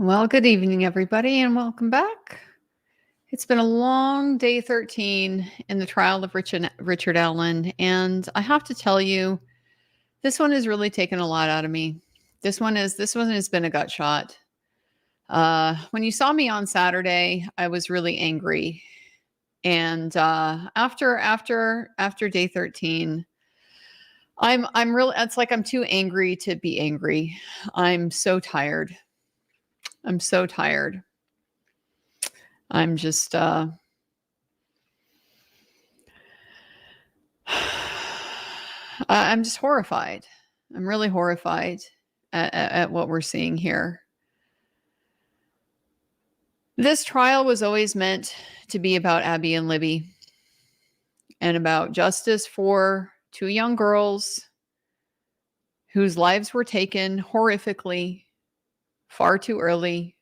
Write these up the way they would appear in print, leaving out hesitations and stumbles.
Well, good evening, everybody, and welcome back. It's been a long day 13 in the trial of Richard Allen, and I have to tell you, this one has really taken a lot out of me. This one has been a gut shot. When you saw me on Saturday, I was really angry, and after day 13, I'm really. It's like I'm too angry to be angry. I'm so tired. I'm so tired. I'm just I'm just horrified. I'm really horrified at what we're seeing here. This trial was always meant to be about Abby and Libby and about justice for two young girls whose lives were taken horrifically far too early.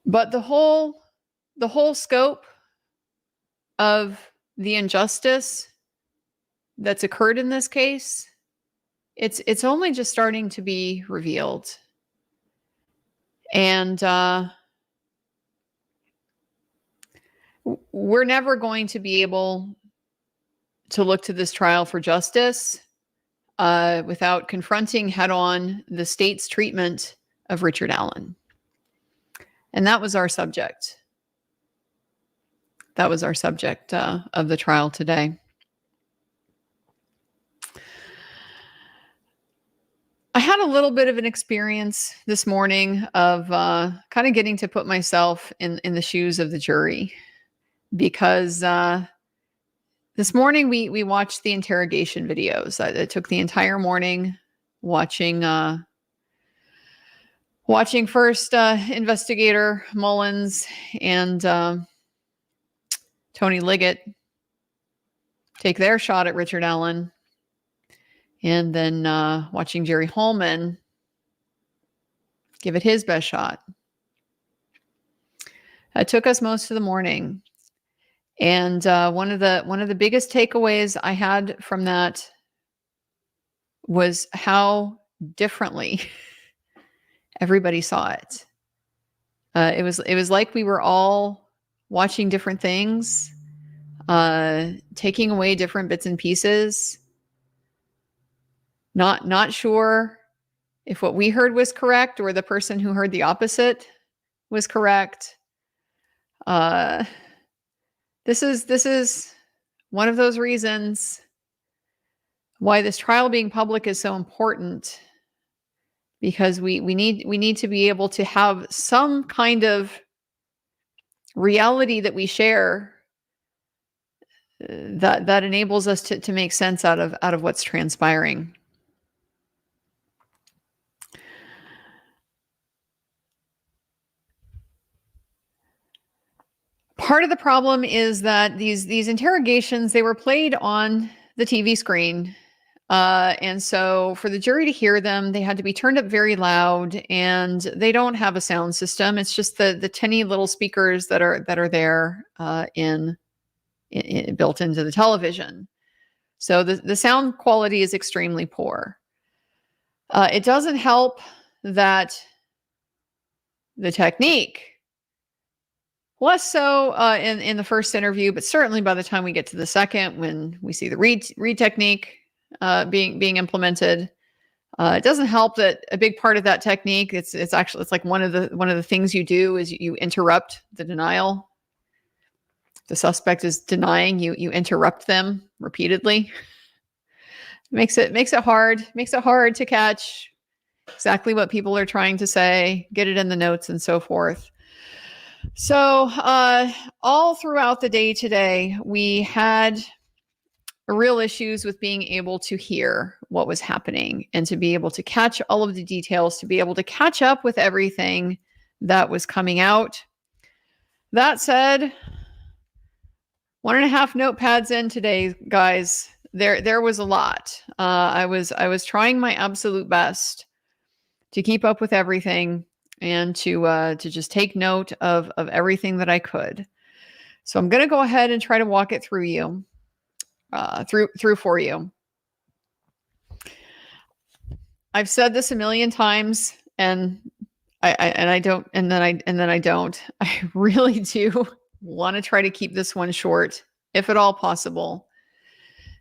But the whole scope of the injustice that's occurred in this case, it's only just starting to be revealed. And we're never going to be able to look to this trial for justice without confronting head-on the state's treatment of Richard Allen. And that was our subject. That was our subject of the trial today. I had a little bit of an experience this morning of kind of getting to put myself in the shoes of the jury, because this morning we watched the interrogation videos. I took the entire morning watching first investigator Mullins and Tony Liggett take their shot at Richard Allen, and then watching Jerry Holman give it his best shot. It took us most of the morning. And one of the biggest takeaways I had from that was how differently everybody saw it. It was like we were all watching different things, taking away different bits and pieces. Not sure if what we heard was correct or the person who heard the opposite was correct. This is one of those reasons why this trial being public is so important, because we need to be able to have some kind of reality that we share that enables us to make sense out of what's transpiring. Part of the problem is that these interrogations, they were played on the TV screen. And so for the jury to hear them, they had to be turned up very loud, and they don't have a sound system. It's just the tinny little speakers that are there built into the television. So the sound quality is extremely poor. It doesn't help that the technique, less so in the first interview, but certainly by the time we get to the second, when we see the read technique being implemented, it doesn't help that a big part of that technique, it's like one of the things you do is you interrupt the denial. The suspect is denying, you interrupt them repeatedly. Makes it hard to catch exactly what people are trying to say, get it in the notes, and so forth. So all throughout the day today, we had real issues with being able to hear what was happening and to be able to catch all of the details, to be able to catch up with everything that was coming out. That said, 1.5 notepads in today, guys. There was a lot. I was trying my absolute best to keep up with everything and to just take note of everything that I could. So I'm going to go ahead and try to walk it through for you. I've said this a million times, and I don't, and then I don't. I really do want to try to keep this one short, if at all possible,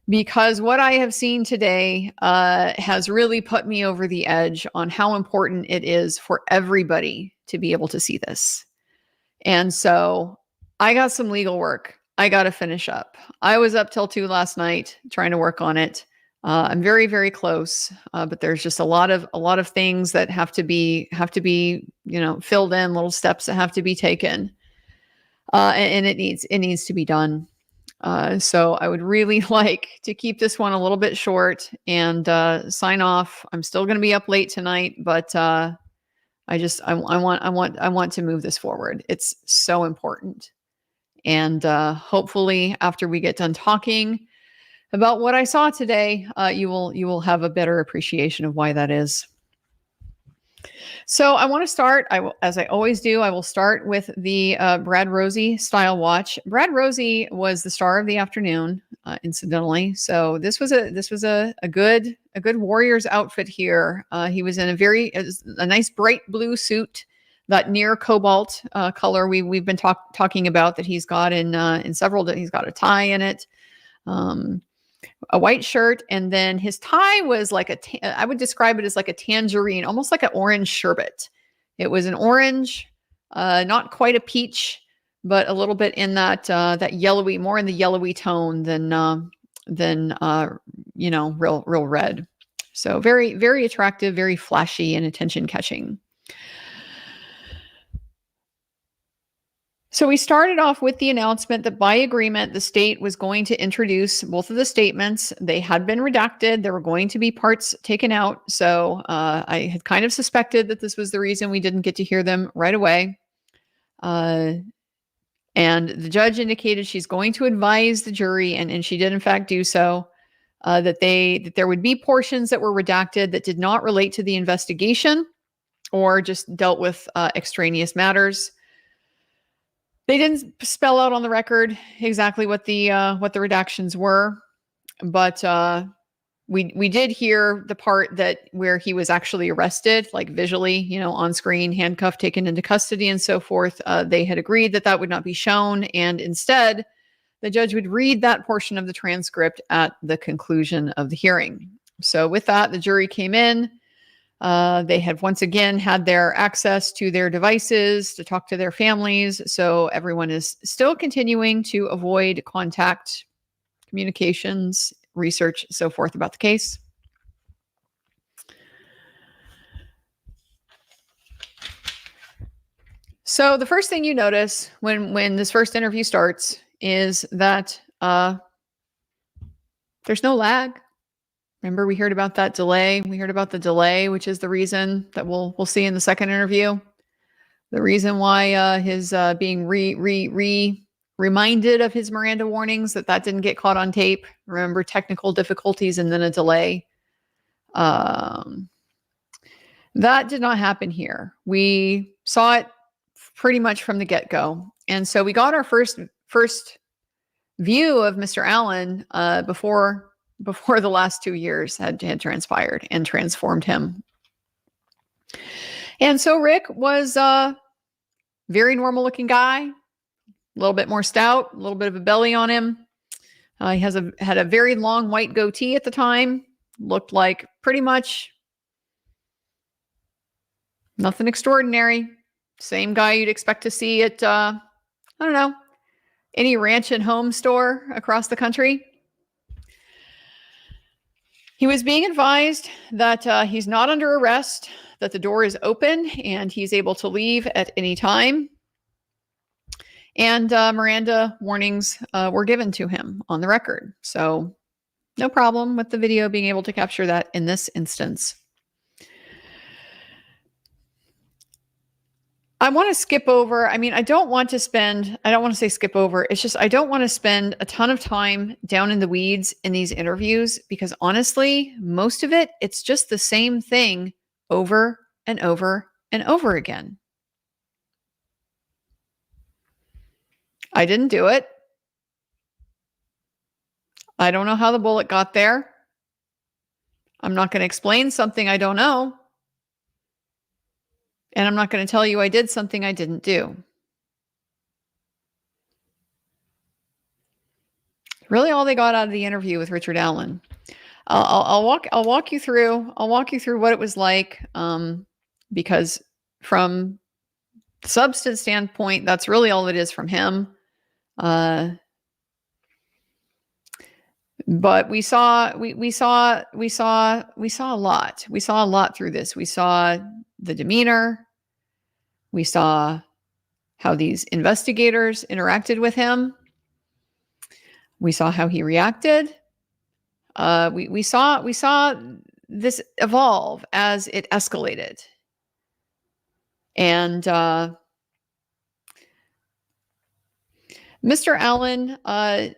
because what I have seen today has really put me over the edge on how important it is for everybody to be able to see this. And so I got some legal work I got to finish up. I was up till 2 last night trying to work on it. I'm very, very close, but there's just a lot of things that have to be filled in, little steps that have to be taken, and it needs to be done. So I would really like to keep this one a little bit short and sign off. I'm still going to be up late tonight, but I want to move this forward. It's so important. And hopefully after we get done talking about what I saw today, you will have a better appreciation of why that is. So I want to start, as I always do, I will start with the Brad Rosie style watch. Brad Rosie was the star of the afternoon, incidentally. So this was a good Warriors outfit here. He was in a nice bright blue suit, that near cobalt color we've been talking about, that he's got in several. He's got a tie in it. A white shirt, and then his tie was like I would describe it as like a tangerine, almost like an orange sherbet. It was an orange, not quite a peach, but a little bit in that yellowy, more in the yellowy tone than real red. So very, very attractive, very flashy, and attention catching. So we started off with the announcement that by agreement, the state was going to introduce both of the statements. They had been redacted. There were going to be parts taken out. So I had kind of suspected that this was the reason we didn't get to hear them right away. And the judge indicated she's going to advise the jury, and she did in fact do so, that there would be portions that were redacted that did not relate to the investigation or just dealt with extraneous matters. They didn't spell out on the record exactly what the redactions were, but we did hear the part where he was actually arrested, like visually, on screen, handcuffed, taken into custody, and so forth. They had agreed that would not be shown, and instead, the judge would read that portion of the transcript at the conclusion of the hearing. So with that, the jury came in. They had once again had their access to their devices to talk to their families. So everyone is still continuing to avoid contact, communications, research, so forth about the case. So the first thing you notice when this first interview starts is that there's no lag. Remember, we heard about that delay. We heard about the delay, which is the reason that we'll see in the second interview. The reason why his being reminded of his Miranda warnings, that didn't get caught on tape. Remember, technical difficulties and then a delay. That did not happen here. We saw it pretty much from the get-go. And so we got our first view of Mr. Allen before the last 2 years had transpired and transformed him. And so Rick was a very normal looking guy, a little bit more stout, a little bit of a belly on him. He had a very long white goatee at the time, looked like pretty much nothing extraordinary. Same guy you'd expect to see at, I don't know, any ranch and home store across the country. He was being advised that he's not under arrest, that the door is open and he's able to leave at any time. And Miranda warnings were given to him on the record. So no problem with the video being able to capture that in this instance. I want to skip over. I mean, I don't want to say skip over. It's just, I don't want to spend a ton of time down in the weeds in these interviews, because honestly, most of it, it's just the same thing over and over and over again. I didn't do it. I don't know how the bullet got there. I'm not going to explain something I don't know. And I'm not going to tell you I did something I didn't do. Really, all they got out of the interview with Richard Allen. I'll walk you through what it was like, because from the substance standpoint, that's really all it is from him. But we saw a lot. We saw a lot through this. We saw the demeanor. We saw how these investigators interacted with him. We saw how he reacted. We saw this evolve as it escalated. And Mr. Allen, I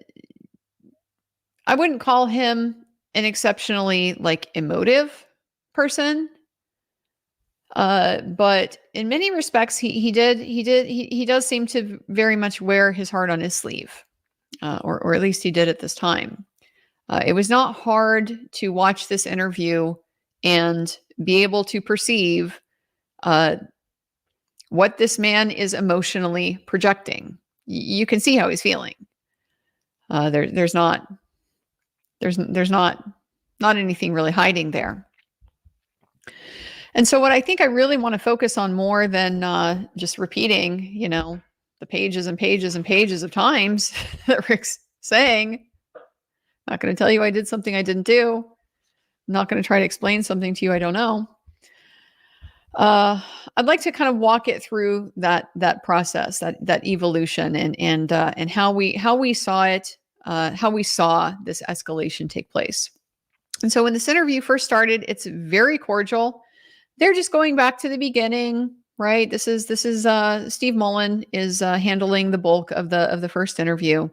wouldn't call him an exceptionally emotive person. But in many respects, he does seem to very much wear his heart on his sleeve, or at least he did at this time. It was not hard to watch this interview and be able to perceive what this man is emotionally projecting. You can see how he's feeling. There's not anything really hiding there. And so what I think I really want to focus on more than just repeating, the pages and pages and pages of times that Rick's saying, not going to tell you I did something I didn't do. I'm not going to try to explain something to you I don't know. I'd like to kind of walk it through that process, that evolution, and how we saw it, how we saw this escalation take place. And so when this interview first started, it's very cordial. They're just going back to the beginning, right? This is Steve Mullen is handling the bulk of the first interview.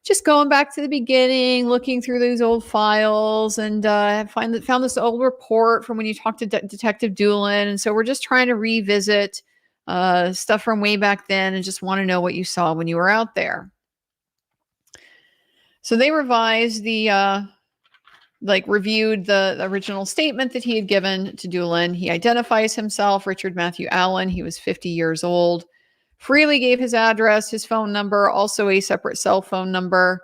Just going back to the beginning, looking through those old files, and found this old report from when you talked to Detective Doolin. And so we're just trying to revisit stuff from way back then, and just want to know what you saw when you were out there. So they revised reviewed the original statement that he had given to Doolin. He identifies himself, Richard Matthew Allen. He was 50 years old. Freely gave his address, his phone number, also a separate cell phone number.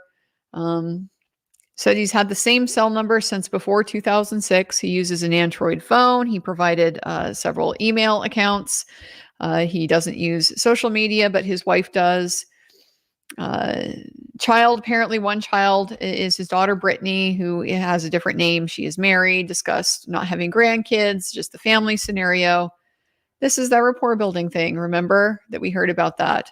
Said he's had the same cell number since before 2006. He uses an Android phone. He provided several email accounts. He doesn't use social media, but his wife does. Apparently one child is his daughter, Brittany, who has a different name. She is married, discussed not having grandkids, just the family scenario. This is that rapport building thing. Remember that we heard about that.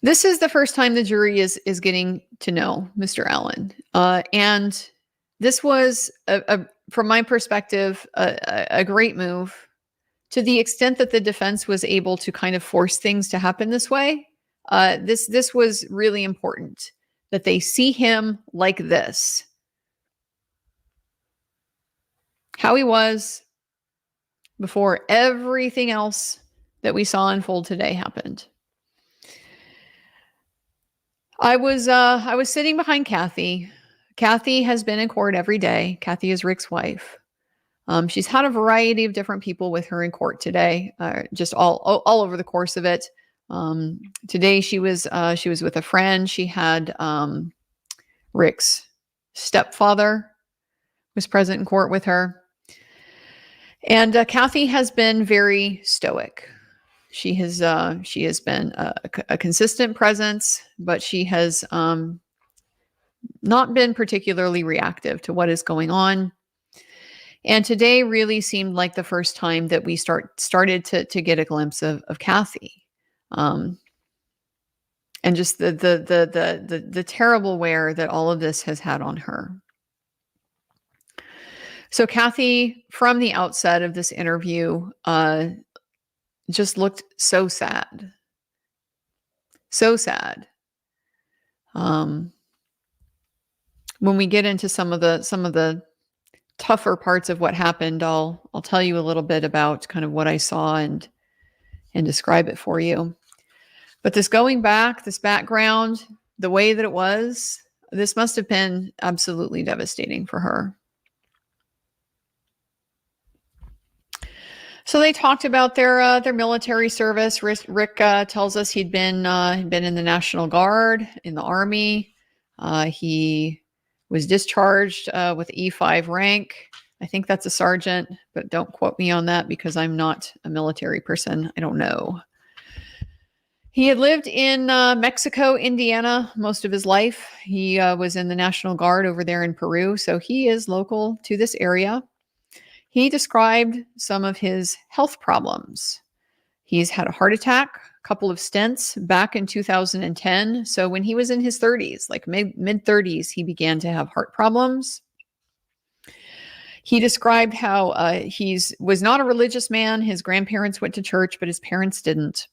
This is the first time the jury is getting to know Mr. Allen. And this was, from my perspective, a great move, to the extent that the defense was able to kind of force things to happen this way. This was really important, that they see him like this. How he was before everything else that we saw unfold today happened. I was sitting behind Kathy. Kathy has been in court every day. Kathy is Rick's wife. She's had a variety of different people with her in court today, just all over the course of it. Today she was with a friend. She had Rick's stepfather was present in court with her. And Kathy has been very stoic. She has been a consistent presence, but she has not been particularly reactive to what is going on. And today really seemed like the first time that we started to get a glimpse of Kathy, and just the terrible wear that all of this has had on her. So Kathy, from the outset of this interview, just looked so sad. So sad. When we get into some of the tougher parts of what happened, I'll tell you a little bit about kind of what I saw and describe it for you. But this going back, this background, the way that it was, this must have been absolutely devastating for her. So they talked about their military service. Rick tells us he'd been in the National Guard, in the Army. He was discharged with E5 rank. I think that's a sergeant, but don't quote me on that because I'm not a military person. I don't know. He had lived in Mexico, Indiana, most of his life. He was in the National Guard over there in Peru, so he is local to this area. He described some of his health problems. He's had a heart attack, a couple of stents back in 2010. So when he was in his 30s, like mid 30s, he began to have heart problems. He described how he was not a religious man. His grandparents went to church, but his parents didn't.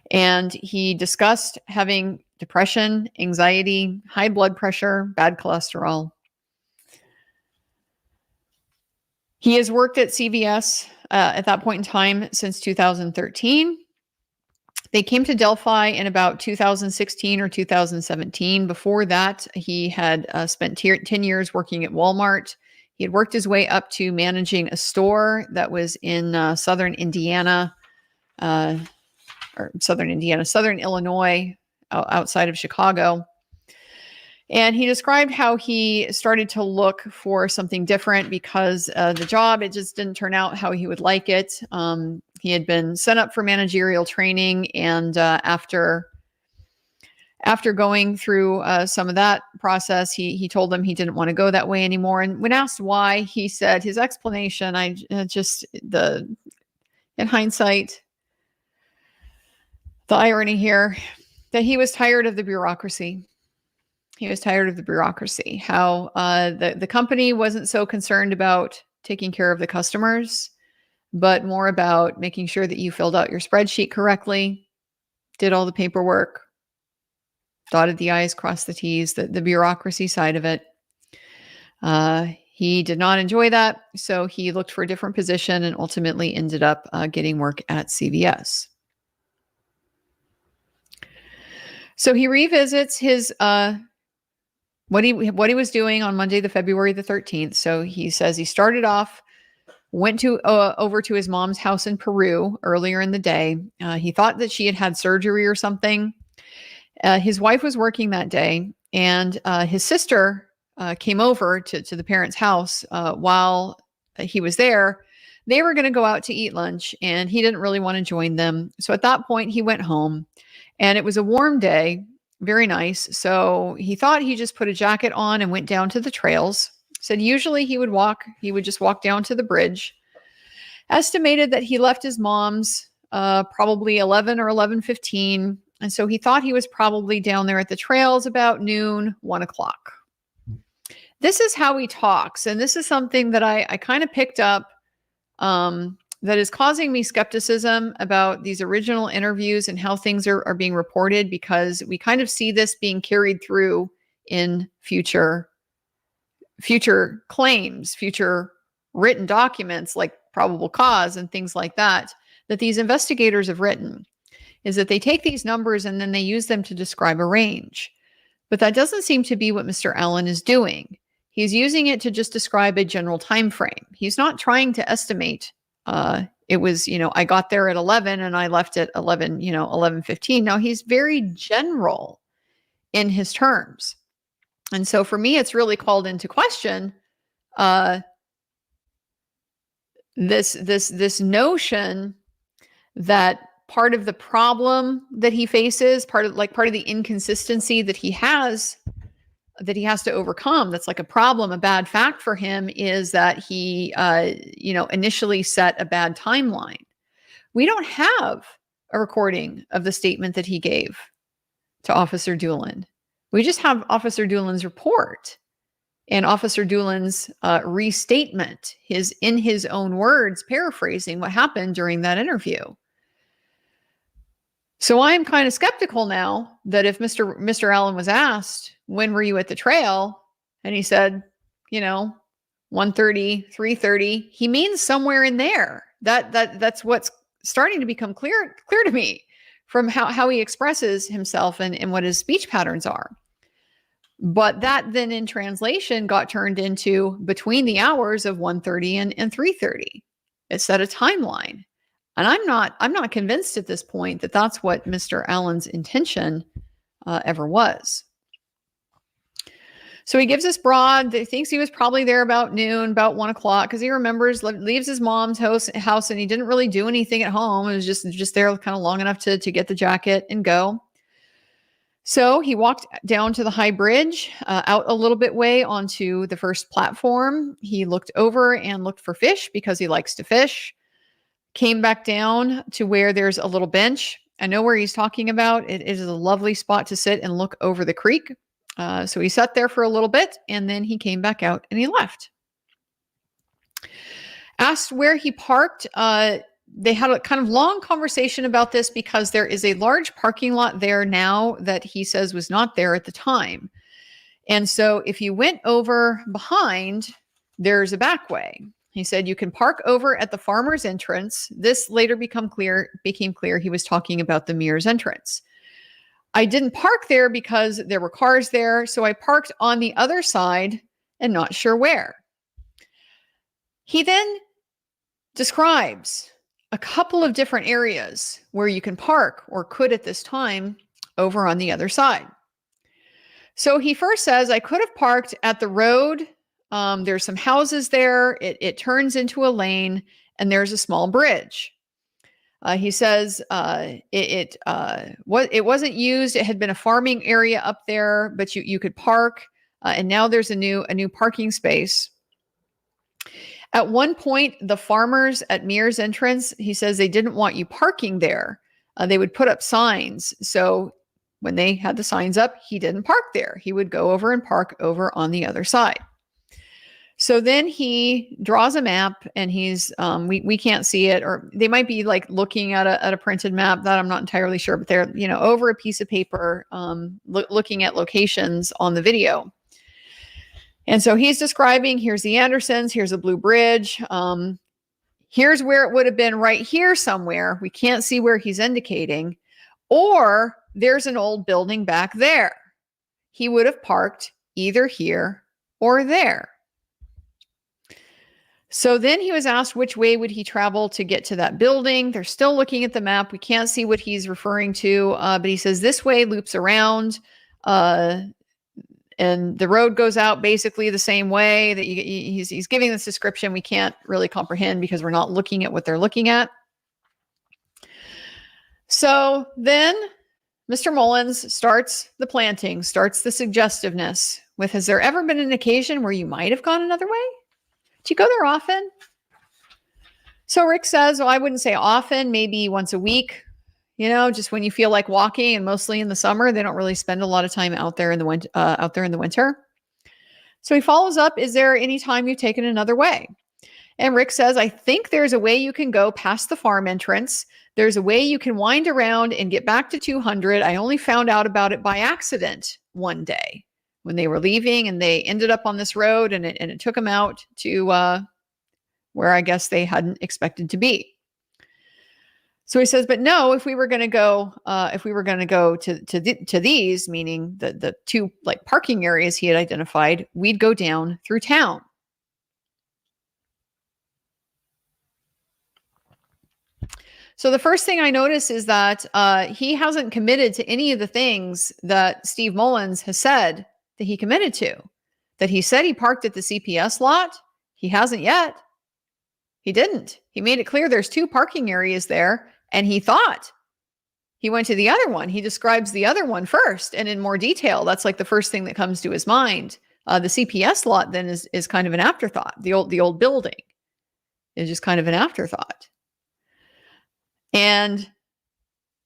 And he discussed having depression, anxiety, high blood pressure, bad cholesterol. He has worked at CVS at that point in time since 2013. They came to Delphi in about 2016 or 2017. Before that, he had spent 10 years working at Walmart. He had worked his way up to managing a store that was in southern Indiana, southern Illinois, outside of Chicago. And he described how he started to look for something different because the job, it just didn't turn out how he would like it. He had been sent up for managerial training, and after going through some of that process, he told them he didn't want to go that way anymore. And when asked why, he said his explanation, in hindsight, the irony here, that he was tired of the bureaucracy. He was tired of the bureaucracy, how the company wasn't so concerned about taking care of the customers, but more about making sure that you filled out your spreadsheet correctly, did all the paperwork, dotted the I's, crossed the T's, the bureaucracy side of it. He did not enjoy that, so he looked for a different position and ultimately ended up getting work at CVS. So he revisits his what he was doing on Monday, February the 13th. So he says he started off, went over to his mom's house in Peru earlier in the day. He thought that she had surgery or something. His wife was working that day, and his sister came over to the parents' house while he was there. They were going to go out to eat lunch, and he didn't really want to join them. So at that point, he went home, and it was a warm day. Very nice. So he thought he just put a jacket on and went down to the trails. Said usually he would just walk down to the bridge. Estimated that he left his mom's probably 11 or 11:15. And so he thought he was probably down there at the trails about noon, 1 o'clock. This is how he talks. And this is something that I kind of picked up that is causing me skepticism about these original interviews and how things are being reported, because we kind of see this being carried through in future claims, future written documents like probable cause and things like that these investigators have written, is that they take these numbers and then they use them to describe a range. But that doesn't seem to be what Mr. Allen is doing. He's using it to just describe a general time frame. He's not trying to estimate. It was, I got there at 11 and I left at 11:15. Now he's very general in his terms. And so for me, it's really called into question this notion that part of the problem that he faces, part of the inconsistency that he has to overcome, that's like a problem, a bad fact for him, is that he initially set a bad timeline. We don't have a recording of the statement that he gave to Officer Doolan. We just have Officer Doolan's report and Officer Doolan's restatement, in his own words, paraphrasing what happened during that interview. So I'm kind of skeptical now that if Mr. Allen was asked, when were you at the trail? And he said, 1:30, 3:30, he means somewhere in there. That's what's starting to become clear to me from how he expresses himself and what his speech patterns are. But that then in translation got turned into between the hours of 1:30 and 3:30. It set a timeline. And I'm not convinced at this point that that's what Mr. Allen's intention ever was. So he gives us broad, he thinks he was probably there about noon, about 1 o'clock, because he remembers, leaves his mom's house and he didn't really do anything at home. It was just there kind of long enough to get the jacket and go. So he walked down to the high bridge, out a little bit way onto the first platform. He looked over and looked for fish because he likes to fish. Came back down to where there's a little bench. I know where he's talking about. It is a lovely spot to sit and look over the creek. So he sat there for a little bit and then he came back out and he left. Asked where he parked. They had a kind of long conversation about this because there is a large parking lot there now that he says was not there at the time. And so if you went over behind, there's a back way. He said you can park over at the farmer's entrance. This later became clear he was talking about the Mears entrance. I didn't park there because there were cars there, so I parked on the other side and not sure where. He then describes a couple of different areas where you can park or could at this time over on the other side. So he first says, I could have parked at the road. There's some houses there. It turns into a lane and there's a small bridge. He says it wasn't used. It had been a farming area up there, but you could park. And now there's a new parking space. At one point, the farmers at Mears entrance, he says they didn't want you parking there. They would put up signs. So when they had the signs up, he didn't park there. He would go over and park over on the other side. So then he draws a map and he's, we can't see it, or they might be like looking at a printed map that I'm not entirely sure, but they're, over a piece of paper, looking at locations on the video. And so he's describing, here's the Andersons, here's a blue bridge. Here's where it would have been right here somewhere. We can't see where he's indicating, or there's an old building back there. He would have parked either here or there. So then he was asked which way would he travel to get to that building. They're still looking at the map. We can't see what he's referring to, but he says this way loops around, and the road goes out basically the same way. That he's giving this description we can't really comprehend because we're not looking at what they're looking at. So then Mr. Mullins starts the planting, starts the suggestiveness with, has there ever been an occasion where you might have gone another way? Do you go there often? So Rick says, well, I wouldn't say often, maybe once a week, just when you feel like walking, and mostly in the summer. They don't really spend a lot of time out there in the winter. So he follows up, is there any time you've taken another way? And Rick says, I think there's a way you can go past the farm entrance. There's a way you can wind around and get back to 200. I only found out about it by accident one day when they were leaving, and they ended up on this road, and it took them out to where I guess they hadn't expected to be. So he says, but no, if we were going to go to these, meaning the two like parking areas he had identified, we'd go down through town. So the first thing I notice is that he hasn't committed to any of the things that Steve Mullins has said that he committed to. That he said he parked at the CPS lot. He hasn't yet. He didn't. He made it clear there's two parking areas there, and he thought he went to the other one. He describes the other one first and in more detail. That's like the first thing that comes to his mind. The CPS lot then is kind of an afterthought. The old building is just kind of an afterthought. And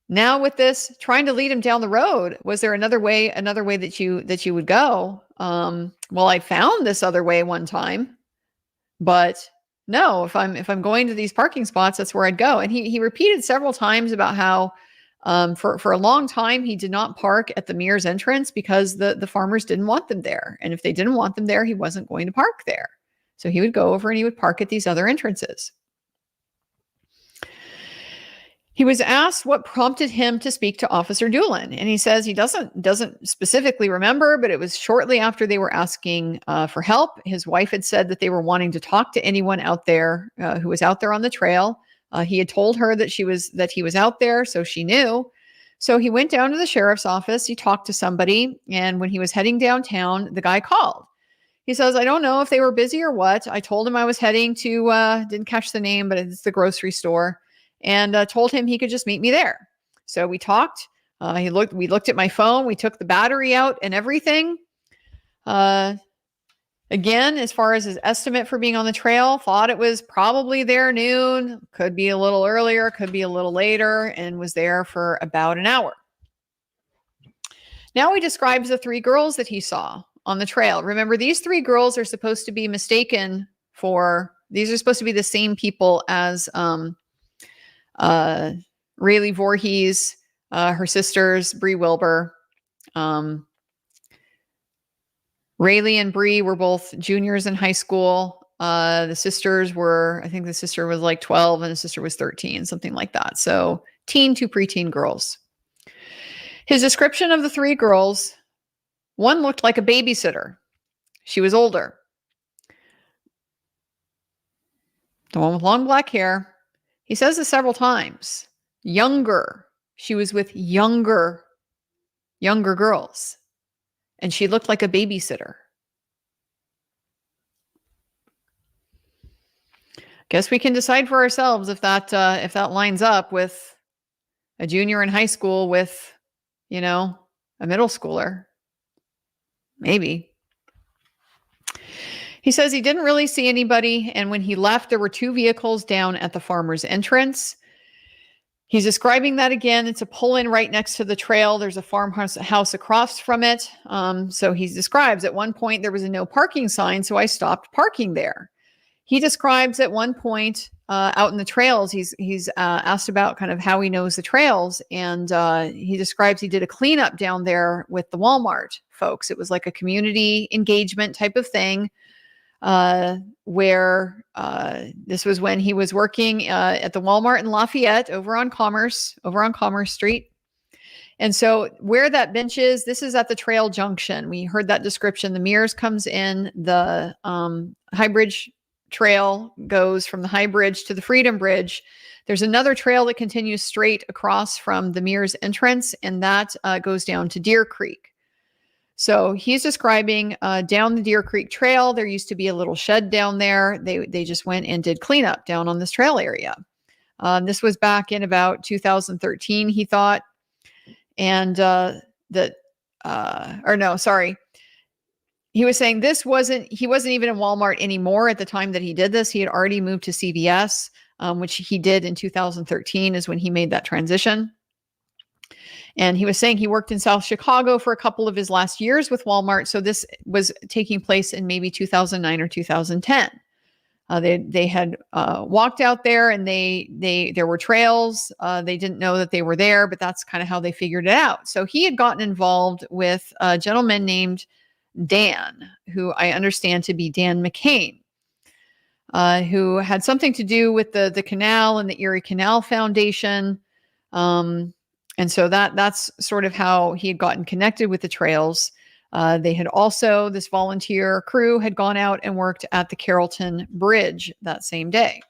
now with this, trying to lead him down the road, was there another way that you would go? Well, I found this other way one time, but no, if I'm going to these parking spots, that's where I'd go. And he repeated several times about how for a long time he did not park at the Mears entrance because the farmers didn't want them there. And if they didn't want them there, he wasn't going to park there. So he would go over and he would park at these other entrances. He was asked what prompted him to speak to Officer Doolin, and he says he doesn't specifically remember, but it was shortly after they were asking for help. His wife had said that they were wanting to talk to anyone out there who was out there on the trail. He had told her that he was out there, so she knew. So he went down to the sheriff's office. He talked to somebody, and when he was heading downtown, the guy called. He says, I don't know if they were busy or what. I told him I was heading to, didn't catch the name, but it's the grocery store, and told him he could just meet me there. So we talked. We looked at my phone. We took the battery out and everything. Again, as far as his estimate for being on the trail, thought it was probably there noon, could be a little earlier, could be a little later, and was there for about an hour. Now he describes the 3 girls that he saw on the trail. Remember, these 3 girls are supposed to be mistaken for, these are supposed to be the same people as Rayleigh Voorhees, her sisters, Bree Wilbur. Rayleigh and Bree were both juniors in high school. The sisters were, I think the sister was like 12 and the sister was 13, something like that. So teen to preteen girls. His description of the 3 girls, one looked like a babysitter. She was older. The one with long black hair. He says this several times. Younger. She was with younger girls. And she looked like a babysitter. Guess we can decide for ourselves if that lines up with a junior in high school with, a middle schooler. Maybe. He says he didn't really see anybody, and when he left, there were 2 vehicles down at the farmer's entrance. He's describing that again. It's a pull-in right next to the trail. There's a farmhouse across from it. So he describes at one point there was a no parking sign, so I stopped parking there. He describes at one point out in the trails, he's asked about kind of how he knows the trails, and he describes he did a cleanup down there with the Walmart folks. It was like a community engagement type of thing. Where this was when he was working at the Walmart in Lafayette over on Commerce Street. And so where that bench is, this is at the trail junction. We heard that description. The Mears comes in, the High Bridge Trail goes from the High Bridge to the Freedom Bridge. There's another trail that continues straight across from the Mears entrance, and that goes down to Deer Creek. So he's describing down the Deer Creek Trail. There used to be a little shed down there. They just went and did cleanup down on this trail area. This was back in about 2013, he thought. And he was saying he wasn't even in Walmart anymore at the time that he did this. He had already moved to CVS, which he did in 2013 is when he made that transition. And he was saying he worked in South Chicago for a couple of his last years with Walmart. So this was taking place in maybe 2009 or 2010. They had walked out there, and there were trails. They didn't know that they were there, but that's kind of how they figured it out. So he had gotten involved with a gentleman named Dan, who I understand to be Dan McCain, who had something to do with the canal and the Erie Canal Foundation. And so that's sort of how he had gotten connected with the trails. They had also, this volunteer crew had gone out and worked at the Carrollton Bridge that same day.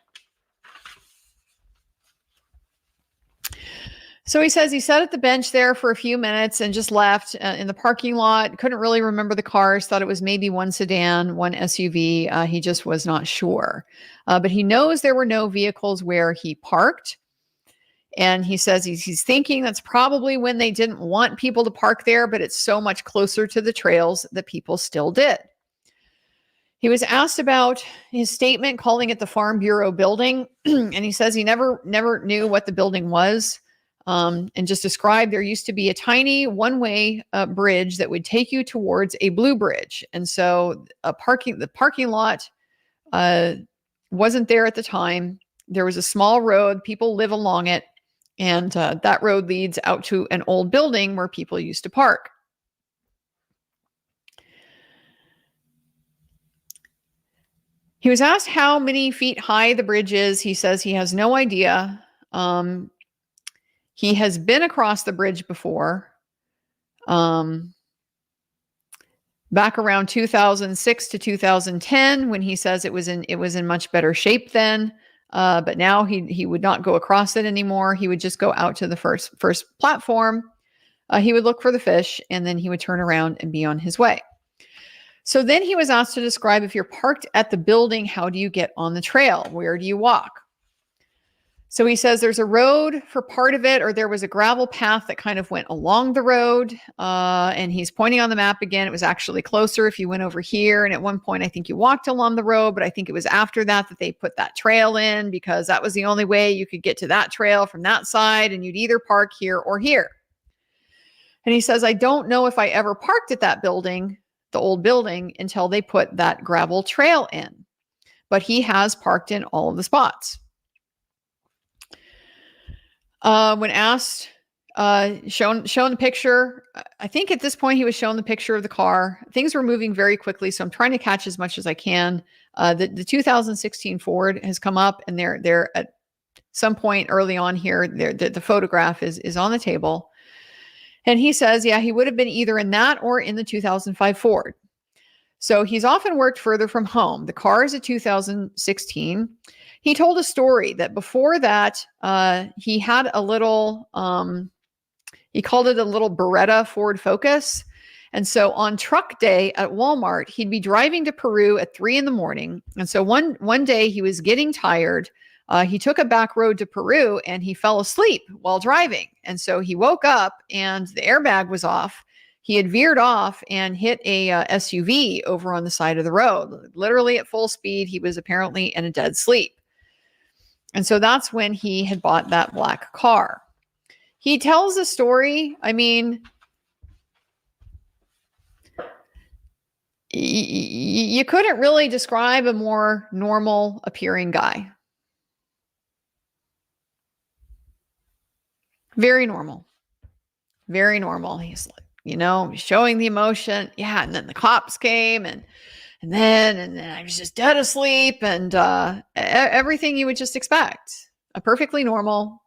So he says he sat at the bench there for a few minutes and just left in the parking lot. Couldn't really remember the cars, thought it was maybe one sedan, one SUV. He just was not sure. But he knows there were no vehicles where he parked. And he says he's thinking that's probably when they didn't want people to park there, but it's so much closer to the trails that people still did. He was asked about his statement calling it the Farm Bureau building, and he says he never knew what the building was, and just described there used to be a tiny one-way bridge that would take you towards a blue bridge. And so the parking lot wasn't there at the time. There was a small road. People live along it. And that road leads out to an old building where people used to park. He was asked how many feet high the bridge is. He says he has no idea. He has been across the bridge before. Back around 2006 to 2010, when he says it was in much better shape then, but now he would not go across it anymore. He would just go out to the first platform. He would look for the fish, and then he would turn around and be on his way. So then he was asked to describe, if you're parked at the building, how do you get on the trail? Where do you walk? So he says there's a road for part of it, or there was a gravel path that kind of went along the road. And he's pointing on the map again. It was actually closer if you went over here. And at one point, I think you walked along the road, but I think it was after that they put that trail in, because that was the only way you could get to that trail from that side. And you'd either park here or here. And he says, I don't know if I ever parked at that building, the old building, until they put that gravel trail in. But he has parked in all of the spots. When asked, shown the picture, I think at this point he was shown the picture of the car. Things were moving very quickly, so I'm trying to catch as much as I can. The 2016 Ford has come up, and they're at some point early on here, the photograph is on the table. And he says, yeah, he would have been either in that or in the 2005 Ford. So he's often worked further from home. The car is a 2016. He told a story that before that, he had a little, he called it a little Beretta Ford Focus. And so on truck day at Walmart, he'd be driving to Peru at 3 a.m. And so one day he was getting tired. He took a back road to Peru, and he fell asleep while driving. And so he woke up and the airbag was off. He had veered off and hit a SUV over on the side of the road, literally at full speed. He was apparently in a dead sleep. And so that's when he had bought that black car. He tells a story. I mean, you couldn't really describe a more normal appearing guy. Very normal. Very normal. He's like, showing the emotion. Yeah. And then the cops came, and then I was just dead asleep, and everything you would just expect. A perfectly normal,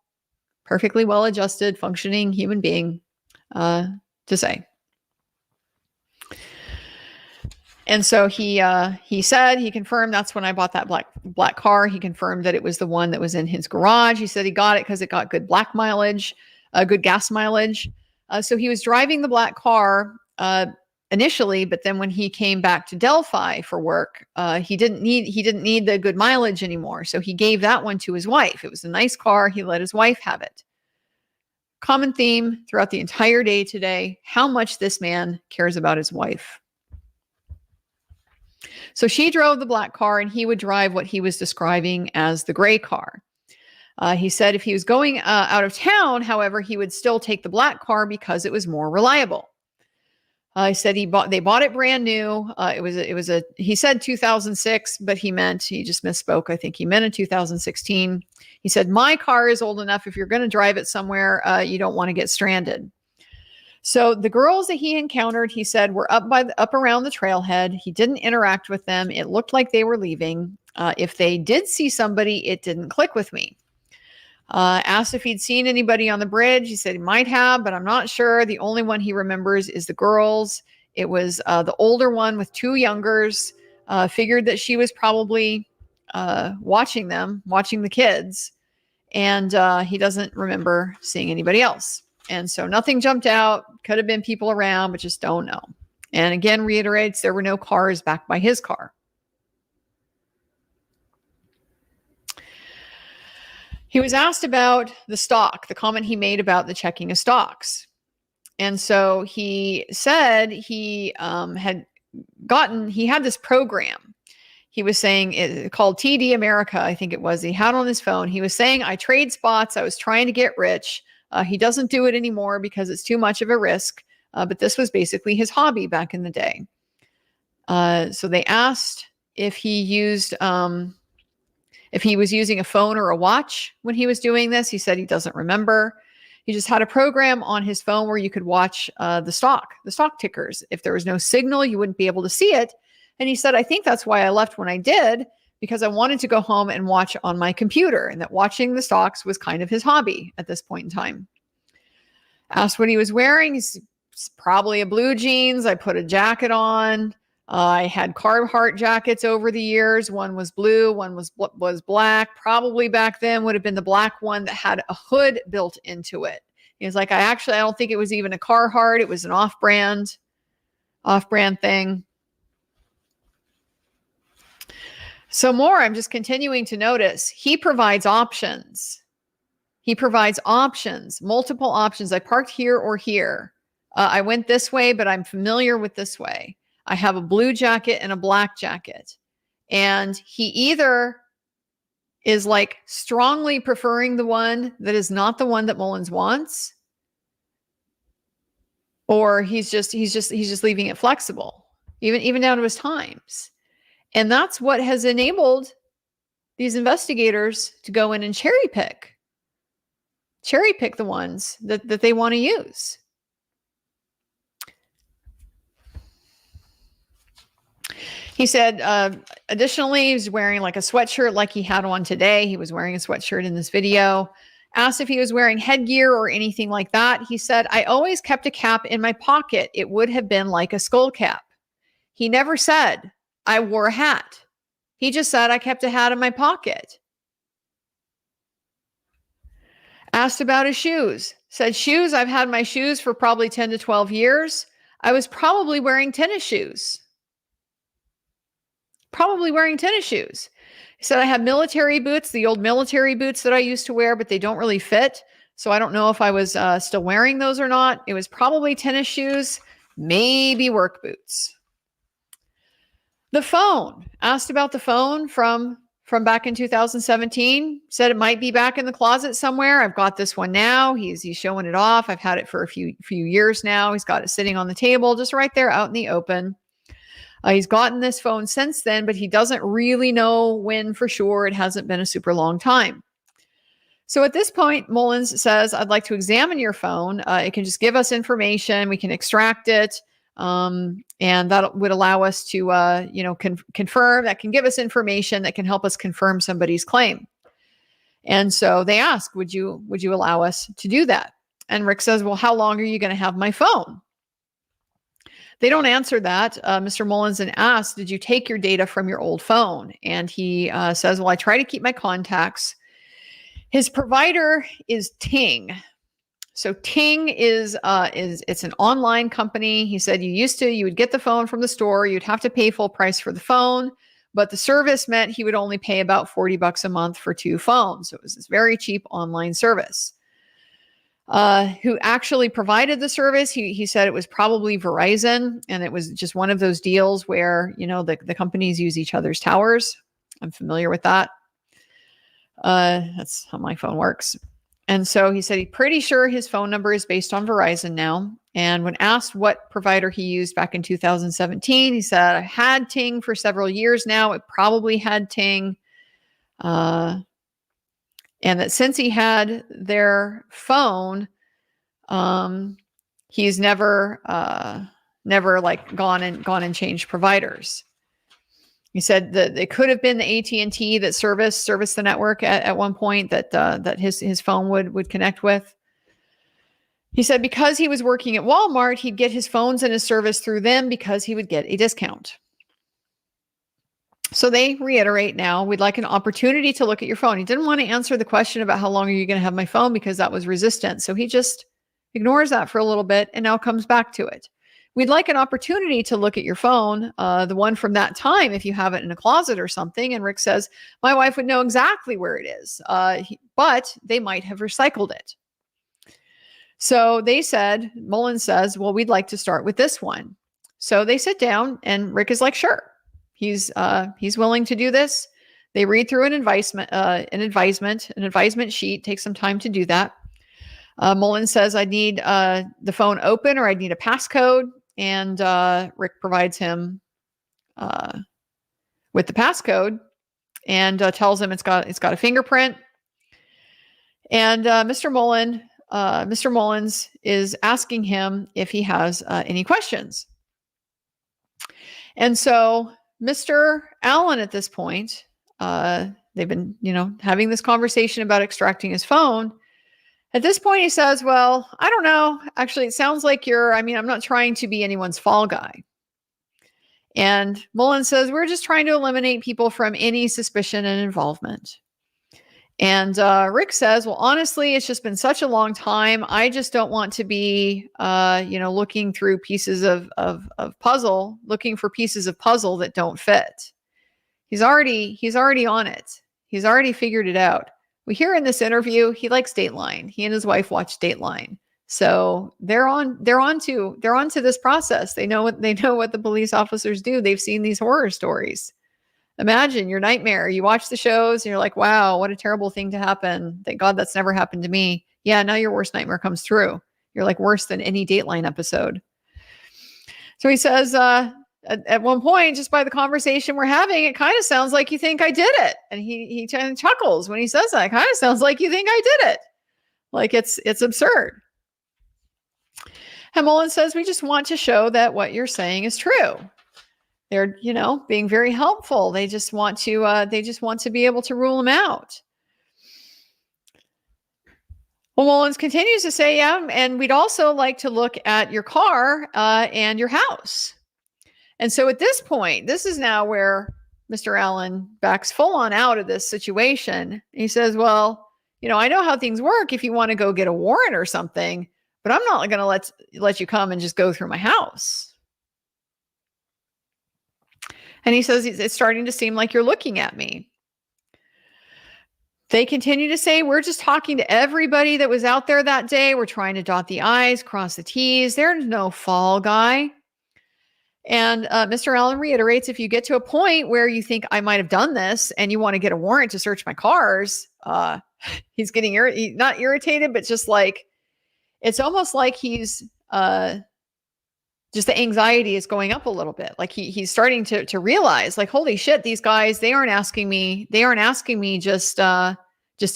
perfectly well-adjusted, functioning human being to say. And so he said, he confirmed, that's when I bought that black car. He confirmed that it was the one that was in his garage. He said he got it because it got good good gas mileage. So he was driving the black car initially, but then when he came back to Delphi for work, he didn't need the good mileage anymore. So he gave that one to his wife. It was a nice car. He let his wife have it. Common theme throughout the entire day today, how much this man cares about his wife. So she drove the black car, and he would drive what he was describing as the gray car. He said if he was going out of town, however, he would still take the black car because it was more reliable. He said they bought it brand new. He said 2006, but he just misspoke. I think he meant in 2016. He said, my car is old enough. If you're going to drive it somewhere, you don't want to get stranded. So the girls that he encountered, he said, were up around the trailhead. He didn't interact with them. It looked like they were leaving. If they did see somebody, it didn't click with me. Asked if he'd seen anybody on the bridge. He said he might have, but I'm not sure. The only one he remembers is the girls. It was the older one with 2 youngers. Figured that she was probably watching the kids. And he doesn't remember seeing anybody else. And so nothing jumped out. Could have been people around, but just don't know. And again, reiterates there were no cars back by his car. He was asked about the stock, the comment he made about the checking of stocks. And so he said he had this program. He was saying called TD America, I think it was. He had on his phone. He was saying, I trade spots. I was trying to get rich. He doesn't do it anymore because it's too much of a risk. But this was basically his hobby back in the day. So they asked if he was using a phone or a watch when he was doing this. He said he doesn't remember. He just had a program on his phone where you could watch the stock tickers. If there was no signal, you wouldn't be able to see it. And he said, I think that's why I left when I did, because I wanted to go home and watch on my computer, and that watching the stocks was kind of his hobby at this point in time. Asked what he was wearing. He's probably a blue jeans. I put a jacket on. I had Carhartt jackets over the years. One was blue, one was black. Probably back then would have been the black one that had a hood built into it. He was like, I don't think it was even a Carhartt. It was an off-brand thing. So more, I'm just continuing to notice. He provides options. He provides options, multiple options. I parked here or here. I went this way, but I'm familiar with this way. I have a blue jacket and a black jacket. And he either is like strongly preferring the one that is not the one that Mullins wants, or he's just leaving it flexible, even down to his times. And that's what has enabled these investigators to go in and cherry pick the ones that they want to use. He said, additionally, he was wearing like a sweatshirt like he had on today. He was wearing a sweatshirt in this video. Asked if he was wearing headgear or anything like that. He said, I always kept a cap in my pocket. It would have been like a skull cap. He never said I wore a hat. He just said I kept a hat in my pocket. Asked about his shoes. Said shoes, I've had my shoes for probably 10 to 12 years. I was probably wearing tennis shoes. He said, I have military boots, the old military boots that I used to wear, but they don't really fit. So I don't know if I was still wearing those or not. It was probably tennis shoes, maybe work boots. The phone. Asked about the phone from back in 2017. Said it might be back in the closet somewhere. I've got this one now. He's showing it off. I've had it for a few years now. He's got it sitting on the table, just right there out in the open. He's gotten this phone since then, but he doesn't really know when for sure. It hasn't been a super long time. So at this point, Mullins says, I'd like to examine your phone. It can just give us information. We can extract it. And that would allow us to, confirm. That can give us information that can help us confirm somebody's claim. And so they ask, would you allow us to do that? And Rick says, well, how long are you going to have my phone? They don't answer that. Mr. Mullins then asks, did you take your data from your old phone? And he says, well, I try to keep my contacts. His provider is Ting. So Ting is it's an online company. He said you would get the phone from the store. You'd have to pay full price for the phone, but the service meant he would only pay about $40 a month for 2 phones. So it was this very cheap online service. Who actually provided the service? He said it was probably Verizon, and it was just one of those deals where, the companies use each other's towers. I'm familiar with that. That's how my phone works. And so he said he's pretty sure his phone number is based on Verizon now. And when asked what provider he used back in 2017, he said, I had Ting for several years now. It probably had Ting. And that since he had their phone, he's never like gone and changed providers. He said that it could have been the AT&T that serviced the network at one point that his phone would connect with. He said because he was working at Walmart, he'd get his phones and his service through them because he would get a discount. So they reiterate now, we'd like an opportunity to look at your phone. He didn't want to answer the question about how long are you going to have my phone because that was resistant. So he just ignores that for a little bit and now comes back to it. We'd like an opportunity to look at your phone, the one from that time, if you have it in a closet or something. And Rick says, my wife would know exactly where it is, but they might have recycled it. So they said, Mullins says, well, we'd like to start with this one. So they sit down and Rick is like, sure. He's willing to do this. They read through an advisement sheet. Takes some time to do that. Mullins says, I need the phone open or I need a passcode. And Rick provides him with the passcode and tells him it's got a fingerprint. And Mr. Mullins is asking him if he has any questions. And so Mr. Allen at this point, they've been, having this conversation about extracting his phone, At this point, he says, well, I don't know. Actually, it sounds like I'm not trying to be anyone's fall guy. And Mullen says, we're just trying to eliminate people from any suspicion and involvement. And Rick says, well, honestly, it's just been such a long time. I just don't want to be, looking through pieces of puzzle, looking for pieces of puzzle that don't fit. He's already on it. He's already figured it out. We hear in this interview, he likes Dateline. He and his wife watch Dateline. So they're on to this process. They know what the police officers do. They've seen these horror stories. Imagine your nightmare. You watch the shows and you're like, wow, what a terrible thing to happen. Thank God that's never happened to me. Yeah, now your worst nightmare comes true. You're like worse than any Dateline episode. So he says, at one point, just by the conversation we're having, it kind of sounds like you think I did it. And he kind of chuckles when he says that. It kind of sounds like you think I did it. Like it's absurd. And Mullen says, we just want to show that what you're saying is true. They're, being very helpful. They just want to be able to rule them out. Well, Mullins continues to say, yeah, and we'd also like to look at your car and your house. And so at this point, this is now where Mr. Allen backs full on out of this situation. He says, well, I know how things work if you want to go get a warrant or something, but I'm not going to let you come and just go through my house. And he says, it's starting to seem like you're looking at me. They continue to say, we're just talking to everybody that was out there that day. We're trying to dot the I's, cross the T's. There's no fall guy. And Mr. Allen reiterates, if you get to a point where you think I might have done this and you want to get a warrant to search my cars, he's getting not irritated, but just like, it's almost like he's just the anxiety is going up a little bit. Like he's starting to realize, like, holy shit, these guys, they aren't asking me just to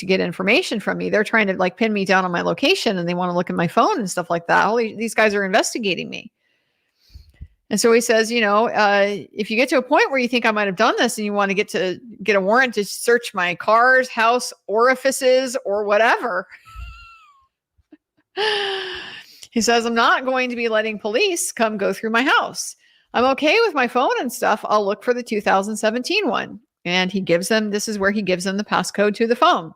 get information from me. They're trying to like pin me down on my location and they want to look at my phone and stuff like that. These guys are investigating me. And so he says, if you get to a point where you think I might have done this and you want to get a warrant to search my cars, house, orifices, or whatever, he says, I'm not going to be letting police come go through my house. I'm okay with my phone and stuff. I'll look for the 2017 one. And this is where he gives them the passcode to the phone.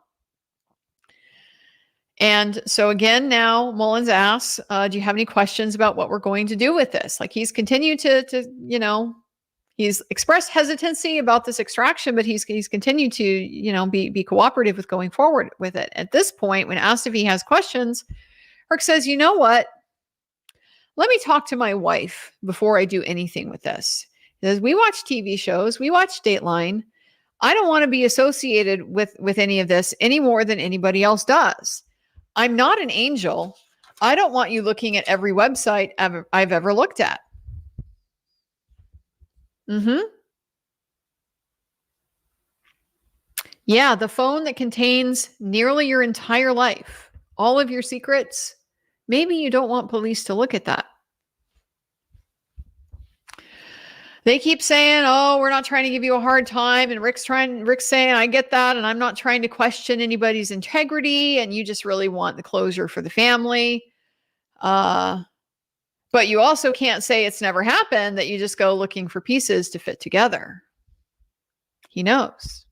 And so again, now Mullins asks, do you have any questions about what we're going to do with this? Like he's continued to he's expressed hesitancy about this extraction, but he's continued to, be cooperative with going forward with it. At this point, when asked if he has questions, Herc says, you know what? Let me talk to my wife before I do anything with this. He says, we watch TV shows, we watch Dateline. I don't want to be associated with any of this any more than anybody else does. I'm not an angel. I don't want you looking at every website I've ever looked at. Yeah, the phone that contains nearly your entire life, all of your secrets. Maybe you don't want police to look at that. They keep saying, oh, we're not trying to give you a hard time. And Rick's saying, I get that. And I'm not trying to question anybody's integrity. And you just really want the closure for the family. But you also can't say it's never happened, that you just go looking for pieces to fit together. He knows.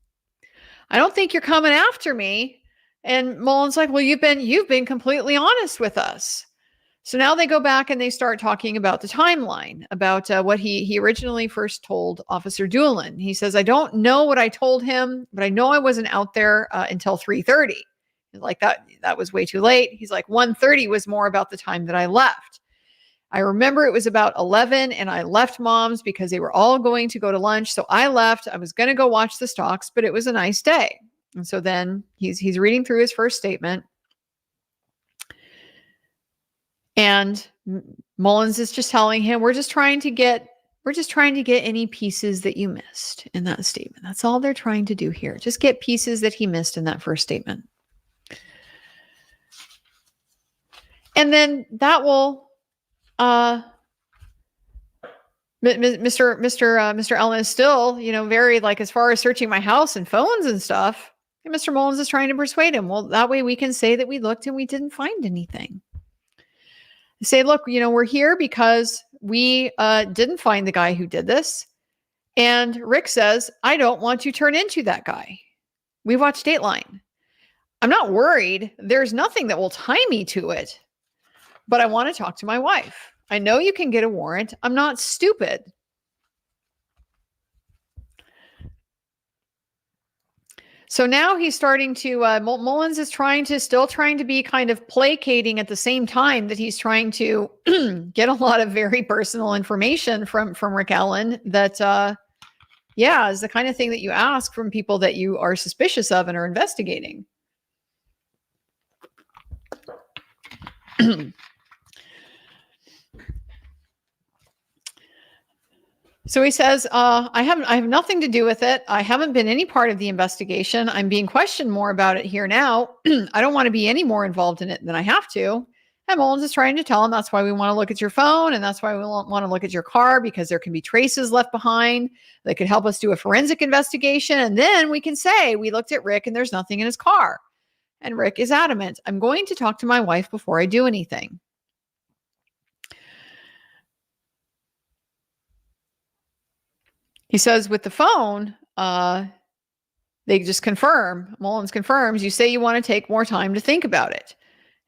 I don't think you're coming after me. And Mullen's like, well, you've been completely honest with us. So now they go back and they start talking about the timeline, about what he originally first told Officer Doolin. He says, I don't know what I told him, but I know I wasn't out there until 3:30. Like that was way too late. He's like, 1:30 was more about the time that I left. I remember it was about 11 and I left Mom's because they were all going to go to lunch. So I left. I was going to go watch the stocks, but it was a nice day. And so then he's reading through his first statement. And Mullins is just telling him, we're just trying to get any pieces that you missed in that statement. That's all they're trying to do here. Just get pieces that he missed in that first statement. And then that will, Mr. Allen is still, very like, as far as searching my house and phones and stuff, And Mr. Mullins is trying to persuade him. Well, that way we can say that we looked and we didn't find anything. Say, look, we're here because we didn't find the guy who did this. And Rick says, I don't want to turn into that guy. We watched Dateline. I'm not worried. There's nothing that will tie me to it. But I want to talk to my wife. I know you can get a warrant. I'm not stupid. So now he's starting to, Mullins is still trying to be kind of placating at the same time that he's trying to get a lot of very personal information from Rick Allen that, is the kind of thing that you ask from people that you are suspicious of and are investigating. So he says, I have nothing to do with it. I haven't been any part of the investigation. I'm being questioned more about it here now. I don't want to be any more involved in it than I have to. And Mullins is trying to tell him that's why we want to look at your phone. And that's why we want to look at your car, because there can be traces left behind that could help us do a forensic investigation. And then we can say we looked at Rick and there's nothing in his car. And Rick is adamant. I'm going to talk to my wife before I do anything. He says with the phone, they just confirm, Mullins confirms, you say you want to take more time to think about it.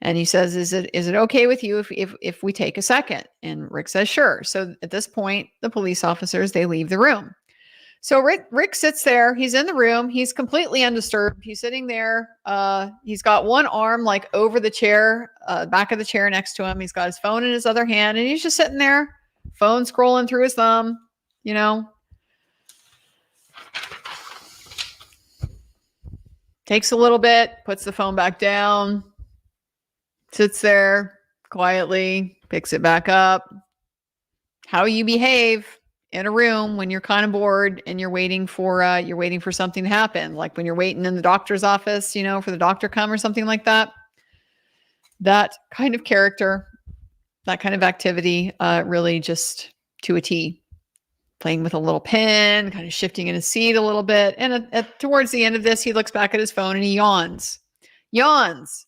And he says, is it okay with you if we take a second? And Rick says, sure. So at this point, the police officers, they leave the room. So Rick sits there. He's in the room. He's completely undisturbed. He's sitting there. He's got one arm like over the chair, back of the chair next to him. He's got his phone in his other hand, and he's just sitting there, phone scrolling through his thumb, Takes a little bit, puts the phone back down, sits there quietly, picks it back up. How you behave in a room when you're kind of bored and you're waiting for something to happen, like when you're waiting in the doctor's office, for the doctor to come or something like that. That kind of character, that kind of activity, really just to a T. Playing with a little pen, kind of shifting in his seat a little bit. And towards the end of this, he looks back at his phone and he yawns. Yawns.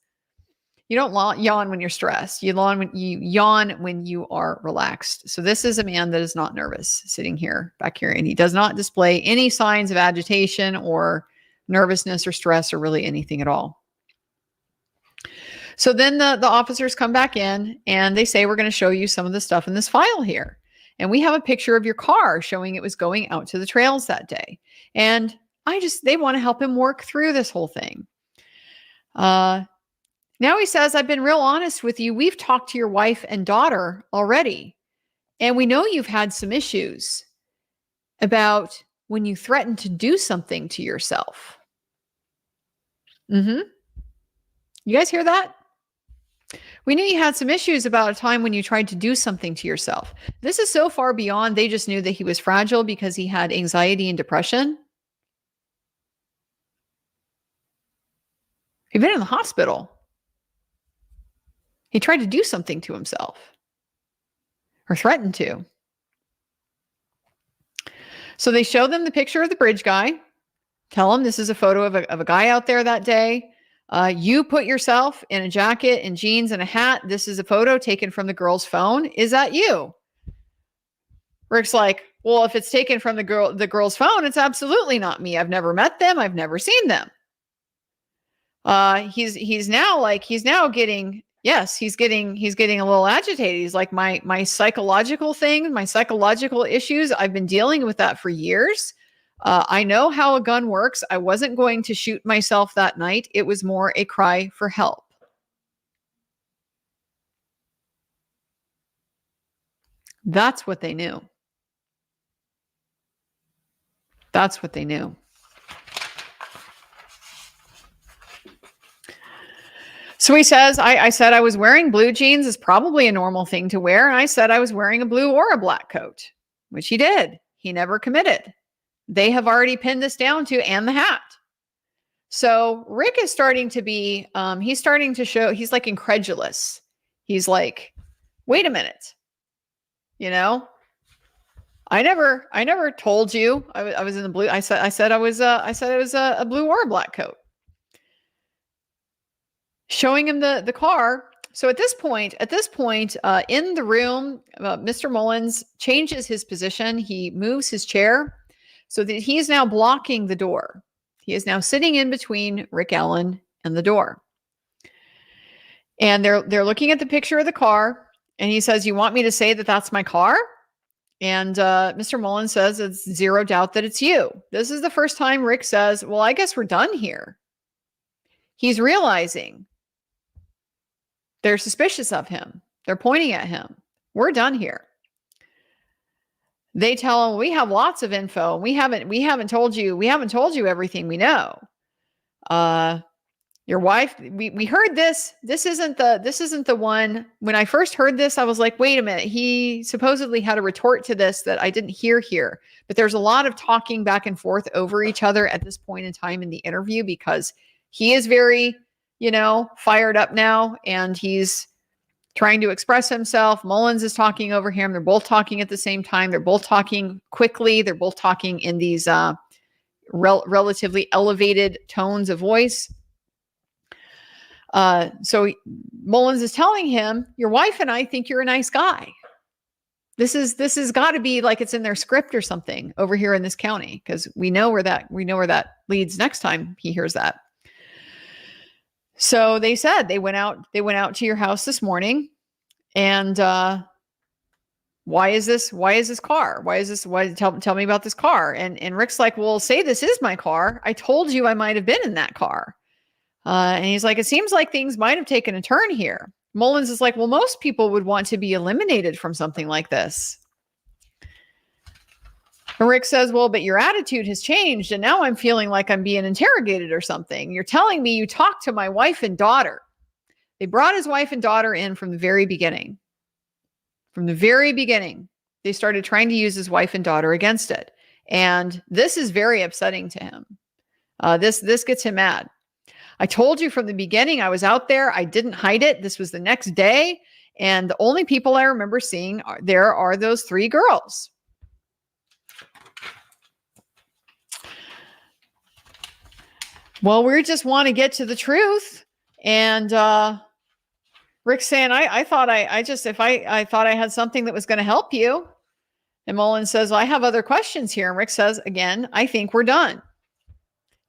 You don't yawn when you're stressed. You yawn when you are relaxed. So this is a man that is not nervous sitting back here. And he does not display any signs of agitation or nervousness or stress or really anything at all. So then the officers come back in and they say, we're going to show you some of the stuff in this file here. And we have a picture of your car showing it was going out to the trails that day. And they want to help him work through this whole thing. Now he says, I've been real honest with you. We've talked to your wife and daughter already. And we know you've had some issues about when you threatened to do something to yourself. You guys hear that? We knew you had some issues about a time when you tried to do something to yourself. This is so far beyond. They just knew that he was fragile because he had anxiety and depression. He'd been in the hospital. He tried to do something to himself or threatened to. So they show them the picture of the bridge guy. Tell him this is a photo of a guy out there that day. You put yourself in a jacket and jeans and a hat. This is a photo taken from the girl's phone. Is that you? Rick's like, well, if it's taken from the girl's phone, it's absolutely not me. I've never met them. I've never seen them. He's now getting a little agitated. He's like, my psychological thing, my psychological issues, I've been dealing with that for years. I know how a gun works. I wasn't going to shoot myself that night. It was more a cry for help. That's what they knew. That's what they knew. So he says, I said I was wearing blue jeans is probably a normal thing to wear. And I said I was wearing a blue or a black coat, which he did. He never committed. They have already pinned this down to, and the hat. So Rick is starting to be, he's starting to show, he's like incredulous. He's like, wait a minute. I never told you I was in the blue. I said it was a blue or a black coat. showing him the car. So at this point, in the room, Mr. Mullins changes his position. He moves his chair so that he is now blocking the door. He is now sitting in between Rick Allen and the door. And they're looking at the picture of the car, and he says, "You want me to say that that's my car?" And Mr. Mullins says, "It's zero doubt that it's you." This is the first time Rick says, "Well, I guess we're done here." He's realizing they're suspicious of him. They're pointing at him. We're done here. They tell him, "We have lots of info. We haven't told you everything we know. Your wife, we heard this. This isn't the one." When I first heard this, I was like, wait a minute. He supposedly had a retort to this that I didn't hear here. But there's a lot of talking back and forth over each other at this point in time in the interview, because he is very, fired up now, and he's trying to express himself. Mullins is talking over him. They're both talking at the same time. They're both talking quickly. They're both talking in these relatively elevated tones of voice. So Mullins is telling him, "Your wife and I think you're a nice guy." This has got to be like it's in their script or something over here in this county, because we know where that leads next time he hears that. So they said they went out to your house this morning, and why is this car? Tell me about this car. And Rick's like, "Well, say this is my car. I told you I might have been in that car." And he's like, "It seems like things might have taken a turn here." Mullins is like, "Well, most people would want to be eliminated from something like this." And Rick says, "Well, but your attitude has changed, and now I'm feeling like I'm being interrogated or something. You're telling me you talked to my wife and daughter." They brought his wife and daughter in from the very beginning. From the very beginning, they started trying to use his wife and daughter against it. And this is very upsetting to him. This gets him mad. "I told you from the beginning I was out there. I didn't hide it. This was the next day. And the only people I remember seeing there are those 3 girls." "Well, we just want to get to the truth." And Rick's saying, I thought I thought I had something that was going to help you. And Mullins says, "I have other questions here." And Rick says, again, "I think we're done.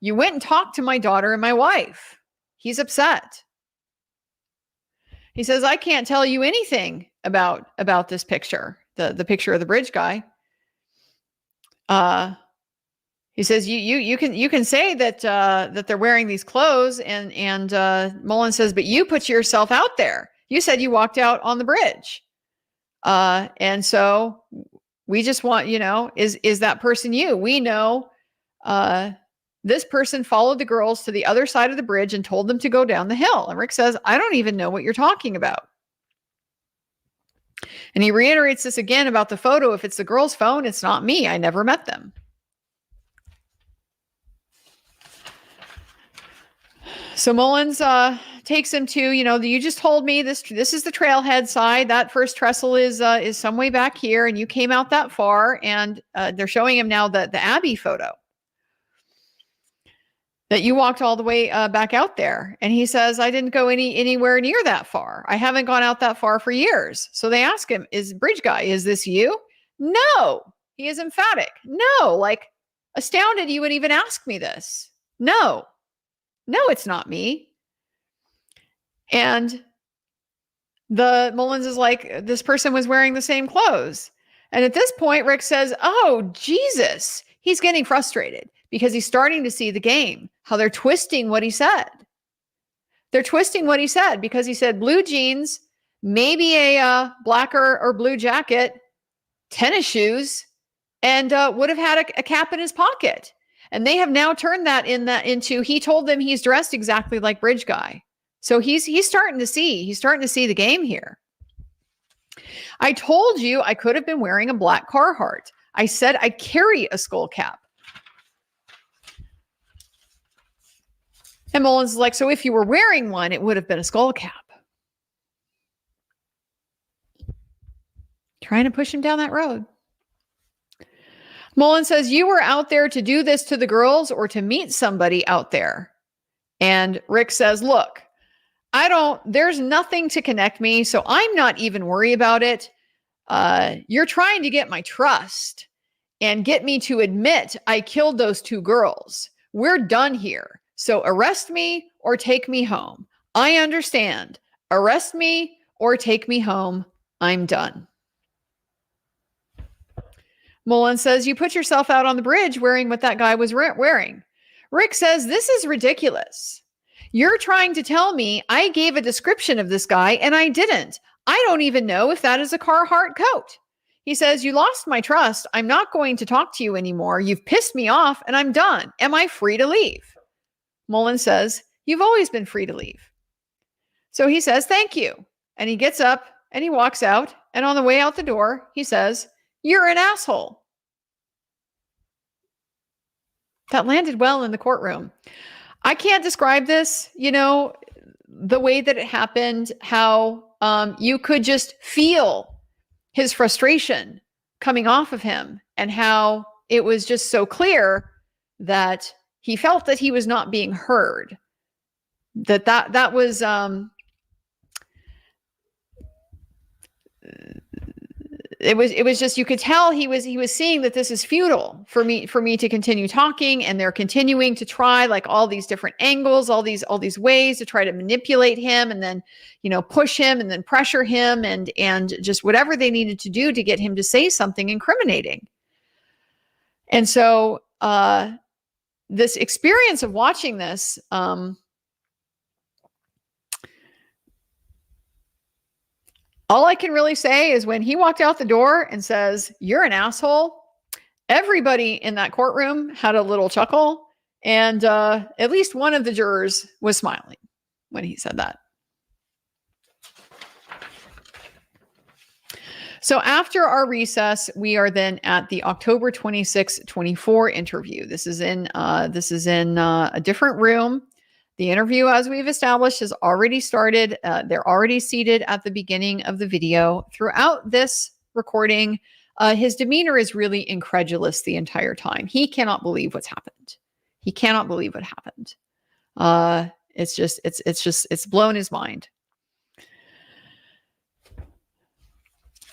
You went and talked to my daughter and my wife." He's upset. He says, "I can't tell you anything about this picture, the picture of the bridge guy." He says, you can say that they're wearing these clothes, and Mullins says, "But you put yourself out there. You said you walked out on the bridge, and so we just want, is that person you? We know this person followed the girls to the other side of the bridge and told them to go down the hill." And Rick says, "I don't even know what you're talking about." And he reiterates this again about the photo. "If it's the girl's phone, it's not me. I never met them." So Mullins takes him to, "You just told me this is the trailhead side. That first trestle is some way back here, and you came out that far." And they're showing him now the Abbey photo, that you walked all the way back out there. And he says, "I didn't go anywhere near that far. I haven't gone out that far for years." So they ask him, "Bridge guy, is this you?" "No." He is emphatic. "No." Like, astounded you would even ask me this. No, it's not me." And the Mullins is like, "This person was wearing the same clothes." And at this point, Rick says, "Oh, Jesus." He's getting frustrated because he's starting to see the game, how they're twisting what he said. They're twisting what he said, because he said blue jeans, maybe a black or blue jacket, tennis shoes, and would have had a cap in his pocket. And they have now turned that into he told them he's dressed exactly like Bridge Guy. So he's starting to see the game here. "I told you I could have been wearing a black Carhartt. I said I carry a skull cap." And Mullins is like, "So if you were wearing one, it would have been a skull cap." Trying to push him down that road. Mullins says, "You were out there to do this to the girls or to meet somebody out there?" And Rick says, "Look, there's nothing to connect me, so I'm not even worried about it. You're trying to get my trust and get me to admit I killed those 2 girls. We're done here. So arrest me or take me home. I understand. Arrest me or take me home. I'm done. Mullen says, you put yourself out on the bridge wearing what that guy was wearing. Rick says, this is ridiculous. You're trying to tell me I gave a description of this guy and I didn't. I don't even know if that is a Carhartt coat. He says, you lost my trust. I'm not going to talk to you anymore. You've pissed me off and I'm done. Am I free to leave? Mullen says, you've always been free to leave. So he says, thank you. And he gets up and he walks out. And on the way out the door, he says, you're an asshole. That landed well in the courtroom. I can't describe this, the way that it happened, how you could just feel his frustration coming off of him and how it was just so clear that he felt that he was not being heard. That was it was just, you could tell he was seeing that this is futile for me to continue talking, and they're continuing to try like all these different angles, all these ways to try to manipulate him and then, push him and then pressure him and just whatever they needed to do to get him to say something incriminating. And so this experience of watching this, all I can really say is when he walked out the door and says, you're an asshole, everybody in that courtroom had a little chuckle. And at least one of the jurors was smiling when he said that. So after our recess, we are then at the October 26, 24 interview. This is in a different room. The interview, as we've established, has already started. They're already seated at the beginning of the video. Throughout this recording, his demeanor is really incredulous the entire time. He cannot believe what's happened. He cannot believe what happened. It's blown his mind.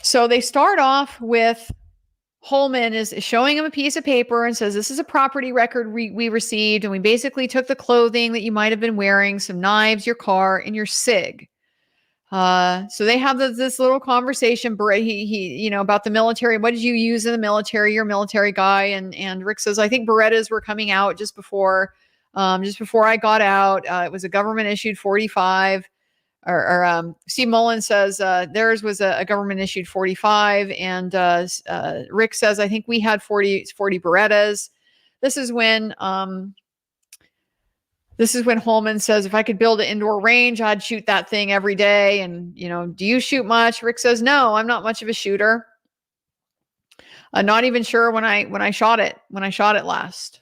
So they start off with Holman is showing him a piece of paper and says, this is a property record we received. And we basically took the clothing that you might have been wearing, some knives, your car, and your SIG. So they have this little conversation, he about the military. What did you use in the military? You're a military guy. And Rick says, I think Berettas were coming out just before I got out. It was a government issued 45. Steve Mullen says theirs was a government issued 45, and Rick says I think we had 40 Berettas. This is when Holman says, if I could build an indoor range, I'd shoot that thing every day. And do you shoot much? Rick says, no, I'm not much of a shooter. Not even sure when I shot it last.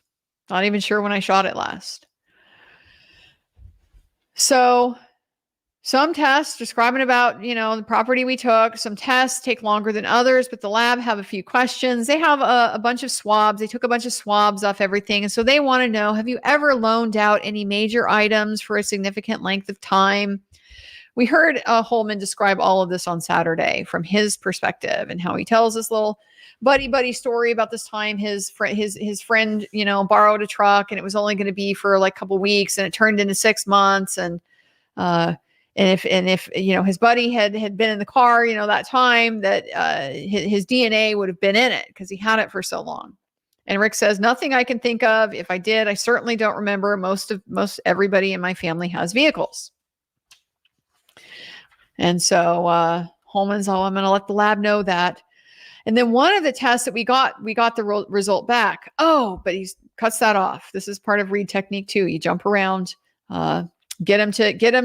Not even sure when I shot it last. So some tests describing about, the property we took. Some tests take longer than others, but the lab have a few questions. They have a bunch of swabs. They took a bunch of swabs off everything. And so they want to know, have you ever loaned out any major items for a significant length of time? We heard Holman describe all of this on Saturday from his perspective and how he tells this little buddy story about this time his friend, borrowed a truck and it was only going to be for like a couple weeks and it turned into 6 months. And if his buddy had been in the car, that time that his DNA would have been in it because he had it for so long. And Rick says, nothing I can think of. If I did, I certainly don't remember. Most everybody in my family has vehicles. And so Holman's, I'm going to let the lab know that. And then one of the tests that we got the result back. Oh, but he cuts that off. This is part of read technique too. You jump around, get him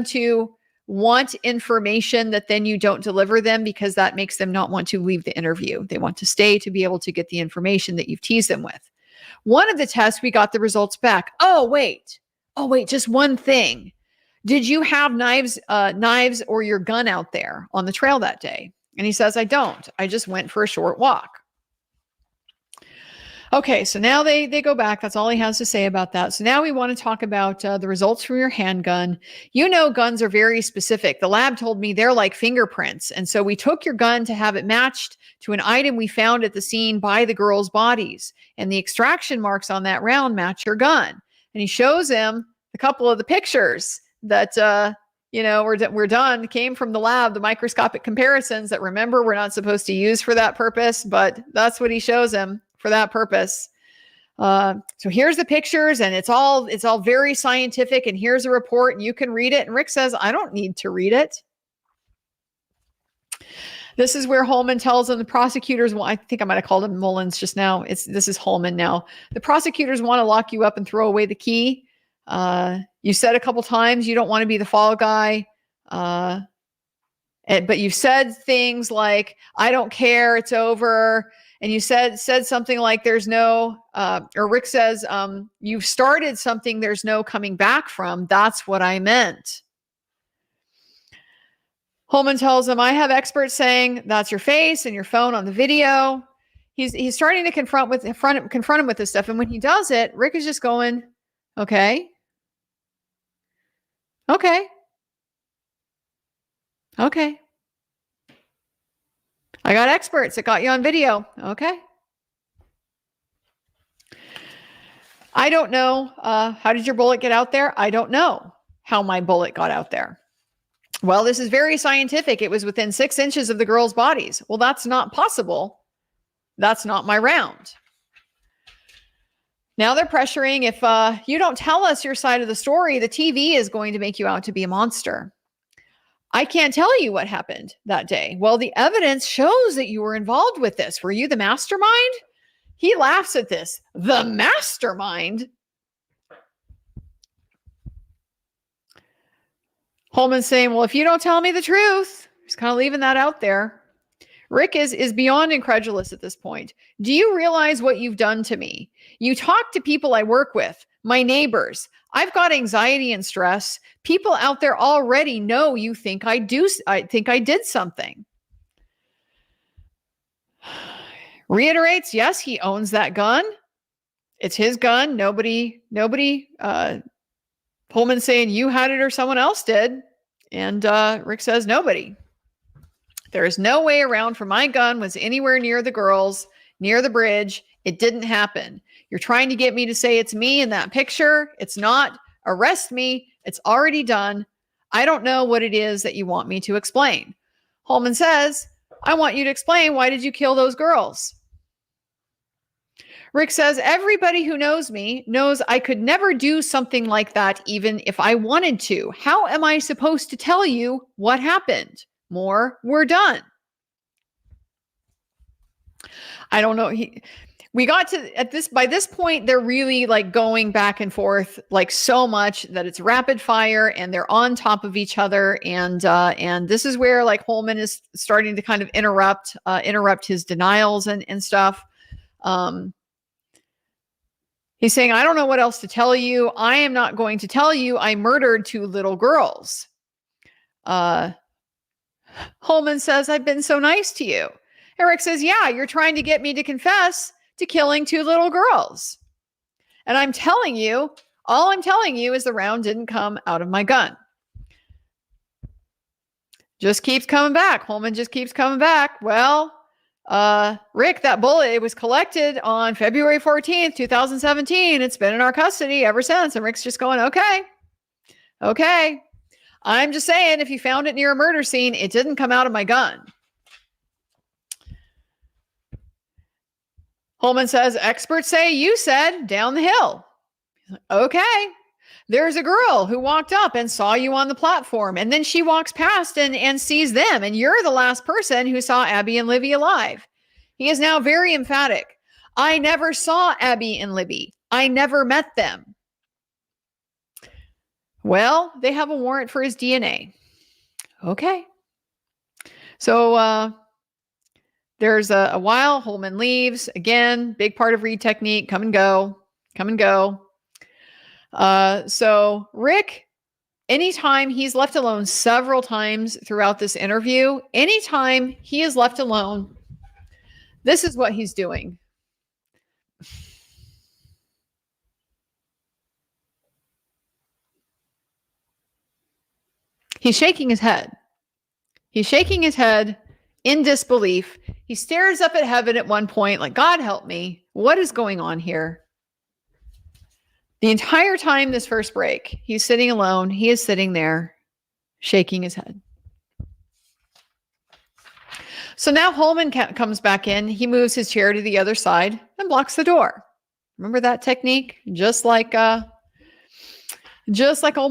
to want information that then you don't deliver them because that makes them not want to leave the interview. They want to stay to be able to get the information that you've teased them with. One of the tests, we got the results back. Oh, wait, just one thing. Did you have knives or your gun out there on the trail that day? And he says, I don't. I just went for a short walk. Okay, so now they go back. That's all he has to say about that. So now we want to talk about the results from your handgun. You know, guns are very specific. The lab told me they're like fingerprints. And so we took your gun to have it matched to an item we found at the scene by the girls' bodies. And the extraction marks on that round match your gun. And he shows him a couple of the pictures that, we're done, came from the lab, the microscopic comparisons that, remember, we're not supposed to use for that purpose, but that's what he shows him for that purpose. So here's the pictures, and it's all very scientific, and here's a report, and you can read it. And Rick says, I don't need to read it. This is where Holman tells him the prosecutors, well, I think I might have called him Mullins just now. This is Holman now. The prosecutors want to lock you up and throw away the key. You said a couple times you don't want to be the fall guy. But you've said things like, I don't care, it's over. And you said something like there's no, or Rick says, you've started something there's no coming back from. That's what I meant. Holman tells him, I have experts saying that's your face and your phone on the video. He's starting to confront him with this stuff. And when he does it, Rick is just going, okay. I got experts that got you on video. Okay. I don't know. How did your bullet get out there? I don't know how my bullet got out there. Well, this is very scientific. It was within 6 inches of the girls' bodies. Well, that's not possible. That's not my round. Now they're pressuring, if you don't tell us your side of the story, the TV is going to make you out to be a monster. I can't tell you what happened that day. Well, the evidence shows that you were involved with this. Were you the mastermind? He laughs at this. The mastermind? Holman's saying, well, if you don't tell me the truth, he's kind of leaving that out there. Rick is beyond incredulous at this point. Do you realize what you've done to me? You talk to people I work with, my neighbors. I've got anxiety and stress. People out there already know you think I did something. Reiterates, yes, he owns that gun. It's his gun. Nobody, Holman saying you had it or someone else did. And Rick says nobody. There is no way around, for my gun was anywhere near the girls, near the bridge. It didn't happen. You're trying to get me to say it's me in that picture. It's not. Arrest me. It's already done. I don't know what it is that you want me to explain. Holman says, I want you to explain, why did you kill those girls? Rick says, everybody who knows me knows I could never do something like that even if I wanted to. How am I supposed to tell you what happened? More, we're done. I don't know. We got to by this point, they're really like going back and forth like so much that it's rapid fire and they're on top of each other. And this is where like Holman is starting to kind of interrupt his denials and stuff. He's saying, I don't know what else to tell you. I am not going to tell you I murdered 2 little girls. Holman says, I've been so nice to you. Eric says, yeah, you're trying to get me to confess to killing 2 little girls. And all I'm telling you is the round didn't come out of my gun. Just keeps coming back. Holman just keeps coming back. Well, Rick, that bullet, it was collected on February 14th, 2017. It's been in our custody ever since. And Rick's just going, okay. I'm just saying, if you found it near a murder scene, it didn't come out of my gun. Holman says, experts say you said down the hill. Okay. There's a girl who walked up and saw you on the platform, and then she walks past and sees them, and you're the last person who saw Abby and Libby alive. He is now very emphatic. I never saw Abby and Libby. I never met them. Well, they have a warrant for his DNA. Okay. So there's a while. Holman leaves. Again, big part of Reed technique. Come and go. So Rick, anytime he's left alone several times throughout this interview, anytime he is left alone, this is what he's doing. He's shaking his head. He's shaking his head in disbelief. He stares up at heaven at one point, like, God help me. What is going on here? The entire time this first break, he's sitting alone. He is sitting there, shaking his head. So now Holman comes back in. He moves his chair to the other side and blocks the door. Remember that technique? Just like old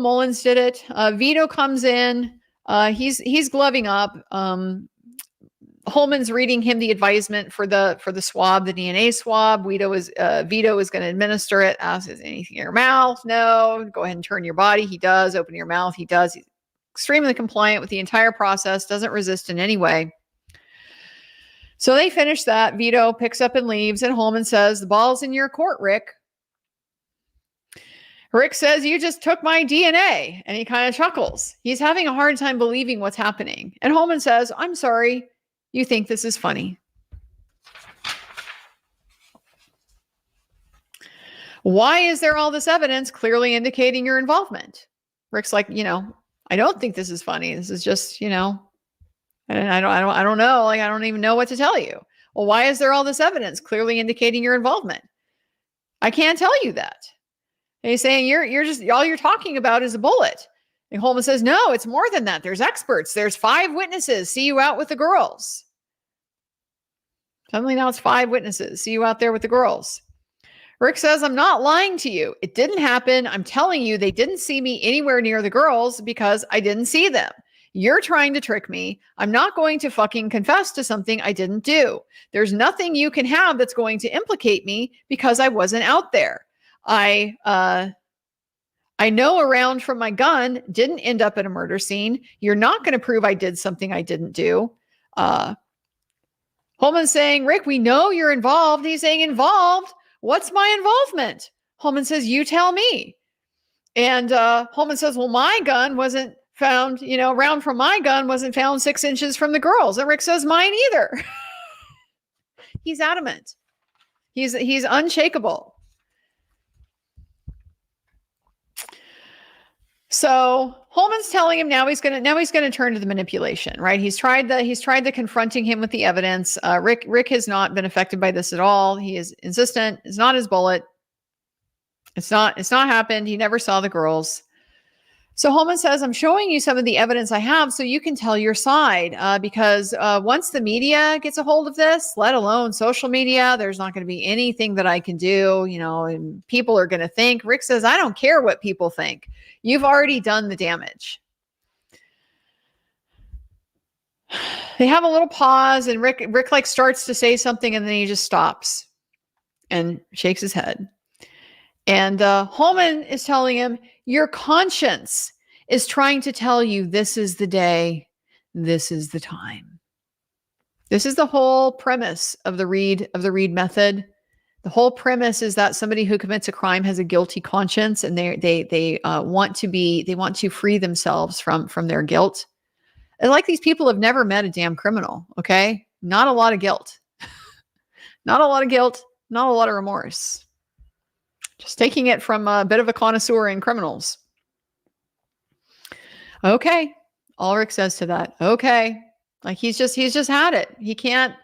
Mullins did it. Vito comes in. He's gloving up. Holman's reading him the advisement for the swab, the DNA swab. Vito is going to administer it. Asks, is anything in your mouth? No. Go ahead and turn your body. He does. Open your mouth. He does. He's extremely compliant with the entire process. Doesn't resist in any way. So they finish that. Vito picks up and leaves, and Holman says, "The ball's in your court, Rick." Rick says, "You just took my DNA," and he kind of chuckles. He's having a hard time believing what's happening. And Holman says, "I'm sorry. You think this is funny." "Why is there all this evidence clearly indicating your involvement?" Rick's like, "I don't think this is funny. This is just, I don't know. Like, I don't even know what to tell you." "Well, why is there all this evidence clearly indicating your involvement?" "I can't tell you that." And he's saying, you're just, all you're talking about is a bullet. And Holman says, "No, it's more than that. There's experts. There's 5 witnesses. See you out with the girls." Suddenly now it's 5 witnesses. See you out there with the girls. Rick says, "I'm not lying to you. It didn't happen. I'm telling you, they didn't see me anywhere near the girls because I didn't see them. You're trying to trick me. I'm not going to fucking confess to something I didn't do. There's nothing you can have that's going to implicate me because I wasn't out there. I know a round from my gun didn't end up at a murder scene. You're not going to prove I did something I didn't do." Holman's saying, "Rick, we know you're involved." He's saying, "Involved? What's my involvement?" Holman says, "You tell me." And Holman says, "Well, my gun wasn't found, a round from my gun wasn't found 6 inches from the girls." And Rick says, "Mine either." He's adamant. He's unshakable. So Holman's telling him now he's going to turn to the manipulation, right? He's tried the confronting him with the evidence. Rick has not been affected by this at all. He is insistent. It's not his bullet. It's not happened. He never saw the girls. So Holman says, "I'm showing you some of the evidence I have so you can tell your side, because once the media gets a hold of this, let alone social media, there's not going to be anything that I can do, and people are going to think." Rick says, "I don't care what people think. You've already done the damage." They have a little pause, and Rick starts to say something, and then he just stops and shakes his head. And Holman is telling him, "Your conscience is trying to tell you this is the day, this is the time." This is the whole premise of the Reed method. The whole premise is that somebody who commits a crime has a guilty conscience, and they want to free themselves from their guilt. And like, these people have never met a damn criminal. Okay, not a lot of guilt, not a lot of guilt, not a lot of remorse. Just taking it from a bit of a connoisseur in criminals. Okay. All Rick says to that. Okay. Like, he's just had it. He can't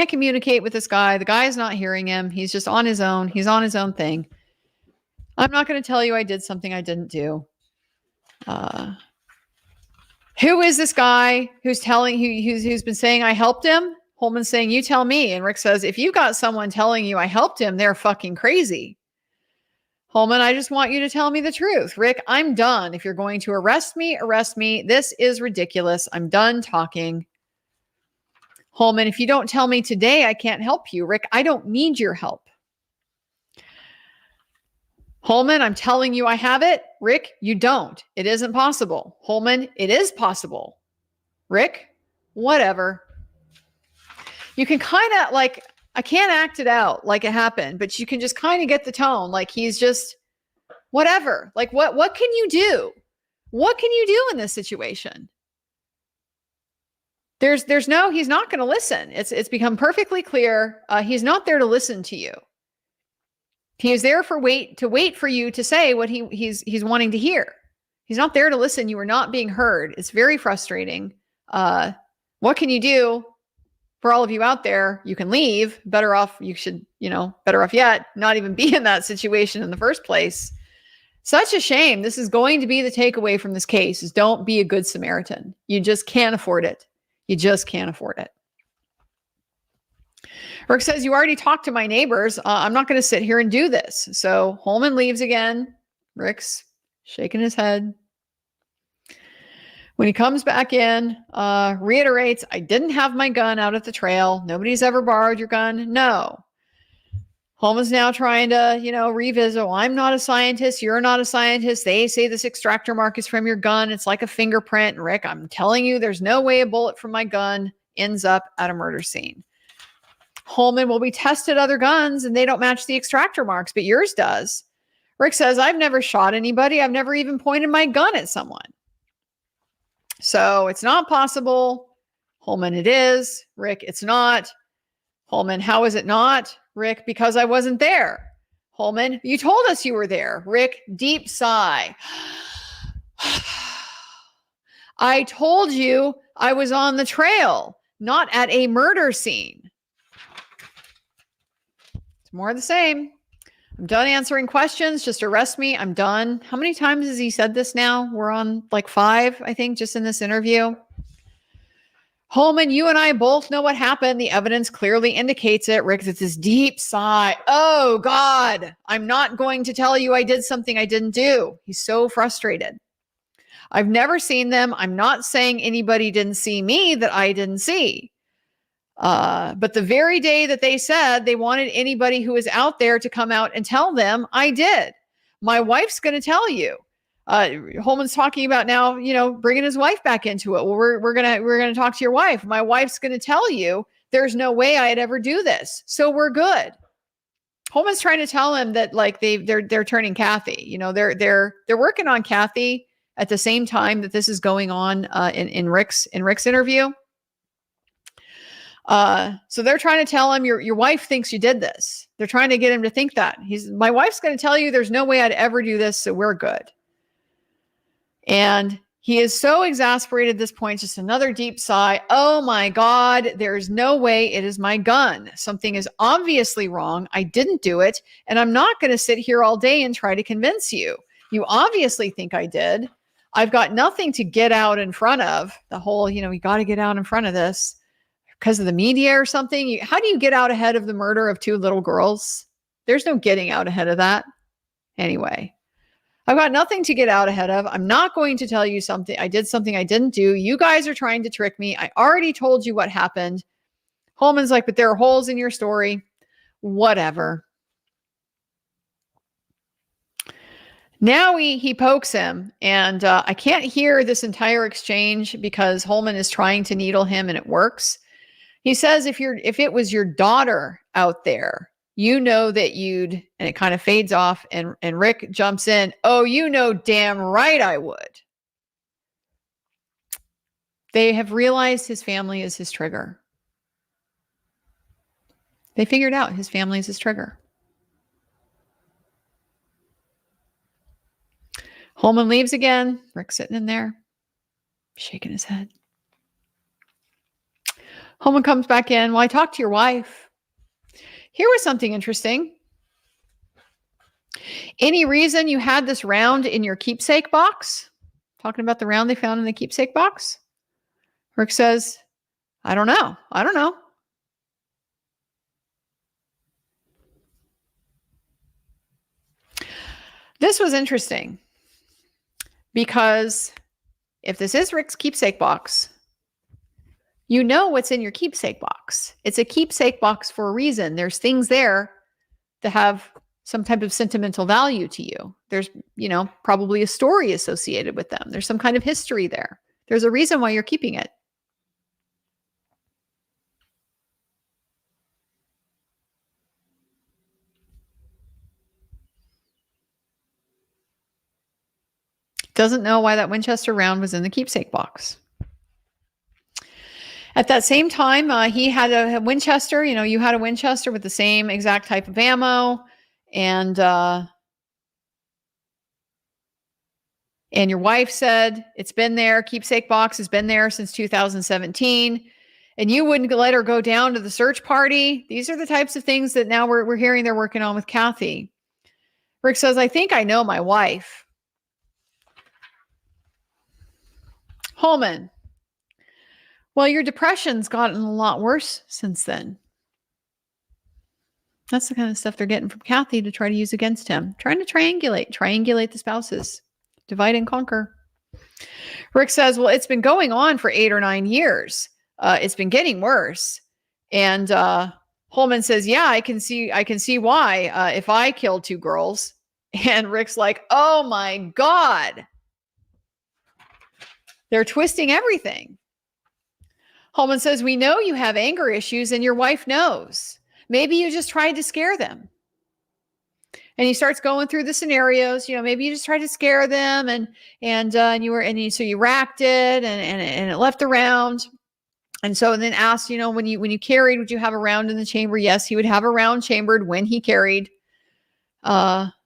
communicate with this guy. The guy is not hearing him. He's just on his own. He's on his own thing. "I'm not going to tell you I did something I didn't do." Who is this guy who's been saying I helped him? Holman's saying, "You tell me." And Rick says, "If you've got someone telling you I helped him, they're fucking crazy." Holman, "I just want you to tell me the truth. Rick, I'm done. If you're going to arrest me, arrest me. This is ridiculous. I'm done talking." Holman, "If you don't tell me today, I can't help you. Rick, I don't need your help." Holman, "I'm telling you I have it. Rick, you don't. It isn't possible." Holman, "It is possible." Rick, "Whatever." You can kind of, like, I can't act it out like it happened, but you can just kind of get the tone. Like, he's just, whatever. Like, what can you do? What can you do in this situation? He's not going to listen. It's become perfectly clear. He's not there to listen to you. He is there to wait for you to say what he's wanting to hear. He's not there to listen. You are not being heard. It's very frustrating. What can you do? For all of you out there, you can leave. Better off, better off yet, not even be in that situation in the first place. Such a shame. This is going to be the takeaway from this case is don't be a good Samaritan. You just can't afford it. You just can't afford it. Rick says, you already talked to my neighbors. I'm not going to sit here and do this. So Holman leaves again. Rick's shaking his head. When he comes back in, reiterates, I didn't have my gun out at the trail. Nobody's ever borrowed your gun. No. Holman's now trying to, revisit. Well, I'm not a scientist. You're not a scientist. They say this extractor mark is from your gun. It's like a fingerprint. Rick, I'm telling you, there's no way a bullet from my gun ends up at a murder scene. Holman, well, we tested other guns and they don't match the extractor marks, but yours does. Rick says, I've never shot anybody. I've never even pointed my gun at someone. So it's not possible. Holman, it is. Rick, it's not. Holman, how is it not? Rick, because I wasn't there. Holman, you told us you were there. Rick, deep sigh. I told you I was on the trail, not at a murder scene. It's more of the same. I'm done answering questions. Just arrest me. I'm done. How many times has he said this now? We're on like 5, I think, just in this interview. Holman, you and I both know what happened. The evidence clearly indicates it. Rick, it's this deep sigh. Oh, God, I'm not going to tell you I did something I didn't do. He's so frustrated. I've never seen them. I'm not saying anybody didn't see me that I didn't see. But the very day that they said they wanted anybody who was out there to come out and tell them, I did. My wife's going to tell you. Holman's talking about now, bringing his wife back into it. Well, we're gonna talk to your wife. My wife's going to tell you there's no way I'd ever do this. So we're good. Holman's trying to tell him that like they're turning Kathy. They're working on Kathy at the same time that this is going on in Rick's interview. So they're trying to tell him your wife thinks you did this. They're trying to get him to think that my wife's going to tell you there's no way I'd ever do this. So we're good. And he is so exasperated at this point, just another deep sigh. Oh my God, there's no way it is my gun. Something is obviously wrong. I didn't do it. And I'm not going to sit here all day and try to convince you. You obviously think I did. I've got nothing to get out in front of the whole, you got to get out in front of this. Because of the media or something? How do you get out ahead of the murder of 2 little girls? There's no getting out ahead of that. Anyway, I've got nothing to get out ahead of. I'm not going to tell you something. I did something I didn't do. You guys are trying to trick me. I already told you what happened. Holman's like, but there are holes in your story. Whatever. Now he pokes him, and I can't hear this entire exchange because Holman is trying to needle him, and it works. He says, if it was your daughter out there, that and it kind of fades off, and Rick jumps in. Oh, damn right I would. They have realized his family is his trigger. They figured out his family is his trigger. Holman leaves again. Rick's sitting in there, shaking his head. Holman comes back in. Well, I talked to your wife. Here was something interesting. Any reason you had this round in your keepsake box? Talking about the round they found in the keepsake box. Rick says, I don't know. This was interesting because if this is Rick's keepsake box, what's in your keepsake box. It's a keepsake box for a reason. There's things there that have some type of sentimental value to you. There's, probably a story associated with them. There's some kind of history there. There's a reason why you're keeping it. Doesn't know why that Winchester round was in the keepsake box. At that same time, he had a Winchester. You had a Winchester with the same exact type of ammo. And your wife said it's been there. Keepsake box has been there since 2017. And you wouldn't let her go down to the search party. These are the types of things that now we're hearing they're working on with Kathy. Rick says, I think I know my wife. Holman, well, your depression's gotten a lot worse since then. That's the kind of stuff they're getting from Kathy to try to use against him. Trying to triangulate the spouses. Divide and conquer. Rick says, well, it's been going on for 8 or 9 years. It's been getting worse. And Holman says, yeah, I can see why if I killed 2 girls. And Rick's like, oh my God. They're twisting everything. Holman says, we know you have anger issues and your wife knows. Maybe you just tried to scare them. And he starts going through the scenarios. Maybe you just tried to scare them, so you racked it, and it left a round. And then asked, when you carried, would you have a round in the chamber? Yes, he would have a round chambered when he carried. Holman's,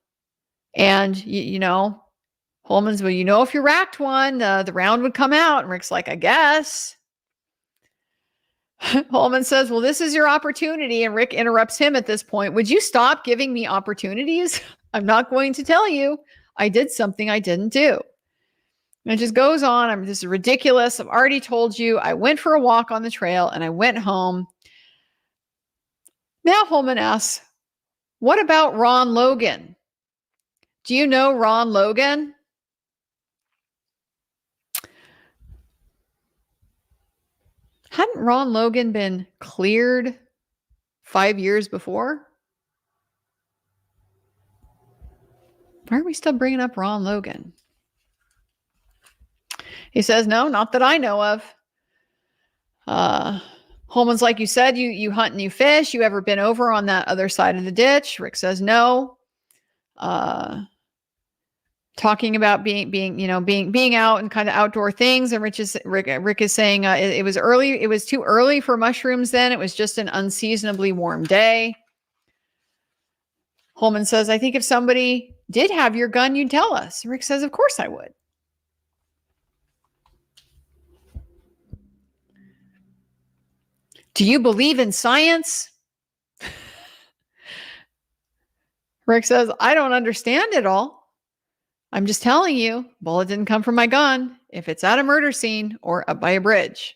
well, if you racked one, the round would come out. And Rick's like, I guess. Holman says, well, this is your opportunity. And Rick interrupts him at this point. Would you stop giving me opportunities? I'm not going to tell you I did something I didn't do. And it just goes on. This is ridiculous. I've already told you. I went for a walk on the trail and I went home. Now Holman asks, what about Ron Logan? Do you know Ron Logan? Hadn't Ron Logan been cleared 5 years before? Why are we still bringing up Ron Logan? He says, no, not that I know of. Holman's like, you said you hunt and you fish. You ever been over on that other side of the ditch? Rick says, no. Talking about being out and kind of outdoor things. And Rick is saying it was early. It was too early for mushrooms then. It was just an unseasonably warm day. Holman says, I think if somebody did have your gun, you'd tell us. Rick says, of course I would. Do you believe in science? Rick says, I don't understand it all. I'm just telling you, bullet didn't come from my gun if it's at a murder scene or up by a bridge.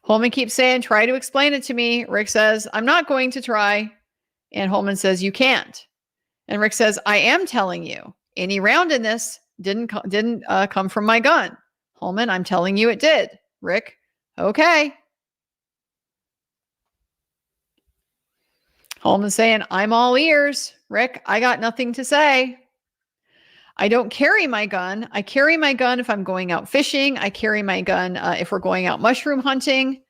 Holman keeps saying, try to explain it to me. Rick says, I'm not going to try. And Holman says, you can't. And Rick says, I am telling you, any round in this didn't come from my gun. Holman, I'm telling you it did. Rick, okay. Holman's saying, I'm all ears. Rick, I got nothing to say. I don't carry my gun. I carry my gun if I'm going out fishing. I carry my gun if we're going out mushroom hunting.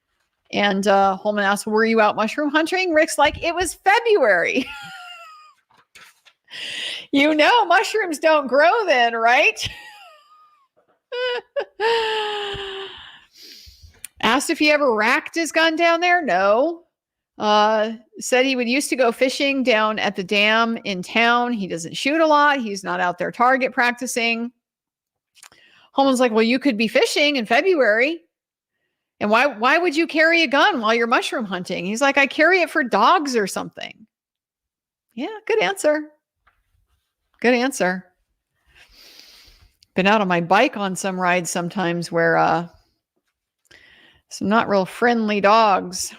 And Holman asks, were you out mushroom hunting? Rick's like, it was February. Mushrooms don't grow then, right? Asked if he ever racked his gun down there. No. Said he would used to go fishing down at the dam in town. He doesn't shoot a lot. He's not out there target practicing. Holman's like, well, you could be fishing in February. And why would you carry a gun while you're mushroom hunting? He's like, I carry it for dogs or something. Yeah, good answer. Good answer. Been out on my bike on some rides sometimes where some not real friendly dogs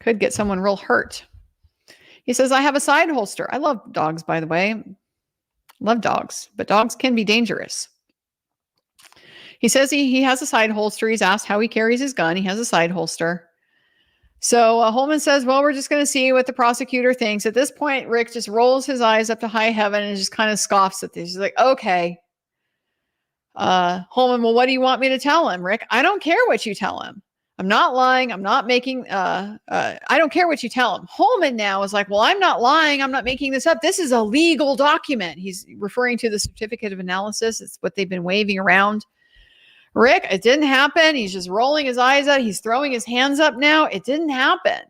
could get someone real hurt. He says, I have a side holster. I love dogs, by the way. Love dogs, but dogs can be dangerous. He says he has a side holster. He's asked how he carries his gun. He has a side holster. So Holman says, well, we're just going to see what the prosecutor thinks. At this point, Rick just rolls his eyes up to high heaven and just kind of scoffs at this. He's like, okay. Holman, well, what do you want me to tell him, Rick? I don't care what you tell him. I'm not lying. I'm not making, I don't care what you tell him. Holman now is like, well, I'm not lying. I'm not making this up. This is a legal document. He's referring to the certificate of analysis. It's what they've been waving around. Rick, it didn't happen. He's just rolling his eyes out. He's throwing his hands up now. It didn't happen.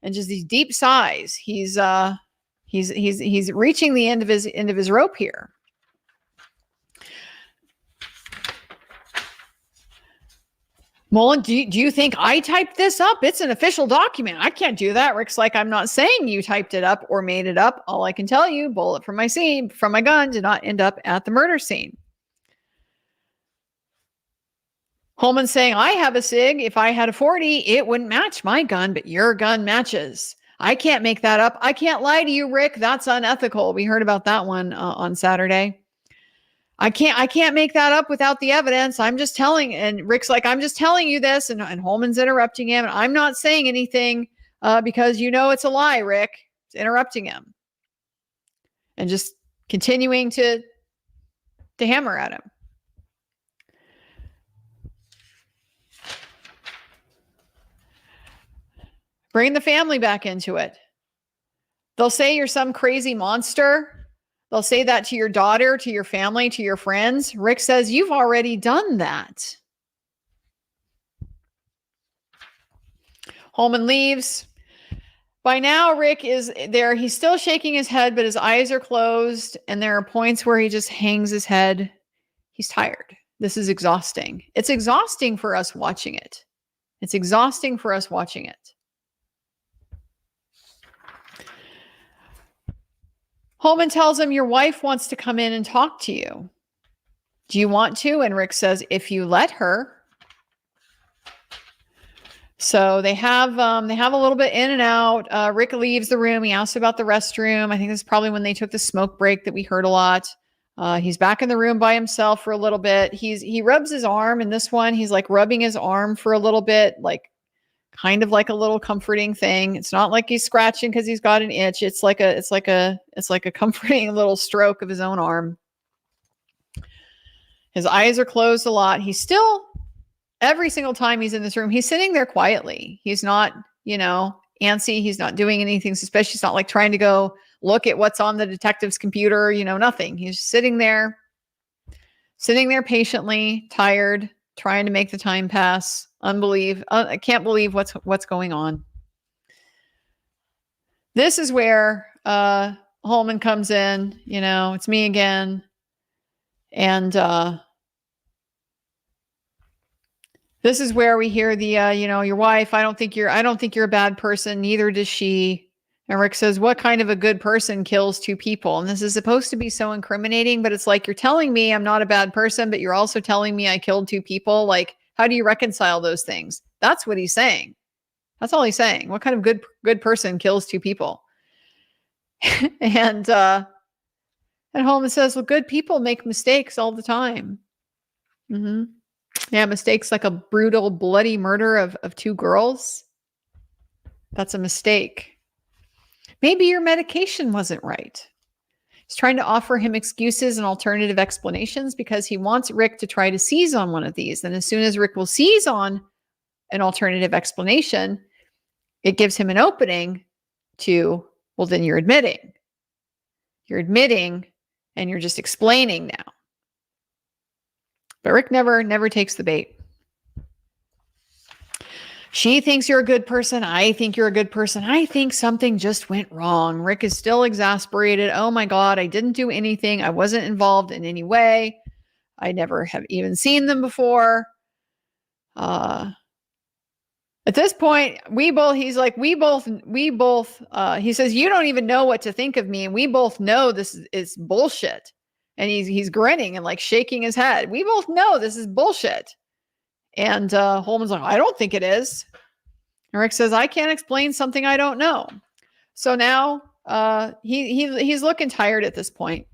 and just these deep sighs. He's reaching the end of his rope here. Mullen, do you think I typed this up? It's an official document. I can't do that. Rick's like, I'm not saying you typed it up or made it up. All I can tell you, bullet from my gun did not end up at the murder scene. Holman's saying, I have a SIG. If I had a 40, it wouldn't match my gun, but your gun matches. I can't make that up. I can't lie to you, Rick. That's unethical. We heard about that one on Saturday. I can't make that up without the evidence. I'm just telling. And Rick's like, I'm just telling you this. And Holman's interrupting him. And I'm not saying anything because you know it's a lie, Rick. It's interrupting him. And just continuing to hammer at him. Bring the family back into it. They'll say you're some crazy monster. They'll say that to your daughter, to your family, to your friends. Rick says, you've already done that. Holman leaves. By now, Rick is there. He's still shaking his head, but his eyes are closed. And there are points where he just hangs his head. He's tired. This is exhausting. It's exhausting for us watching it. It's exhausting for us watching it. Holman tells him, your wife wants to come in and talk to you. Do you want to? And Rick says, if you let her. So they have a little bit in and out. Rick leaves the room. He asks about the restroom. I think this is probably when they took the smoke break that we heard a lot. He's back in the room by himself for a little bit. He rubs his arm in this one. He's like rubbing his arm for a little bit, like kind of like a little comforting thing. It's not like he's scratching because he's got an itch. It's like a comforting little stroke of his own arm. His eyes are closed a lot. He's still, every single time he's in this room, he's sitting there quietly. He's not, antsy. He's not doing anything suspicious. He's not like trying to go look at what's on the detective's computer, nothing. He's sitting there patiently, tired, trying to make the time pass. I can't believe what's going on. This is where Holman comes in. It's me again, and this is where we hear the your wife. I don't think you're a bad person. Neither does she. And Rick says, what kind of a good person kills two people? And this is supposed to be so incriminating, but it's like, you're telling me I'm not a bad person, but you're also telling me I killed two people. Like, how do you reconcile those things? That's what he's saying. That's all he's saying. What kind of good person kills two people? And Holman says, well, good people make mistakes all the time. Mm-hmm. Yeah, mistakes like a brutal, bloody murder of two girls. That's a mistake. Maybe your medication wasn't right. He's trying to offer him excuses and alternative explanations because he wants Rick to try to seize on one of these. And as soon as Rick will seize on an alternative explanation, it gives him an opening to, well, then you're admitting. You're admitting and you're just explaining now. But Rick never takes the bait. She thinks you're a good person. I think you're a good person. I think something just went wrong. Rick is still exasperated. Oh my God, I didn't do anything. I wasn't involved in any way. I never have even seen them before. At this point, he says, you don't even know what to think of me. And we both know this is bullshit. And he's grinning and like shaking his head. We both know this is bullshit. And Holman's like, I don't think it is. And Rick says, I can't explain something I don't know. So now he's looking tired at this point.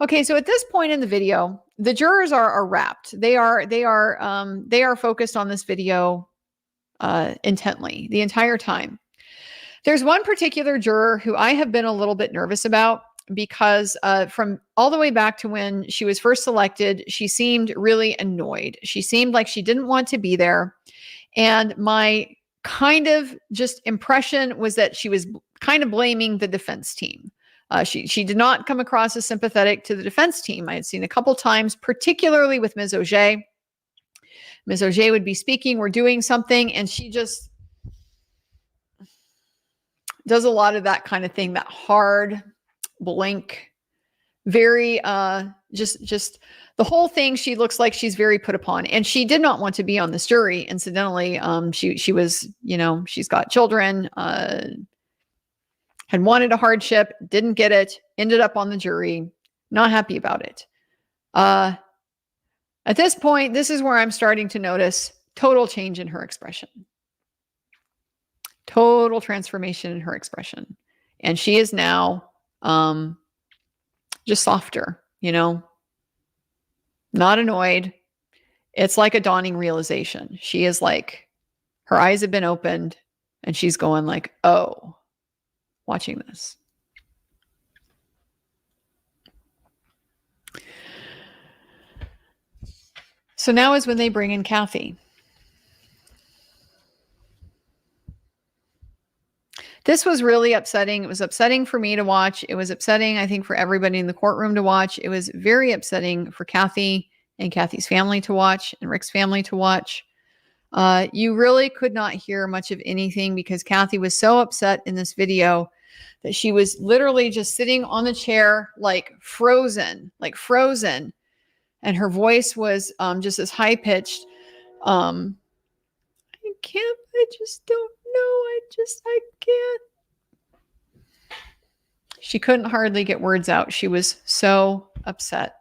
Okay, so at this point in the video, the jurors are wrapped. They are focused on this video intently the entire time. There's one particular juror who I have been a little bit nervous about because from all the way back to when she was first selected, she seemed really annoyed. She seemed like she didn't want to be there. And my kind of just impression was that she was kind of blaming the defense team. She did not come across as sympathetic to the defense team. I had seen a couple times, particularly with Ms. Auger. Ms. Auger would be speaking or doing something, and she just... does a lot of that kind of thing, that hard blink, very just the whole thing. She looks like she's very put upon, and she did not want to be on this jury. Incidentally, she was, she's got children, had wanted a hardship, didn't get it, ended up on the jury, not happy about it. At this point, this is where I'm starting to notice total change in her expression. Total transformation in her expression. And she is now just softer, not annoyed. It's like a dawning realization. She is like, her eyes have been opened and she's going like, oh, watching this. So now is when they bring in Kathy. This was really upsetting. It was upsetting for me to watch. It was upsetting, I think, for everybody in the courtroom to watch. It was very upsetting for Kathy and Kathy's family to watch, and Rick's family to watch. You really could not hear much of anything because Kathy was so upset in this video that she was literally just sitting on the chair, like frozen. And her voice was just as high pitched. I just don't know. I can't. She couldn't hardly get words out. She was so upset.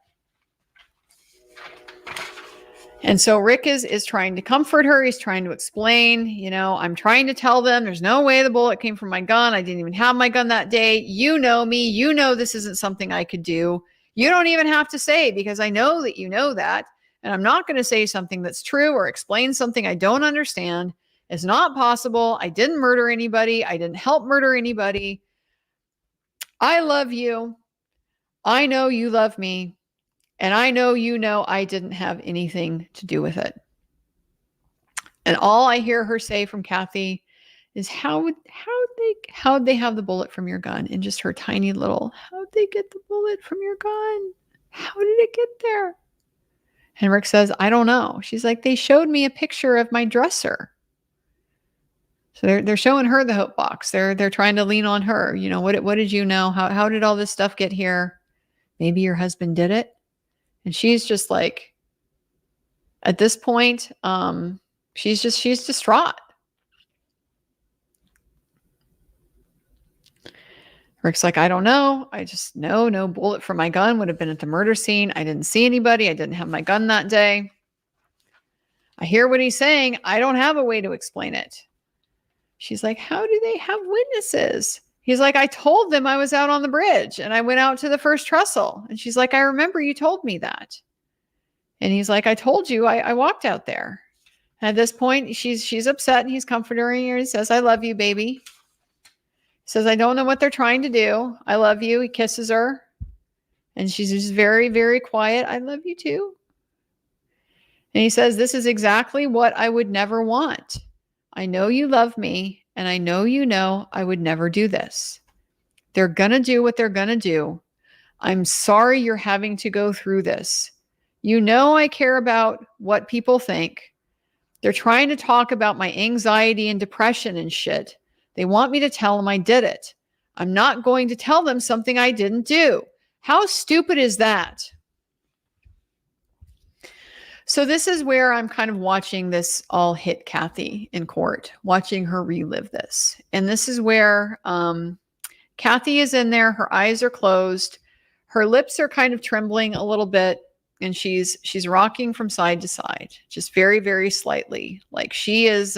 And so Rick is trying to comfort her. He's trying to explain, I'm trying to tell them there's no way the bullet came from my gun. I didn't even have my gun that day. You know me. You know this isn't something I could do. You don't even have to say, because I know that you know that. And I'm not going to say something that's true or explain something I don't understand. It's not possible. I didn't murder anybody. I didn't help murder anybody. I love you. I know you love me. And I know I didn't have anything to do with it. And all I hear her say from Kathy is, how'd they have the bullet from your gun? And just her tiny little, how'd they get the bullet from your gun? How did it get there? And Rick says, I don't know. She's like, they showed me a picture of my dresser. So they're showing her the hope box. They're trying to lean on her. What did you know? How did all this stuff get here? Maybe your husband did it. And she's just like, at this point, she's distraught. Rick's like, I don't know. I just know no bullet from my gun would have been at the murder scene. I didn't see anybody. I didn't have my gun that day. I hear what he's saying. I don't have a way to explain it. She's like, how do they have witnesses? He's like, I told them I was out on the bridge and I went out to the first trestle. And she's like, I remember you told me that. And he's like, I told you I walked out there. And at this point, she's upset and he's comforting her. And he says, I love you, baby. He says, I don't know what they're trying to do. I love you. He kisses her. And she's just very, very quiet. I love you too. And he says, this is exactly what I would never want. I know you love me, and I know I would never do this. They're going to do what they're going to do. I'm sorry you're having to go through this. I care about what people think. They're trying to talk about my anxiety and depression and shit. They want me to tell them I did it. I'm not going to tell them something I didn't do. How stupid is that? So this is where I'm kind of watching this all hit Kathy in court, watching her relive this. And this is where Kathy is in there. Her eyes are closed. Her lips are kind of trembling a little bit. And she's rocking from side to side, just very, very slightly. Like she is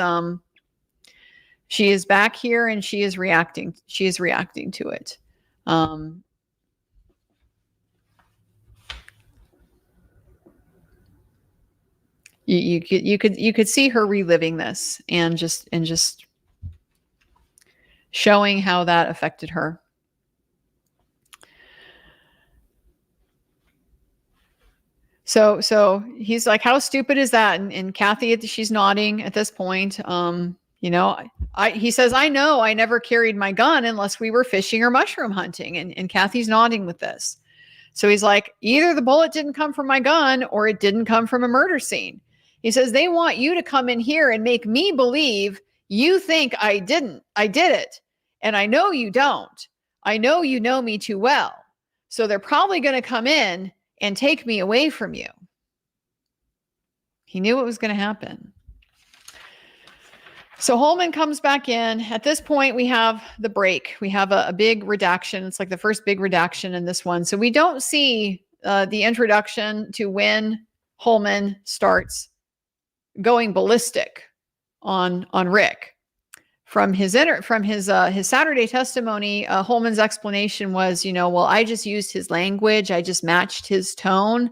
back here and she is reacting. She is reacting to it. You could see her reliving this and just showing how that affected her. So he's like, how stupid is that? And Kathy, she's nodding at this point. He says, I know I never carried my gun unless we were fishing or mushroom hunting. And Kathy's nodding with this. So he's like, either the bullet didn't come from my gun or it didn't come from a murder scene. He says, they want you to come in here and make me believe you think I did it. And I know you don't. I know you know me too well. So they're probably going to come in and take me away from you. He knew it was going to happen. So Holman comes back in. At this point, we have the break. We have a big redaction. It's like the first big redaction in this one. So we don't see the introduction to when Holman starts going ballistic on Rick. From his Saturday testimony, Holman's explanation was, well, I just used his language. I just matched his tone.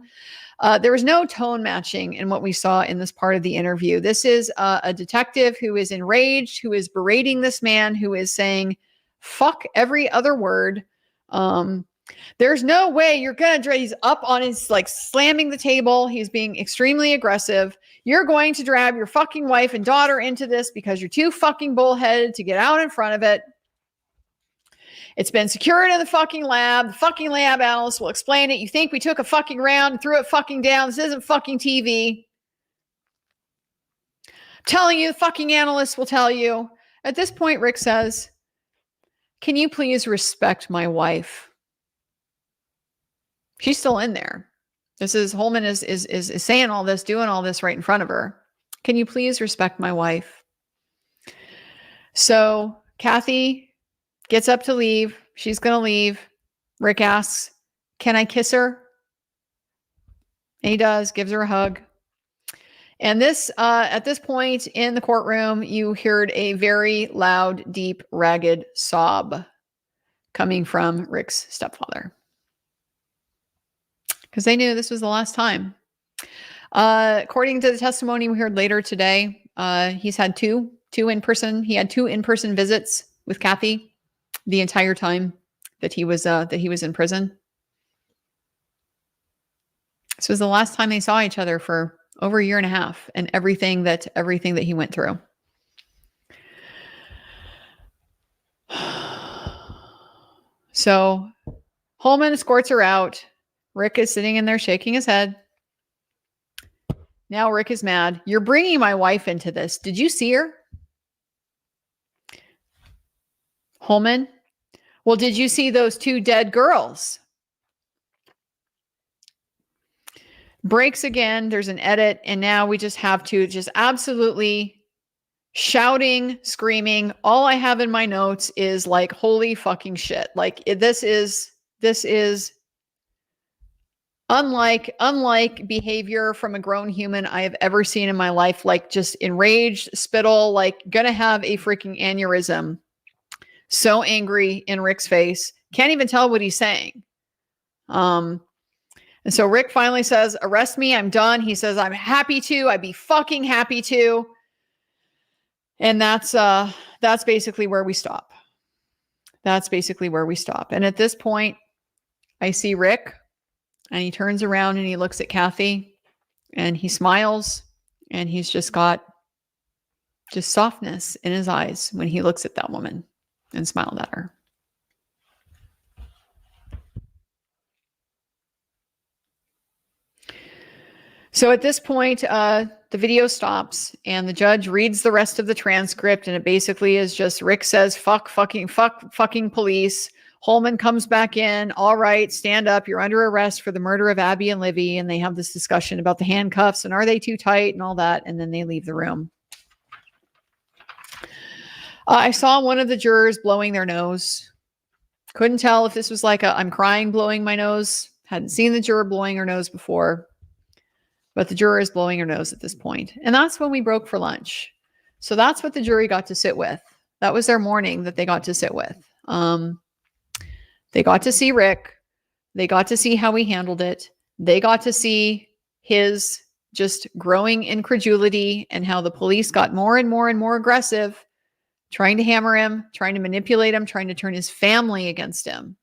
There was no tone matching in what we saw in this part of the interview. This is a detective who is enraged, who is berating this man, who is saying, fuck every other word. There's no way you're going to, he's up on his, like slamming the table. He's being extremely aggressive. You're going to drag your fucking wife and daughter into this because you're too fucking bullheaded to get out in front of it. It's been secured in the fucking lab. The fucking lab analyst will explain it. You think we took a fucking round and threw it fucking down. This isn't fucking TV. I'm telling you, the fucking analyst will tell you. At this point, Rick says, can you please respect my wife? She's still in there. Holman is saying all this, doing all this right in front of her. Can you please respect my wife? So Kathy gets up to leave. She's going to leave. Rick asks, can I kiss her? And he does, gives her a hug. And at this point in the courtroom, you heard a very loud, deep, ragged sob coming from Rick's stepfather. Because they knew this was the last time. According to the testimony we heard later today, he's had two in-person visits with Kathy the entire time that he was in prison. This was the last time they saw each other for over a year and a half, and everything that he went through. So Holman escorts her out. Rick is sitting in there shaking his head. Now Rick is mad. You're bringing my wife into this. Did you see her? Holman, well, did you see those two dead girls? Breaks again. There's an edit. And now we just have to just absolutely shouting, screaming. All I have in my notes is like, holy fucking shit. Like this is unlike behavior from a grown human I have ever seen in my life. Like just enraged, spittle, like gonna have a freaking aneurysm. So angry in Rick's face. Can't even tell what he's saying. And so Rick finally says, arrest me. I'm done. He says, I'm happy to. I'd be fucking happy to. And that's basically where we stop. That's basically where we stop. And at this point, I see Rick, and he turns around and he looks at Kathy, and he smiles, and he's just got just softness in his eyes when he looks at that woman and smiled at her. So at this point, the video stops and the judge reads the rest of the transcript, and it basically is just Rick says, fuck fucking police. Holman comes back in. All right, stand up. You're under arrest for the murder of Abby and Livy. And they have this discussion about the handcuffs and are they too tight and all that. And then they leave the room. I saw one of the jurors blowing their nose. Couldn't tell if this was like I'm crying blowing my nose. Hadn't seen the juror blowing her nose before. But the juror is blowing her nose at this point. And that's when we broke for lunch. So that's what the jury got to sit with. That was their morning that they got to sit with. They got to see Rick. They got to see how he handled it. They got to see his just growing incredulity and how the police got more and more and more aggressive, trying to hammer him, trying to manipulate him, trying to turn his family against him.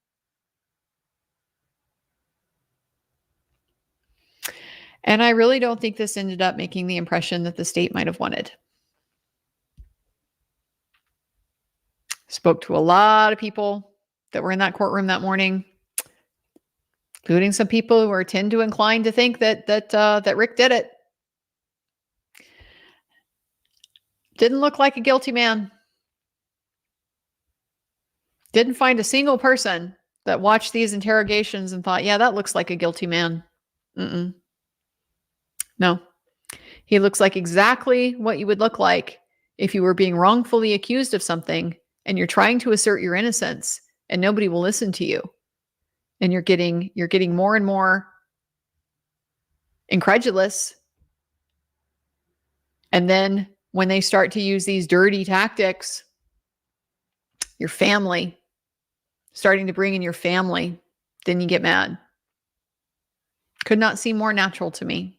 And I really don't think this ended up making the impression that the state might have wanted. Spoke to a lot of people that were in that courtroom that morning, including some people who tend to incline to think that Rick did it. Didn't look like a guilty man. Didn't find a single person that watched these interrogations and thought, yeah, that looks like a guilty man. Mm-mm. No. He looks like exactly what you would look like if you were being wrongfully accused of something and you're trying to assert your innocence and nobody will listen to you. And you're getting more and more incredulous. And then when they start to use these dirty tactics, your family, starting to bring in your family, then you get mad. Could not seem more natural to me.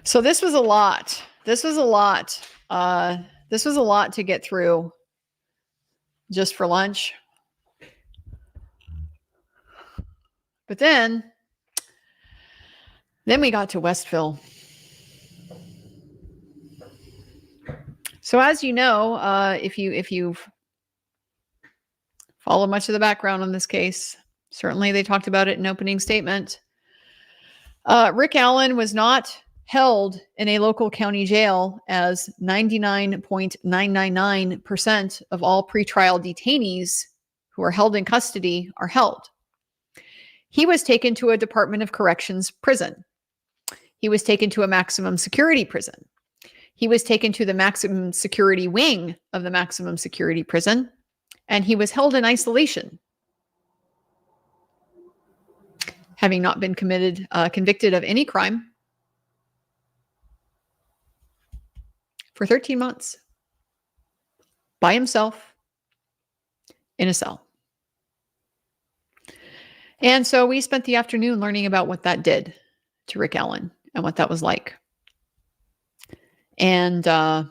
So this was a lot. This was a lot. This was a lot to get through just for lunch. But then we got to Westville. So as you know, if you've followed much of the background on this case, certainly they talked about it in opening statement. Rick Allen was not held in a local county jail as 99.999% of all pretrial detainees who are held in custody are held. He was taken to a Department of Corrections prison. He was taken to a maximum security prison. He was taken to the maximum security wing of the maximum security prison, and he was held in isolation, having not been convicted of any crime for 13 months by himself in a cell. And so we spent the afternoon learning about what that did to Rick Allen and what that was like. And I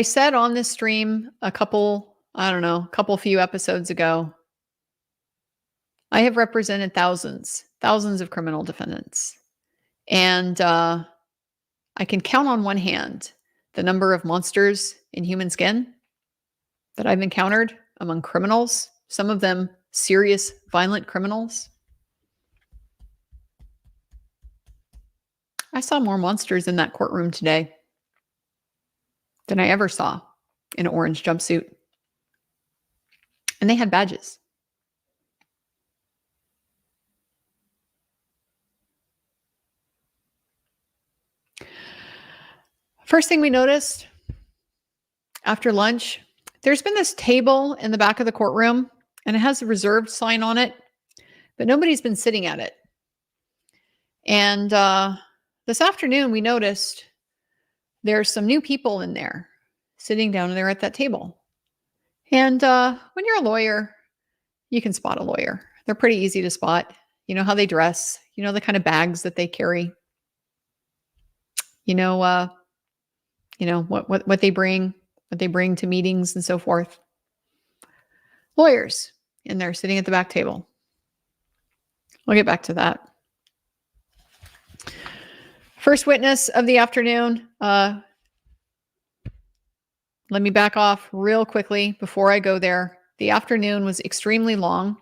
said on this stream a couple few episodes ago, I have represented thousands of criminal defendants. And I can count on one hand the number of monsters in human skin that I've encountered among criminals, some of them serious, violent criminals. I saw more monsters in that courtroom today than I ever saw in an orange jumpsuit. And they had badges. First thing we noticed after lunch, there's been this table in the back of the courtroom, and it has a reserved sign on it, but nobody's been sitting at it. And this afternoon, we noticed there's some new people in there sitting down there at that table. And when you're a lawyer, you can spot a lawyer. They're pretty easy to spot. You know how they dress. You know the kind of bags that they carry. You know what they bring, to meetings and so forth. Lawyers in there sitting at the back table. We'll get back to that. First witness of the afternoon. Let me back off real quickly before I go there. The afternoon was extremely long.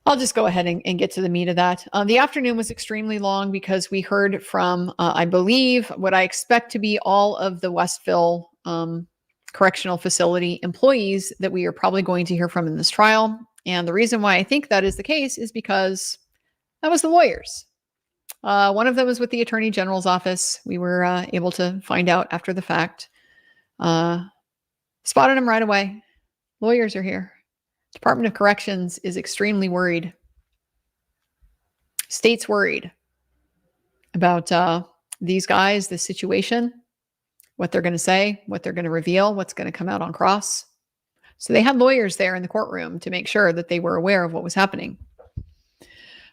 I'll just go ahead and get to the meat of that. The afternoon was extremely long because we heard from, I believe, what I expect to be all of the Westville Correctional Facility employees that we are probably going to hear from in this trial. And the reason why I think that is the case is because that was the lawyers. One of them was with the Attorney General's office. We were able to find out after the fact. Spotted him right away. Lawyers are here. Department of Corrections is extremely worried. State's worried about these guys, this situation, what they're going to say, what they're going to reveal, what's going to come out on cross. So they had lawyers there in the courtroom to make sure that they were aware of what was happening.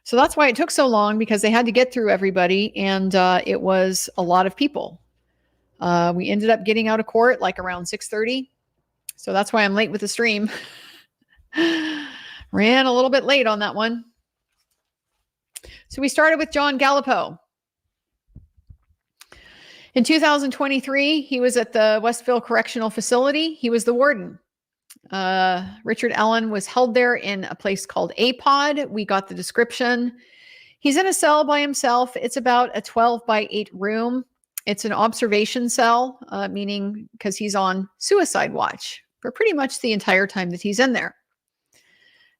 So that's why it took so long, because they had to get through everybody, and it was a lot of people. We ended up getting out of court like around 6:30. So that's why I'm late with the stream. Ran a little bit late on that one. So we started with John Gallipo. In 2023, he was at the Westville Correctional Facility. He was the warden. Richard Allen was held there in a place called A-Pod. We got the description. He's in a cell by himself. It's about a 12 by 8 room. It's an observation cell, meaning because he's on suicide watch for pretty much the entire time that he's in there.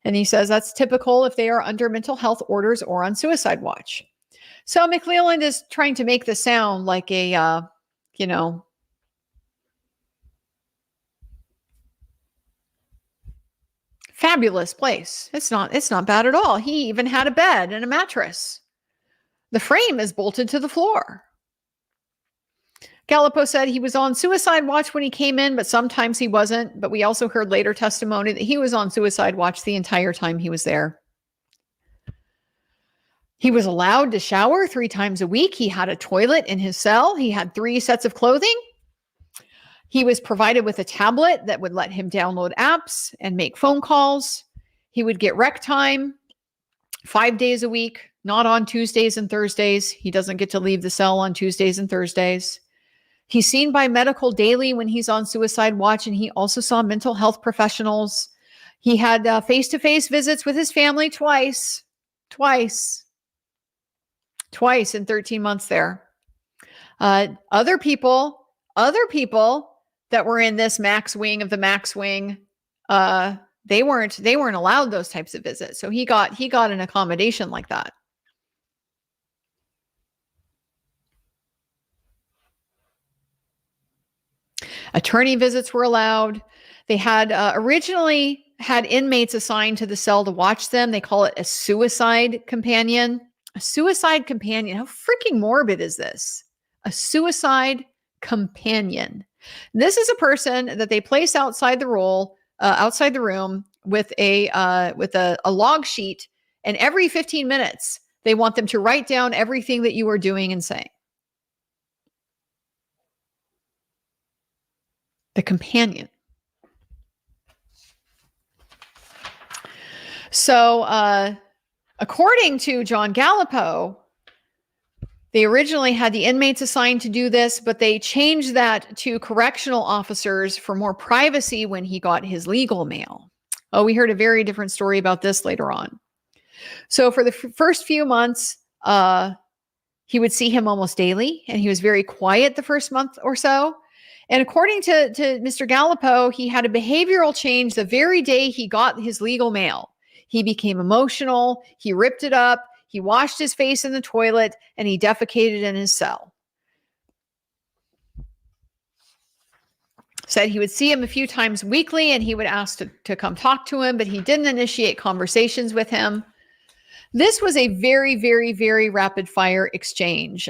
And he says that's typical if they are under mental health orders or on suicide watch. So McLeland is trying to make this sound like a, fabulous place. It's not bad at all. He even had a bed and a mattress. The frame is bolted to the floor. Gallipo said he was on suicide watch when he came in, but sometimes he wasn't. But we also heard later testimony that he was on suicide watch the entire time he was there. He was allowed to shower 3 times a week. He had a toilet in his cell. He had 3 sets of clothing. He was provided with a tablet that would let him download apps and make phone calls. He would get rec time 5 days a week, not on Tuesdays and Thursdays. He doesn't get to leave the cell on Tuesdays and Thursdays. He's seen by medical daily when he's on suicide watch, and he also saw mental health professionals. He had face-to-face visits with his family twice in 13 months there. Other people that were in this max wing of the max wing, they weren't allowed those types of visits. So he got an accommodation like that. Attorney visits were allowed. They had originally had inmates assigned to the cell to watch them. They call it a suicide companion. A suicide companion. How freaking morbid is this? A suicide companion. This is a person that they place outside the room with a log sheet, and every 15 minutes they want them to write down everything that you are doing and saying. The companion. So, according to John Gallipo, they originally had the inmates assigned to do this, but they changed that to correctional officers for more privacy when he got his legal mail. Oh, we heard a very different story about this later on. So for the first few months, he would see him almost daily, and he was very quiet the first month or so. And according to Mr. Gallipo, he had a behavioral change the very day he got his legal mail. He became emotional. He ripped it up. He washed his face in the toilet, and he defecated in his cell. Said he would see him a few times weekly, and he would ask to come talk to him, but he didn't initiate conversations with him. This was a very, very, very rapid fire exchange.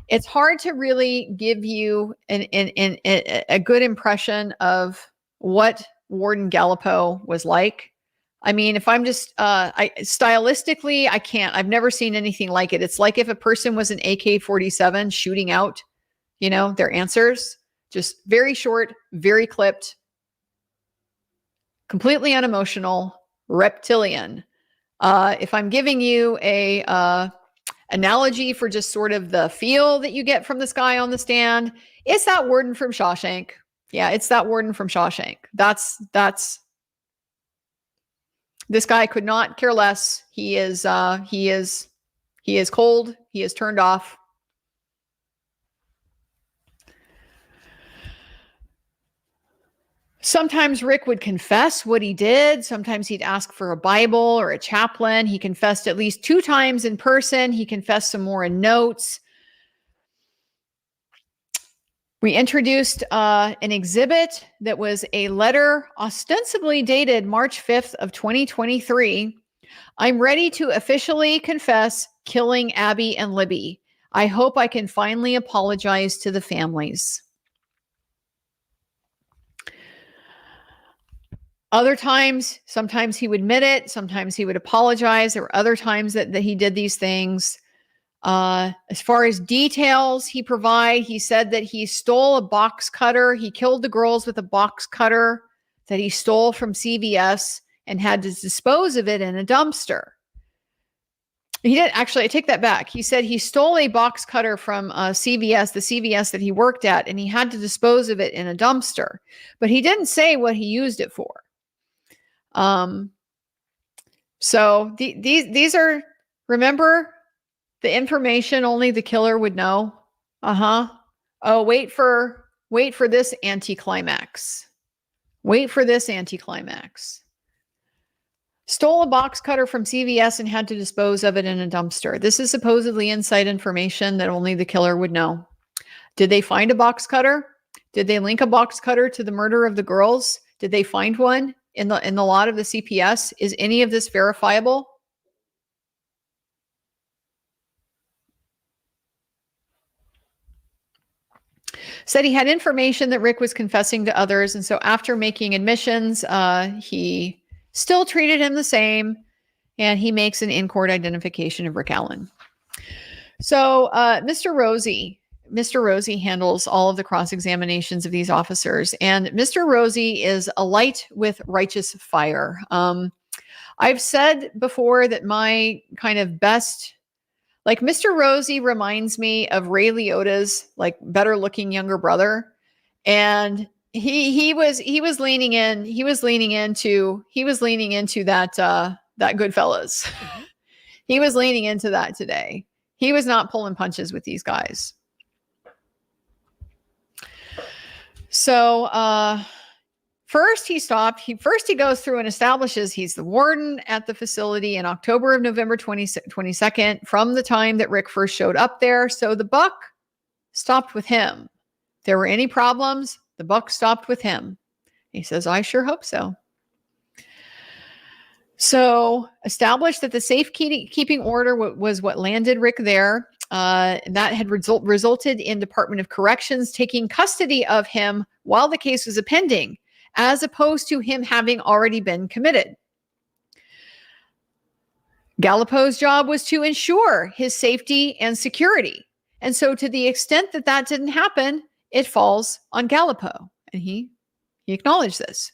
It's hard to really give you a good impression of what Warden Gallipo was like. I mean, if I'm just stylistically, I can't. I've never seen anything like it. It's like if a person was an AK-47 shooting out, their answers, just very short, very clipped, completely unemotional, reptilian. If I'm giving you a analogy for just sort of the feel that you get from this guy on the stand, it's that warden from Shawshank. Yeah, it's that warden from Shawshank. That's this guy could not care less. He is cold. He is turned off. Sometimes Rick would confess what he did. Sometimes he'd ask for a Bible or a chaplain. He confessed at least 2 times in person. He confessed some more in notes. We introduced an exhibit that was a letter ostensibly dated March 5th of 2023. I'm ready to officially confess killing Abby and Libby. I hope I can finally apologize to the families. Other times, sometimes he would admit it. Sometimes he would apologize. There were other times that he did these things. As far as details he said that he stole a box cutter. He killed the girls with a box cutter that he stole from CVS and had to dispose of it in a dumpster. He didn't actually, I take that back. He said he stole a box cutter from CVS, the CVS that he worked at, and he had to dispose of it in a dumpster. But he didn't say what he used it for. So these are, remember, the information only the killer would know. Oh, wait for this anticlimax. Wait for this anticlimax. Stole a box cutter from CVS and had to dispose of it in a dumpster. This is supposedly inside information that only the killer would know. Did they find a box cutter? Did they link a box cutter to the murder of the girls? Did they find one in the lot of the CPS? Is any of this verifiable? Said he had information that Rick was confessing to others, and so after making admissions, he still treated him the same, and he makes an in-court identification of Rick Allen. So Mr. Rosie handles all of the cross-examinations of these officers, and Mr. Rosie is alight with righteous fire. I've said before that my kind of best, like, Mr. Rosie reminds me of Ray Liotta's like better looking younger brother. And he was leaning into that Goodfellas. He was leaning into that today. He was not pulling punches with these guys. So first he goes through and establishes he's the warden at the facility in October of November 22nd from the time that Rick first showed up there. So the buck stopped with him. If there were any problems, the buck stopped with him. He says, I sure hope so. So established that the safekeeping order was what landed Rick there. That had resulted in Department of Corrections taking custody of him while the case was pending, as opposed to him having already been committed. Gallipo's job was to ensure his safety and security. And so to the extent that that didn't happen, it falls on Gallipo. And he acknowledged this.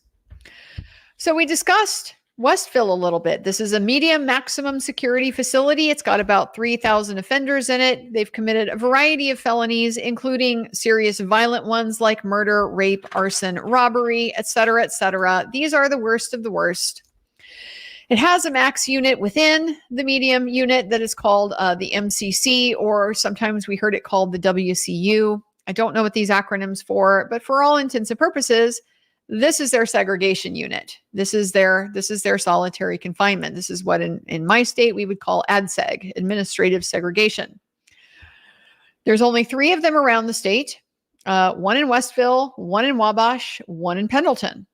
So we discussed Westville a little bit. This is a medium maximum security facility. It's got about 3,000 offenders in it. They've committed a variety of felonies, including serious violent ones like murder, rape, arson, robbery, etc., etc. These are the worst of the worst. It has a max unit within the medium unit that is called the MCC, or sometimes we heard it called the WCU. I don't know what these acronyms for, but for all intents and purposes, this is their segregation unit. This is their solitary confinement. This is what in my state we would call ADSEG, administrative segregation. There's only 3 of them around the state, one in Westville, one in Wabash, one in Pendleton.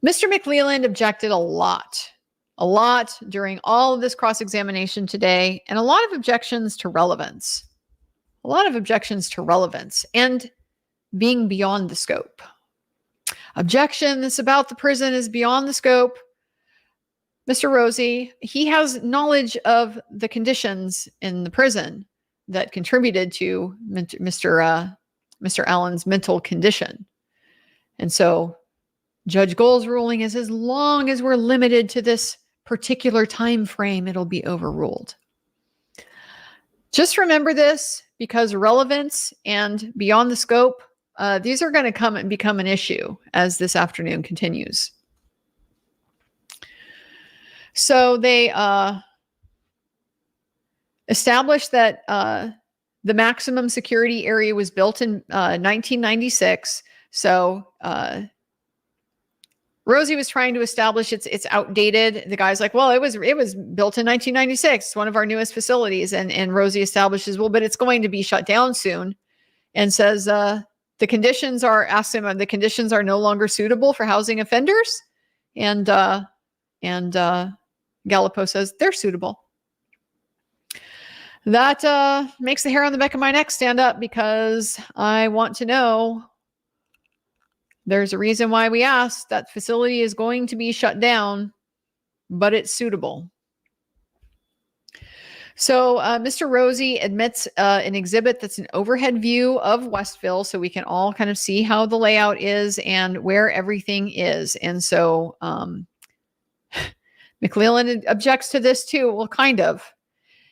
Mr. McLeland objected a lot during all of this cross-examination today, and a lot of objections to relevance. And being beyond the scope. Objections about the prison is beyond the scope. Mr. Rosie, he has knowledge of the conditions in the prison that contributed to Mr. Allen's mental condition. And so Judge Gold's ruling is, as long as we're limited to this particular time frame, it'll be overruled. Just remember this, because relevance and beyond the scope, these are going to come and become an issue as this afternoon continues. So they established that the maximum security area was built in 1996. So Rosie was trying to establish it's outdated. The guy's like, well, it was built in 1996. It's one of our newest facilities. And Rosie establishes, well, but it's going to be shut down soon, and says the conditions are no longer suitable for housing offenders. And Gallipo says they're suitable. That makes the hair on the back of my neck stand up, because I want to know. There's a reason why we asked. That facility is going to be shut down, but it's suitable. So Mr. Rosie admits an exhibit that's an overhead view of Westville, so we can all kind of see how the layout is and where everything is. And so McLeland objects to this too. Well, kind of.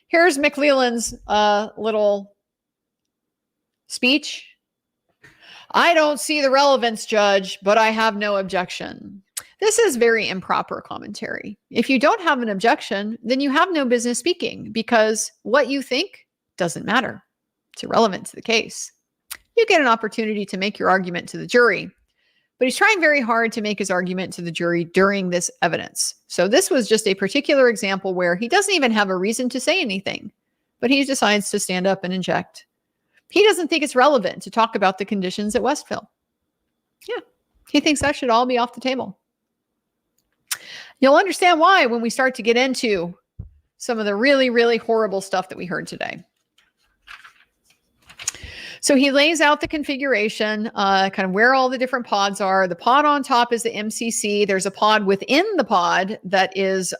Here's McLeland's little speech. I don't see the relevance, Judge, but I have no objection. This is very improper commentary. If you don't have an objection, then you have no business speaking because what you think doesn't matter. It's irrelevant to the case. You get an opportunity to make your argument to the jury, but he's trying very hard to make his argument to the jury during this evidence. So this was just a particular example where he doesn't even have a reason to say anything, but he decides to stand up and inject. He doesn't think it's relevant to talk about the conditions at Westville. Yeah, he thinks that should all be off the table. You'll understand why when we start to get into some of the really, really horrible stuff that we heard today. So he lays out the configuration, kind of where all the different pods are. The pod on top is the MCC. There's a pod within the pod that is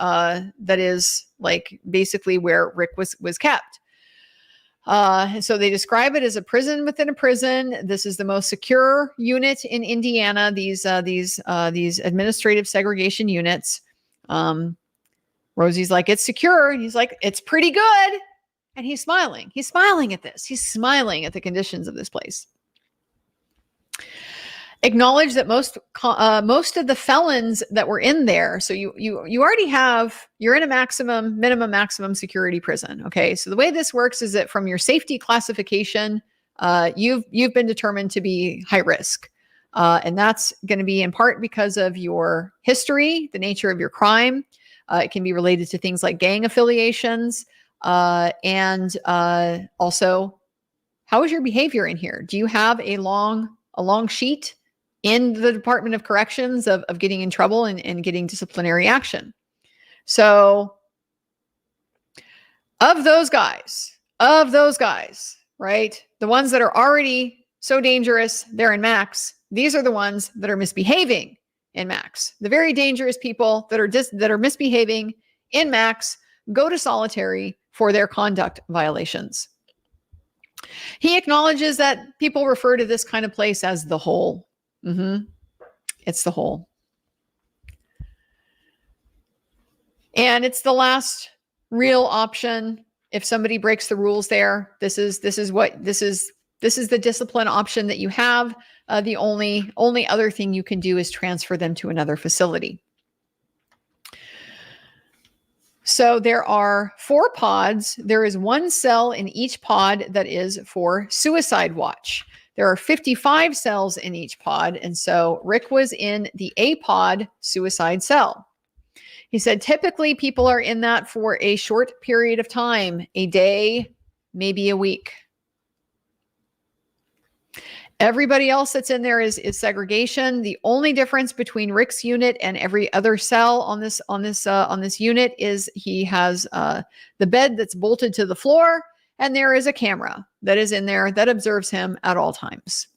like basically where Rick was kept. So they describe it as a prison within a prison. This is the most secure unit in Indiana. These administrative segregation units. Rosie's like, it's secure. And he's like, it's pretty good. And he's smiling. He's smiling at this. He's smiling at the conditions of this place. Acknowledge that most of the felons that were in there. So you already have, you're in a minimum maximum security prison. Okay. So the way this works is that from your safety classification, you've been determined to be high risk. And that's going to be in part because of your history, the nature of your crime. It can be related to things like gang affiliations. And also, how is your behavior in here? Do you have a long sheet in the Department of Corrections of getting in trouble and getting disciplinary action? So of those guys, right? The ones that are already so dangerous, they're in max. These are the ones that are misbehaving in max. The very dangerous people that are misbehaving in max go to solitary for their conduct violations. He acknowledges that people refer to this kind of place as the hole. It's the hole. And it's the last real option. If somebody breaks the rules there, this is the discipline option that you have. The only other thing you can do is transfer them to another facility. So there are 4 pods. There is 1 cell in each pod that is for suicide watch. There are 55 cells in each pod. And so Rick was in the A pod suicide cell. He said, typically people are in that for a short period of time, a day, maybe a week. Everybody else that's in there is segregation. The only difference between Rick's unit and every other cell on this unit is he has the bed that's bolted to the floor, and there is a camera that is in there that observes him at all times.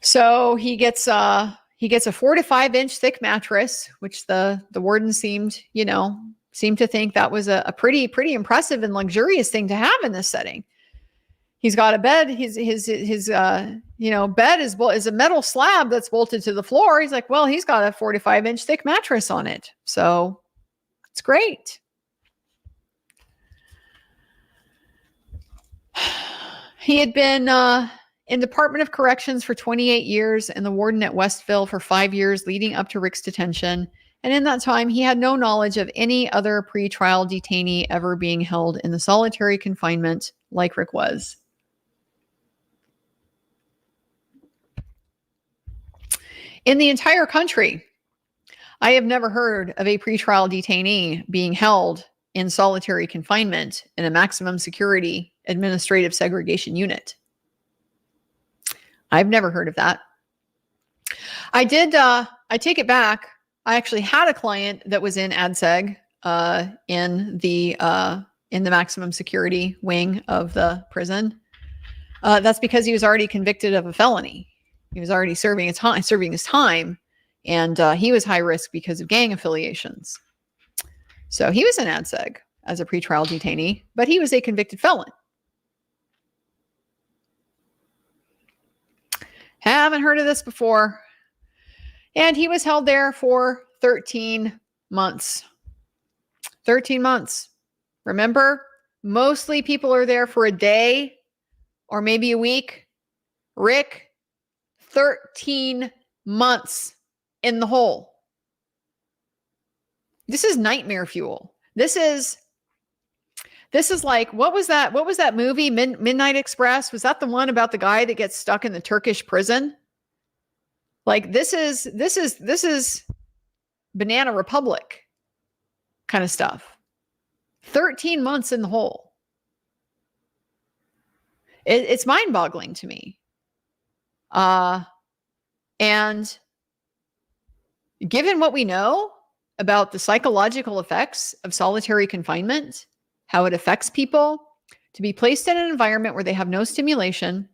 So he gets a 4 to 5 inch thick mattress, which the warden seemed to think that was a pretty impressive and luxurious thing to have in this setting. He's got a bed. His bed is a metal slab that's bolted to the floor. He's like, well, he's got a 4 to 5 inch thick mattress on it. So it's great. He had been in Department of Corrections for 28 years and the warden at Westville for 5 years leading up to Rick's detention. And in that time, he had no knowledge of any other pretrial detainee ever being held in the solitary confinement like Rick was. In the entire country, I have never heard of a pretrial detainee being held in solitary confinement in a maximum security administrative segregation unit. I've never heard of that. I take it back. I actually had a client that was in ADSEG in the maximum security wing of the prison. That's because he was already convicted of a felony. He was already serving his time, and he was high risk because of gang affiliations. So he was in ADSEG as a pretrial detainee, but he was a convicted felon. Haven't heard of this before. And he was held there for 13 months. 13 months. Remember, mostly people are there for a day or maybe a week. Rick, 13 months in the hole. This is nightmare fuel. This is like, what was that movie, Midnight Express? Was that the one about the guy that gets stuck in the Turkish prison? Like, this is Banana Republic kind of stuff. 13 months in the hole. It's mind-boggling to me. And given what we know about the psychological effects of solitary confinement, how it affects people, to be placed in an environment where they have no stimulation,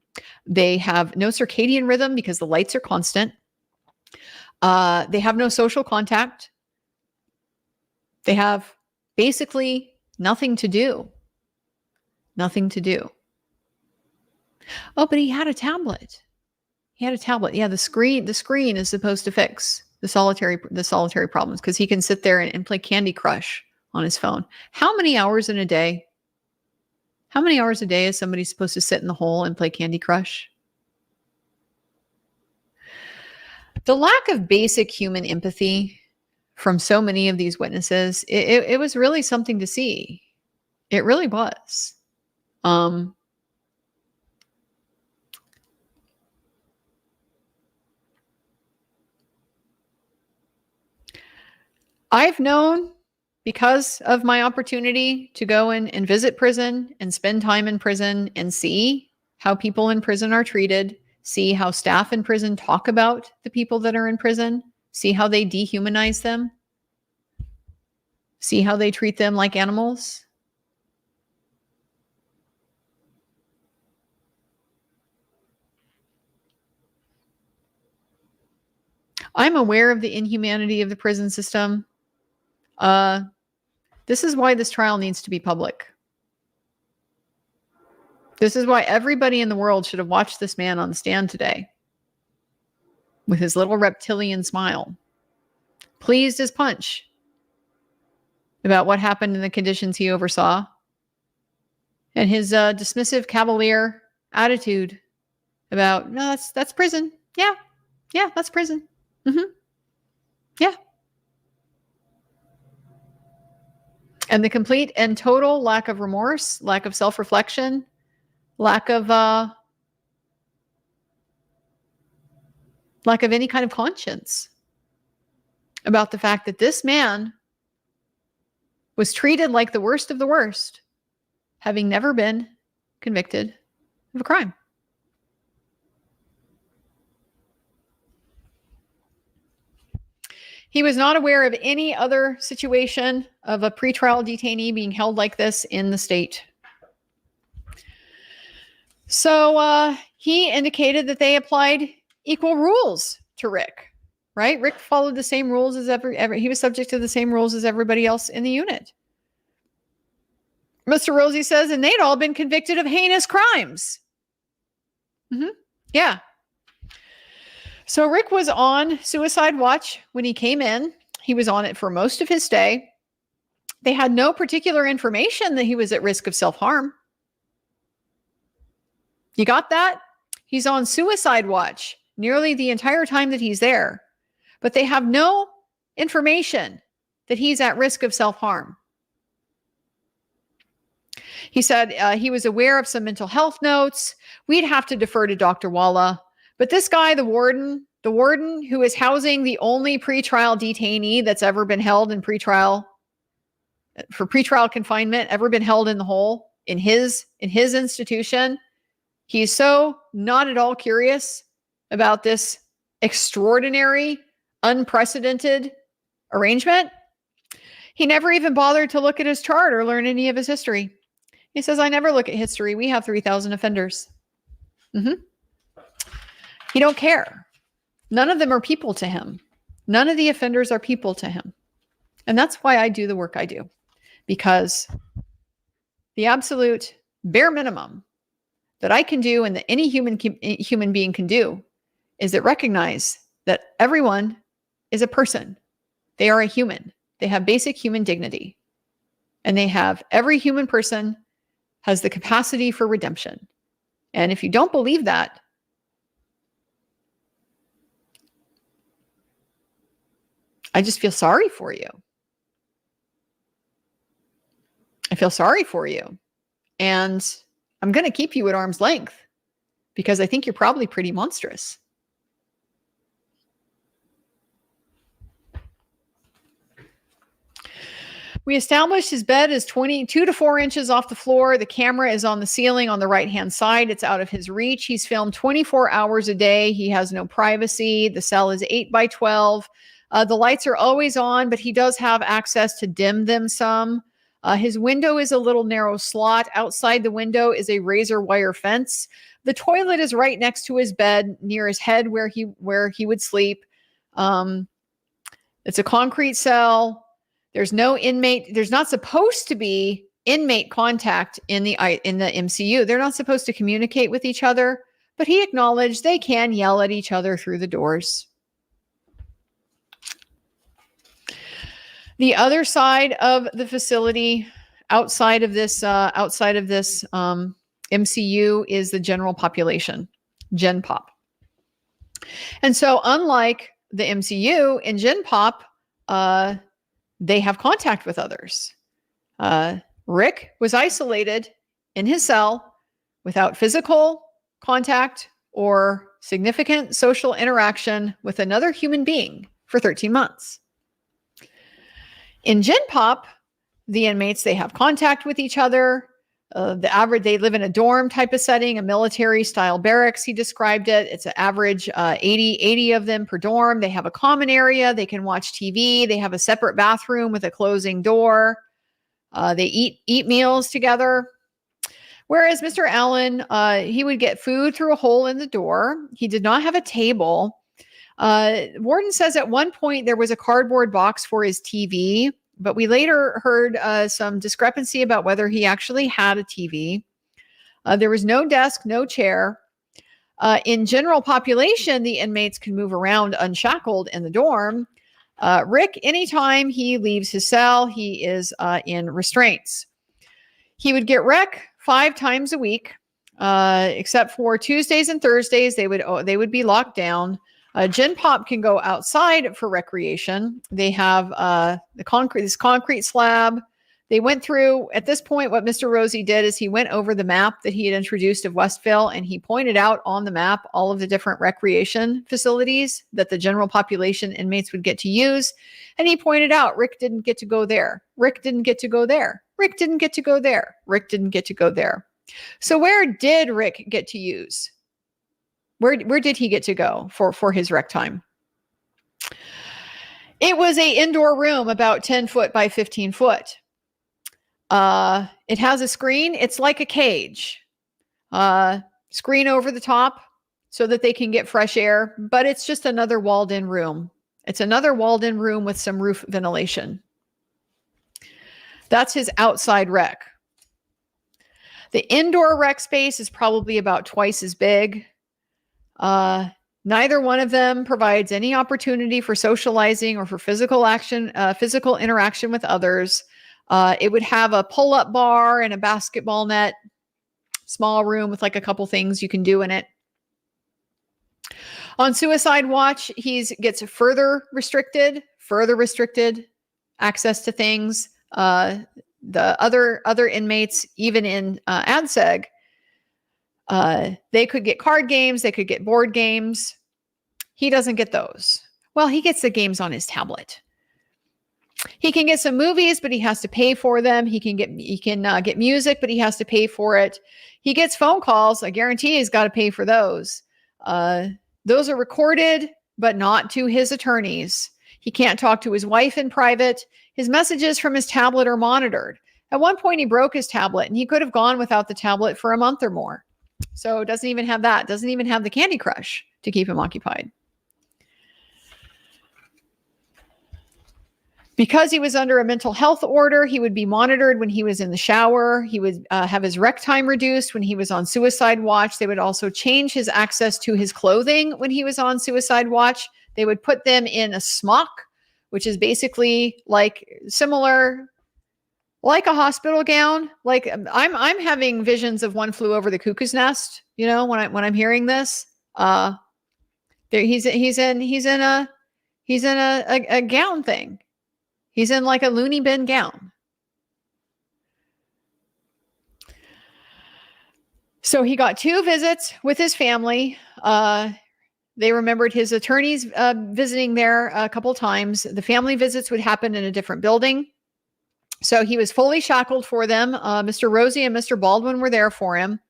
they have no circadian rhythm because the lights are constant, they have no social contact, they have basically nothing to do. Nothing to do. Oh, but he had a tablet. Yeah, the screen is supposed to fix the solitary problems, because he can sit there and play Candy Crush on his phone. How many hours in a day? How many hours a day is somebody supposed to sit in the hole and play Candy Crush? The lack of basic human empathy from so many of these witnesses, it was really something to see. It really was. I've known, because of my opportunity to go in and visit prison and spend time in prison and see how people in prison are treated, see how staff in prison talk about the people that are in prison, see how they dehumanize them, see how they treat them like animals. I'm aware of the inhumanity of the prison system. This is why this trial needs to be public. This is why everybody in the world should have watched this man on the stand today with his little reptilian smile, pleased as punch about what happened in the conditions he oversaw, and his dismissive cavalier attitude about, no, that's prison. Yeah, that's prison. Yeah. And the complete and total lack of remorse, lack of self-reflection, lack of any kind of conscience about the fact that this man was treated like the worst of the worst, having never been convicted of a crime. He was not aware of any other situation of a pretrial detainee being held like this in the state. So he indicated that they applied equal rules to Rick, right? Rick followed the same rules as he was subject to the same rules as everybody else in the unit. Mr. Rosie says, and they'd all been convicted of heinous crimes. Yeah. So Rick was on suicide watch when he came in. He was on it for most of his stay. They had no particular information that he was at risk of self-harm. You got that? He's on suicide watch nearly the entire time that he's there, but they have no information that he's at risk of self-harm. He said he was aware of some mental health notes. We'd have to defer to Dr. Walla. But this guy, the warden who is housing the only pretrial detainee that's ever been held in pretrial confinement, ever been held in the hole in his institution, he's so not at all curious about this extraordinary, unprecedented arrangement. He never even bothered to look at his chart or learn any of his history. He says, I never look at history. We have 3,000 offenders. He don't care. None of them are people to him. None of the offenders are people to him. And that's why I do the work I do. Because the absolute bare minimum that I can do and that any human being can do is that recognize that everyone is a person. They are a human. They have basic human dignity. And every human person has the capacity for redemption. And if you don't believe that, I just feel sorry for you. I feel sorry for you. And I'm going to keep you at arm's length because I think you're probably pretty monstrous. We established his bed is 22 to 4 inches off the floor. The camera is on the ceiling on the right-hand side. It's out of his reach. He's filmed 24 hours a day. He has no privacy. The cell is 8 by 12. The lights are always on, but he does have access to dim them some. His window is a little narrow slot. Outside the window is a razor wire fence. The toilet is right next to his bed, near his head where he would sleep. It's a concrete cell. There's no inmate. There's not supposed to be inmate contact in the MCU. They're not supposed to communicate with each other, but he acknowledged they can yell at each other through the doors. The other side of the facility, outside of this MCU, is the general population, Gen Pop. And so, unlike the MCU, in Gen Pop, they have contact with others. Rick was isolated in his cell without physical contact or significant social interaction with another human being for 13 months. In Gen Pop, the inmates, they have contact with each other. They live in a dorm type of setting, a military style barracks. He described it. It's an average 80 of them per dorm. They have a common area. They can watch TV. They have a separate bathroom with a closing door. They eat meals together. Whereas Mr. Allen, he would get food through a hole in the door. He did not have a table. Warden says at one point there was a cardboard box for his TV, but we later heard some discrepancy about whether he actually had a TV. There was no desk, no chair. In general population, the inmates can move around unshackled in the dorm. Rick, anytime he leaves his cell, he is in restraints. He would get rec 5 times a week, except for Tuesdays and Thursdays. They would be locked down. Gen Pop can go outside for recreation. They have this concrete slab. They went through, at this point, what Mr. Rosie did is he went over the map that he had introduced of Westville, and he pointed out on the map all of the different recreation facilities that the general population inmates would get to use. And he pointed out, Rick didn't get to go there. Rick didn't get to go there. Rick didn't get to go there. Rick didn't get to go there. So where did Rick get to use? Where did he get to go for his rec time? It was an indoor room about 10 foot by 15 foot. It has a screen. It's like a cage. Screen over the top so that they can get fresh air, but it's just another walled-in room. It's another walled-in room with some roof ventilation. That's his outside rec. The indoor rec space is probably about twice as big. Neither one of them provides any opportunity for socializing or for physical interaction with others. It would have a pull-up bar and a basketball net, small room with like a couple things you can do in it. On suicide watch, he gets further restricted access to things. The other inmates, even in ADSEG, they could get card games, they could get board games. He doesn't get those. Well, he gets the games on his tablet. He can get some movies, but he has to pay for them. He can get music, but he has to pay for it. He gets phone calls. I guarantee he's got to pay for those. Those are recorded, but not to his attorneys. He can't talk to his wife in private. His messages from his tablet are monitored. At one point, he broke his tablet, and he could have gone without the tablet for a month or more. So doesn't even have that. Doesn't even have the Candy Crush to keep him occupied. Because he was under a mental health order, he would be monitored when he was in the shower. He would have his rec time reduced when he was on suicide watch. They would also change his access to his clothing when he was on suicide watch. They would put them in a smock, which is basically similar, like a hospital gown. Like I'm having visions of One Flew Over the Cuckoo's Nest. You know, when I'm hearing this, he's in He's in a gown thing. He's in like a loony bin gown. So he got 2 visits with his family. They remembered his attorneys visiting there a couple times. The family visits would happen in a different building. So he was fully shackled for them. Mr. Rosie and Mr. Baldwin were there for him.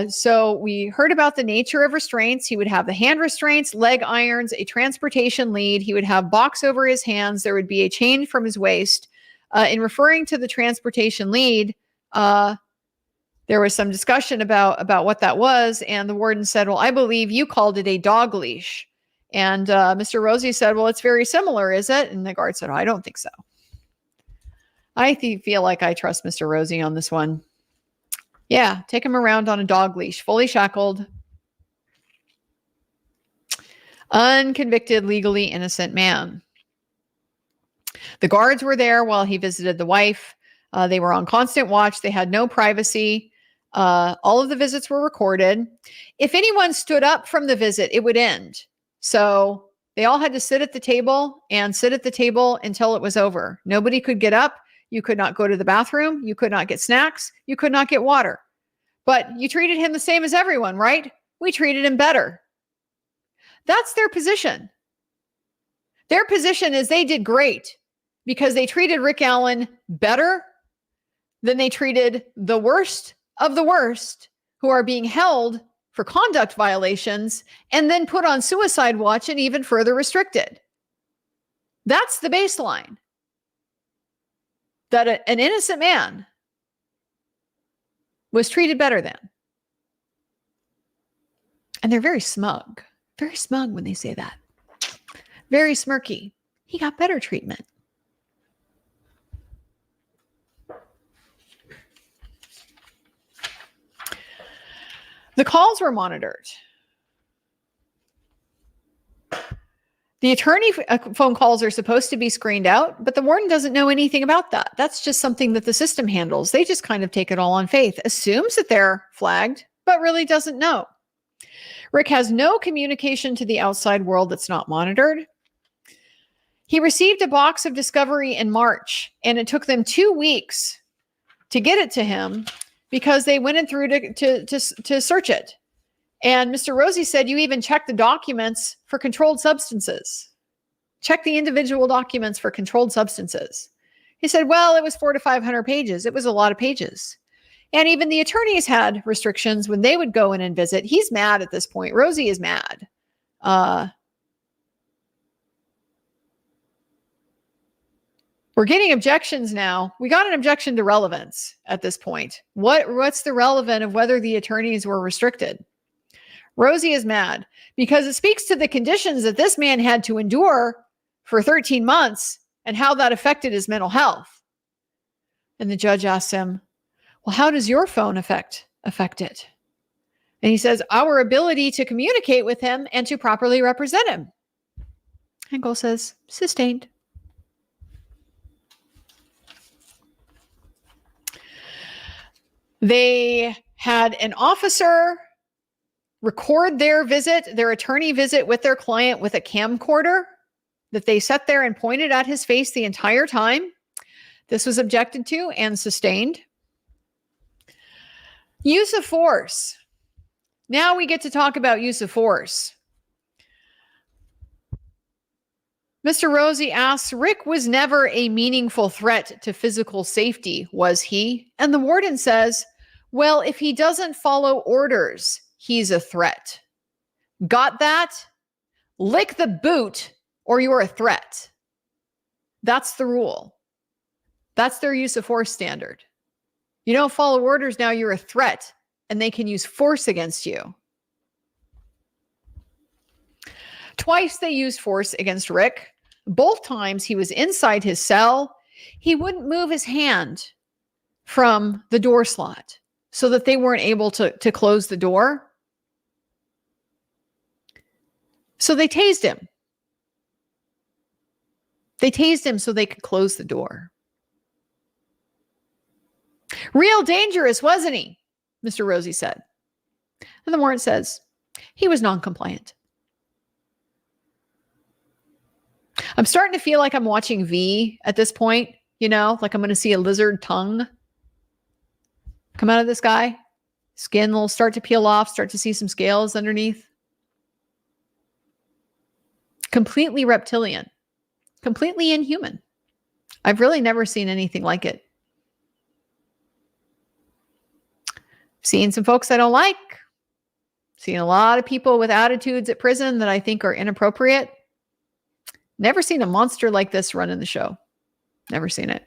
So we heard about the nature of restraints. He would have the hand restraints, leg irons, a transportation lead. He would have box over his hands. There would be a chain from his waist. In referring to the transportation lead, there was some discussion about what that was. And the warden said, well, I believe you called it a dog leash. And Mr. Rosie said, well, it's very similar, is it? And the guard said, oh, I don't think so. I feel like I trust Mr. Rosie on this one. Yeah, take him around on a dog leash, fully shackled. Unconvicted, legally innocent man. The guards were there while he visited the wife. They were on constant watch. They had no privacy. All of the visits were recorded. If anyone stood up from the visit, it would end. So they all had to sit at the table and sit at the table until it was over. Nobody could get up. You could not go to the bathroom. You could not get snacks. You could not get water. But you treated him the same as everyone, right? We treated him better. That's their position. Their position is they did great because they treated Rick Allen better than they treated the worst of the worst who are being held for conduct violations and then put on suicide watch and even further restricted. That's the baseline. That an innocent man was treated better than. And they're very smug when they say that. Very smirky. He got better treatment. The calls were monitored. The attorney phone calls are supposed to be screened out, but the warden doesn't know anything about that. That's just something that the system handles. They just kind of take it all on faith, assumes that they're flagged, but really doesn't know. Rick has no communication to the outside world that's not monitored. He received a box of Discovery in March, and it took them 2 weeks to get it to him because they went in through to search it. And Mr. Rosie said, you even checked the documents for controlled substances. Check the individual documents for controlled substances. He said, well, it was 400 to 500 pages. It was a lot of pages. And even the attorneys had restrictions when they would go in and visit. He's mad at this point. Rosie is mad. We're getting objections now. We got an objection to relevance at this point. What's the relevant of whether the attorneys were restricted? Rosie is mad because it speaks to the conditions that this man had to endure for 13 months and how that affected his mental health. And the judge asks him, well, how does your phone affect it? And he says, our ability to communicate with him and to properly represent him. Engel says, sustained. They had an officer record their attorney visit with their client with a camcorder that they sat there and pointed at his face the entire time. This was objected to and sustained. Use of force. Now we get to talk about use of force. Mr. Rosie asks, Rick was never a meaningful threat to physical safety, was he? And the warden says, well, if he doesn't follow orders, he's a threat. Got that? Lick the boot or you're a threat. That's the rule. That's their use of force standard. You don't follow orders, now you're a threat and they can use force against you. Twice they used force against Rick. Both times he was inside his cell. He wouldn't move his hand from the door slot so that they weren't able to close the door. So they tased him. They tased him so they could close the door. Real dangerous, wasn't he? Mr. Rosie said. And the warrant says, he was non-compliant. I'm starting to feel like I'm watching V at this point, like I'm going to see a lizard tongue come out of this guy. Skin will start to peel off, start to see some scales underneath. Completely reptilian, completely inhuman. I've really never seen anything like it. Seen some folks I don't like. Seen a lot of people with attitudes at prison that I think are inappropriate. Never seen a monster like this running the show. Never seen it.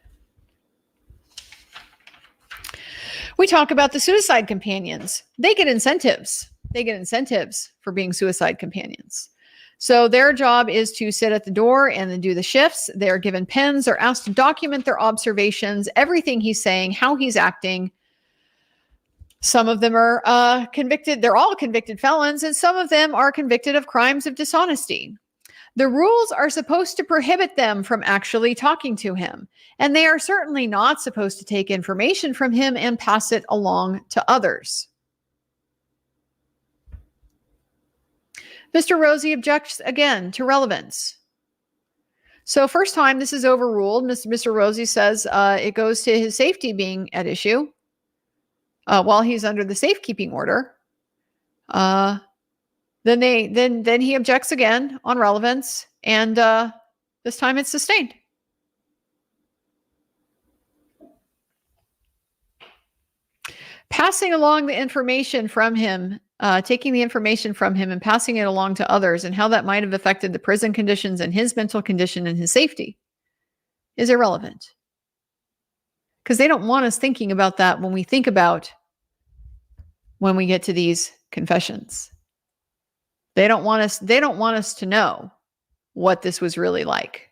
We talk about the suicide companions. They get incentives. They get incentives for being suicide companions. So their job is to sit at the door and then do the shifts. They're given pens. They're asked to document their observations, everything he's saying, how he's acting. Some of them are convicted. They're all convicted felons, and some of them are convicted of crimes of dishonesty. The rules are supposed to prohibit them from actually talking to him, and they are certainly not supposed to take information from him and pass it along to others. Mr. Rosie objects again to relevance. So first time this is overruled, Mr. Rosie says it goes to his safety being at issue while he's under the safekeeping order. Then he objects again on relevance, and this time it's sustained. Passing along the information from him, taking the information from him and passing it along to others, and how that might have affected the prison conditions and his mental condition and his safety is irrelevant. Because they don't want us thinking about that when we think about when we get to these confessions. They don't want us to know what this was really like.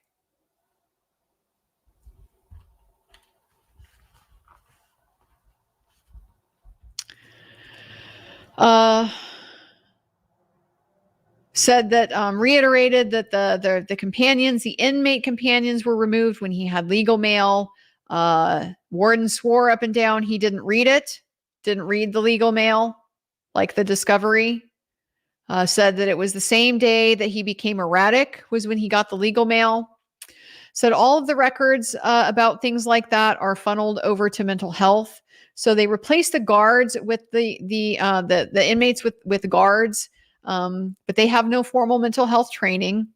Said that reiterated that the companions, the inmate companions, were removed when he had legal mail. Warden swore up and down he didn't read it, didn't read the legal mail, like the discovery. Said that it was the same day that he became erratic was when he got the legal mail. Said all of the records about things like that are funneled over to mental health. So they replaced the guards with the inmates with guards, but they have no formal mental health training.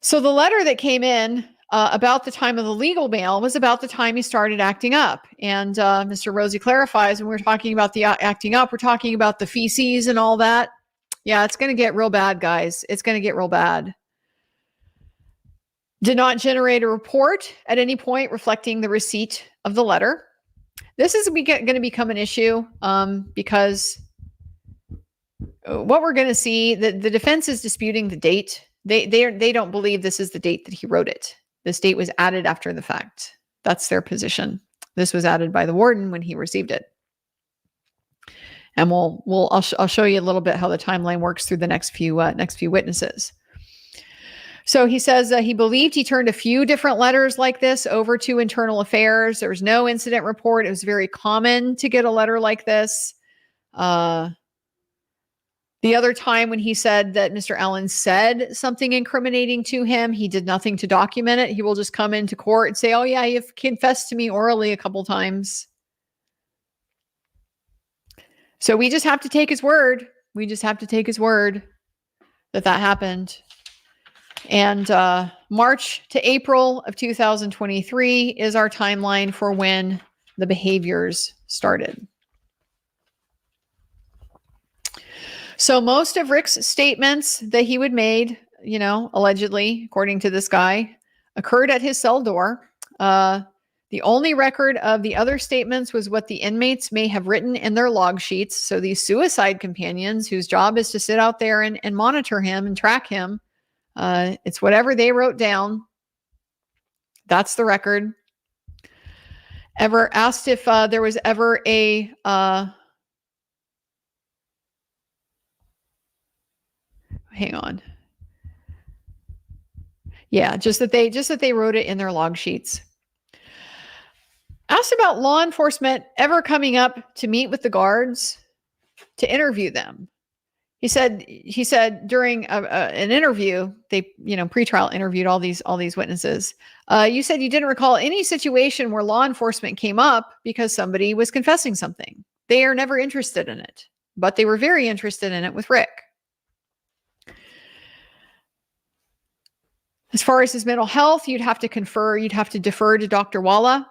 So the letter that came in about the time of the legal mail was about the time he started acting up. And Mr. Rosie clarifies, when we're talking about the acting up, we're talking about the feces and all that. Yeah, it's going to get real bad, guys. It's going to get real bad. Did not generate a report at any point reflecting the receipt of the letter. This is going to become an issue because what we're going to see, the defense is disputing the date. They don't believe this is the date that he wrote it. This date was added after the fact. That's their position. This was added by the warden when he received it. And I'll show you a little bit how the timeline works through the next few witnesses. So he says he believed he turned a few different letters like this over to Internal Affairs. There was no incident report. It was very common to get a letter like this. The other time when he said that Mr. Allen said something incriminating to him, he did nothing to document it. He will just come into court and say, oh yeah, you've confessed to me orally a couple times. So we just have to take his word. We just have to take his word that happened. And March to April of 2023 is our timeline for when the behaviors started. So most of Rick's statements that he would made, allegedly, according to this guy, occurred at his cell door. The only record of the other statements was what the inmates may have written in their log sheets. So these suicide companions, whose job is to sit out there and monitor him and track him, it's whatever they wrote down. That's the record. Ever asked if there was ever a hang on. Yeah, just that they wrote it in their log sheets. Asked about law enforcement ever coming up to meet with the guards to interview them. He said during an interview, they, pretrial interviewed all these witnesses. You said you didn't recall any situation where law enforcement came up because somebody was confessing something. They are never interested in it, but they were very interested in it with Rick. As far as his mental health, you'd have to defer to Dr. Walla.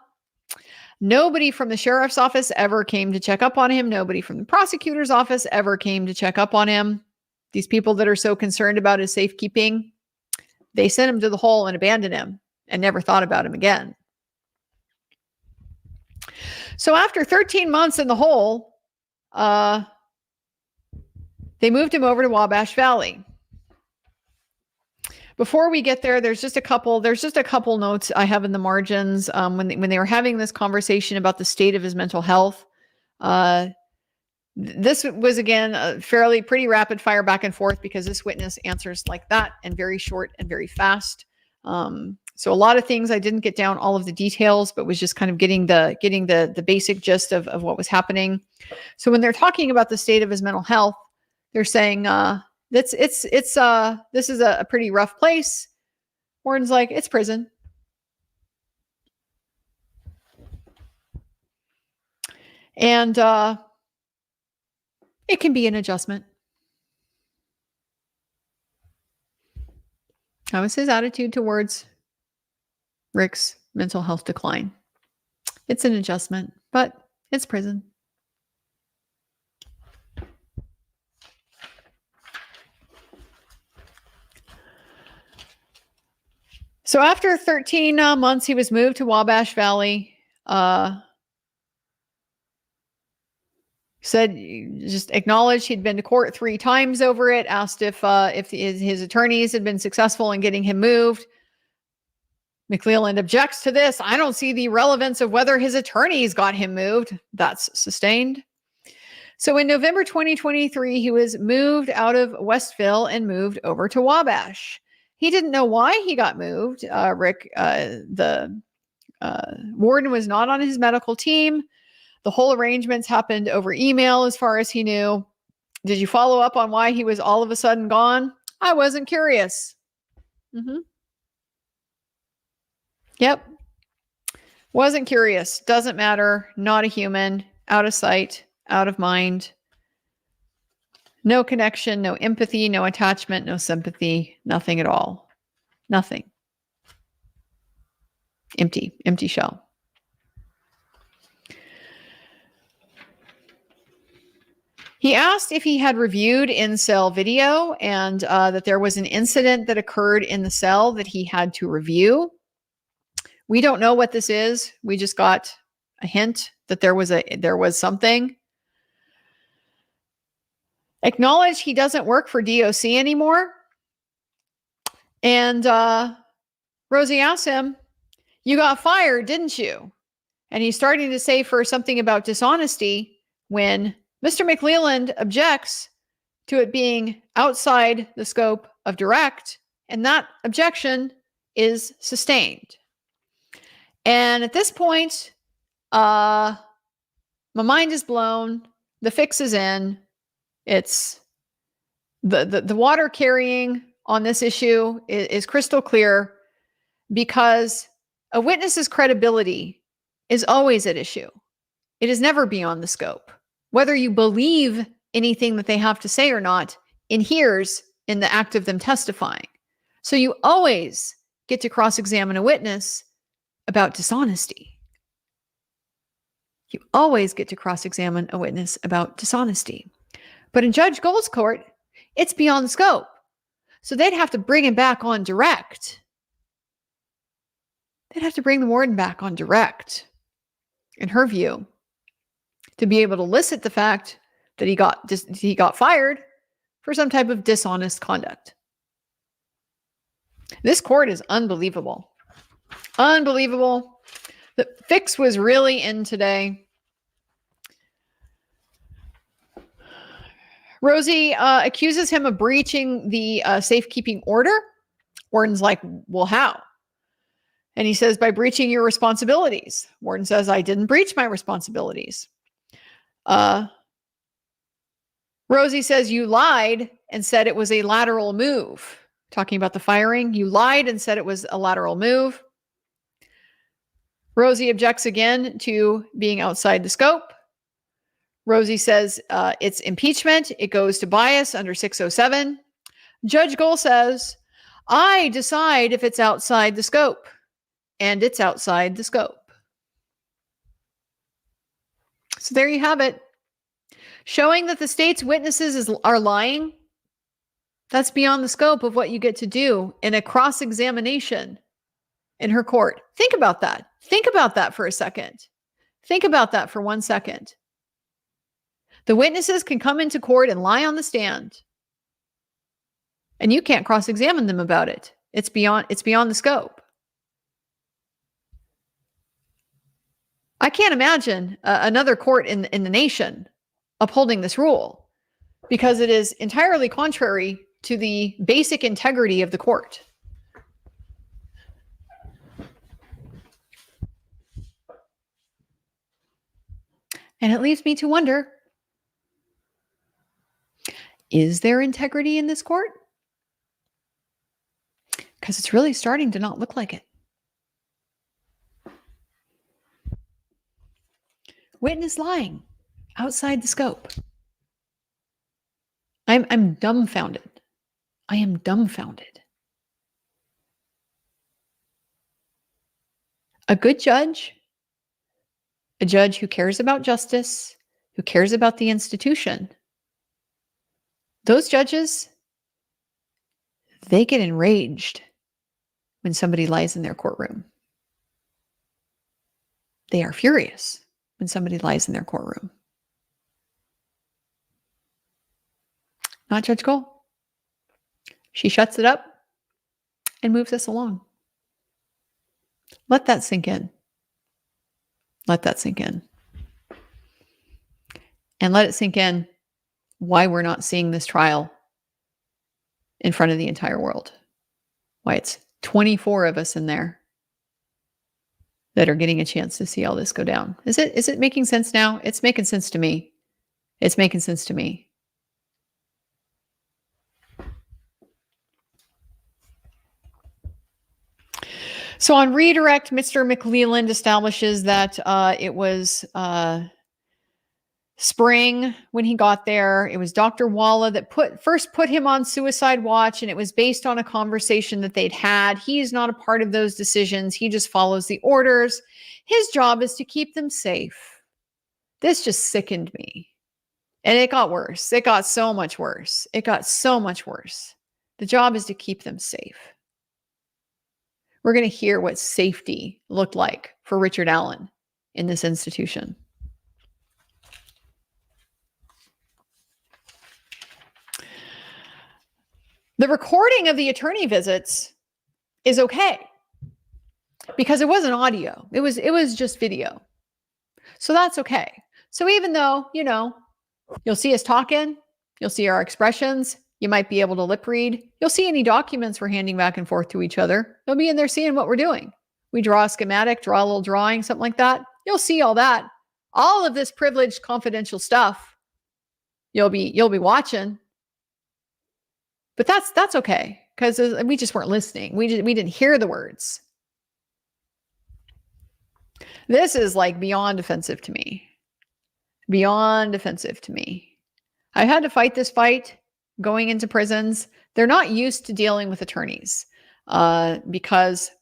Nobody from the sheriff's office ever came to check up on him. Nobody from the prosecutor's office ever came to check up on him. These people that are so concerned about his safekeeping, they sent him to the hole and abandoned him and never thought about him again. So after 13 months in the hole, they moved him over to Wabash Valley. Before we get there, there's just a couple notes I have in the margins. When they were having this conversation about the state of his mental health, this was, again, a pretty rapid fire back and forth because this witness answers like that and very short and very fast. So a lot of things I didn't get down all of the details, but was just kind of getting the basic gist of what was happening. So when they're talking about the state of his mental health, they're saying, this is a pretty rough place. Warden's like, it's prison. And it can be an adjustment. That was his attitude towards Rick's mental health decline. It's an adjustment, but it's prison. So after 13 months, he was moved to Wabash Valley. Said, just acknowledged he'd been to court 3 times over it, asked if his attorneys had been successful in getting him moved. McClelland objects to this. I don't see the relevance of whether his attorneys got him moved. That's sustained. So in November 2023, he was moved out of Westville and moved over to Wabash. He didn't know why he got moved. Rick, the warden, was not on his medical team. The whole arrangements happened over email as far as he knew. Did you follow up on why he was all of a sudden gone? I wasn't curious. Yep. Wasn't curious. Doesn't matter. Not a human. Out of sight. Out of mind. No connection, no empathy, no attachment, no sympathy, nothing at all. Nothing. Empty shell. He asked if he had reviewed in-cell video and that there was an incident that occurred in the cell that he had to review. We don't know what this is. We just got a hint that there was something. Acknowledged he doesn't work for DOC anymore. And Rosie asked him, you got fired, didn't you? And he's starting to say for something about dishonesty when Mr. McClelland objects to it being outside the scope of direct, and that objection is sustained. And at this point, my mind is blown. The fix is in. It's the water carrying on this issue is crystal clear because a witness's credibility is always at issue. It is never beyond the scope. Whether you believe anything that they have to say or not inheres in the act of them testifying. So you always get to cross-examine a witness about dishonesty. You always get to cross-examine a witness about dishonesty. But in Judge Gold's court, it's beyond the scope. So they'd have to bring him back on direct. They'd have to bring the warden back on direct, in her view, to be able to elicit the fact that he got fired for some type of dishonest conduct. This court is unbelievable. Unbelievable. The fix was really in today. Rosie accuses him of breaching the safekeeping order. Warden's like, well, how? And he says, by breaching your responsibilities. Warden says, I didn't breach my responsibilities. Rosie says, you lied and said it was a lateral move. Talking about the firing, you lied and said it was a lateral move. Rosie objects again to being outside the scope. Rosie says it's impeachment. It goes to bias under 607. Judge Gohl says, I decide if it's outside the scope, and it's outside the scope. So there you have it. Showing that the state's witnesses are lying, that's beyond the scope of what you get to do in a cross-examination in her court. Think about that. Think about that for a second. Think about that for 1 second. The witnesses can come into court and lie on the stand, and you can't cross-examine them about it. It's beyond the scope. I can't imagine another court in the nation upholding this rule, because it is entirely contrary to the basic integrity of the court. And it leaves me to wonder, is there integrity in this court? Because it's really starting to not look like it. Witness lying outside the scope. I'm dumbfounded. I am dumbfounded. A good judge, a judge who cares about justice, who cares about the institution, those judges, they get enraged when somebody lies in their courtroom. They are furious when somebody lies in their courtroom. Not Judge Gohl. She shuts it up and moves us along. Let that sink in. Let that sink in. And let it sink in why we're not seeing this trial in front of the entire world. Why it's 24 of us in there that are getting a chance to see all this go down. Is it making sense now? It's making sense to me. It's making sense to me. So on redirect, Mr. McLeland establishes that it was spring when he got there. It was Dr. Walla that first put him on suicide watch, and it was based on a conversation that they'd had. He is not a part of those decisions. He just follows the orders. His job is to keep them safe. This just sickened me. And it got worse. It got so much worse. It got so much worse. The job is to keep them safe. We're going to hear what safety looked like for Richard Allen in this institution. The recording of the attorney visits is okay because it wasn't audio. It was just video. So that's okay. So even though, you'll see us talking, you'll see our expressions, you might be able to lip read. You'll see any documents we're handing back and forth to each other. They'll be in there seeing what we're doing. We draw a schematic, draw a little drawing, something like that. You'll see all that. All of this privileged, confidential stuff. You'll be watching. But that's okay because we just weren't listening. We didn't hear the words. This is like beyond offensive to me. Beyond offensive to me. I had to fight this fight. Going into prisons, they're not used to dealing with attorneys because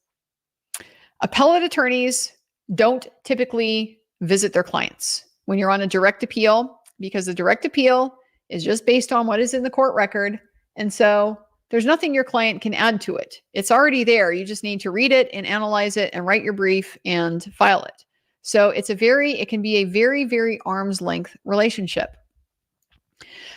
appellate attorneys don't typically visit their clients when you're on a direct appeal, because the direct appeal is just based on what is in the court record. And so there's nothing your client can add to it. It's already there. You just need to read it and analyze it and write your brief and file it. So it can be a very, very arm's length relationship.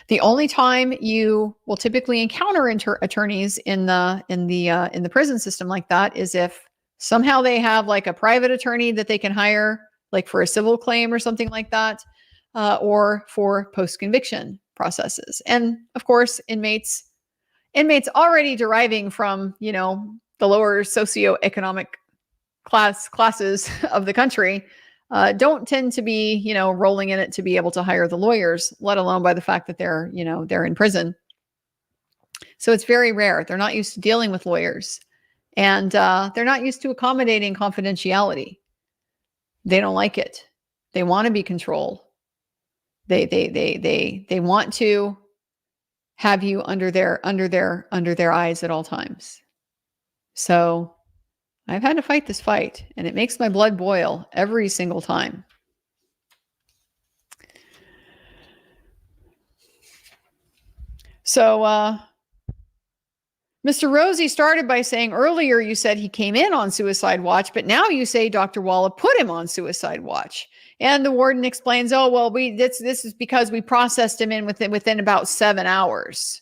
The only time you will typically encounter attorneys in the prison system like that is if somehow they have like a private attorney that they can hire, like for a civil claim or something like that, or for post-conviction processes. And of course, inmates already deriving from the lower socioeconomic classes of the country don't tend to be, rolling in it to be able to hire the lawyers, let alone by the fact that they're in prison. So it's very rare. They're not used to dealing with lawyers, and they're not used to accommodating confidentiality. They don't like it. They want to be controlled. They want to have you under their eyes at all times. So I've had to fight this fight, and it makes my blood boil every single time. So Mr. Rosie started by saying earlier you said he came in on suicide watch, but now you say Dr. Walla put him on suicide watch. And the warden explains, oh, well, this is because we processed him in within about 7 hours.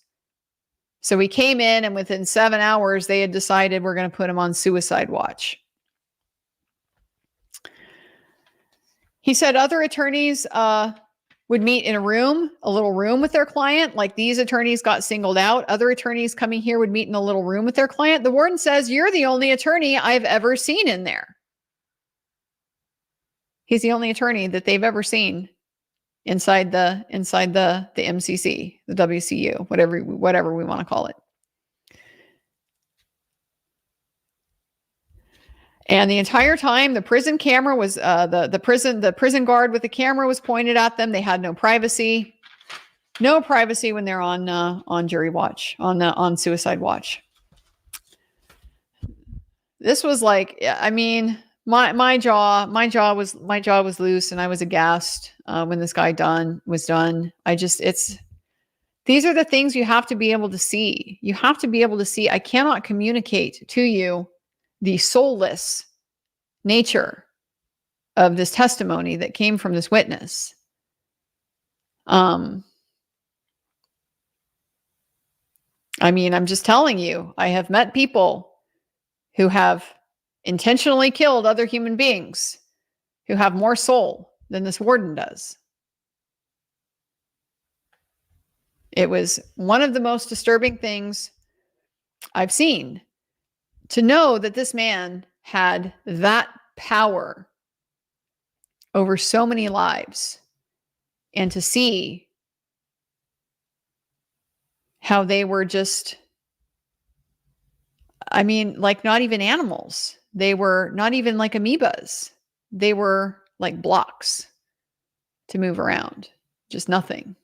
So he came in, and within 7 hours, they had decided we're going to put him on suicide watch. He said other attorneys would meet in a little room with their client. Like these attorneys got singled out. Other attorneys coming here would meet in a little room with their client. The warden says, you're the only attorney I've ever seen in there. He's the only attorney that they've ever seen inside the MCC, the WCU, whatever we want to call it. And the entire time, the prison camera was the prison guard with the camera was pointed at them. They had no privacy when they're on jury watch, on suicide watch. This was like, I mean, my jaw was loose, and I was aghast when this guy was done. These are the things you have to be able to see. You have to be able to see. I cannot communicate to you the soulless nature of this testimony that came from this witness. I mean, I'm just telling you, I have met people who have intentionally killed other human beings who have more soul than this warden does. It was one of the most disturbing things I've seen, to know that this man had that power over so many lives, and to see how they were just, I mean, like not even animals. They were not even like amoebas. They were like blocks to move around, just nothing.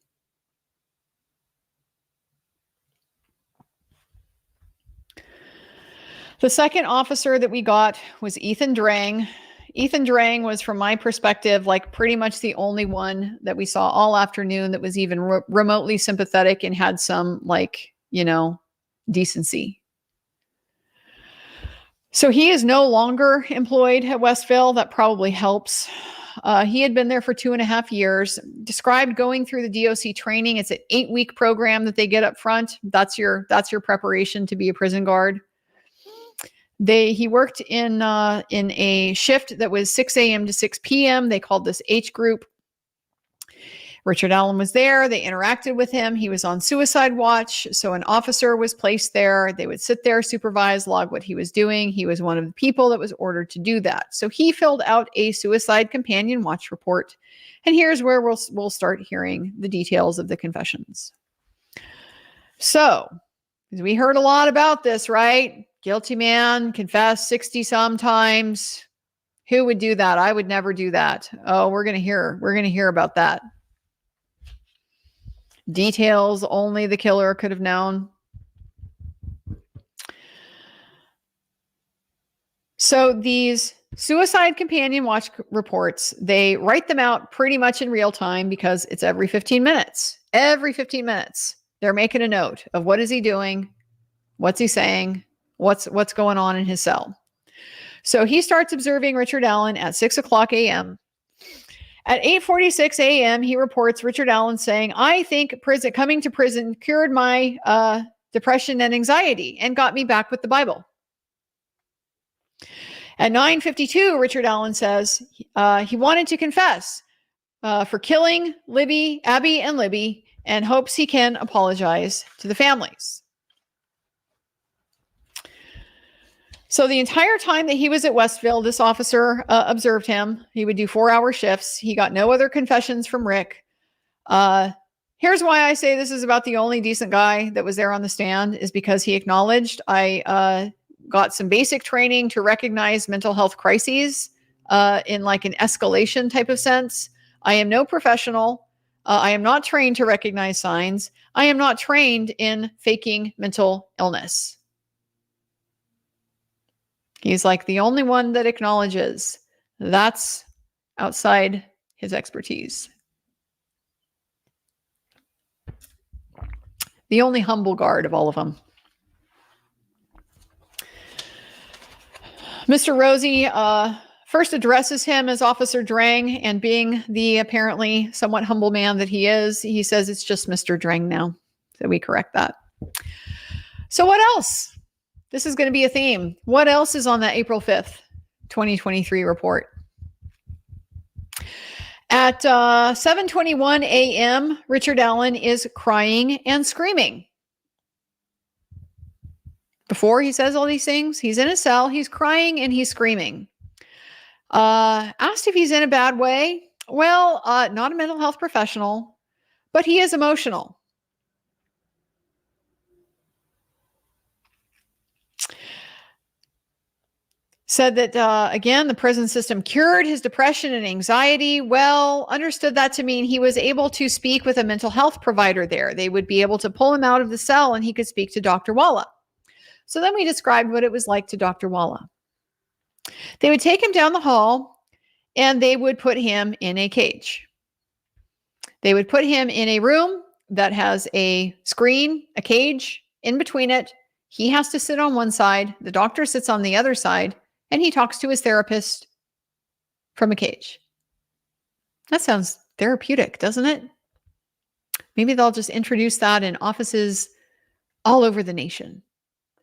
The second officer that we got was Ethan Drang. Ethan Drang was, from my perspective, like pretty much the only one that we saw all afternoon that was even remotely sympathetic and had some, like, decency. So he is no longer employed at Westville. That probably helps. He had been there for 2.5 years. Described going through the DOC training. It's an 8-week program that they get up front. That's your preparation to be a prison guard. He worked in a shift that was 6 a.m. to 6 p.m. They called this H group. Richard Allen was there. They interacted with him. He was on suicide watch. So an officer was placed there. They would sit there, supervise, log what he was doing. He was one of the people that was ordered to do that. So he filled out a suicide companion watch report. And here's where we'll start hearing the details of the confessions. So we heard a lot about this, right? Guilty man confessed 60 some times. Who would do that? I would never do that. Oh, we're going to hear about that. Details only the killer could have known. So these suicide companion watch reports, they write them out pretty much in real time because it's every 15 minutes. Every 15 minutes, they're making a note of what is he doing, what's he saying, what's going on in his cell. So he starts observing Richard Allen at 6 o'clock a.m. At 8:46 a.m., he reports Richard Allen saying, I think coming to prison cured my depression and anxiety and got me back with the Bible. At 9:52, Richard Allen says he wanted to confess for killing Abby and Libby, and hopes he can apologize to the families. So the entire time that he was at Westville, this officer observed him. He would do 4-hour shifts. He got no other confessions from Rick. Here's why I say this is about the only decent guy that was there on the stand, is because he acknowledged, I got some basic training to recognize mental health crises in like an escalation type of sense. I am no professional. I am not trained to recognize signs. I am not trained in faking mental illness. He's like the only one that acknowledges that's outside his expertise. The only humble guard of all of them. Mr. Rosie first addresses him as Officer Drang, and being the apparently somewhat humble man that he is, he says it's just Mr. Drang now. So we correct that. So what else? This is going to be a theme. What else is on that April 5th, 2023 report? At 7:21 a.m., Richard Allen is crying and screaming. Before he says all these things, he's in a cell, he's crying and he's screaming. Asked if he's in a bad way. Well, not a mental health professional, but he is emotional. Said that, again, the prison system cured his depression and anxiety. Well, understood that to mean he was able to speak with a mental health provider there. They would be able to pull him out of the cell and he could speak to Dr. Walla. So then we described what it was like to Dr. Walla. They would take him down the hall and they would put him in a cage. They would put him in a room that has a screen, a cage in between it. He has to sit on one side. The doctor sits on the other side. And he talks to his therapist from a cage. That sounds therapeutic, doesn't it? Maybe they'll just introduce that in offices all over the nation.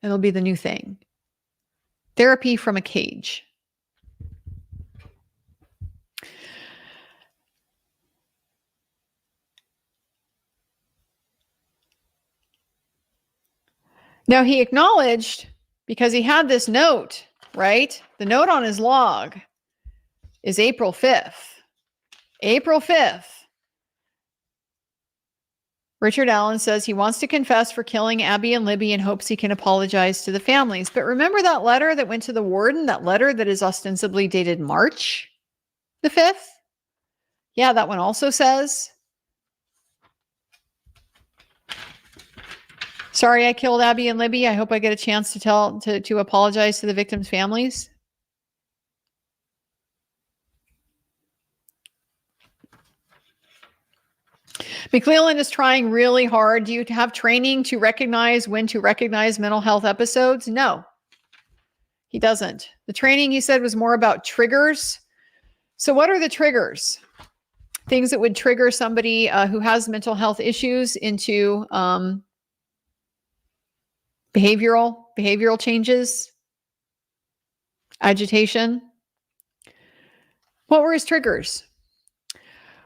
It'll be the new thing. Therapy from a cage. Now he acknowledged, because he had this note, right? The note on his log is April 5th. April 5th. Richard Allen says he wants to confess for killing Abby and Libby and hopes he can apologize to the families. But remember that letter that went to the warden, that letter that is ostensibly dated March the 5th? Yeah, that one also says, sorry, I killed Abby and Libby. I hope I get a chance to apologize to the victims' families. McClellan is trying really hard. Do you have training to recognize when to recognize mental health episodes? No, he doesn't. The training, he said, was more about triggers. So what are the triggers? Things that would trigger somebody who has mental health issues into behavioral changes, agitation. What were his triggers?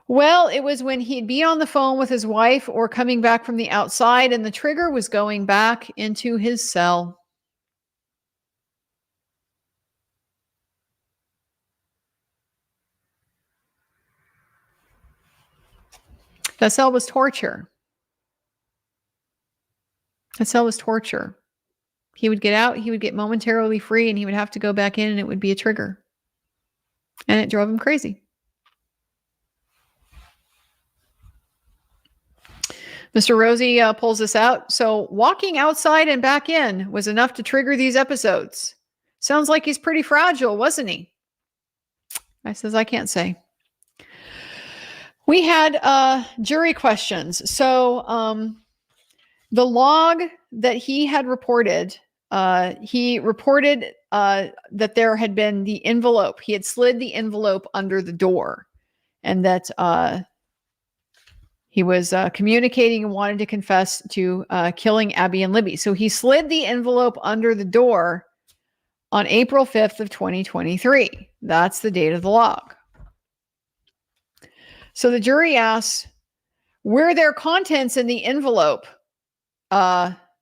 Well, it was when he'd be on the phone with his wife or coming back from the outside, and the trigger was going back into his cell. That cell was torture. That cell was torture. He would get out, he would get momentarily free, and he would have to go back in, and it would be a trigger. And it drove him crazy. Mr. Rosie pulls this out. So walking outside and back in was enough to trigger these episodes. Sounds like he's pretty fragile, wasn't he? I says, I can't say. We had jury questions. So the log that he had reported, he reported that there had been the envelope. He had slid the envelope under the door, and that he was communicating and wanted to confess to killing Abby and Libby. So he slid the envelope under the door on April 5th of 2023. That's the date of the log. So the jury asks, were there contents in the envelope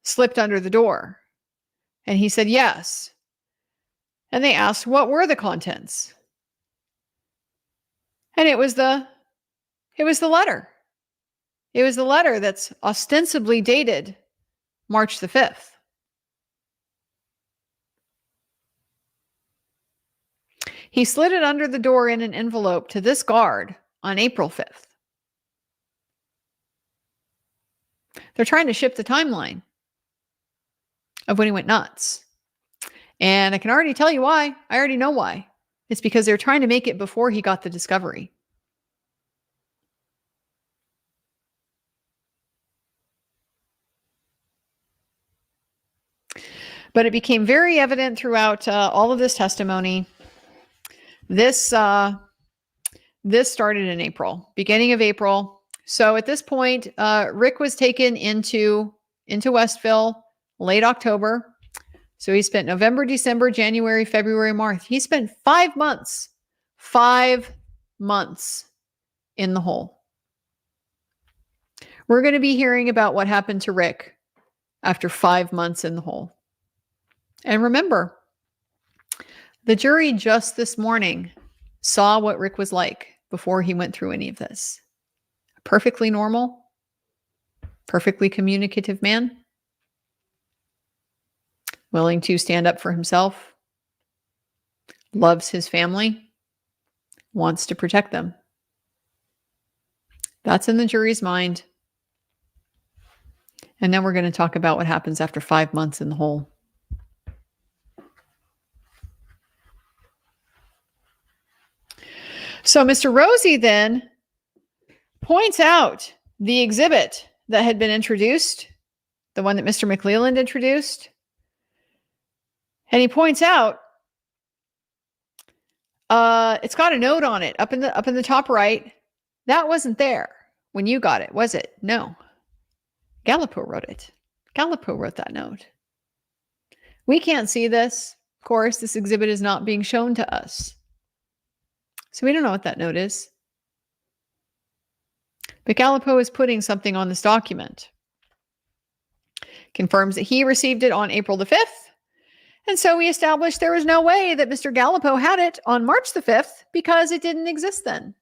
slipped under the door? And he said, yes. And they asked, what were the contents? And it was the letter. It was the letter that's ostensibly dated March the 5th. He slid it under the door in an envelope to this guard on April 5th. They're trying to ship the timeline of when he went nuts. And I can already tell you why. I already know why. It's because they're trying to make it before he got the discovery. But it became very evident throughout all of this testimony. This started in April, beginning of April. So at this point, Rick was taken into Westville late October. So he spent November, December, January, February, March. He spent 5 months, 5 months in the hole. We're going to be hearing about what happened to Rick after 5 months in the hole. And remember, the jury just this morning saw what Rick was like before he went through any of this. A perfectly normal, perfectly communicative man, willing to stand up for himself, loves his family, wants to protect them. That's in the jury's mind. And then we're going to talk about what happens after 5 months in the hole. So Mr. Rosie then points out the exhibit that had been introduced, the one that Mr. McLeland introduced. And he points out it's got a note on it up in the top right. That wasn't there when you got it, was it? No. Gallipo wrote it. Gallipo wrote that note. We can't see this. Of course, this exhibit is not being shown to us. So we don't know what that note is. But Gallipo is putting something on this document. Confirms that he received it on April the 5th. And so we established there was no way that Mr. Gallipo had it on March the 5th because it didn't exist then.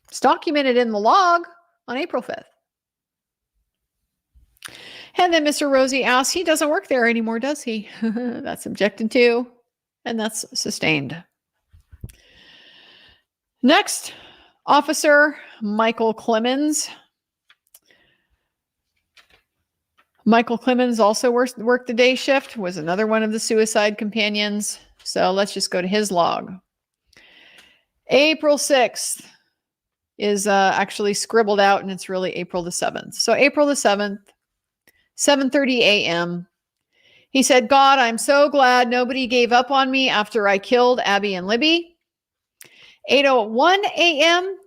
It's documented in the log on April 5th. And then Mr. Rosie asks, he doesn't work there anymore, does he? That's objected to, and that's sustained. Next, Officer Michael Clemens. Michael Clemens also worked the day shift, was another one of the suicide companions. So let's just go to his log. April 6th is actually scribbled out, and it's really April the 7th. So April the 7th, 7:30 a.m. He said, God, I'm so glad nobody gave up on me after I killed Abby and Libby. 8:01 a.m.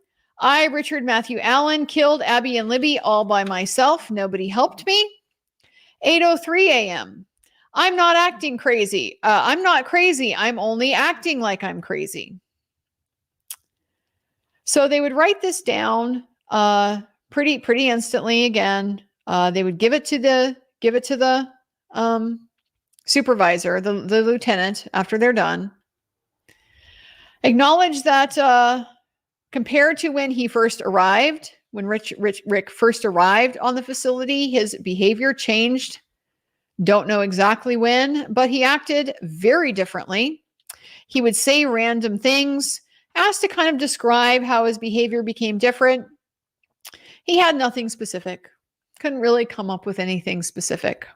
I, Richard Matthew Allen, killed Abby and Libby all by myself. Nobody helped me. 8:03 a.m. I'm not acting crazy. I'm not crazy. I'm only acting like I'm crazy. So they would write this down pretty instantly. Again, they would give it to the supervisor, the lieutenant, after they're done. Acknowledge that compared to when he first arrived, when Rick first arrived on the facility, his behavior changed. Don't know exactly when, but he acted very differently. He would say random things, asked to kind of describe how his behavior became different. He had nothing specific. Couldn't really come up with anything specific.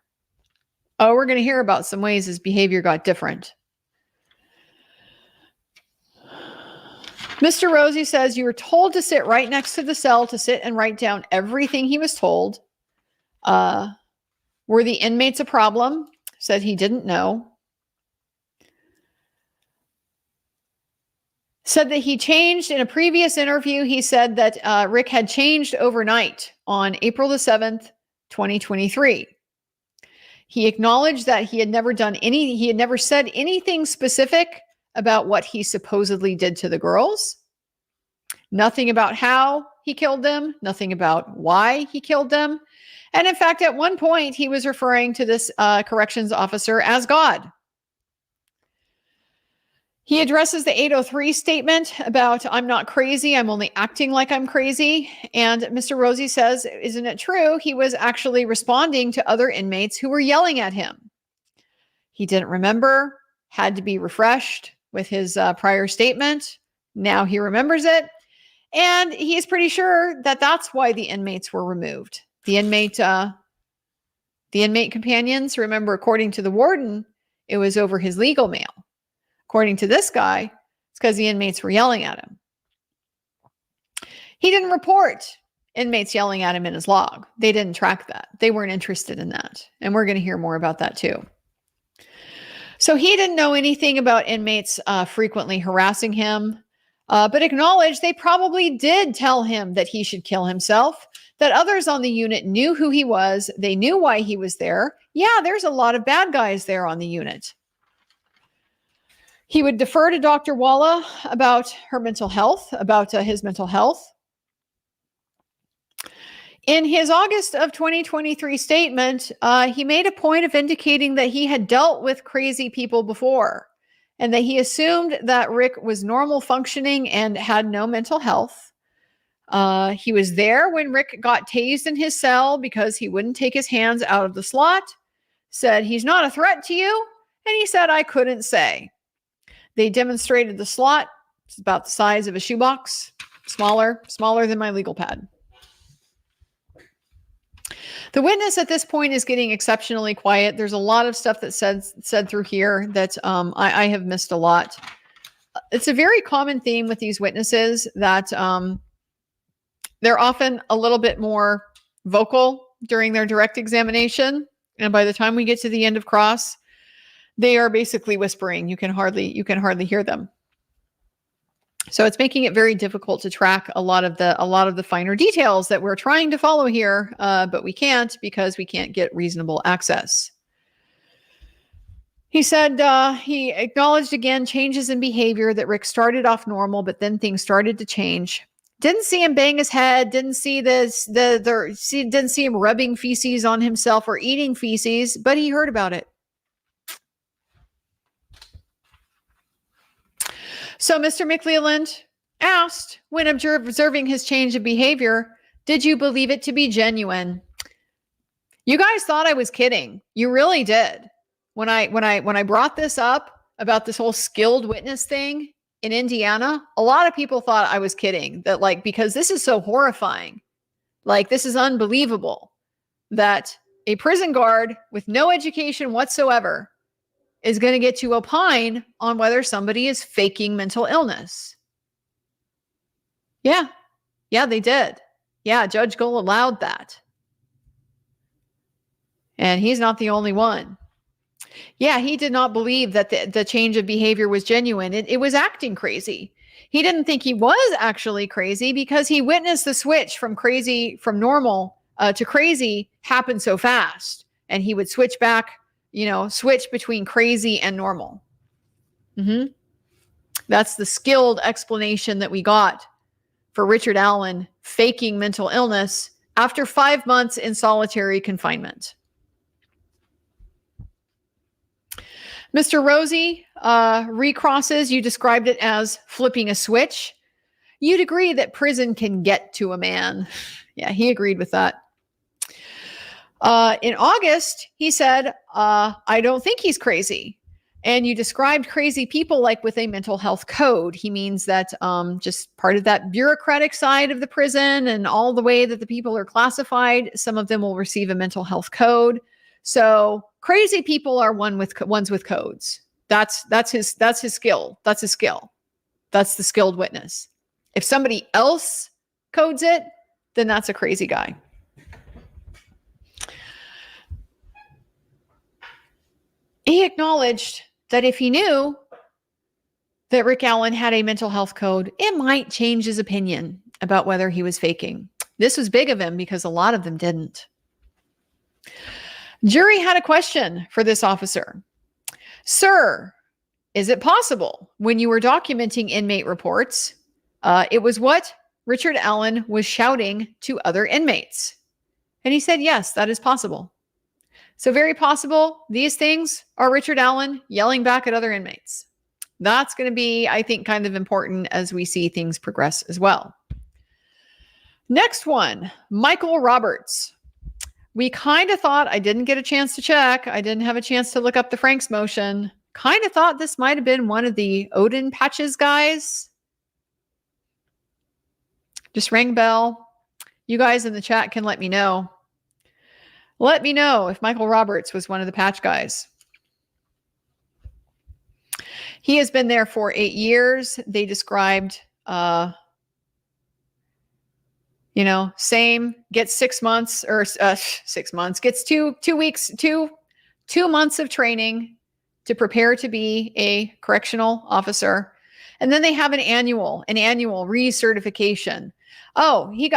Oh, we're going to hear about some ways his behavior got different. Mr. Rosie says you were told to sit right next to the cell to sit and write down everything he was told. Were the inmates a problem? Said he didn't know. Said that he changed in a previous interview. He said that Rick had changed overnight on April the 7th, 2023. He acknowledged that he had never said anything specific about what he supposedly did to the girls. Nothing about how he killed them, nothing about why he killed them. And in fact, at one point, he was referring to this corrections officer as God. He addresses the 803 statement about, I'm not crazy, I'm only acting like I'm crazy. And Mr. Rosie says, isn't it true? He was actually responding to other inmates who were yelling at him. He didn't remember, had to be refreshed with his prior statement. Now he remembers it. And he's pretty sure that that's why the inmates were removed. The inmate companions, remember, according to the warden, it was over his legal mail. According to this guy, it's because the inmates were yelling at him. He didn't report inmates yelling at him in his log. They didn't track that. They weren't interested in that. And we're going to hear more about that too. So he didn't know anything about inmates frequently harassing him, but acknowledged they probably did tell him that he should kill himself, that others on the unit knew who he was. They knew why he was there. Yeah, there's a lot of bad guys there on the unit. He would defer to Dr. Walla about her mental health, about his mental health. In his August of 2023 statement, he made a point of indicating that he had dealt with crazy people before and that he assumed that Rick was normal functioning and had no mental health. He was there when Rick got tased in his cell because he wouldn't take his hands out of the slot, said he's not a threat to you, and he said, I couldn't say. They demonstrated the slot. It's about the size of a shoebox, smaller than my legal pad. The witness at this point is getting exceptionally quiet. There's a lot of stuff that's said through here that I have missed a lot. It's a very common theme with these witnesses that they're often a little bit more vocal during their direct examination. And by the time we get to the end of cross, they are basically whispering. You can hardly hear them. So it's making it very difficult to track a lot of the finer details that we're trying to follow here, but we can't because we can't get reasonable access. He said he acknowledged again changes in behavior, that Rick started off normal, but then things started to change. Didn't see him bang his head. Didn't see didn't see him rubbing feces on himself or eating feces, but he heard about it. So Mr. McLeland asked, when observing his change of behavior, did you believe it to be genuine? You guys thought I was kidding. You really did. When I brought this up about this whole skilled witness thing in Indiana, a lot of people thought I was kidding. That because this is so horrifying. This is unbelievable that a prison guard with no education whatsoever is going to get to opine on whether somebody is faking mental illness. Yeah, they did. Yeah, Judge Gull allowed that. And he's not the only one. Yeah, he did not believe that the change of behavior was genuine. It was acting crazy. He didn't think he was actually crazy because he witnessed the switch from normal to crazy happen so fast. And he would switch back, switch between crazy and normal. That's the skilled explanation that we got for Richard Allen faking mental illness after 5 months in solitary confinement. Mr. Rosie recrosses, you described it as flipping a switch. You'd agree that prison can get to a man. Yeah, he agreed with that. In August, he said, I don't think he's crazy. And you described crazy people like with a mental health code. He means that just part of that bureaucratic side of the prison and all the way that the people are classified, some of them will receive a mental health code. So crazy people are ones with codes. That's his skill. That's his skill. That's the skilled witness. If somebody else codes it, then that's a crazy guy. He acknowledged that if he knew that Rick Allen had a mental health code, it might change his opinion about whether he was faking. This was big of him because a lot of them didn't. Jury had a question for this officer. Sir, is it possible when you were documenting inmate reports, it was what Richard Allen was shouting to other inmates? And he said, yes, that is possible. So very possible these things are Richard Allen yelling back at other inmates. That's going to be, I think, kind of important as we see things progress as well. Next one, Michael Roberts. We kind of thought, I didn't get a chance to check. I didn't have a chance to look up the Franks motion. Kind of thought this might have been one of the Odin Patches guys. Just rang bell. You guys in the chat can let me know. Let me know if Michael Roberts was one of the patch guys. He has been there for 8 years. They described, same, gets 6 months or 6 months, gets 2 weeks, 2 months of training to prepare to be a correctional officer. And then they have an annual recertification. Oh, he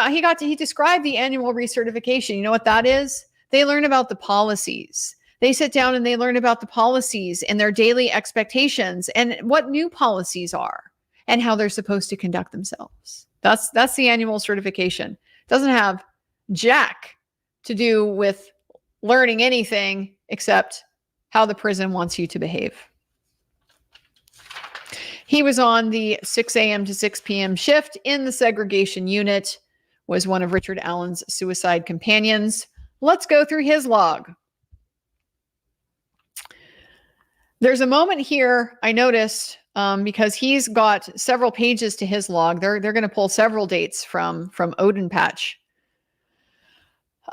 described the annual recertification. You know what that is? They learn about the policies. They sit down and they learn about the policies and their daily expectations and what new policies are and how they're supposed to conduct themselves. That's the annual certification. It doesn't have jack to do with learning anything except how the prison wants you to behave. He was on the 6 a.m. to 6 p.m. shift in the segregation unit, was one of Richard Allen's suicide companions. Let's go through his log. There's a moment here I noticed because he's got several pages to his log. They're going to pull several dates from Odin Patch.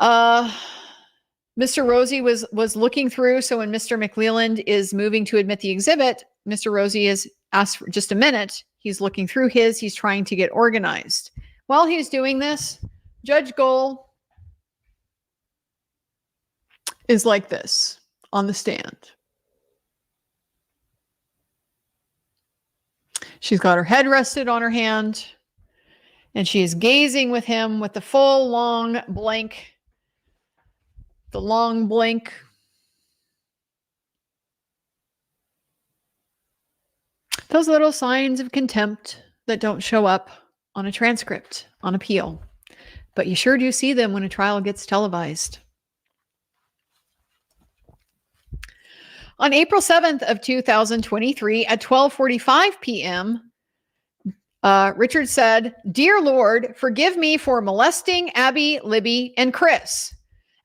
Mr. Rosie was looking through. So when Mr. McLeland is moving to admit the exhibit, Mr. Rosie is asked for just a minute. He's looking through he's trying to get organized. While he's doing this, Judge Gohl is like this on the stand. She's got her head rested on her hand, and she is gazing with him with the full long blank. The long blink. Those little signs of contempt that don't show up on a transcript on appeal. But you sure do see them when a trial gets televised. On April 7th of 2023 at 12:45 p.m., Richard said, "Dear Lord, forgive me for molesting Abby, Libby, and Chris."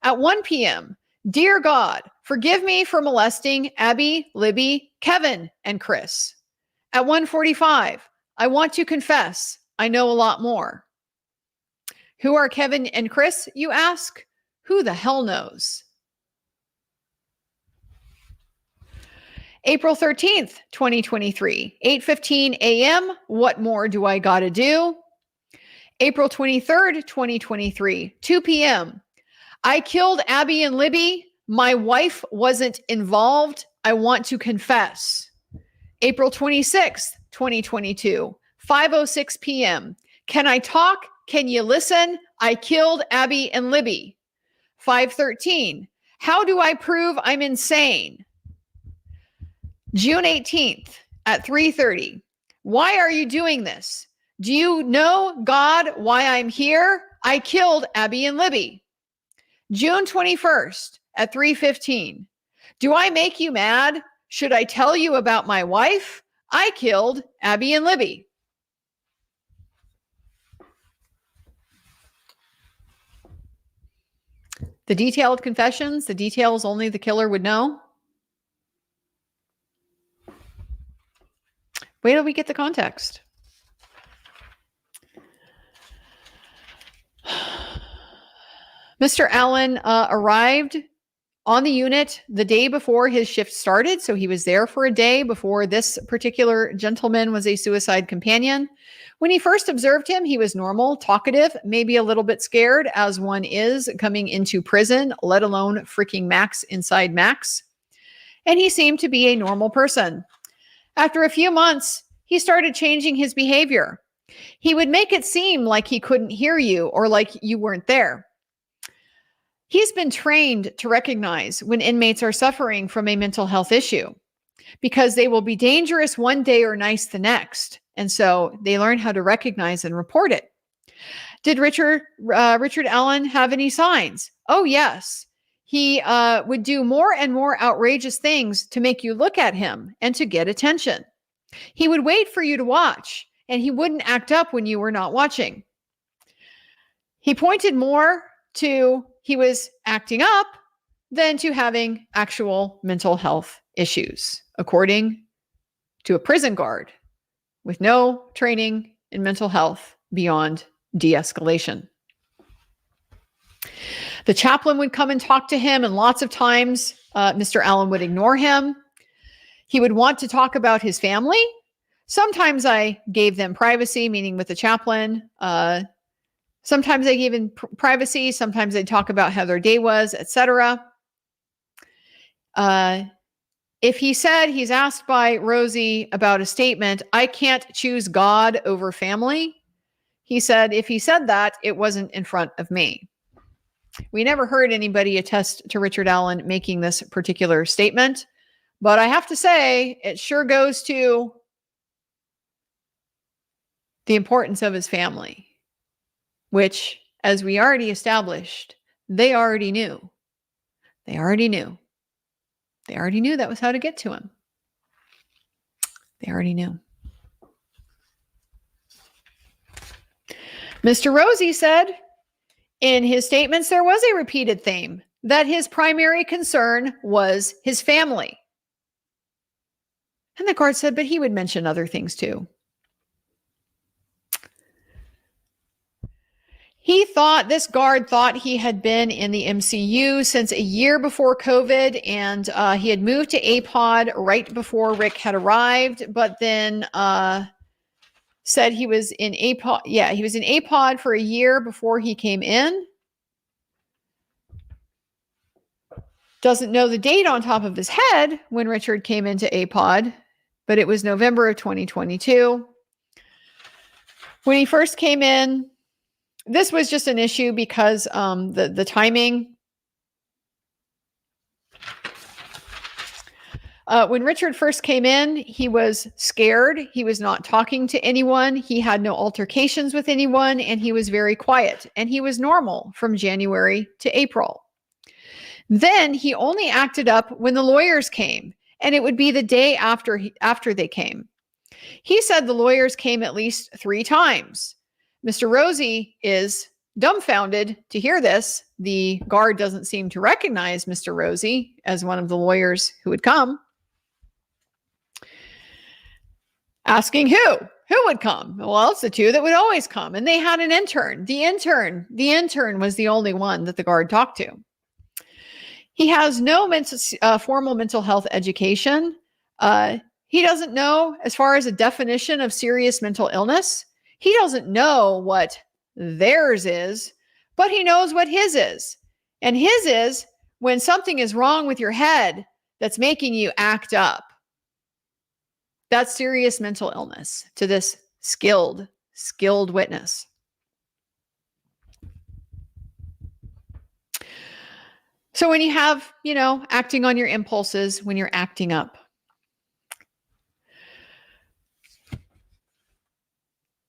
At 1 p.m., "Dear God, forgive me for molesting Abby, Libby, Kevin, and Chris." At 1:45, "I want to confess. I know a lot more." Who are Kevin and Chris, you ask? Who the hell knows? April 13th, 2023, 8:15 a.m. What more do I gotta do? April 23rd, 2023, 2 p.m. I killed Abby and Libby. My wife wasn't involved. I want to confess. April 26th, 2022, 5:06 p.m. Can I talk? Can you listen? I killed Abby and Libby. 5:13. How do I prove I'm insane? June 18th at 3:30. Why are you doing this? Do you know, God, why I'm here? I killed Abby and Libby. June 21st at 3:15. Do I make you mad? Should I tell you about my wife? I killed Abby and Libby. The detailed confessions, the details only the killer would know. Wait till we get the context. Mr. Allen arrived on the unit the day before his shift started. So he was there for a day before this particular gentleman was a suicide companion. When he first observed him, he was normal, talkative, maybe a little bit scared, as one is coming into prison, let alone freaking Max inside Max. And he seemed to be a normal person. After a few months, he started changing his behavior. He would make it seem like he couldn't hear you or like you weren't there. He's been trained to recognize when inmates are suffering from a mental health issue because they will be dangerous one day or nice the next. And so they learn how to recognize and report it. Did Richard Allen have any signs? Oh, yes. He would do more and more outrageous things to make you look at him and to get attention. He would wait for you to watch, and he wouldn't act up when you were not watching. He pointed more to he was acting up than to having actual mental health issues, according to a prison guard with no training in mental health beyond de-escalation. The chaplain would come and talk to him, and lots of times Mr. Allen would ignore him. He would want to talk about his family. Sometimes I gave them privacy, meaning with the chaplain. Sometimes I gave him privacy. Sometimes they'd talk about how their day was, etc. If he said, he's asked by Rosie about a statement, I can't choose God over family. He said, if he said that, it wasn't in front of me. We never heard anybody attest to Richard Allen making this particular statement, but I have to say, it sure goes to the importance of his family, which, as we already established, they already knew. They already knew. They already knew that was how to get to him. They already knew. Mr. Rosie said in his statements there was a repeated theme that his primary concern was his family. And the guard said, but he would mention other things too. This guard thought he had been in the MCU since a year before COVID, and he had moved to APOD right before Rick had arrived, but then said he was in APOD. Yeah, he was in APOD for a year before he came in. Doesn't know the date on top of his head when Richard came into APOD, but it was November of 2022. When he first came in, this was just an issue because the timing. When Richard first came in, he was scared. He was not talking to anyone. He had no altercations with anyone, and he was very quiet. And he was normal from January to April. Then he only acted up when the lawyers came, and it would be the day after they came. He said the lawyers came at least 3 times. Mr. Rosie is dumbfounded to hear this. The guard doesn't seem to recognize Mr. Rosie as one of the lawyers who would come. Asking who would come? Well, it's the 2 that would always come. And they had an intern. The intern was the only one that the guard talked to. He has no formal mental health education. He doesn't know, as far as a definition of serious mental illness, he doesn't know what theirs is, but he knows what his is. And his is when something is wrong with your head that's making you act up. That's serious mental illness to this skilled witness. So when you have, acting on your impulses, when you're acting up.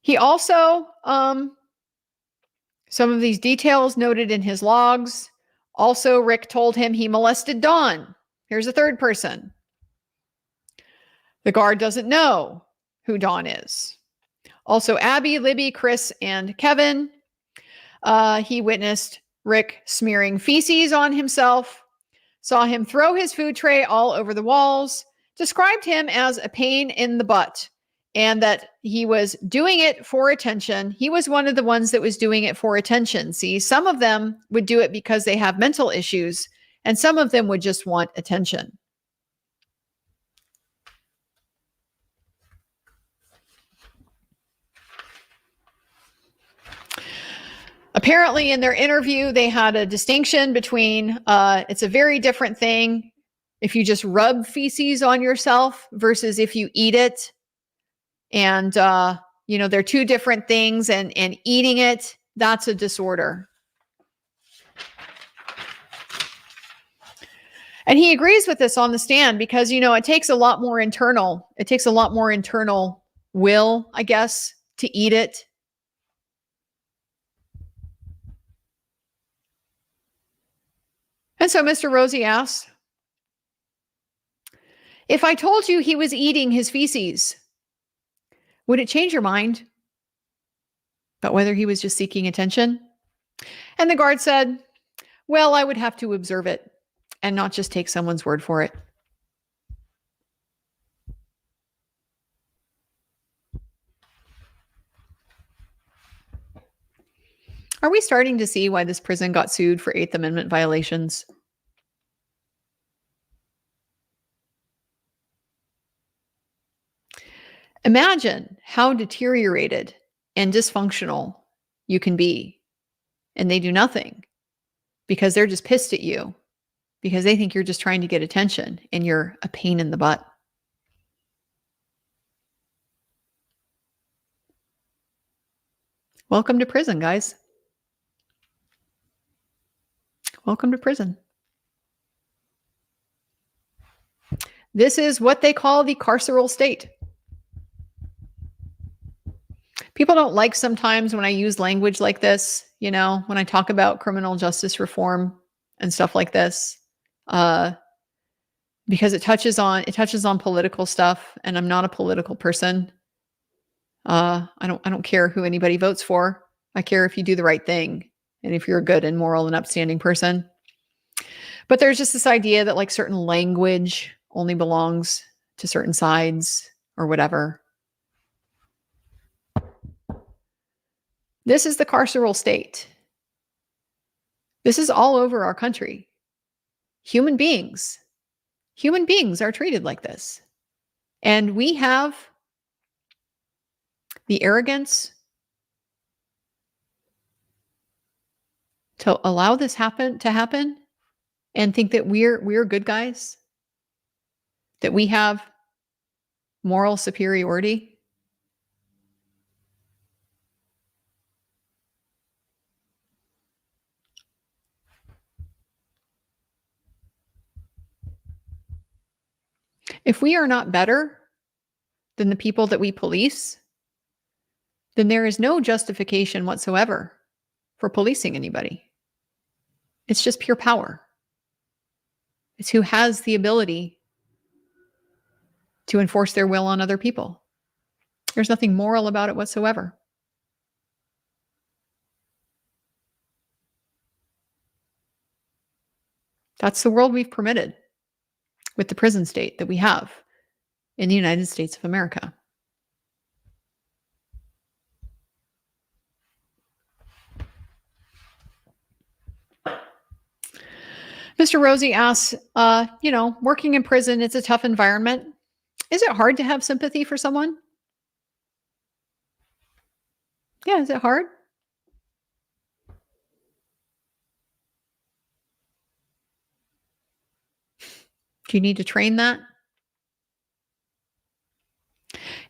He also, some of these details noted in his logs. Also, Rick told him he molested Dawn. Here's a third person. The guard doesn't know who Dawn is. Also, Abby, Libby, Chris, and Kevin. He witnessed Rick smearing feces on himself, saw him throw his food tray all over the walls, described him as a pain in the butt, and that he was doing it for attention. He was one of the ones that was doing it for attention. See, some of them would do it because they have mental issues, and some of them would just want attention. Apparently, in their interview, they had a distinction between it's a very different thing if you just rub feces on yourself versus if you eat it. And, they're 2 different things, and eating it, that's a disorder. And he agrees with this on the stand because, it takes a lot more internal will, I guess, to eat it. And so Mr. Rosie asks, if I told you he was eating his feces, would it change your mind about whether he was just seeking attention? And the guard said, well, I would have to observe it and not just take someone's word for it. Are we starting to see why this prison got sued for Eighth Amendment violations? Imagine how deteriorated and dysfunctional you can be, and they do nothing because they're just pissed at you because they think you're just trying to get attention and you're a pain in the butt. Welcome to prison, guys. Welcome to prison. This is what they call the carceral state. People don't like sometimes when I use language like this, you know, when I talk about criminal justice reform and stuff like this, because it touches on political stuff, and I'm not a political person. I don't care who anybody votes for. I care if you do the right thing and if you're a good and moral and upstanding person. But there's just this idea that like certain language only belongs to certain sides or whatever. This is the carceral state. This is all over our country. Human beings are treated like this. And we have the arrogance to allow this to happen and think that we're good guys, that we have moral superiority. If we are not better than the people that we police, then there is no justification whatsoever for policing anybody. It's just pure power. It's who has the ability to enforce their will on other people. There's nothing moral about it whatsoever. That's the world we've permitted with the prison state that we have in the United States of America. Mr. Rosie asks, working in prison, it's a tough environment. Is it hard to have sympathy for someone? Yeah, is it hard? Do you need to train that?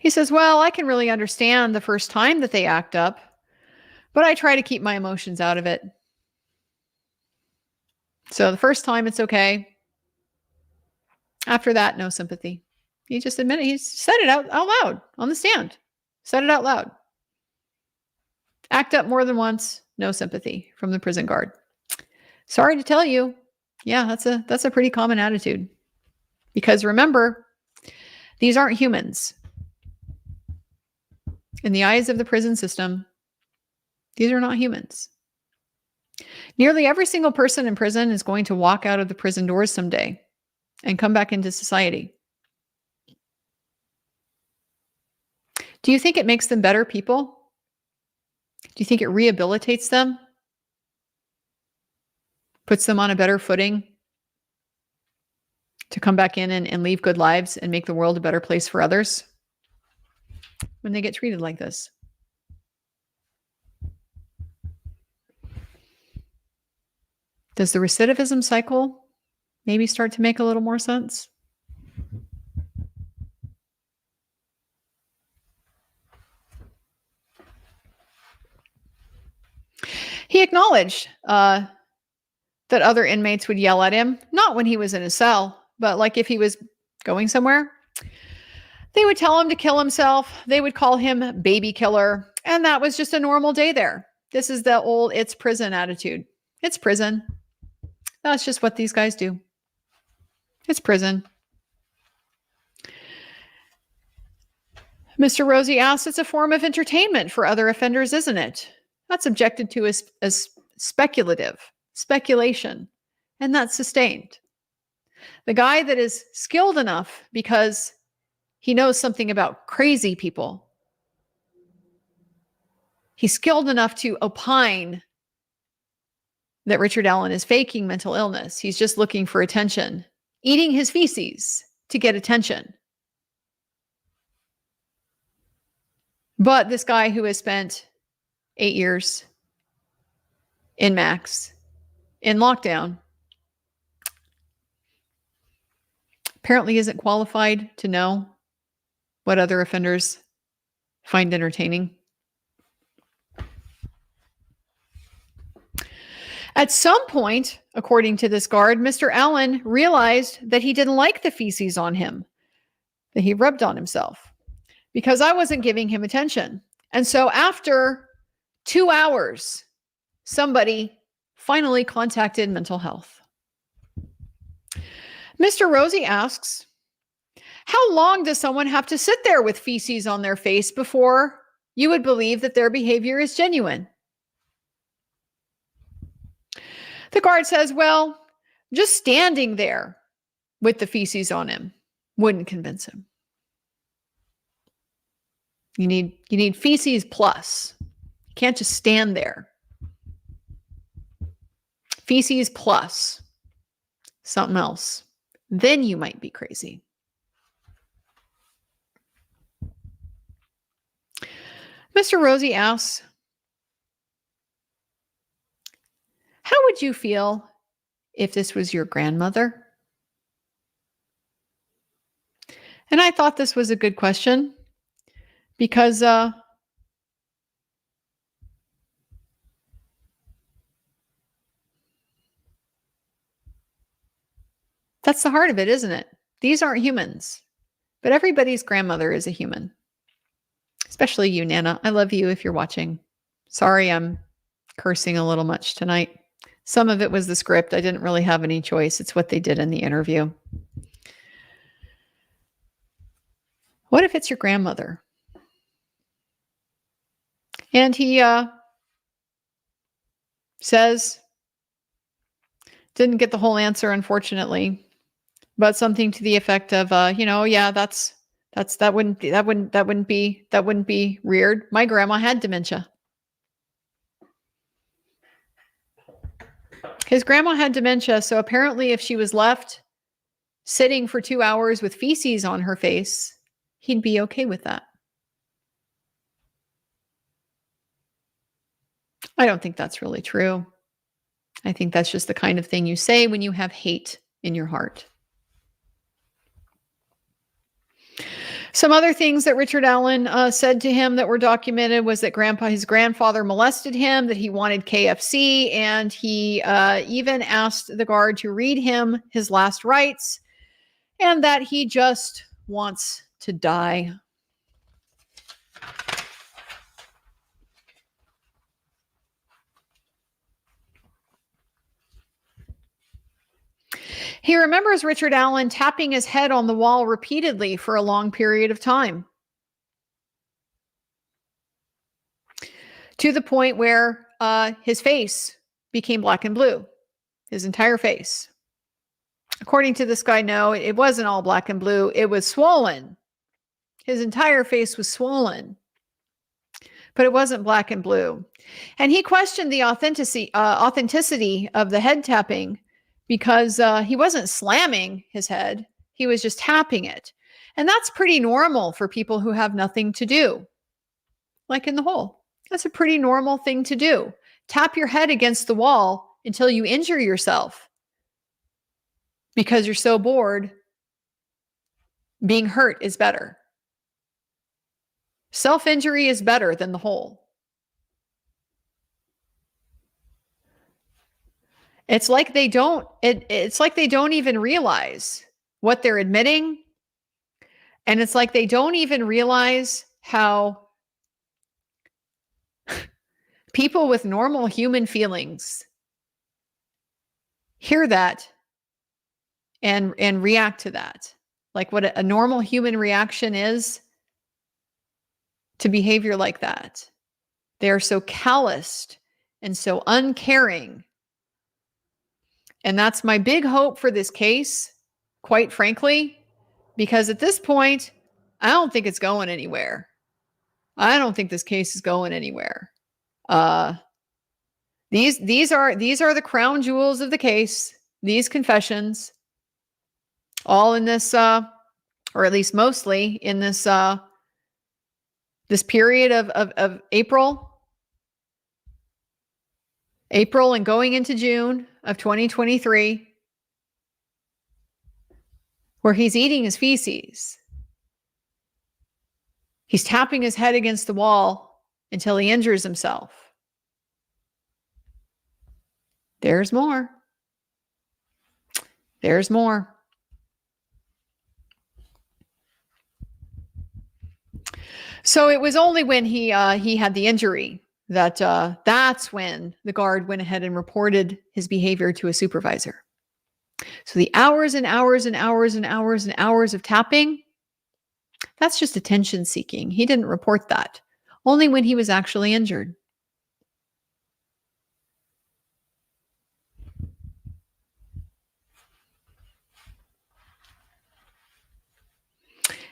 He says, well, I can really understand the first time that they act up, but I try to keep my emotions out of it. So the first time it's okay. After that, no sympathy. He just admitted, he said it out loud on the stand. Said it out loud. Act up more than once, no sympathy from the prison guard. Sorry to tell you. Yeah, that's a pretty common attitude. Because remember, these aren't humans. In the eyes of the prison system, these are not humans. Nearly every single person in prison is going to walk out of the prison doors someday and come back into society. Do you think it makes them better people? Do you think it rehabilitates them? Puts them on a better footing to come back in and leave good lives and make the world a better place for others when they get treated like this? Does the recidivism cycle maybe start to make a little more sense? He acknowledged that other inmates would yell at him, not when he was in a cell, but like if he was going somewhere. They would tell him to kill himself. They would call him baby killer. And that was just a normal day there. This is the old it's prison attitude. It's prison. That's just what these guys do. It's prison. Mr. Rosie asks, it's a form of entertainment for other offenders, isn't it? That's objected to as speculative, speculation, and that's sustained. The guy that is skilled enough because he knows something about crazy people, he's skilled enough to opine that Richard Allen is faking mental illness. He's just looking for attention, eating his feces to get attention. But this guy who has spent 8 years in Max, in lockdown, apparently isn't qualified to know what other offenders find entertaining. At some point, according to this guard, Mr. Allen realized that he didn't like the feces on him, that he rubbed on himself, because I wasn't giving him attention. And so after 2 hours, somebody finally contacted mental health. Mr. Rosie asks, how long does someone have to sit there with feces on their face before you would believe that their behavior is genuine? The guard says, well, just standing there with the feces on him wouldn't convince him. You need feces plus. You can't just stand there. Feces plus something else. Then you might be crazy. Mr. Rosie asks, how would you feel if this was your grandmother? And I thought this was a good question because that's the heart of it, isn't it? These aren't humans, but everybody's grandmother is a human, especially you, Nana. I love you if you're watching. Sorry, I'm cursing a little much tonight. Some of it was the script. I didn't really have any choice. It's what they did in the interview. What if it's your grandmother? And he says, didn't get the whole answer, unfortunately, but something to the effect of, yeah, that wouldn't be weird. My grandma had dementia. His grandma had dementia, so apparently if she was left sitting for 2 hours with feces on her face, he'd be okay with that. I don't think that's really true. I think that's just the kind of thing you say when you have hate in your heart. Some other things that Richard Allen said to him that were documented was that his grandfather molested him, that he wanted KFC, and he even asked the guard to read him his last rites, and that he just wants to die. He remembers Richard Allen tapping his head on the wall repeatedly for a long period of time, to the point where his face became black and blue, his entire face. According to this guy, no, it wasn't all black and blue. It was swollen. His entire face was swollen, but it wasn't black and blue. And he questioned the authenticity of the head tapping, because he wasn't slamming his head. He was just tapping it. And that's pretty normal for people who have nothing to do. Like in the hole. That's a pretty normal thing to do. Tap your head against the wall until you injure yourself. Because you're so bored, being hurt is better. Self-injury is better than the hole. It's like they don't even realize what they're admitting. And it's like they don't even realize how people with normal human feelings hear that and react to that. Like what a normal human reaction is to behavior like that. They are so calloused and so uncaring. And that's my big hope for this case, quite frankly, because at this point, I don't think it's going anywhere. I don't think this case is going anywhere. These are the crown jewels of the case. These confessions, all in this, or at least mostly in this this period of April and going into June of 2023, where he's eating his feces. He's tapping his head against the wall until he injures himself. There's more. There's more. So it was only when he had the injury that that's when the guard went ahead and reported his behavior to a supervisor. So the hours and hours and hours and hours and hours of tapping, that's just attention seeking. He didn't report that. Only when he was actually injured.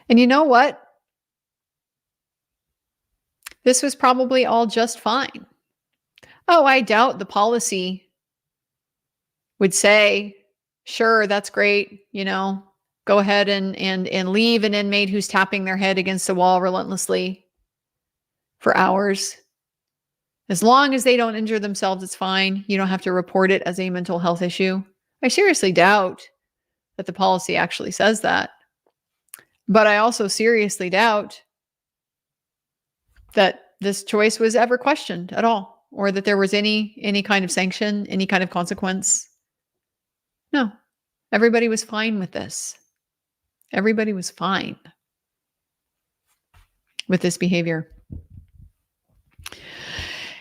And you know what? This was probably all just fine. Oh, I doubt the policy would say, sure, that's great, go ahead and leave an inmate who's tapping their head against the wall relentlessly for hours. As long as they don't injure themselves, it's fine. You don't have to report it as a mental health issue. I seriously doubt that the policy actually says that. But I also seriously doubt that this choice was ever questioned at all, or that there was any kind of sanction, any kind of consequence. No, everybody was fine with this. Everybody was fine with this behavior.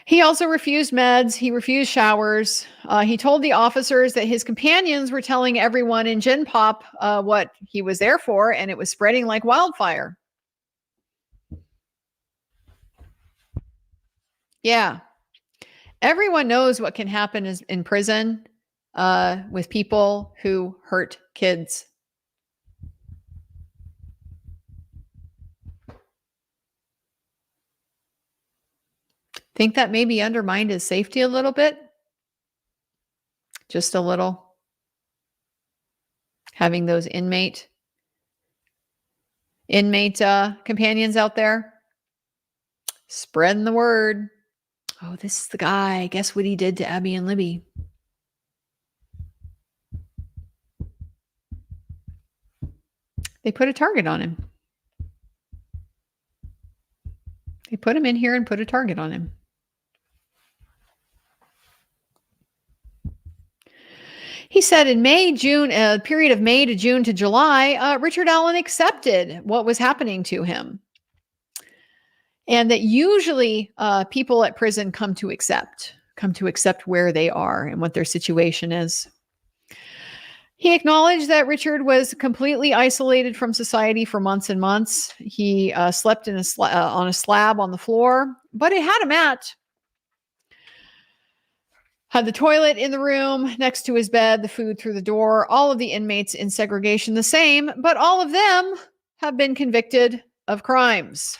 He also refused meds. He refused showers. He told the officers that his companions were telling everyone in Gen Pop what he was there for, and it was spreading like wildfire. Yeah. Everyone knows what can happen in prison with people who hurt kids. Think that maybe undermined his safety a little bit? Just a little. Having those inmate companions out there spreading the word. Oh, this is the guy. Guess what he did to Abby and Libby? They put a target on him. They put him in here and put a target on him. He said in period of May to June to July, Richard Allen accepted what was happening to him. And that usually people at prison come to accept where they are and what their situation is. He acknowledged that Richard was completely isolated from society for months and months. He slept on a slab on the floor, but it had a mat. Had the toilet in the room next to his bed, the food through the door, all of the inmates in segregation the same, but all of them have been convicted of crimes.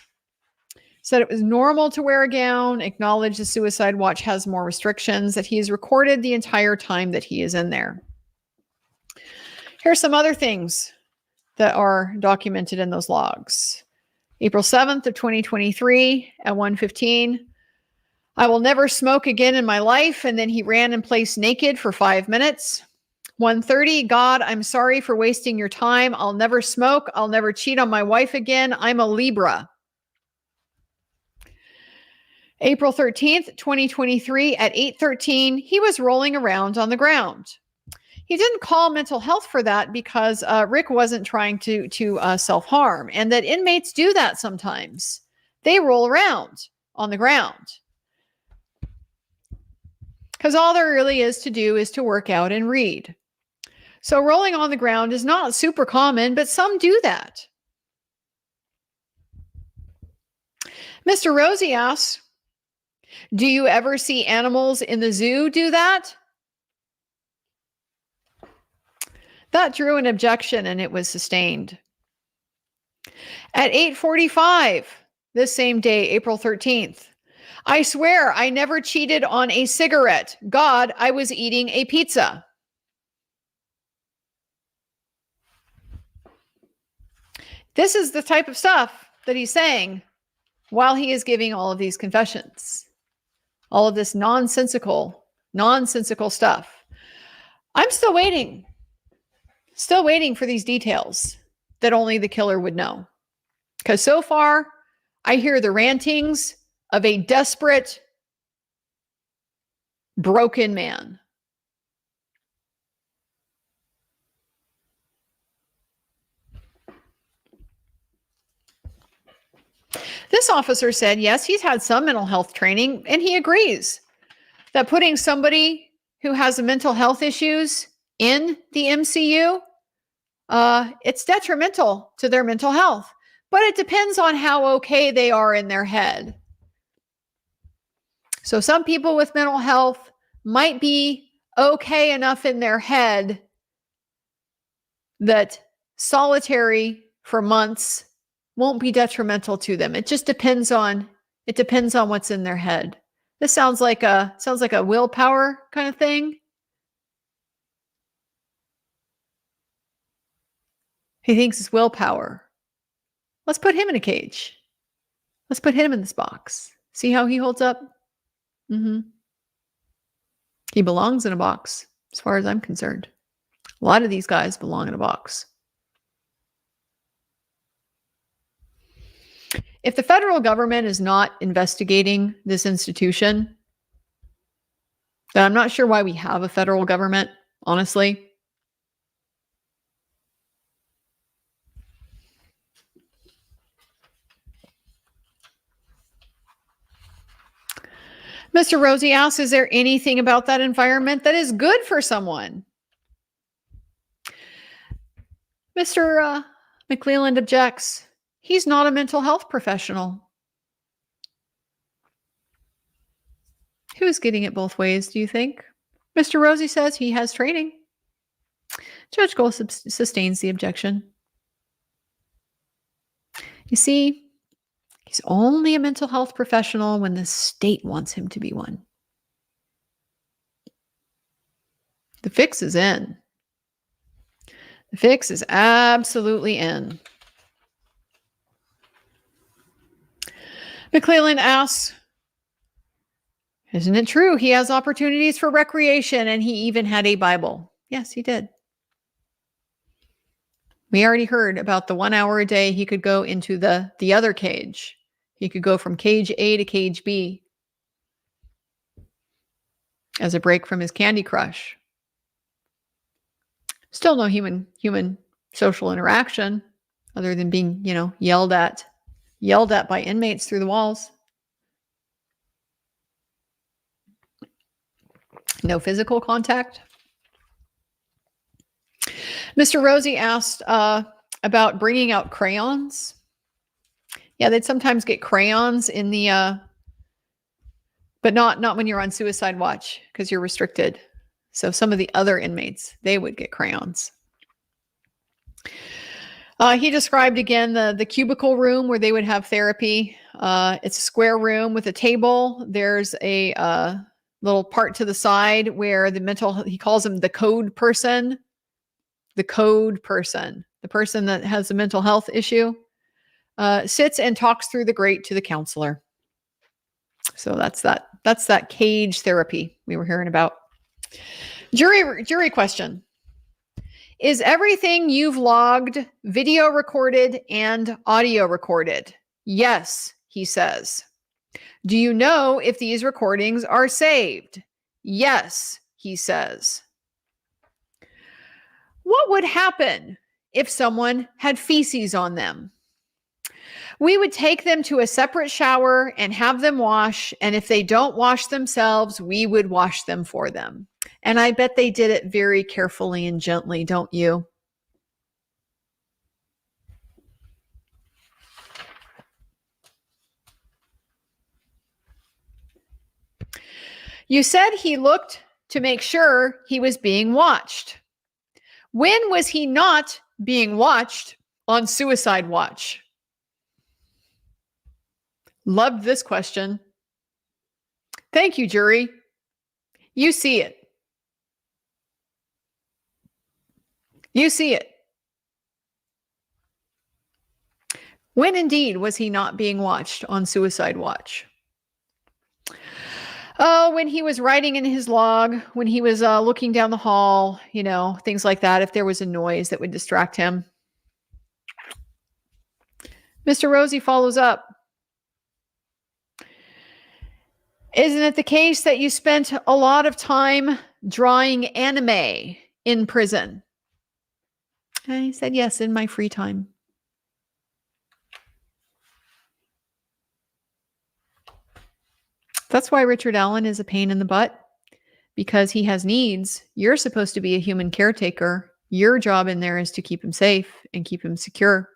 Said it was normal to wear a gown, acknowledged the suicide watch has more restrictions, that he has recorded the entire time that he is in there. Here's some other things that are documented in those logs. April 7th of 2023 at 1:15. I will never smoke again in my life. And then he ran in place naked for 5 minutes. 1:30, God, I'm sorry for wasting your time. I'll never smoke. I'll never cheat on my wife again. I'm a Libra. April 13th, 2023 at 8:13, he was rolling around on the ground. He didn't call mental health for that because Rick wasn't trying to self-harm, and that inmates do that sometimes. They roll around on the ground. because all there really is to do is to work out and read. So rolling on the ground is not super common, but some do that. Mr. Rosie asks, do you ever see animals in the zoo do that? That drew an objection and it was sustained. At 8:45, this same day, April 13th, I swear I never cheated on a cigarette. God, I was eating a pizza. This is the type of stuff that he's saying while he is giving all of these confessions. All of this nonsensical stuff. I'm still waiting for these details that only the killer would know. Because so far, I hear the rantings of a desperate, broken man. This officer said, yes, he's had some mental health training, and he agrees that putting somebody who has mental health issues in the MCU, it's detrimental to their mental health. But it depends on how okay they are in their head. So some people with mental health might be okay enough in their head that solitary for months won't be detrimental to them. It just depends on what's in their head. This sounds like a willpower kind of thing. He thinks it's willpower. Let's put him in a cage. Let's put him in this box. See how he holds up? He belongs in a box, as far as I'm concerned. A lot of these guys belong in a box. If the federal government is not investigating this institution, then I'm not sure why we have a federal government, honestly. Mr. Rosie asks, is there anything about that environment that is good for someone? Mr. McClelland objects. He's not a mental health professional. Who's getting it both ways, do you think? Mr. Rosie says he has training. Judge Gold sustains the objection. You see, he's only a mental health professional when the state wants him to be one. The fix is in. The fix is absolutely in. McClelland asks, isn't it true he has opportunities for recreation and he even had a Bible? Yes, he did. We already heard about the 1 hour a day he could go into the other cage. He could go from cage A to cage B as a break from his Candy Crush. Still no human social interaction other than being, yelled at by inmates through the walls. No physical contact. Mr. Rosie asked about bringing out crayons. Yeah, they'd sometimes get crayons in the, but not when you're on suicide watch because you're restricted. So some of the other inmates, they would get crayons. He described again the cubicle room where they would have therapy. It's a square room with a table. There's a little part to the side where he calls him the code person. The code person, the person that has a mental health issue, sits and talks through the grate to the counselor. So that's that cage therapy we were hearing about. Jury question. Is everything you've logged video recorded and audio recorded? Yes, he says. Do you know if these recordings are saved? Yes, he says. What would happen if someone had feces on them? We would take them to a separate shower and have them wash. And if they don't wash themselves, we would wash them for them. And I bet they did it very carefully and gently, don't you? You said he looked to make sure he was being watched. When was he not being watched on suicide watch? Loved this question. Thank you, jury. You see it. You see it. When indeed was he not being watched on suicide watch? Oh, when he was writing in his log, when he was looking down the hall, things like that, if there was a noise that would distract him. Mr. Rosie follows up. Isn't it the case that you spent a lot of time drawing anime in prison? And he said, yes, in my free time. That's why Richard Allen is a pain in the butt, because he has needs. You're supposed to be a human caretaker. Your job in there is to keep him safe and keep him secure.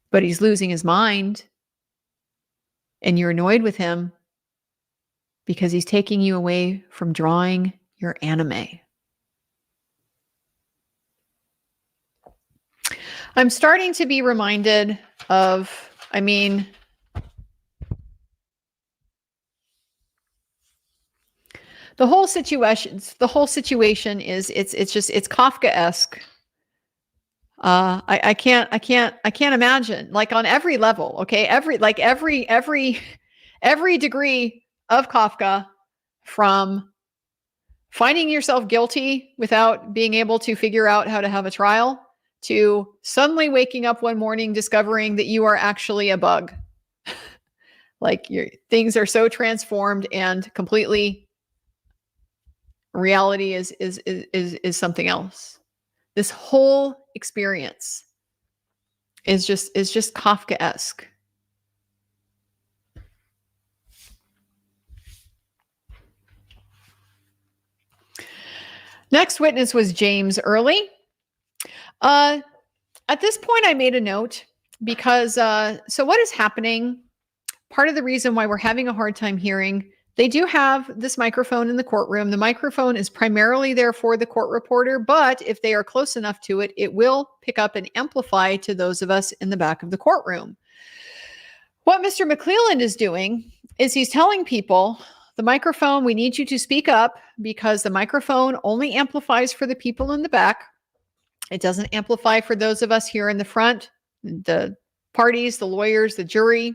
But he's losing his mind, and you're annoyed with him because he's taking you away from drawing your anime. I'm starting to be reminded of, the whole situation is it's Kafkaesque. I can't imagine, like, on every level. Okay. Every degree of Kafka, from finding yourself guilty without being able to figure out how to have a trial, to suddenly waking up one morning discovering that you are actually a bug. Like, things are so transformed and completely, reality is something else. This whole experience is just Kafkaesque. Next witness was James Early. At this point, I made a note because, so what is happening? Part of the reason why we're having a hard time hearing, they do have this microphone in the courtroom. The microphone is primarily there for the court reporter, but if they are close enough to it, it will pick up and amplify to those of us in the back of the courtroom. What Mr. McClelland is doing is he's telling people, the microphone, we need you to speak up, because the microphone only amplifies for the people in the back. It doesn't amplify for those of us here in the front, the parties, the lawyers, the jury.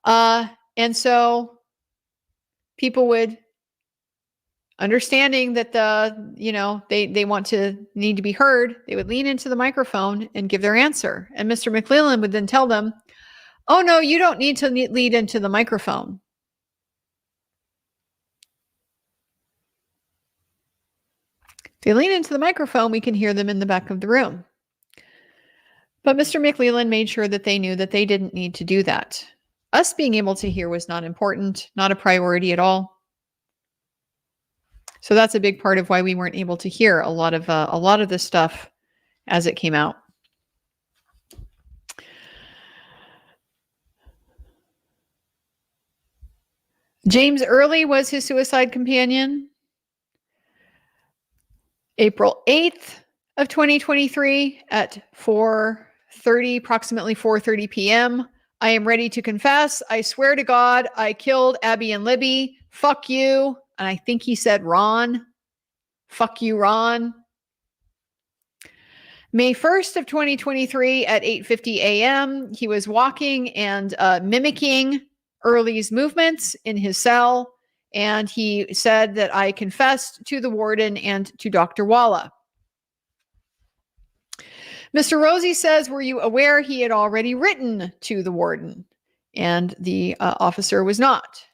And so people would, understanding that they need to be heard, they would lean into the microphone and give their answer. And Mr. McClelland would then tell them, oh no, you don't need to lead into the microphone. If they lean into the microphone, we can hear them in the back of the room. But Mr. McClelland made sure that they knew that they didn't need to do that. Us being able to hear was not important, not a priority at all. So that's a big part of why we weren't able to hear a lot of this stuff as it came out. James Early was his suicide companion. April 8th of 2023 at approximately 4:30 p.m. I am ready to confess. I swear to God, I killed Abby and Libby. Fuck you. And I think he said Ron. Fuck you, Ron. May 1st of 2023 at 8:50 a.m. He was walking and mimicking Early's movements in his cell. And he said that I confessed to the warden and to Dr. Walla. Mr. Rosie says, were you aware he had already written to the warden? And the officer was not.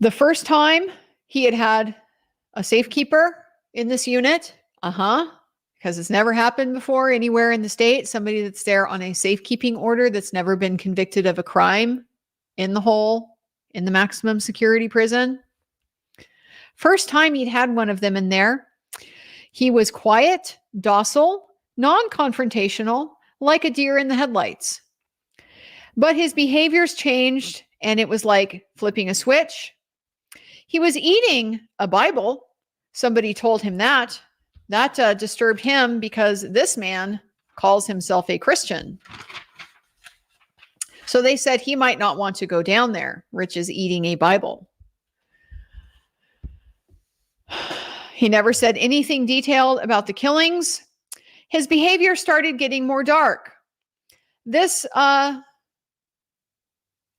The first time he had a safekeeper in this unit. because it's never happened before anywhere in the state. Somebody that's there on a safekeeping order that's never been convicted of a crime in the maximum security prison. First time he'd had one of them in there. He was quiet, docile, non-confrontational, like a deer in the headlights. But his behaviors changed, and it was like flipping a switch. He was eating a Bible. Somebody told him that. That disturbed him because this man calls himself a Christian. So they said he might not want to go down there. Rich is eating a Bible. He never said anything detailed about the killings. His behavior started getting more dark. This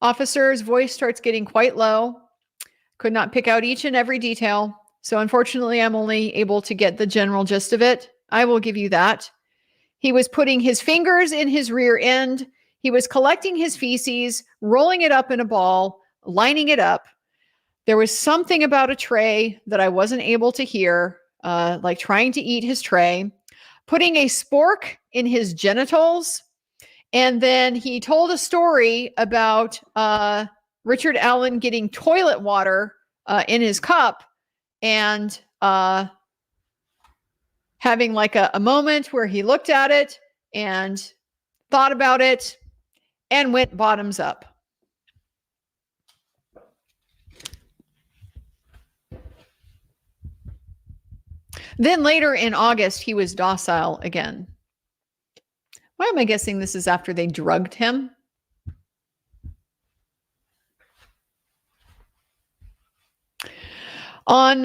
officer's voice starts getting quite low. Could not pick out each and every detail. So unfortunately, I'm only able to get the general gist of it. I will give you that. He was putting his fingers in his rear end. He was collecting his feces, rolling it up in a ball, lining it up. There was something about a tray that I wasn't able to hear, like trying to eat his tray, putting a spork in his genitals. And then he told a story about Richard Allen getting toilet water in his cup and having like a moment where he looked at it and thought about it and went bottoms up. Then later in August, he was docile again. Why am I guessing this is after they drugged him? On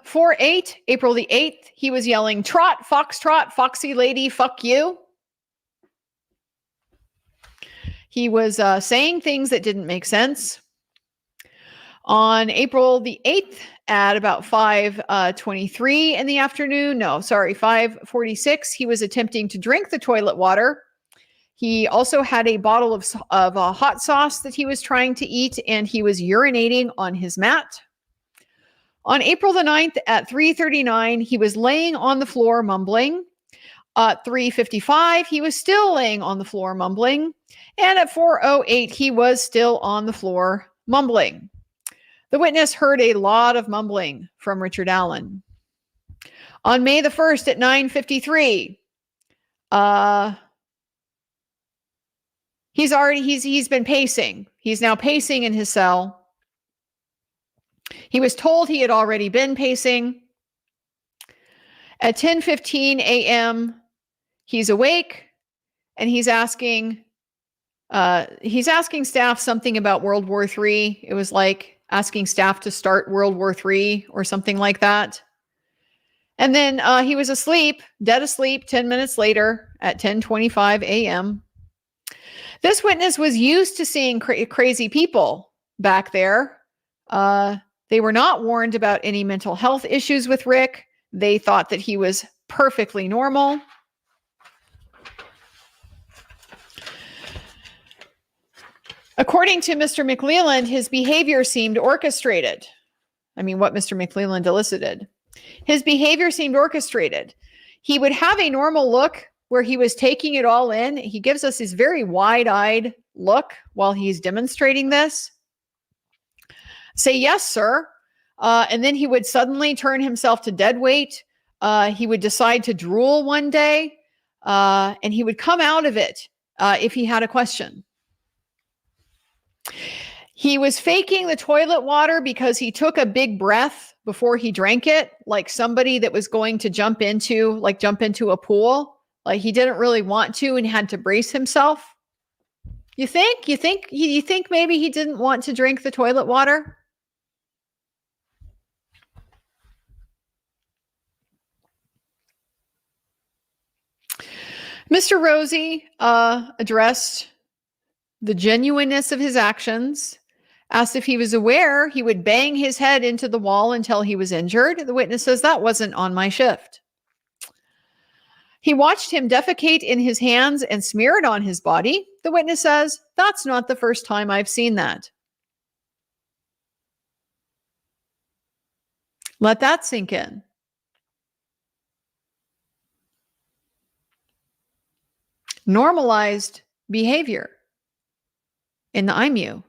4/8, April the 8th, he was yelling, "Trot, foxtrot, foxy lady, fuck you." He was saying things that didn't make sense. On April the 8th, at about 5:23 in the afternoon, 5:46, he was attempting to drink the toilet water. He also had a bottle of hot sauce that he was trying to eat, and he was urinating on his mat. On April the 9th at 3:39, he was laying on the floor mumbling. At 3:55, he was still laying on the floor mumbling. And at 4:08, he was still on the floor mumbling. The witness heard a lot of mumbling from Richard Allen. On May the 1st at 9:53, he's been pacing. He's now pacing in his cell. He was told he had already been pacing. At 10:15 a.m., he's awake and he's asking staff something about World War III. It was like asking staff to start World War III or something like that. And then he was asleep, dead asleep 10 minutes later at 10:25 a.m. This witness was used to seeing crazy people back there. They were not warned about any mental health issues with Rick. They thought that he was perfectly normal. According to Mr. McLeland, his behavior seemed orchestrated. I mean, what Mr. McLeland elicited. His behavior seemed orchestrated. He would have a normal look where he was taking it all in. He gives us his very wide-eyed look while he's demonstrating this. Say, "Yes, sir." And then he would suddenly turn himself to dead weight. He would decide to drool one day, and he would come out of it if he had a question. He was faking the toilet water because he took a big breath before he drank it, like somebody that was going to jump into a pool. Like he didn't really want to and had to brace himself. You think maybe he didn't want to drink the toilet water? Mr. Rosie addressed the genuineness of his actions, asked if he was aware he would bang his head into the wall until he was injured. The witness says, "That wasn't on my shift." He watched him defecate in his hands and smear it on his body. The witness says, "That's not the first time I've seen that." Let that sink in. normalized behavior in the IMU.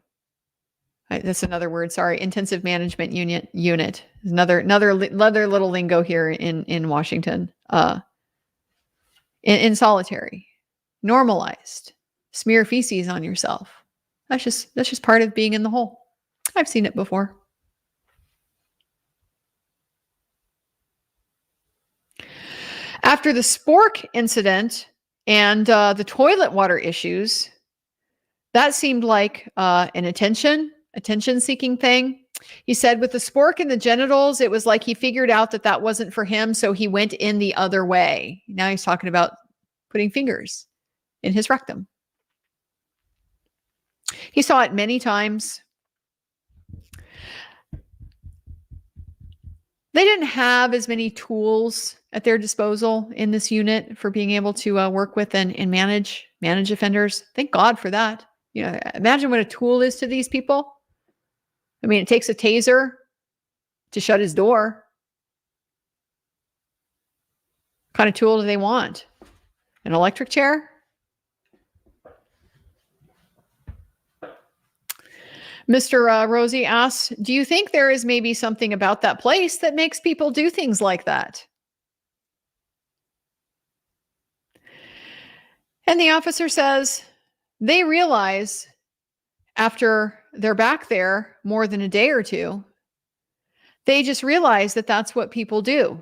That's another word. Sorry, intensive management unit. Another little lingo here in Washington. In solitary, normalized, smear feces on yourself. That's just part of being in the hole. I've seen it before. After the spork incident and the toilet water issues, that seemed like an attention-seeking thing. He said with the spork in the genitals, it was like he figured out that wasn't for him, so he went in the other way. Now he's talking about putting fingers in his rectum. He saw it many times. They didn't have as many tools at their disposal in this unit for being able to work with and manage offenders. Thank God for that. You know, imagine what a tool is to these people. I mean, it takes a taser to shut his door. What kind of tool do they want? An electric chair? Mr. Rosie asks, do you think there is maybe something about that place that makes people do things like that? And the officer says they realize after they're back there more than a day or two, they just realize that that's what people do.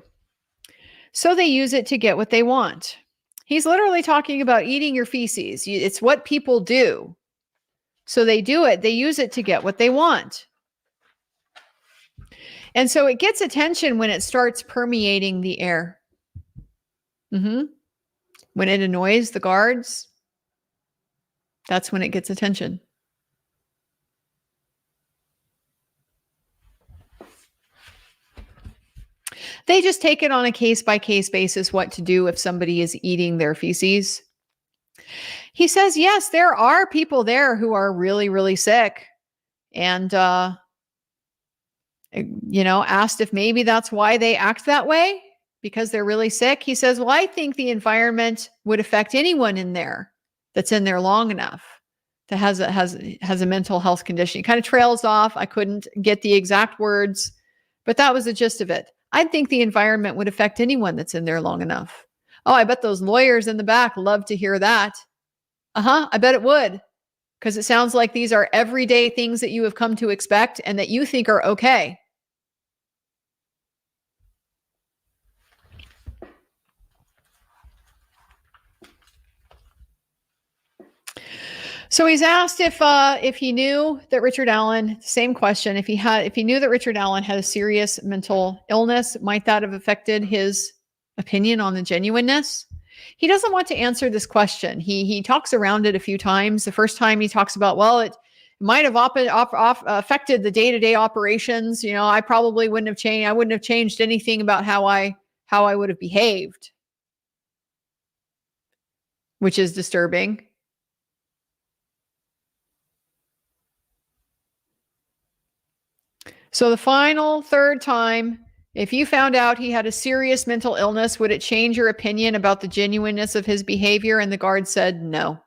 So they use it to get what they want. He's literally talking about eating your feces. It's what people do. So they do it. They use it to get what they want. And so it gets attention when it starts permeating the air. When it annoys the guards, that's when it gets attention. They just take it on a case-by-case basis what to do if somebody is eating their feces. He says, yes, there are people there who are really, really sick. And, asked if maybe that's why they act that way, because they're really sick. He says, well, I think the environment would affect anyone in there that's in there long enough that has a mental health condition. He kind of trails off. I couldn't get the exact words, but that was the gist of it. I think the environment would affect anyone that's in there long enough. Oh, I bet those lawyers in the back love to hear that. I bet it would, because it sounds like these are everyday things that you have come to expect and that you think are okay. So he's asked if he knew that Richard Allen, same question, if he knew that Richard Allen had a serious mental illness, might that have affected his opinion on the genuineness? He doesn't want to answer this question. He talks around it a few times. The first time he talks about, well, it might have affected the day-to-day operations. You know, I probably wouldn't have changed. I wouldn't have changed anything about how I would have behaved, which is disturbing. So the final third time, if you found out he had a serious mental illness, would it change your opinion about the genuineness of his behavior? And the guard said no.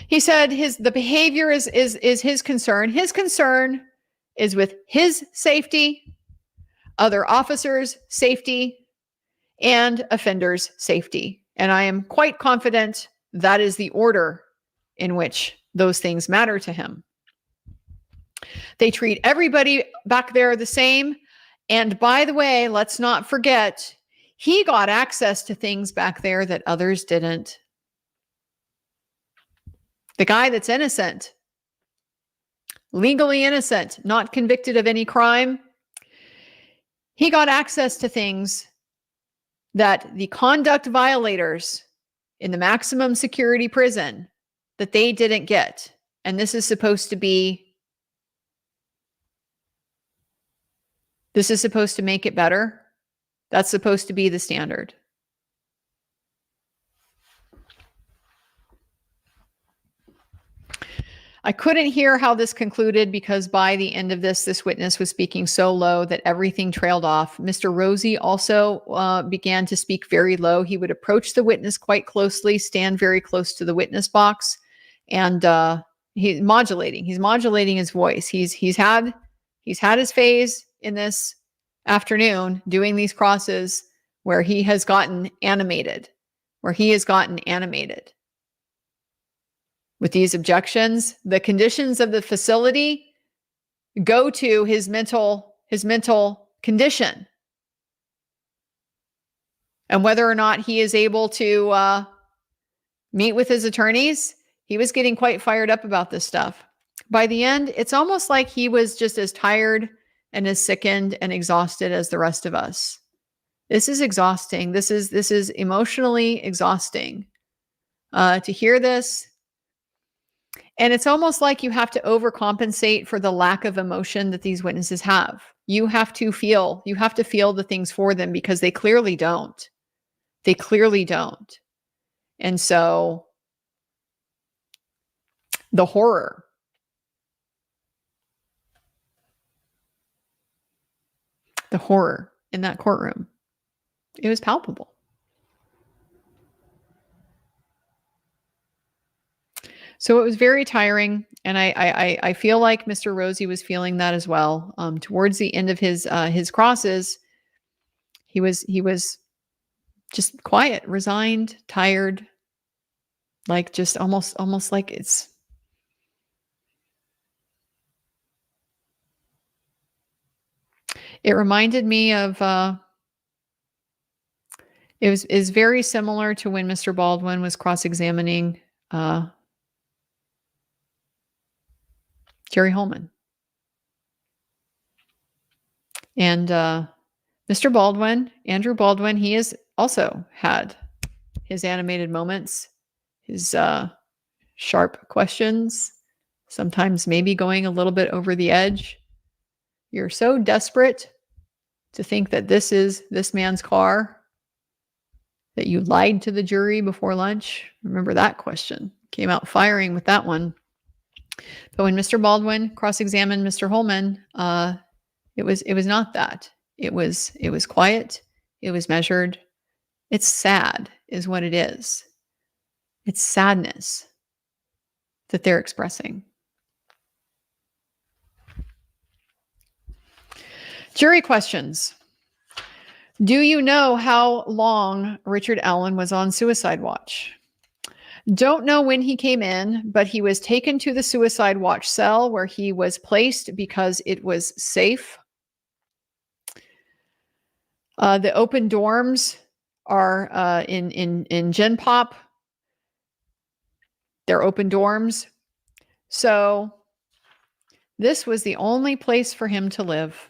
He said the behavior is his concern. His concern is with his safety, other officers' safety, and offenders' safety. And I am quite confident that is the order in which those things matter to him. They treat everybody back there the same. And by the way, let's not forget, he got access to things back there that others didn't. The guy that's innocent, legally innocent, not convicted of any crime, he got access to things that the conduct violators in the maximum security prison that they didn't get. And this is supposed to make it better. That's supposed to be the standard. I couldn't hear how this concluded because by the end of this witness was speaking so low that everything trailed off. Mr. Rosie also began to speak very low. He would approach the witness quite closely, stand very close to the witness box, and he's modulating. He's modulating his voice. He's had his phase in this afternoon doing these crosses where he has gotten animated, with these objections. The conditions of the facility go to his mental condition and whether or not he is able to meet with his attorneys. He was getting quite fired up about this stuff. By the end, it's almost like he was just as tired and as sickened and exhausted as the rest of us. This is exhausting. This is emotionally exhausting to hear this. And it's almost like you have to overcompensate for the lack of emotion that these witnesses have. You have to feel the things for them because they clearly don't. And so the horror in that courtroom, it was palpable. So it was very tiring, and I feel like Mr. Rosie was feeling that as well. Towards the end of his crosses, he was just quiet, resigned, tired, like just almost like it's. It reminded me of. It is very similar to when Mr. Baldwin was cross-examining Jerry Holman. And Mr. Baldwin, Andrew Baldwin, he has also had his animated moments, his sharp questions, sometimes maybe going a little bit over the edge. You're so desperate to think that this is this man's car that you lied to the jury before lunch. Remember that question. Came out firing with that one. But when Mr. Baldwin cross-examined Mr. Holman, it was not that. It was quiet. It was measured. It's sad, is what it is. It's sadness that they're expressing. Jury questions. Do you know how long Richard Allen was on suicide watch? Don't know when he came in, but he was taken to the suicide watch cell where he was placed because it was safe. The open dorms are in Gen Pop. They're open dorms. So this was the only place for him to live.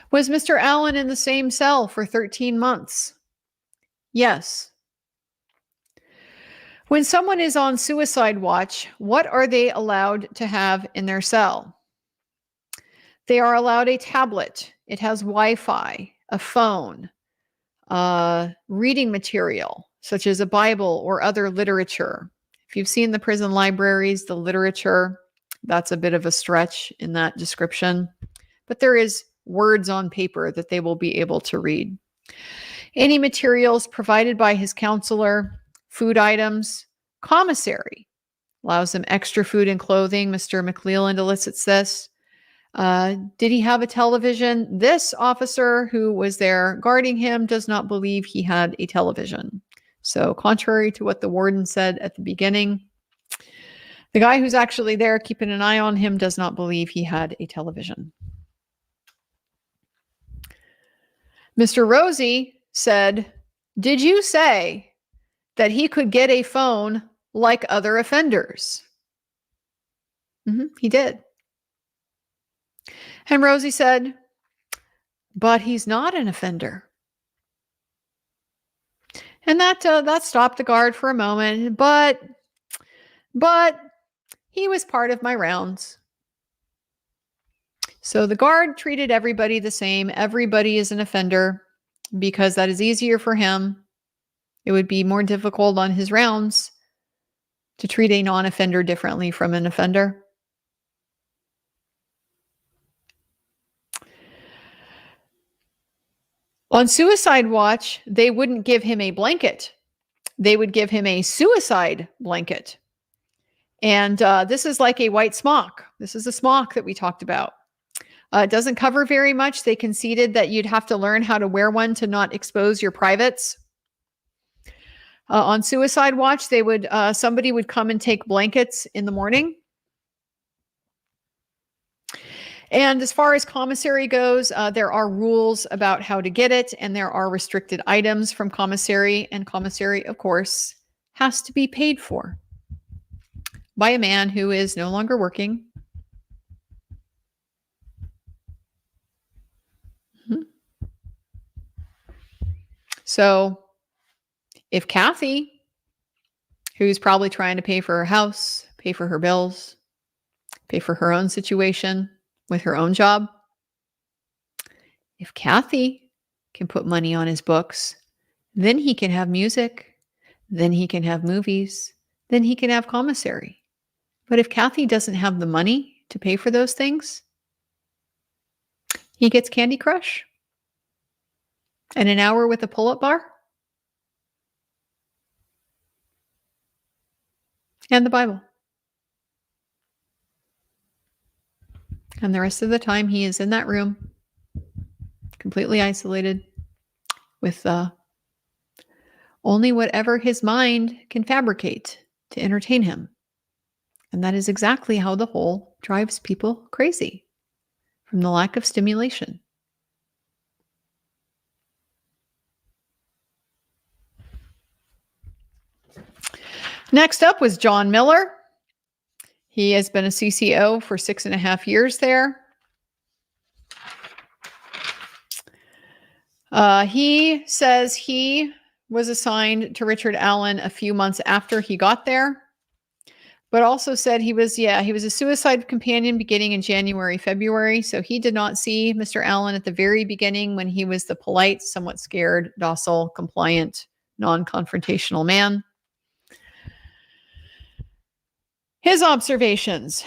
Was Mr. Allen in the same cell for 13 months? Yes. When someone is on suicide watch, what are they allowed to have in their cell? They are allowed a tablet. It has Wi-Fi, a phone, reading material, such as a Bible or other literature. If you've seen the prison libraries, the literature, that's a bit of a stretch in that description. But there is words on paper that they will be able to read. Any materials provided by his counselor, food items, commissary allows them extra food and clothing. Mr. McClelland elicits this. Did he have a television? This officer who was there guarding him does not believe he had a television. So contrary to what the warden said at the beginning, the guy who's actually there keeping an eye on him does not believe he had a television. Mr. Rosie said, did you say that he could get a phone like other offenders? He did. And Rosie said, but he's not an offender. And that stopped the guard for a moment, but he was part of my rounds. So the guard treated everybody the same. Everybody is an offender because that is easier for him. It would be more difficult on his rounds to treat a non-offender differently from an offender. On suicide watch, they wouldn't give him a blanket. They would give him a suicide blanket. And this is like a white smock. This is a smock that we talked about. It doesn't cover very much. They conceded that you'd have to learn how to wear one to not expose your privates. On suicide watch, they would somebody would come and take blankets in the morning. And as far as commissary goes, there are rules about how to get it, and there are restricted items from commissary. And commissary, of course, has to be paid for by a man who is no longer working. So if Kathy, who's probably trying to pay for her house, pay for her bills, pay for her own situation with her own job, if Kathy can put money on his books, then he can have music, then he can have movies, then he can have commissary. But if Kathy doesn't have the money to pay for those things, he gets Candy Crush and an hour with a pull-up bar and the Bible. And the rest of the time, he is in that room, completely isolated, with only whatever his mind can fabricate to entertain him. And that is exactly how the whole drives people crazy, from the lack of stimulation. Next up was John Miller. He has been a CCO for 6.5 years there. He says he was assigned to Richard Allen a few months after he got there, but also said he was a suicide companion beginning in January, February. So he did not see Mr. Allen at the very beginning when he was the polite, somewhat scared, docile, compliant, non-confrontational man. His observations.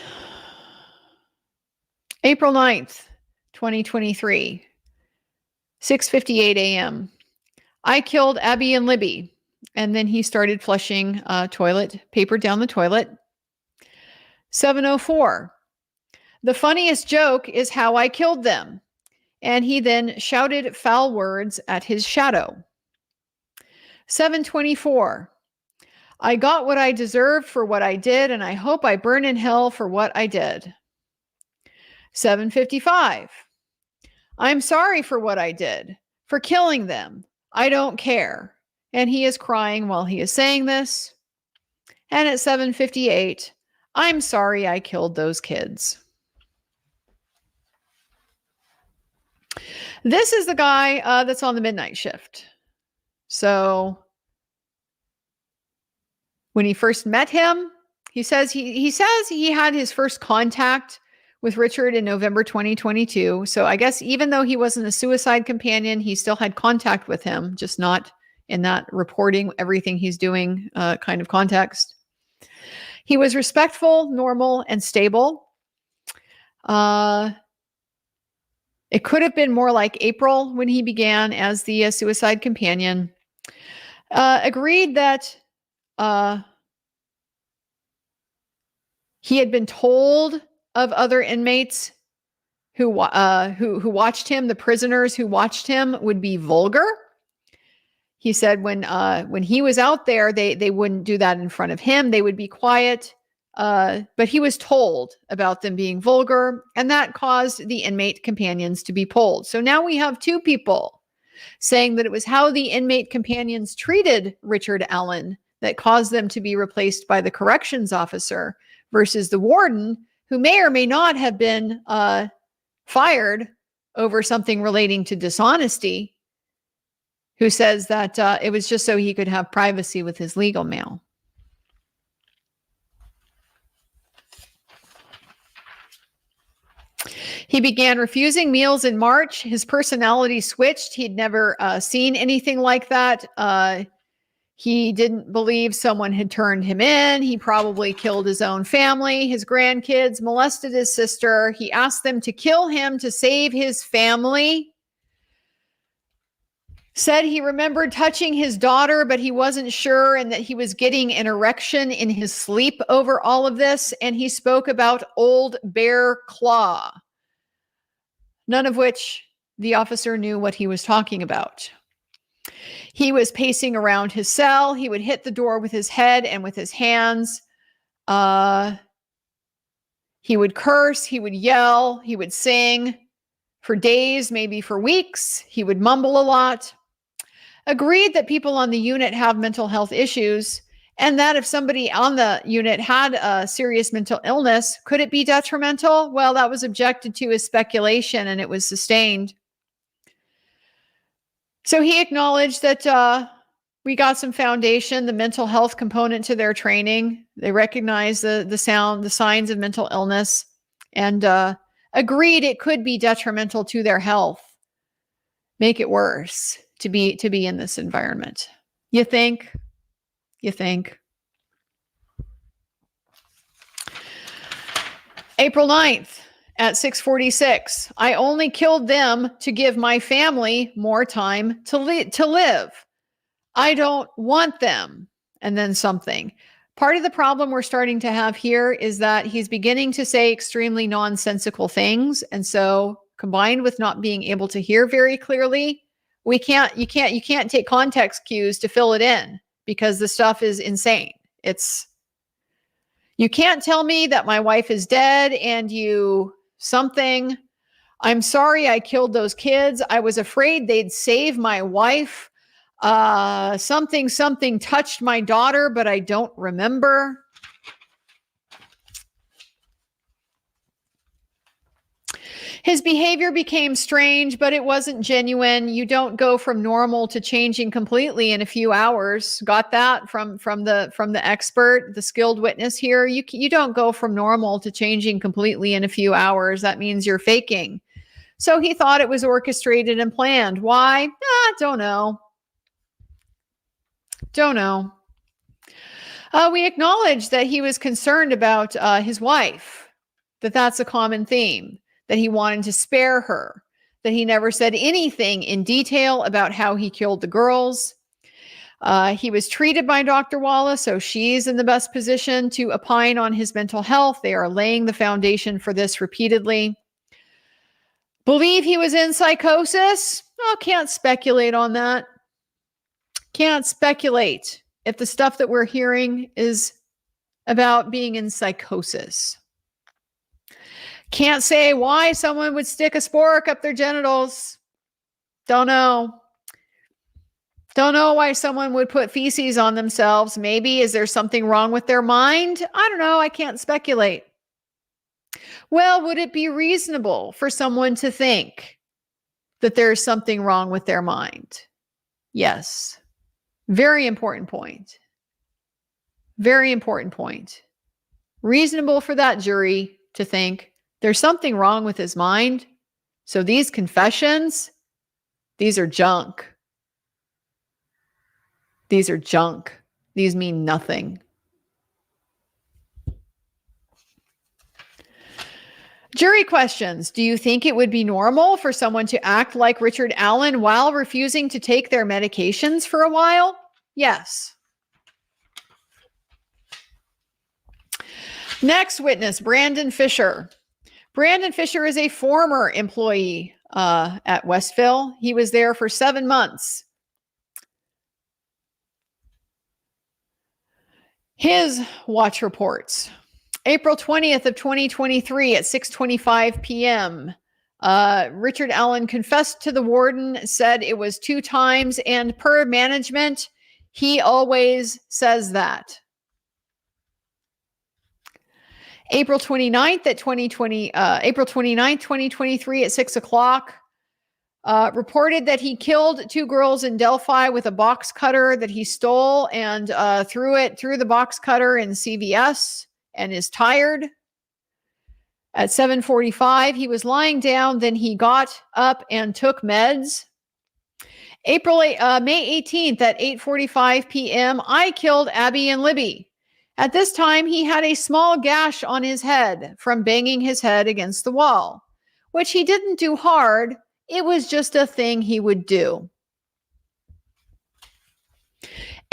April 9th, 2023, 6:58 a.m. I killed Abby and Libby. And then he started flushing toilet paper down the toilet. 7:04. The funniest joke is how I killed them. And he then shouted foul words at his shadow. 7:24. I got what I deserved for what I did, and I hope I burn in hell for what I did. 7:55. I'm sorry for what I did, for killing them. I don't care. And he is crying while he is saying this. And at 7:58, I'm sorry I killed those kids. This is the guy that's on the midnight shift. So when he first met him, he says he had his first contact with Richard in November 2022. So I guess even though he wasn't a suicide companion, he still had contact with him, just not in that reporting everything he's doing kind of context. He was respectful, normal, and stable. It could have been more like April when he began as the suicide companion. Agreed that he had been told of other inmates who watched him, the prisoners who watched him, would be vulgar. He said when he was out there, they wouldn't do that in front of him. They would be quiet. But he was told about them being vulgar, and that caused the inmate companions to be pulled. So now we have two people saying that it was how the inmate companions treated Richard Allen that caused them to be replaced by the corrections officer versus the warden, who may or may not have been fired over something relating to dishonesty, who says that it was just so he could have privacy with his legal mail. He began refusing meals in March. His personality switched. He'd never seen anything like that. He didn't believe someone had turned him in. He probably killed his own family, his grandkids, molested his sister. He asked them to kill him to save his family. Said he remembered touching his daughter, but he wasn't sure, and that he was getting an erection in his sleep over all of this. And he spoke about Old Bear Claw, none of which the officer knew what he was talking about. He was pacing around his cell. He would hit the door with his head and with his hands. He would curse. He would yell. He would sing for days, maybe for weeks. He would mumble a lot. Agreed that people on the unit have mental health issues, and that if somebody on the unit had a serious mental illness, could it be detrimental? Well, that was objected to as speculation, and it was sustained. So he acknowledged that we got some foundation, the mental health component to their training. They recognized the signs of mental illness, and agreed it could be detrimental to their health, make it worse to be in this environment. You think? April 9th at 6:46. I only killed them to give my family more time to live. I don't want them. And then something. Part of the problem we're starting to have here is that he's beginning to say extremely nonsensical things. And so combined with not being able to hear very clearly, you can't take context cues to fill it in because the stuff is insane. You can't tell me that my wife is dead and I'm sorry I killed those kids. I was afraid they'd save my wife. Something touched my daughter, but I don't remember. His behavior became strange, but it wasn't genuine. You don't go from normal to changing completely in a few hours. Got that from the expert, the skilled witness here. You don't go from normal to changing completely in a few hours. That means you're faking. So he thought it was orchestrated and planned. Why? Don't know. We acknowledge that he was concerned about his wife, that's a common theme, that he wanted to spare her, that he never said anything in detail about how he killed the girls. He was treated by Dr. Wallace, so she's in the best position to opine on his mental health. They are laying the foundation for this repeatedly. Believe he was in psychosis? Can't speculate on that. Can't speculate if the stuff that we're hearing is about being in psychosis. Can't say why someone would stick a spork up their genitals. Don't know. Don't know why someone would put feces on themselves. Maybe is there something wrong with their mind? I don't know. I can't speculate. Well, would it be reasonable for someone to think that there's something wrong with their mind? Yes. Very important point. Very important point. Reasonable for that jury to think there's something wrong with his mind. So these confessions, these are junk. These are junk. These mean nothing. Jury questions. Do you think it would be normal for someone to act like Richard Allen while refusing to take their medications for a while? Yes. Next witness, Brandon Fisher. Brandon Fisher is a former employee at Westville. He was there for 7 months. His watch reports. April 20th of 2023 at 6:25 p.m. Richard Allen confessed to the warden, said it was 2 times, and per management, he always says that. April 29th, 2023 at 6 o'clock, reported that he killed 2 girls in Delphi with a box cutter that he stole and threw the box cutter in CVS and is tired. At 7:45, he was lying down, then he got up and took meds. May 18th at 8:45 p.m., I killed Abby and Libby. At this time, he had a small gash on his head from banging his head against the wall, which he didn't do hard. It was just a thing he would do.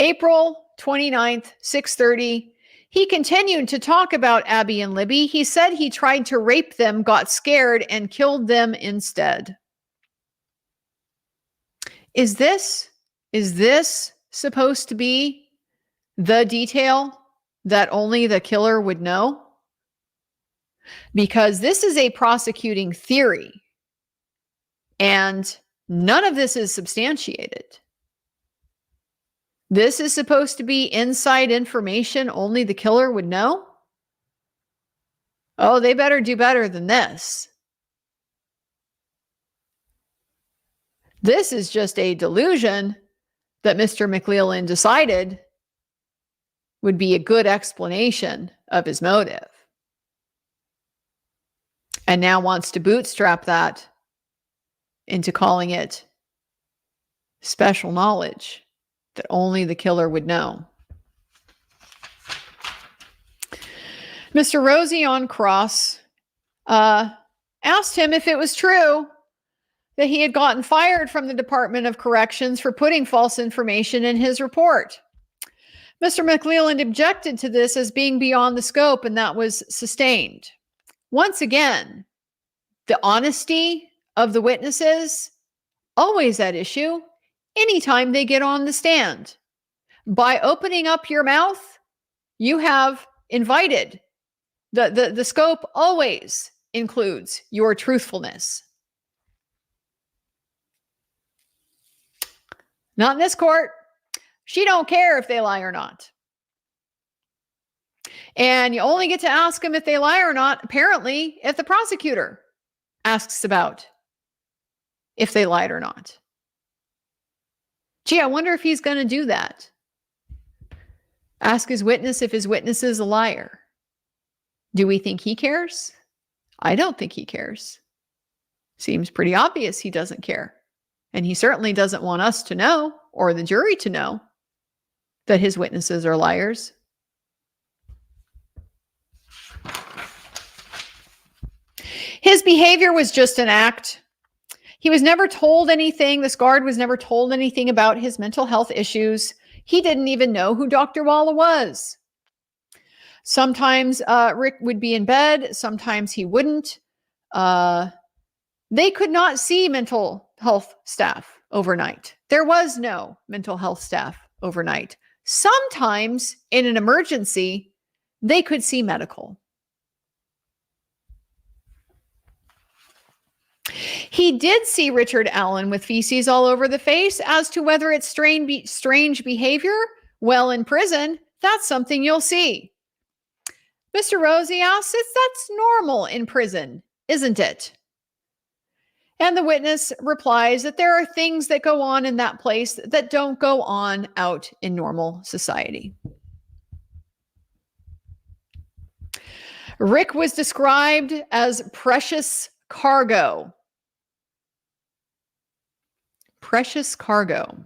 April 29th, 6:30. He continued to talk about Abby and Libby. He said he tried to rape them, got scared, and killed them instead. Is this supposed to be the detail that only the killer would know? Because this is a prosecuting theory, and none of this is substantiated. This is supposed to be inside information only the killer would know? Oh, they better do better than this. This is just a delusion that Mr. McLeland decided would be a good explanation of his motive. And now wants to bootstrap that into calling it special knowledge that only the killer would know. Mr. Rosie on cross asked him if it was true that he had gotten fired from the Department of Corrections for putting false information in his report. Mr. McLeland objected to this as being beyond the scope, and that was sustained. Once again, the honesty of the witnesses, always at issue anytime they get on the stand. By opening up your mouth, you have invited. The scope always includes your truthfulness. Not in this court. She don't care if they lie or not. And you only get to ask them if they lie or not, apparently, if the prosecutor asks about if they lied or not. Gee, I wonder if he's going to do that. Ask his witness if his witness is a liar. Do we think he cares? I don't think he cares. Seems pretty obvious he doesn't care. And he certainly doesn't want us to know, or the jury to know, that his witnesses are liars. His behavior was just an act. He was never told anything. This guard was never told anything about his mental health issues. He didn't even know who Dr. Walla was. Sometimes Rick would be in bed. Sometimes he wouldn't. They could not see mental health staff overnight. There was no mental health staff overnight. Sometimes in an emergency, they could see medical. He did see Richard Allen with feces all over the face. As to whether it's strange behavior, well, in prison, that's something you'll see. Mr. Rosie asks, that's normal in prison, isn't it? And the witness replies that there are things that go on in that place that don't go on out in normal society. Rick was described as precious cargo. Precious cargo.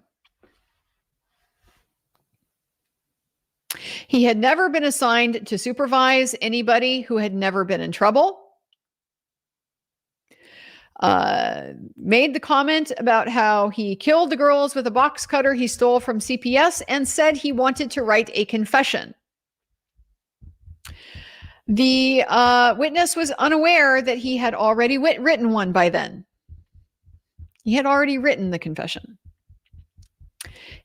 He had never been assigned to supervise anybody who had never been in trouble. Made the comment about how he killed the girls with a box cutter he stole from CPS and said he wanted to write a confession. The witness was unaware that he had already written one by then. He had already written the confession.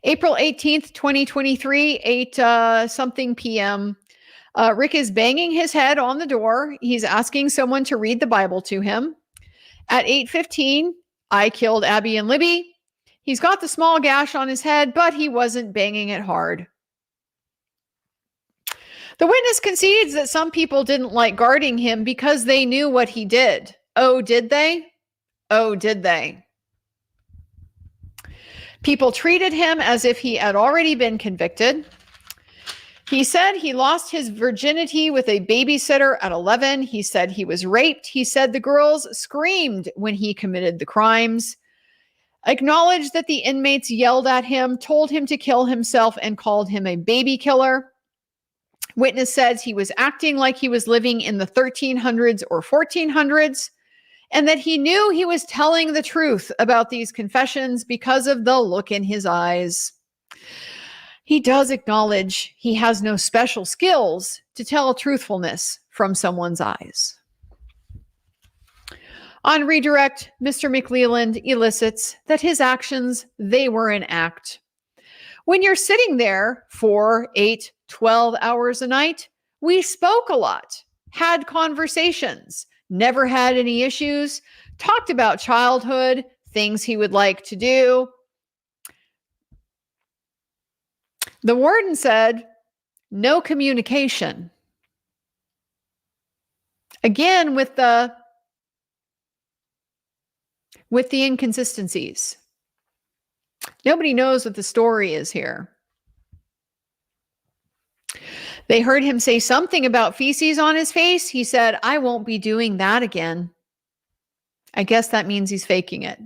April 18th, 2023, 8 something p.m. Rick is banging his head on the door. He's asking someone to read the Bible to him. At 8:15, I killed Abby and Libby. He's got the small gash on his head, but he wasn't banging it hard. The witness concedes that some people didn't like guarding him because they knew what he did. Oh, did they? Oh, did they? People treated him as if he had already been convicted. He said he lost his virginity with a babysitter at 11. He said he was raped. He said the girls screamed when he committed the crimes. Acknowledged that the inmates yelled at him, told him to kill himself, and called him a baby killer. Witness says he was acting like he was living in the 1300s or 1400s, and that he knew he was telling the truth about these confessions because of the look in his eyes. He does acknowledge he has no special skills to tell truthfulness from someone's eyes. On redirect, Mr. McLeland elicits that his actions, they were an act. When you're sitting there for 8, 12 hours a night, we spoke a lot, had conversations, never had any issues, talked about childhood, things he would like to do. The warden said, no communication. Again, with the inconsistencies. Nobody knows what the story is here. They heard him say something about feces on his face. He said, I won't be doing that again. I guess that means he's faking it.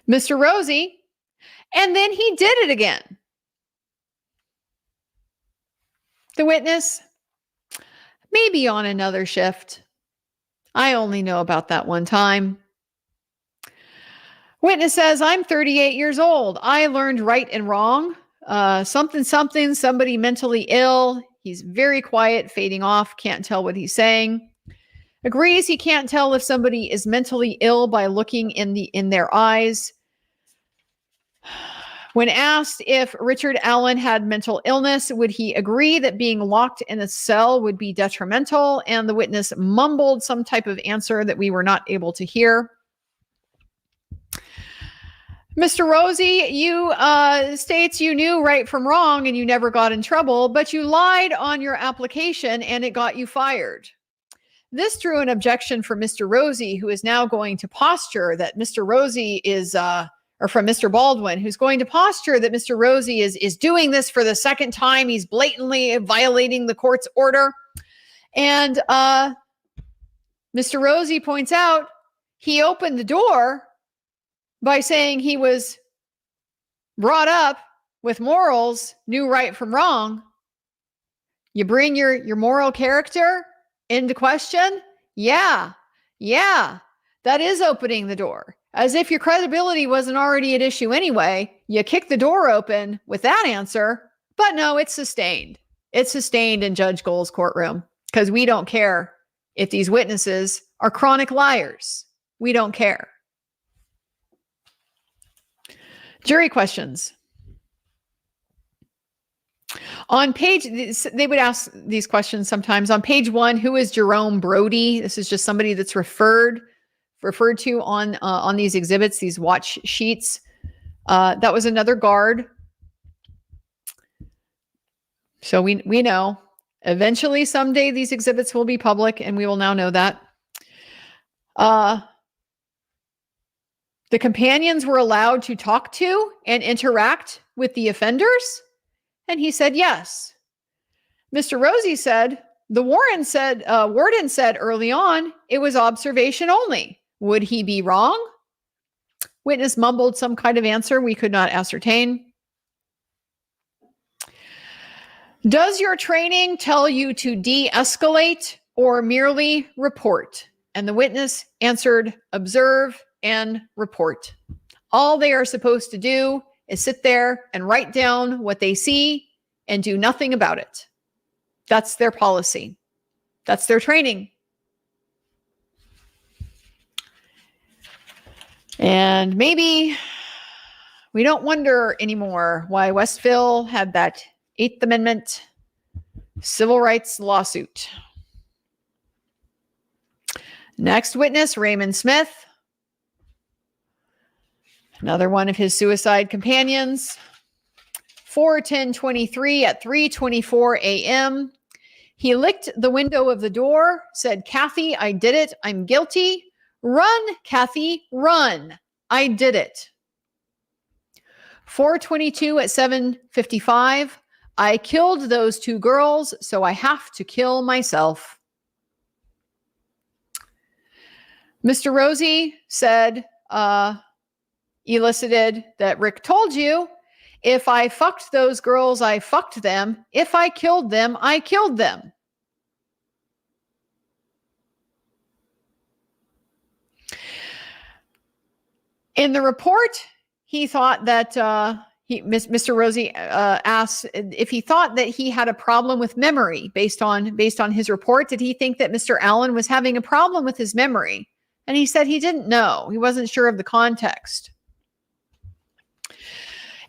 Mr. Rosie, and then he did it again. The witness, maybe on another shift. I only know about that one time. Witness says, I'm 38 years old. I learned right and wrong. Somebody mentally ill. He's very quiet, fading off, can't tell what he's saying. Agrees he can't tell if somebody is mentally ill by looking in their eyes. When asked if Richard Allen had mental illness, would he agree that being locked in a cell would be detrimental? And the witness mumbled some type of answer that we were not able to hear. Mr. Rosie, you states you knew right from wrong and you never got in trouble, but you lied on your application and it got you fired. This drew an objection from Mr. Rosie, who is now going to posture that Mr. Rosie is, or from Mr. Baldwin, who's going to posture that Mr. Rosie is doing this for the second time. He's blatantly violating the court's order. And Mr. Rosie points out he opened the door by saying he was brought up with morals, knew right from wrong. You bring your moral character into question? Yeah, that is opening the door. As if your credibility wasn't already at issue anyway, you kick the door open with that answer, but no, it's sustained. It's sustained in Judge Gold's courtroom because we don't care if these witnesses are chronic liars. We don't care. Jury questions. On page, they would ask these questions sometimes. On page 1, who is Jerome Brody? This is just somebody that's referred to on these exhibits, these watch sheets. That was another guard. So we know eventually someday these exhibits will be public, and we will now know that. The companions were allowed to talk to and interact with the offenders? And he said yes. Mr. Rosie said, the warden said early on, it was observation only. Would he be wrong? Witness mumbled some kind of answer we could not ascertain. Does your training tell you to de-escalate or merely report? And the witness answered, observe and report. All they are supposed to do is sit there and write down what they see and do nothing about it. That's their policy. That's their training. And maybe we don't wonder anymore why Westville had that 8th Amendment civil rights lawsuit. Next witness, Raymond Smith. Another one of his suicide companions. 4/10/23 at 3:24 a.m. He licked the window of the door, said, Kathy, I did it. I'm guilty. Run, Kathy, run. I did it. 4:22 at 7:55. I killed those 2 girls, so I have to kill myself. Mr. Rosie said, elicited that Rick told you, if I fucked those girls, I fucked them. If I killed them, I killed them. In the report, he thought that Mr. Rosie asked if he thought that he had a problem with memory based on his report. Did he think that Mr. Allen was having a problem with his memory? And he said he didn't know. He wasn't sure of the context.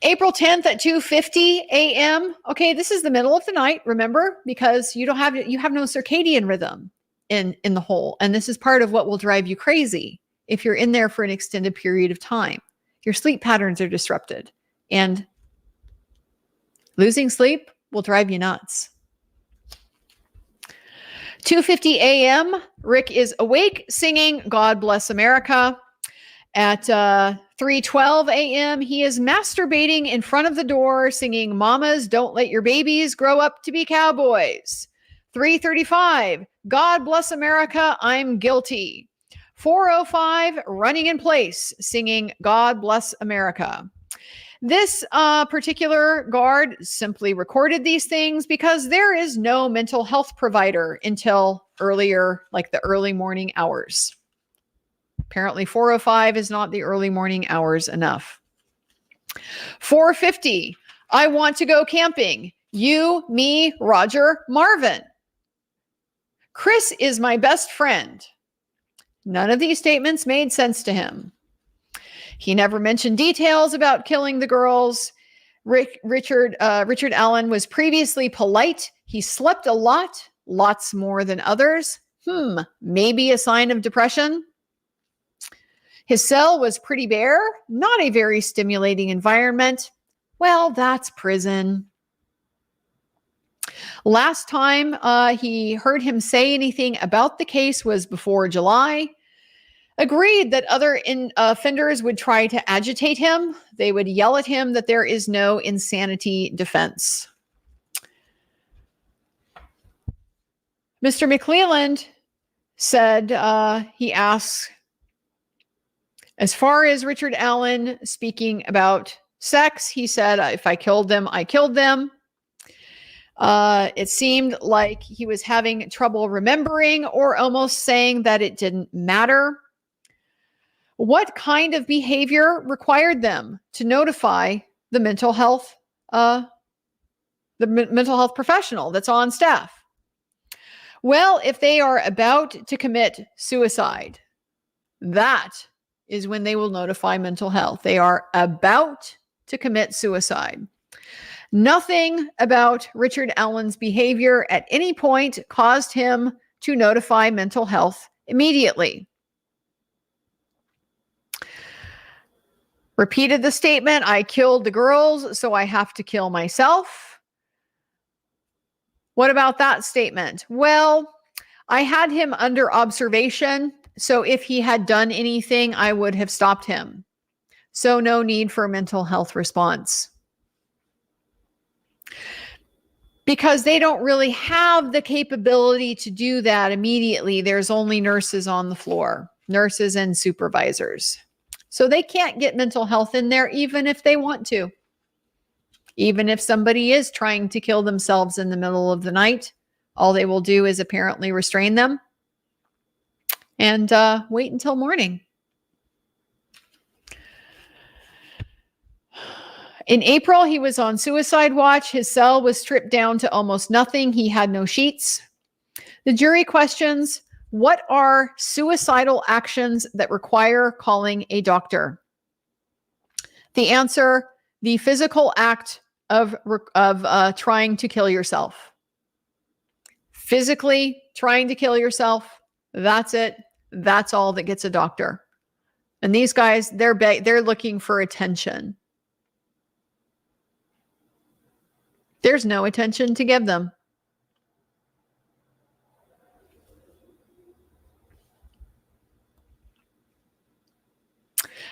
April 10th at 2:50 a.m. Okay, this is the middle of the night, remember, because you have no circadian rhythm in the hole, and this is part of what will drive you crazy if you're in there for an extended period of time. Your sleep patterns are disrupted, and losing sleep will drive you nuts. 2:50 a.m. Rick is awake singing God Bless America. At 3:12 a.m., he is masturbating in front of the door, singing Mamas, Don't Let Your Babies Grow Up to Be Cowboys. 3:35, God Bless America, I'm Guilty. 4:05, running in place, singing God Bless America. This particular guard simply recorded these things because there is no mental health provider until earlier, like the early morning hours. Apparently 4:05 is not the early morning hours enough. 4:50, I want to go camping. You, me, Roger, Marvin. Chris is my best friend. None of these statements made sense to him. He never mentioned details about killing the girls. Richard Allen was previously polite. He slept a lot, lots more than others. Maybe a sign of depression. His cell was pretty bare, not a very stimulating environment. Well, that's prison. Last time he heard him say anything about the case was before July. Agreed that other offenders would try to agitate him. They would yell at him that there is no insanity defense. Mr. McClelland said, he asks, as far as Richard Allen speaking about sex, he said, if I killed them, I killed them. It seemed like he was having trouble remembering or almost saying that it didn't matter. What kind of behavior required them to notify the mental health professional that's on staff? Well, if they are about to commit suicide, that is when they will notify mental health. They are about to commit suicide. Nothing about Richard Allen's behavior at any point caused him to notify mental health immediately. Repeated the statement, I killed the girls, so I have to kill myself. What about that statement? Well, I had him under observation, so if he had done anything, I would have stopped him. So no need for a mental health response. Because they don't really have the capability to do that immediately. There's only nurses on the floor, nurses and supervisors. So they can't get mental health in there even if they want to. Even if somebody is trying to kill themselves in the middle of the night, all they will do is apparently restrain them and wait until morning. In April, he was on suicide watch. His cell was stripped down to almost nothing. He had no sheets. The jury questions, what are suicidal actions that require calling a doctor? The answer, the physical act of trying to kill yourself. Physically trying to kill yourself, that's it. That's all that gets a doctor. And these guys, they're looking for attention. There's no attention to give them.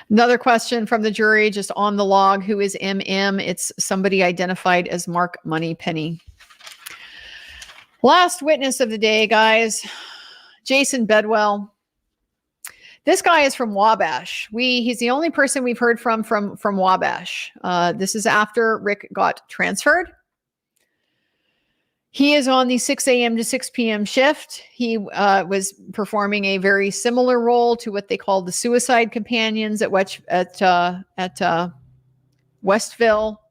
Another question from the jury, just on the log, who is MM? It's somebody identified as Mark Moneypenny. Last witness of the day, guys, Jason Bedwell. This guy is from Wabash. He's the only person we've heard from Wabash. This is after Rick got transferred. He is on the 6 a.m. to 6 p.m. shift. He was performing a very similar role to what they called the suicide companions at Westville.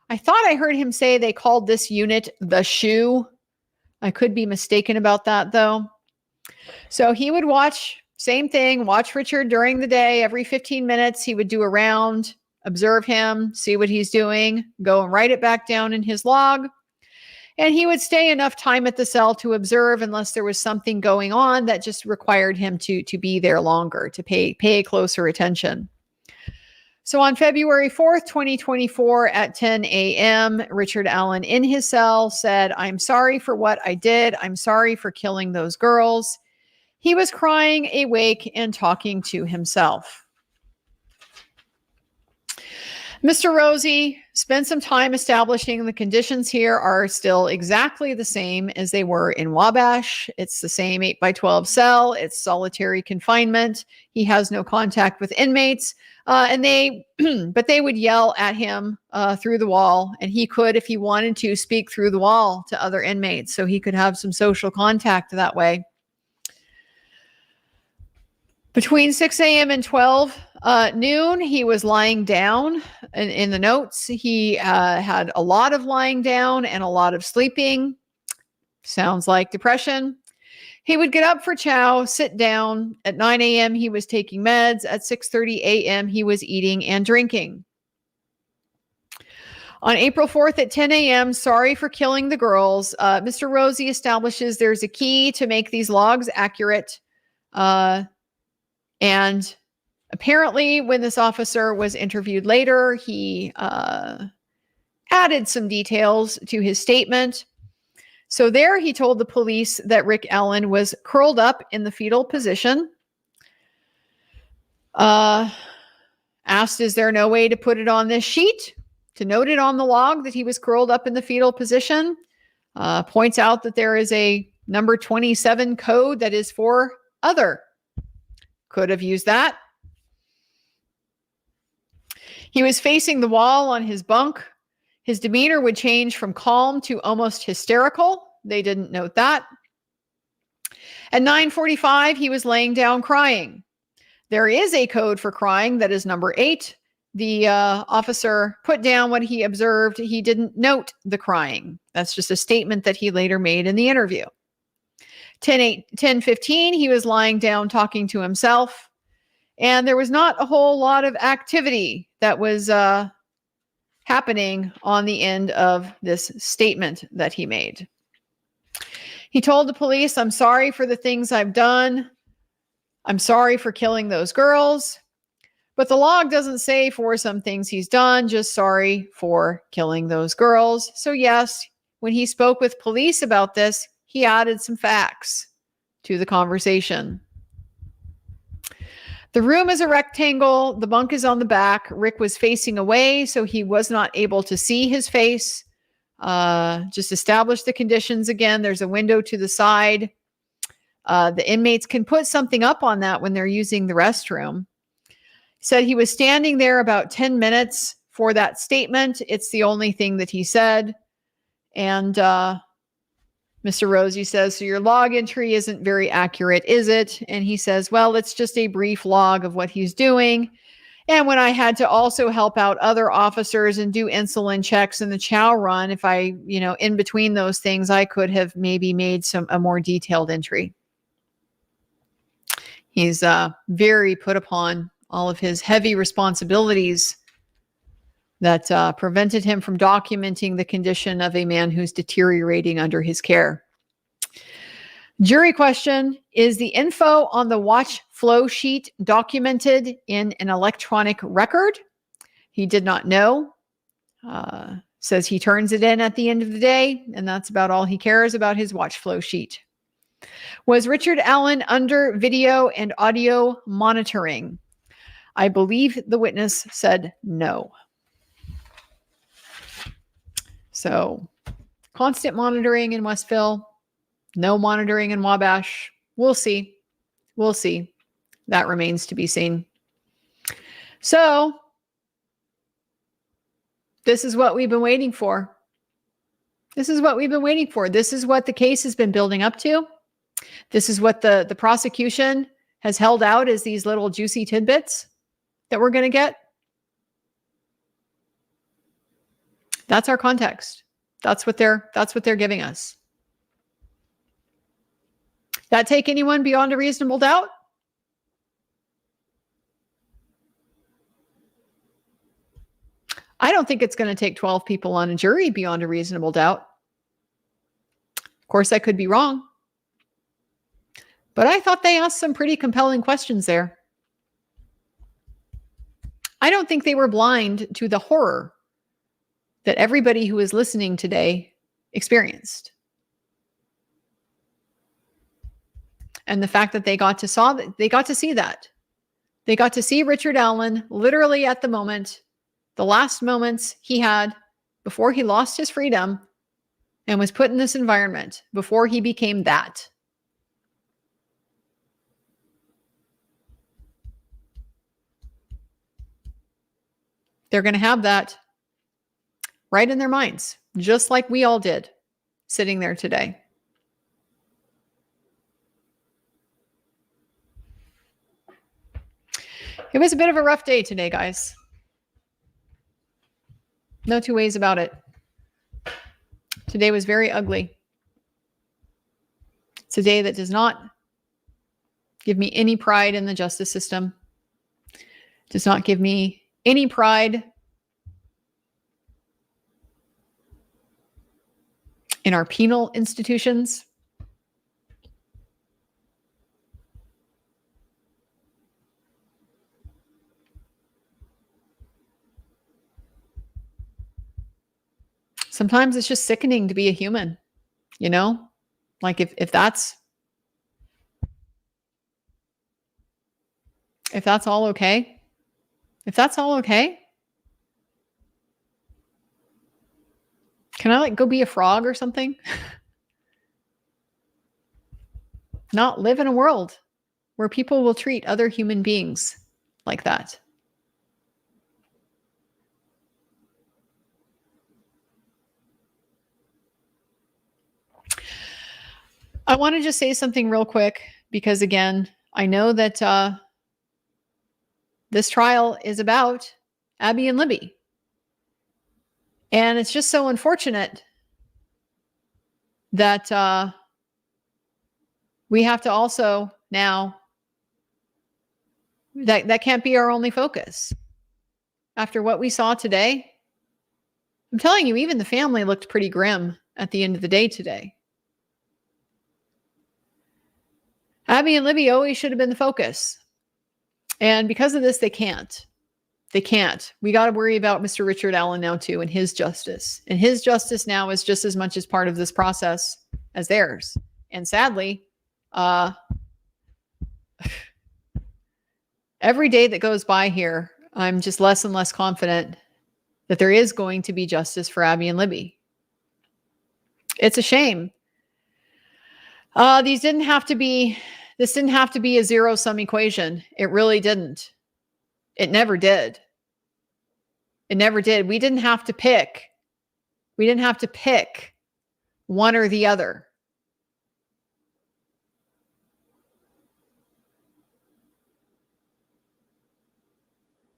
I thought I heard him say they called this unit the Shoe. I could be mistaken about that, though. So he would watch, same thing, watch Richard during the day. Every 15 minutes, he would do a round, observe him, see what he's doing, go and write it back down in his log. And he would stay enough time at the cell to observe unless there was something going on that just required him to be there longer, to pay closer attention. So on February 4th, 2024 at 10 a.m., Richard Allen in his cell said, "I'm sorry for what I did. I'm sorry for killing those girls." He was crying, awake, and talking to himself. Mr. Rosie spent some time establishing the conditions here are still exactly the same as they were in Wabash. It's the same 8x12 cell. It's solitary confinement. He has no contact with inmates. But they would yell at him through the wall, and he could, if he wanted to, speak through the wall to other inmates so he could have some social contact that way. Between 6 a.m. and 12 noon, he was lying down. In the notes, he had a lot of lying down and a lot of sleeping. Sounds like depression. He would get up for chow, sit down. At 9 a.m., he was taking meds. At 6:30 a.m., he was eating and drinking. On April 4th at 10 a.m., sorry for killing the girls. Mr. Rosie establishes there's a key to make these logs accurate. And apparently, when this officer was interviewed later, he added some details to his statement. So there he told the police that Rick Allen was curled up in the fetal position. Asked, is there no way to put it on this sheet? To note it on the log that he was curled up in the fetal position. Points out that there is a number 27 code that is for other. Could have used that. He was facing the wall on his bunk. His demeanor would change from calm to almost hysterical. They didn't note that. At 9:45, he was laying down crying. There is a code for crying that is number 8. The officer put down what he observed. He didn't note the crying. That's just a statement that he later made in the interview. 10:15, he was lying down talking to himself. And there was not a whole lot of activity that was happening on the end of this statement that he made. He told the police, I'm sorry for the things I've done. I'm sorry for killing those girls. But the log doesn't say for some things he's done, just sorry for killing those girls. So yes, when he spoke with police about this, he added some facts to the conversation. The room is a rectangle. The bunk is on the back. Rick was facing away, so he was not able to see his face. Just establish the conditions again. There's a window to the side. The inmates can put something up on that when they're using the restroom. Said he was standing there about 10 minutes for that statement. It's the only thing that he said. And Mr. Rosie says, so your log entry isn't very accurate, is it? And he says, well, it's just a brief log of what he's doing. And when I had to also help out other officers and do insulin checks in the chow run, if I, in between those things, I could have maybe made a more detailed entry. He's very put upon all of his heavy responsibilities that prevented him from documenting the condition of a man who's deteriorating under his care. Jury question, is the info on the watch flow sheet documented in an electronic record? He did not know. Says he turns it in at the end of the day, and that's about all he cares about his watch flow sheet. Was Richard Allen under video and audio monitoring? I believe the witness said no. So, constant monitoring in Westville, no monitoring in Wabash. We'll see. We'll see. that remains to be seen. So this is what we've been waiting for. This is what we've been waiting for. This is what the case has been building up to. This is what the prosecution has held out as these little juicy tidbits that we're going to get. That's our context. That's what they're giving us. That take anyone beyond a reasonable doubt? I don't think it's going to take 12 people on a jury beyond a reasonable doubt. Of course, I could be wrong. But I thought they asked some pretty compelling questions there. I don't think they were blind to the horror that everybody who is listening today experienced. And the fact that they got to see that. They got to see Richard Allen literally at the moment, the last moments he had before he lost his freedom and was put in this environment, before he became that. They're going to have that right in their minds, just like we all did sitting there today. It was a bit of a rough day today, guys. No two ways about it. Today was very ugly. It's a day that does not give me any pride in the justice system. Does not give me any pride in our penal institutions. Sometimes it's just sickening to be a human, you know? Like if that's all okay, can I like go be a frog or something? Not live in a world where people will treat other human beings like that. I want to just say something real quick because, again, I know that this trial is about Abby and Libby. And it's just so unfortunate that we have to also now, that can't be our only focus. After what we saw today, I'm telling you, even the family looked pretty grim at the end of the day today. Abby and Libby always should have been the focus. And because of this, they can't. They can't. We got to worry about Mr. Richard Allen now too, and his justice. And his justice now is just as much as part of this process as theirs. And sadly, every day that goes by here, I'm just less and less confident that there is going to be justice for Abby and Libby. It's a shame. This didn't have to be a zero-sum equation. It really didn't. It never did. It never did. We didn't have to pick. We didn't have to pick one or the other.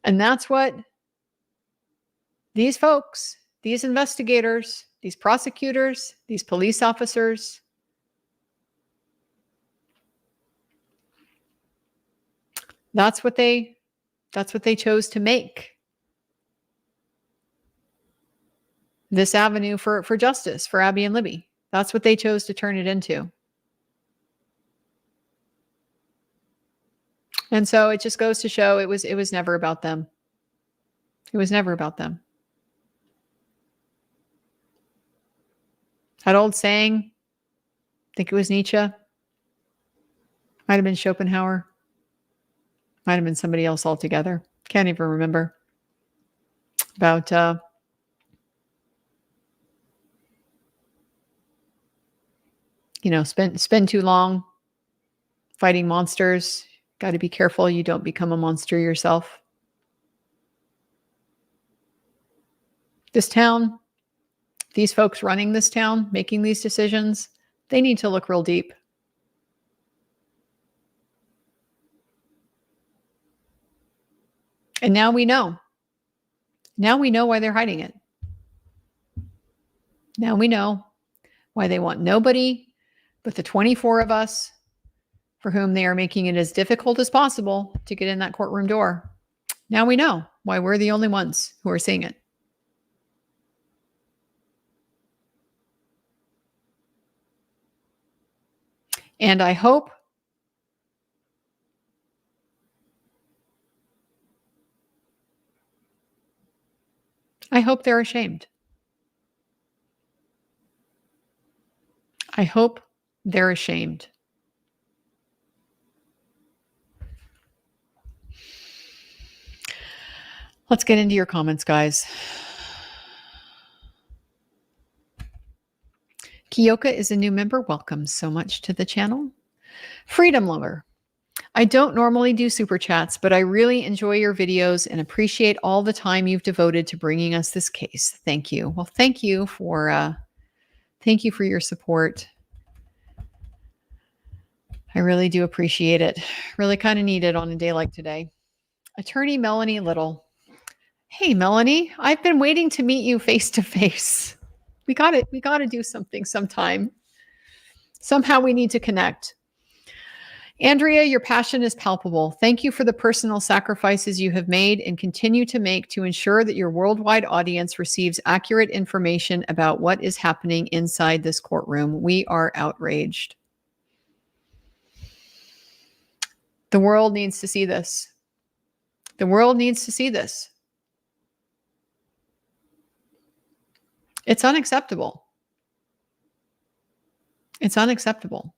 And that's what these folks, these investigators, these prosecutors, these police officers, that's what they chose to make this avenue for justice for Abby and Libby. That's what they chose to turn it into. And so it just goes to show it was never about them. It was never about them. That old saying, I think it was Nietzsche, might have been Schopenhauer, might have been somebody else altogether. Can't even remember. About spend too long fighting monsters, Got to be careful you don't become a monster yourself. This town, these folks running this town, making these decisions, they need to look real deep. And now we know. Now we know why they're hiding it. Now we know why they want nobody but the 24 of us for whom they are making it as difficult as possible to get in that courtroom door. Now we know why we're the only ones who are seeing it. And I hope they're ashamed. I hope they're ashamed. Let's get into your comments, guys. Kiyoka is a new member. Welcome so much to the channel. Freedom Lover. I don't normally do super chats, but I really enjoy your videos and appreciate all the time you've devoted to bringing us this case. Thank you. Well, thank you for your support. I really do appreciate it. Really kind of need it on a day like today. Attorney Melanie Little. Hey, Melanie, I've been waiting to meet you face to face. We got to do something sometime. Somehow we need to connect. Andrea, your passion is palpable. Thank you for the personal sacrifices you have made and continue to make to ensure that your worldwide audience receives accurate information about what is happening inside this courtroom. We are outraged. The world needs to see this. The world needs to see this. It's unacceptable. It's unacceptable.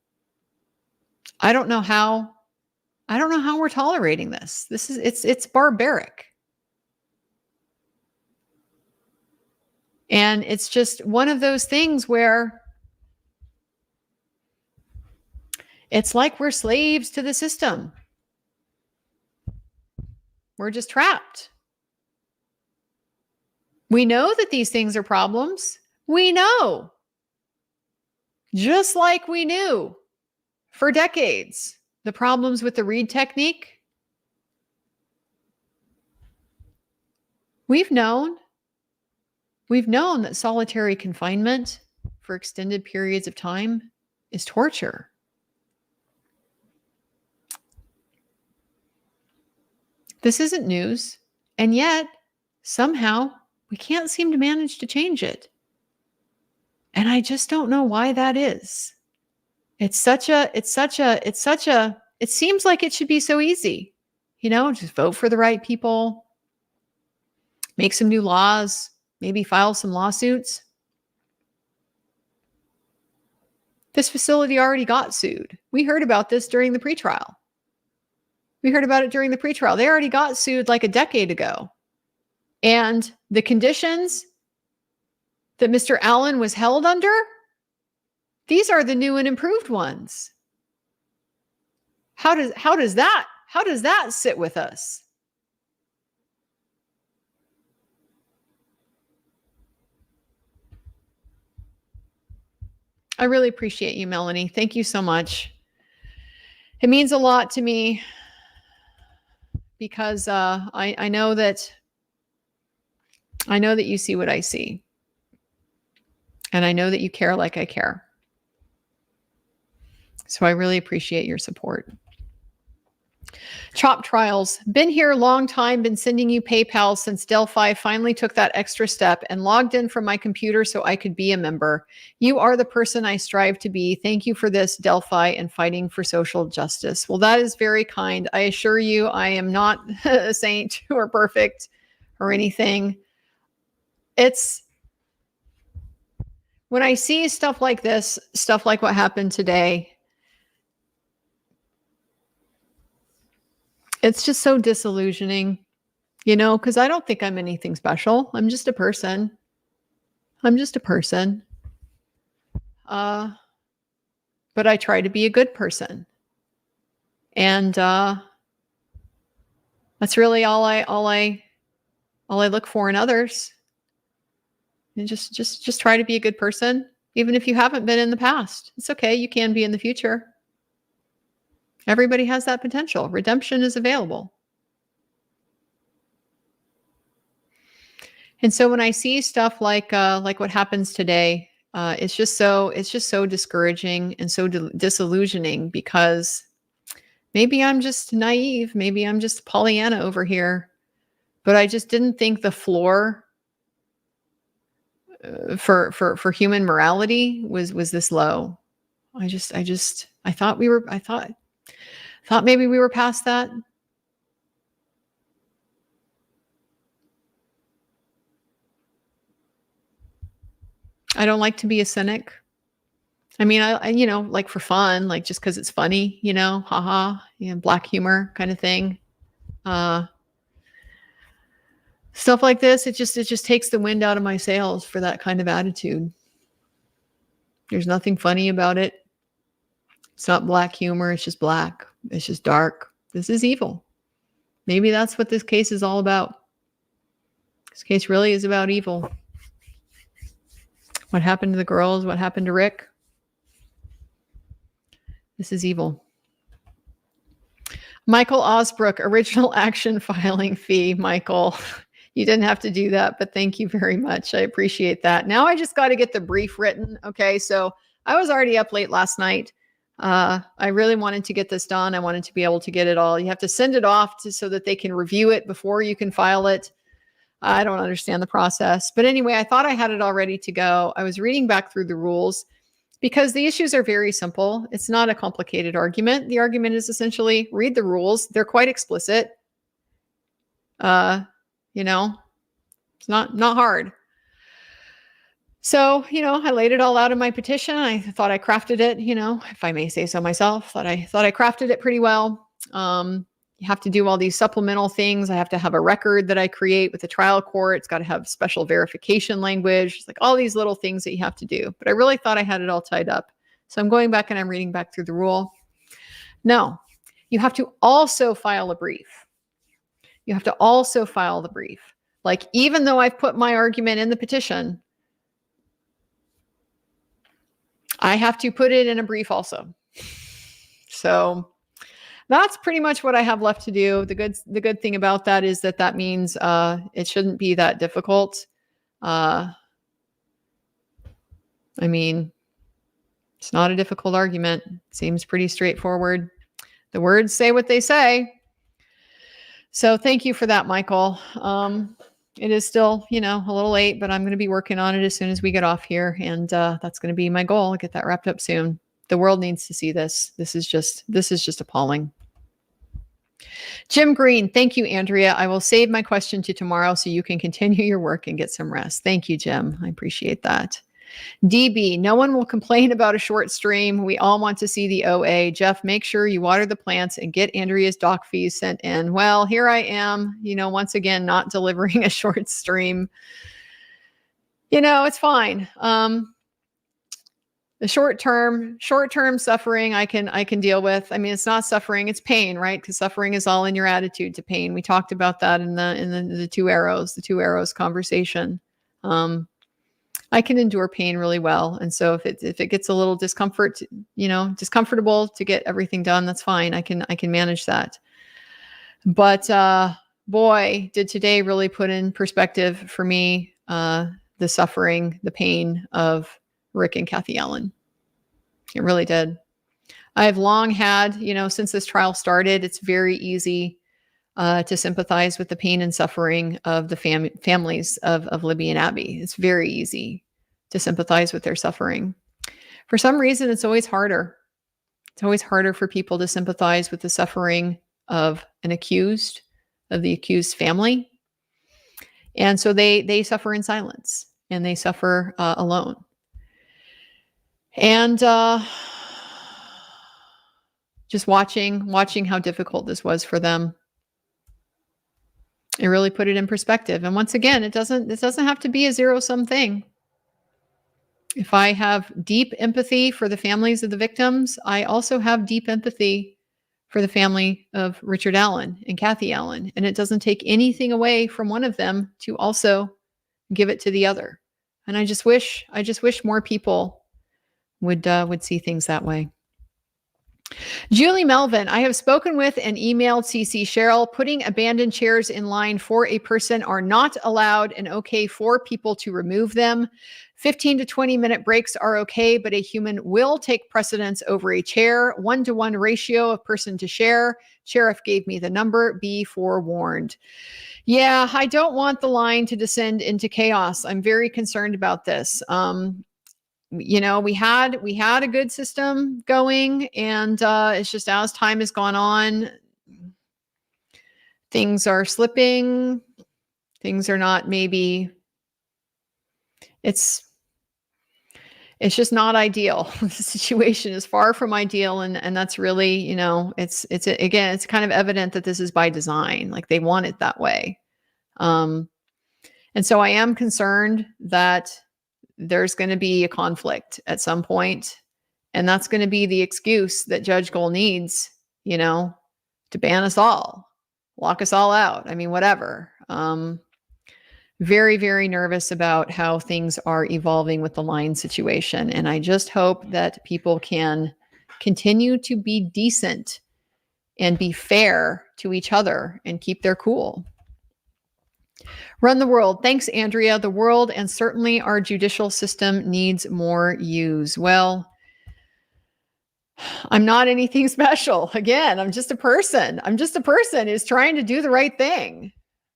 I don't know how we're tolerating this. It's barbaric. And it's just one of those things where it's like we're slaves to the system. We're just trapped. We know that these things are problems. We know. Just like we knew for decades the problems with the Reed technique. We've known that solitary confinement for extended periods of time is torture. This isn't news, and yet somehow we can't seem to manage to change it. And I just don't know why that is. It seems like it should be so easy. Just vote for the right people, make some new laws, maybe file some lawsuits. This facility already got sued. We heard about this during the pretrial. They already got sued like a decade ago. And the conditions that Mr. Allen was held under, these are the new and improved ones. How does that sit with us? I really appreciate you, Melanie. Thank you so much. It means a lot to me because I know that you see what I see. And I know that you care like I care. So I really appreciate your support. Chop Trials. Been here a long time, been sending you PayPal since Delphi finally took that extra step and logged in from my computer so I could be a member. You are the person I strive to be. Thank you for this, Delphi, and fighting for social justice. Well, that is very kind. I assure you, I am not a saint or perfect or anything. It's when I see stuff like this, stuff like what happened today, it's just so disillusioning, because I don't think I'm anything special. I'm just a person. But I try to be a good person. And That's really all I look for in others. And just try to be a good person, even if you haven't been in the past. It's okay. You can be in the future. Everybody has that potential. Redemption is available. And so when I see stuff like what happens today, it's just so discouraging and so disillusioning, because maybe I'm just naive, maybe I'm just Pollyanna over here, but I just didn't think the floor for human morality was this low. I thought maybe we were past that. I don't like to be a cynic. I mean, I like for fun, like just because it's funny, haha, black humor kind of thing. Stuff like this, it just takes the wind out of my sails for that kind of attitude. There's nothing funny about it. It's not black humor. It's just black. It's just dark. This is evil. Maybe that's what this case is all about. This case really is about evil. What happened to the girls? What happened to Rick? This is evil. Michael Osbrook, original action filing fee. Michael, you didn't have to do that, but thank you very much. I appreciate that. Now I just got to get the brief written. Okay, so I was already up late last night. I really wanted to get this done. I wanted to be able to get it all. You have to send it off so that they can review it before you can file it. I don't understand the process. But anyway, I thought I had it all ready to go. I was reading back through the rules because the issues are very simple. It's not a complicated argument. The argument is essentially read the rules. They're quite explicit. It's not hard. So, I laid it all out in my petition. I thought I crafted it, if I may say so myself, thought I crafted it pretty well. You have to do all these supplemental things. I have to have a record that I create with the trial court. It's got to have special verification language. It's like all these little things that you have to do. But I really thought I had it all tied up. So I'm going back and I'm reading back through the rule. No, you have to also file a brief. You have to also file the brief. Like, even though I've put my argument in the petition, I have to put it in a brief also. So that's pretty much what I have left to do. The good thing about that is that means it shouldn't be that difficult. I mean, it's not a difficult argument. It seems pretty straightforward. The words say what they say. So thank you for that, Michael. It is still, a little late, but I'm going to be working on it as soon as we get off here. And that's going to be my goal. I'll get that wrapped up soon. The world needs to see this. This is just appalling. Jim Green, thank you, Andrea. I will save my question to tomorrow so you can continue your work and get some rest. Thank you, Jim. I appreciate that. DB, no one will complain about a short stream. We all want to see the OA. Jeff, make sure you water the plants and get Andrea's doc fees sent in. Well, here I am, once again, not delivering a short stream. It's fine. The short-term suffering I can deal with. I mean, it's not suffering, it's pain, right? Because suffering is all in your attitude to pain. We talked about that in the two arrows conversation. I can endure pain really well. And so if it gets a little discomfortable to get everything done, that's fine. I can manage that. But boy, did today really put in perspective for me the suffering, the pain of Rick and Kathy Allen. It really did. I've long had, since this trial started, it's very easy to sympathize with the pain and suffering of the families of Libby and Abby. It's very easy to sympathize with their suffering. For some reason, it's always harder. It's always harder for people to sympathize with the suffering of the accused family. And so they suffer in silence and they suffer alone. And just watching how difficult this was for them, it really put it in perspective. And once again, this doesn't have to be a zero-sum thing. If I have deep empathy for the families of the victims, I also have deep empathy for the family of Richard Allen and Kathy Allen. And it doesn't take anything away from one of them to also give it to the other. And I just wish more people would see things that way. Julie Melvin, I have spoken with and emailed CC Cheryl. Putting abandoned chairs in line for a person are not allowed and okay for people to remove them. 15 to 20 minute breaks are okay, but a human will take precedence over a chair. 1-to-1 ratio of person to chair. Sheriff gave me the number. Be forewarned. Yeah, I don't want the line to descend into chaos. I'm very concerned about this. We had a good system going, and it's just as time has gone on, things are slipping. Things are not maybe. It's just not ideal. The situation is far from ideal, and that's really, it's kind of evident that this is by design. Like they want it that way. And so I am concerned that there's going to be a conflict at some point, and that's going to be the excuse that Judge Gohl needs, to ban us all, lock us all out. I mean, whatever. Very, very nervous about how things are evolving with the line situation. And I just hope that people can continue to be decent and be fair to each other and keep their cool. Run the world. Thanks, Andrea. The world and certainly our judicial system needs more use. Well, I'm not anything special. Again, I'm just a person. I'm just a person who's trying to do the right thing.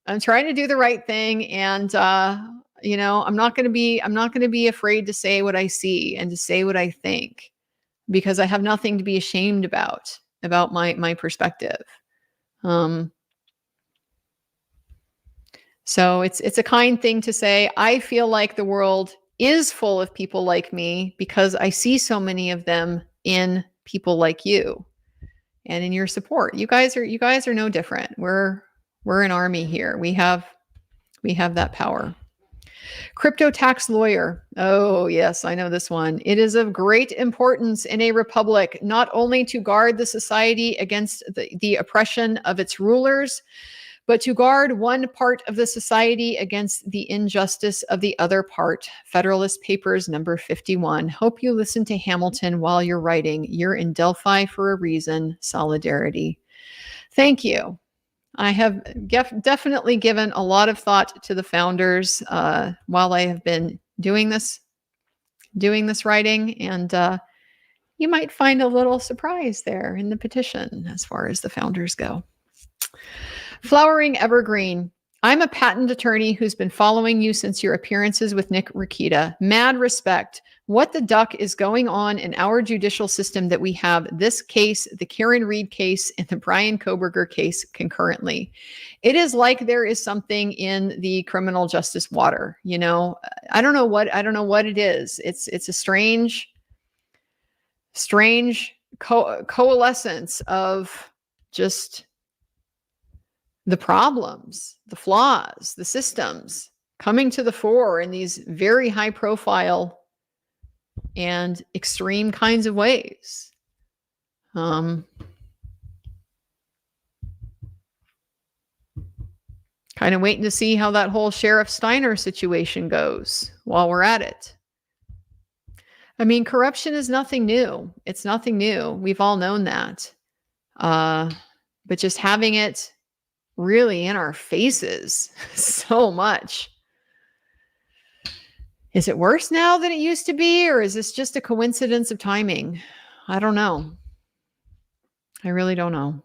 I'm trying to do the right thing. And, I'm not going to be afraid to say what I see and to say what I think, because I have nothing to be ashamed about my perspective. So it's a kind thing to say. I feel like the world is full of people like me because I see so many of them in people like you and in your support. You guys are no different. We're an army here. We have that power. Crypto tax lawyer. Oh, yes, I know this one. It is of great importance in a republic, not only to guard the society against the oppression of its rulers, but to guard one part of the society against the injustice of the other part. Federalist Papers, number 51. Hope you listen to Hamilton while you're writing. You're in Delphi for a reason. Solidarity. Thank you. I have definitely given a lot of thought to the founders while I have been doing this writing, and you might find a little surprise there in the petition as far as the founders go. Flowering Evergreen. I'm a patent attorney who's been following you since your appearances with Nick Rikita. Mad respect. What the duck is going on in our judicial system that we have this case, the Karen Reed case, and the Brian Koberger case concurrently? It is like there is something in the criminal justice water. I don't know what it is. It's a strange coalescence of just the problems, the flaws, the systems coming to the fore in these very high profile and extreme kinds of ways. Kind of waiting to see how that whole Sheriff Steiner situation goes while we're at it. I mean, corruption is nothing new. It's nothing new. We've all known that. But just having it really in our faces so much. Is it worse now than it used to be, or is this just a coincidence of timing? I don't know. I really don't know.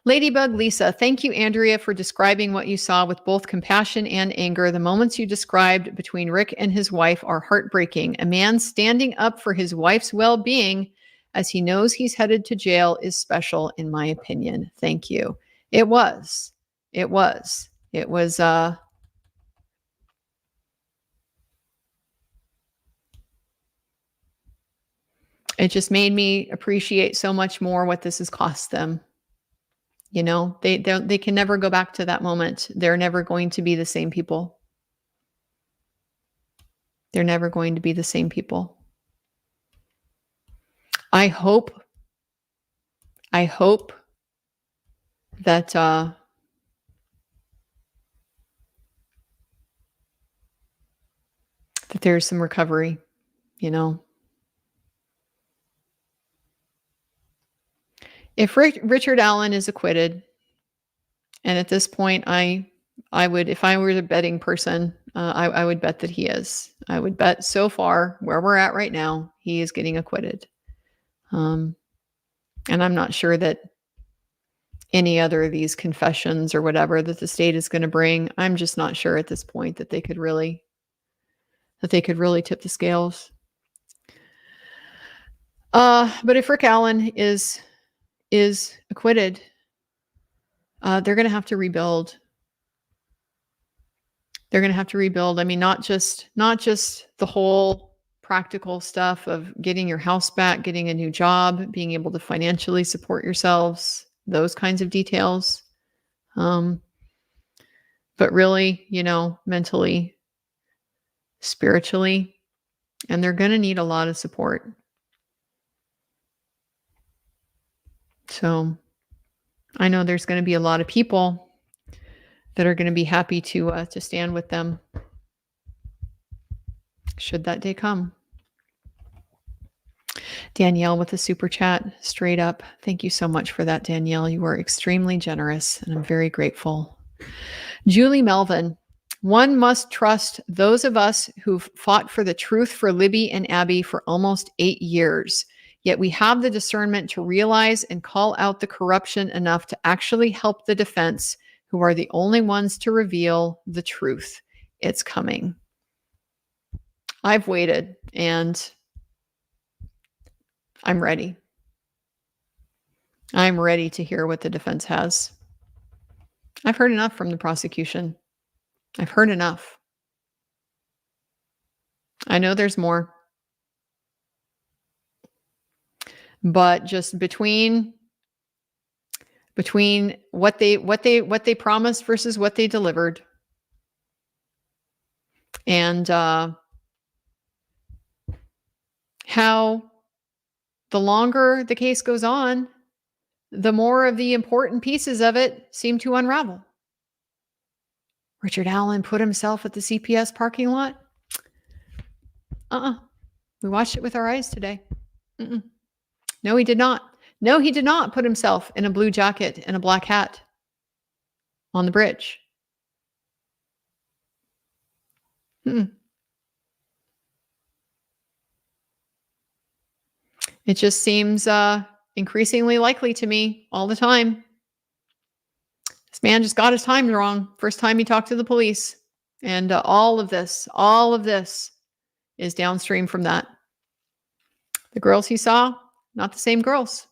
Ladybug Lisa, thank you, Andrea, for describing what you saw with both compassion and anger. The moments you described between Rick and his wife are heartbreaking. A man standing up for his wife's well-being as he knows he's headed to jail is special, in my opinion. Thank you. It was. It just made me appreciate so much more what this has cost them. They can never go back to that moment. They're never going to be the same people. They're never going to be the same people. I hope I hope that that there's some recovery, you know. If Richard Allen is acquitted, and at this point, I would, if I were a betting person, I would bet that he is. I would bet so far where we're at right now, he is getting acquitted. And I'm not sure that any other of these confessions or whatever that the state is going to bring, I'm just not sure at this point that they could really tip the scales. But if Rick Allen is acquitted, they're going to have to rebuild. They're going to have to rebuild. I mean, not just the whole practical stuff of getting your house back, getting a new job, being able to financially support yourselves, those kinds of details. But really, mentally, spiritually, and they're going to need a lot of support. So I know there's going to be a lot of people that are going to be happy to stand with them should that day come. Danielle with a super chat, straight up. Thank you so much for that, Danielle. You are extremely generous, and I'm very grateful. Julie Melvin, one must trust those of us who've fought for the truth for Libby and Abby for almost 8 years. Yet we have the discernment to realize and call out the corruption enough to actually help the defense, who are the only ones to reveal the truth. It's coming. I've waited, and I'm ready. I'm ready to hear what the defense has. I've heard enough from the prosecution. I've heard enough. I know there's more. But just between what they promised versus what they delivered, and how the longer the case goes on, the more of the important pieces of it seem to unravel. Richard Allen put himself at the CPS parking lot. We watched it with our eyes today. No, he did not. No, he did not put himself in a blue jacket and a black hat on the bridge. It just seems increasingly likely to me all the time. This man just got his time wrong first time he talked to the police. And all of this is downstream from that. The girls he saw, not the same girls.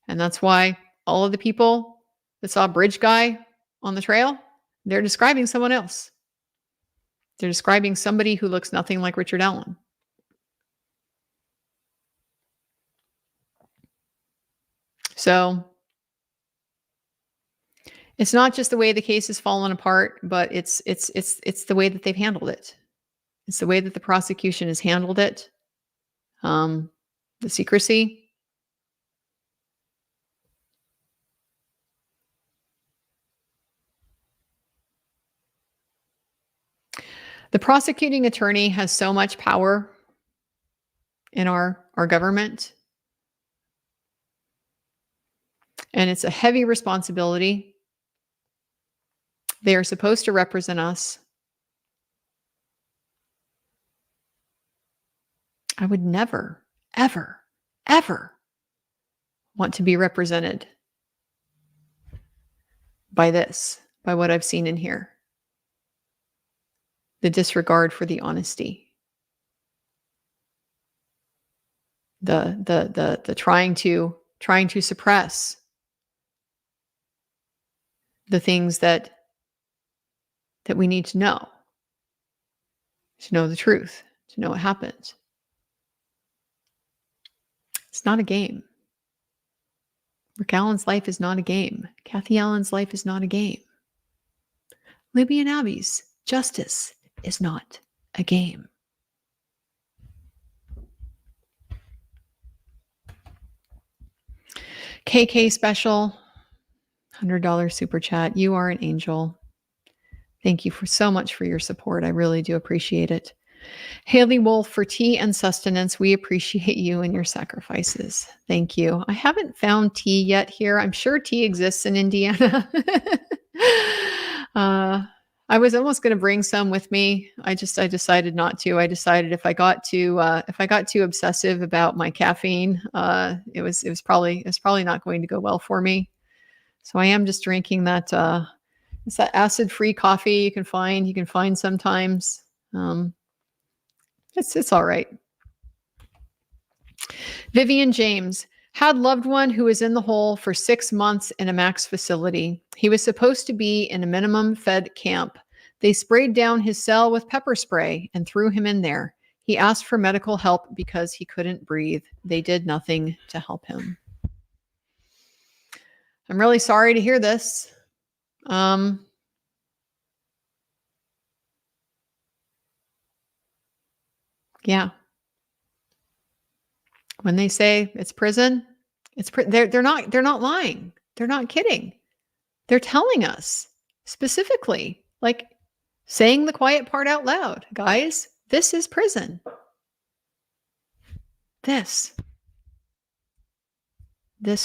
And that's why all of the people that saw Bridge Guy on the trail, they're describing someone else. They're describing somebody who looks nothing like Richard Allen. So it's not just the way the case has fallen apart, but it's the way that they've handled it. It's the way that the prosecution has handled it. The secrecy. The prosecuting attorney has so much power in our government. And it's a heavy responsibility. They are supposed to represent us. I would never, ever, ever want to be represented by this, by what I've seen in here. The disregard for the honesty. The trying to suppress the things that we need to know the truth, to know what happened. It's not a game. Rick Allen's life is not a game. Kathy Allen's life is not a game. Libby and Abby's justice is not a game. KK special, $100 super chat. You are an angel. Thank you so much for your support. I really do appreciate it. Haley Wolf, for tea and sustenance, we appreciate you and your sacrifices. Thank you. I haven't found tea yet here. I'm sure tea exists in Indiana. I was almost going to bring some with me. I decided not to. I decided if I got too obsessive about my caffeine, it was probably not going to go well for me. So I am just drinking that. It's that acid-free coffee you can find sometimes. It's all right. Vivian James had loved one who was in the hole for 6 months in a max facility. He was supposed to be in a minimum fed camp. They sprayed down his cell with pepper spray and threw him in there. He asked for medical help because he couldn't breathe. They did nothing to help him. I'm really sorry to hear this. Yeah. When they say it's prison, they're not lying. They're not kidding. They're telling us specifically, like saying the quiet part out loud. Guys, this is prison. This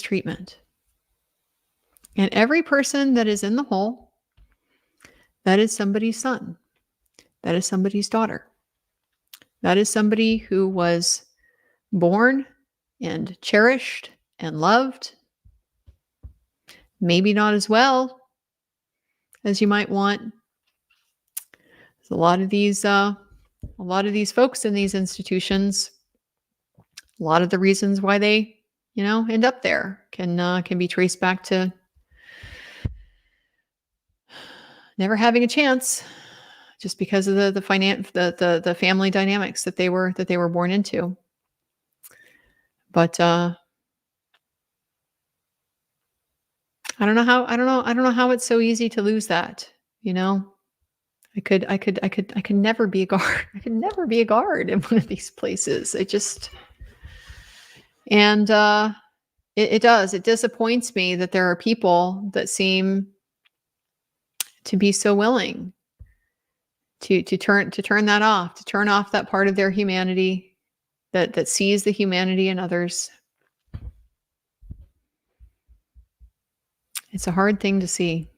treatment. And every person that is in the hole, that is somebody's son. That is somebody's daughter. That is somebody who was born and cherished and loved. Maybe not as well as you might want. There's a lot of these folks in these institutions. A lot of the reasons why they, end up there can be traced back to never having a chance, just because of the family dynamics that they were born into. But I don't know how it's so easy to lose that. I could never be a guard. I could never be a guard in one of these places. It does. It disappoints me that there are people that seem to be so willing to turn that off, to turn off that part of their humanity that sees the humanity in others. It's a hard thing to see.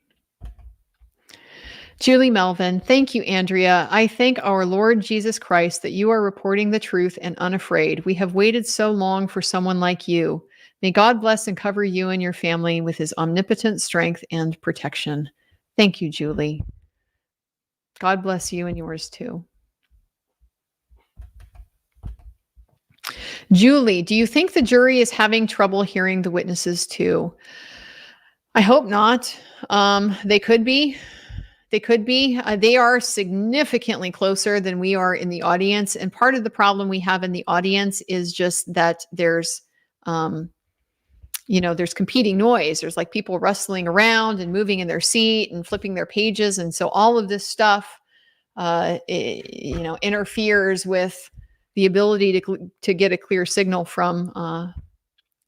Julie Melvin, thank you, Andrea. I thank our Lord Jesus Christ that you are reporting the truth and unafraid. We have waited so long for someone like you. May God bless and cover you and your family with his omnipotent strength and protection. Thank you, Julie. God bless you and yours too. Julie, do you think the jury is having trouble hearing the witnesses too? I hope not. They could be. They are significantly closer than we are in the audience. And part of the problem we have in the audience is just that there's competing noise. There's like people rustling around and moving in their seat and flipping their pages. And so all of this stuff, interferes with the ability to get a clear signal from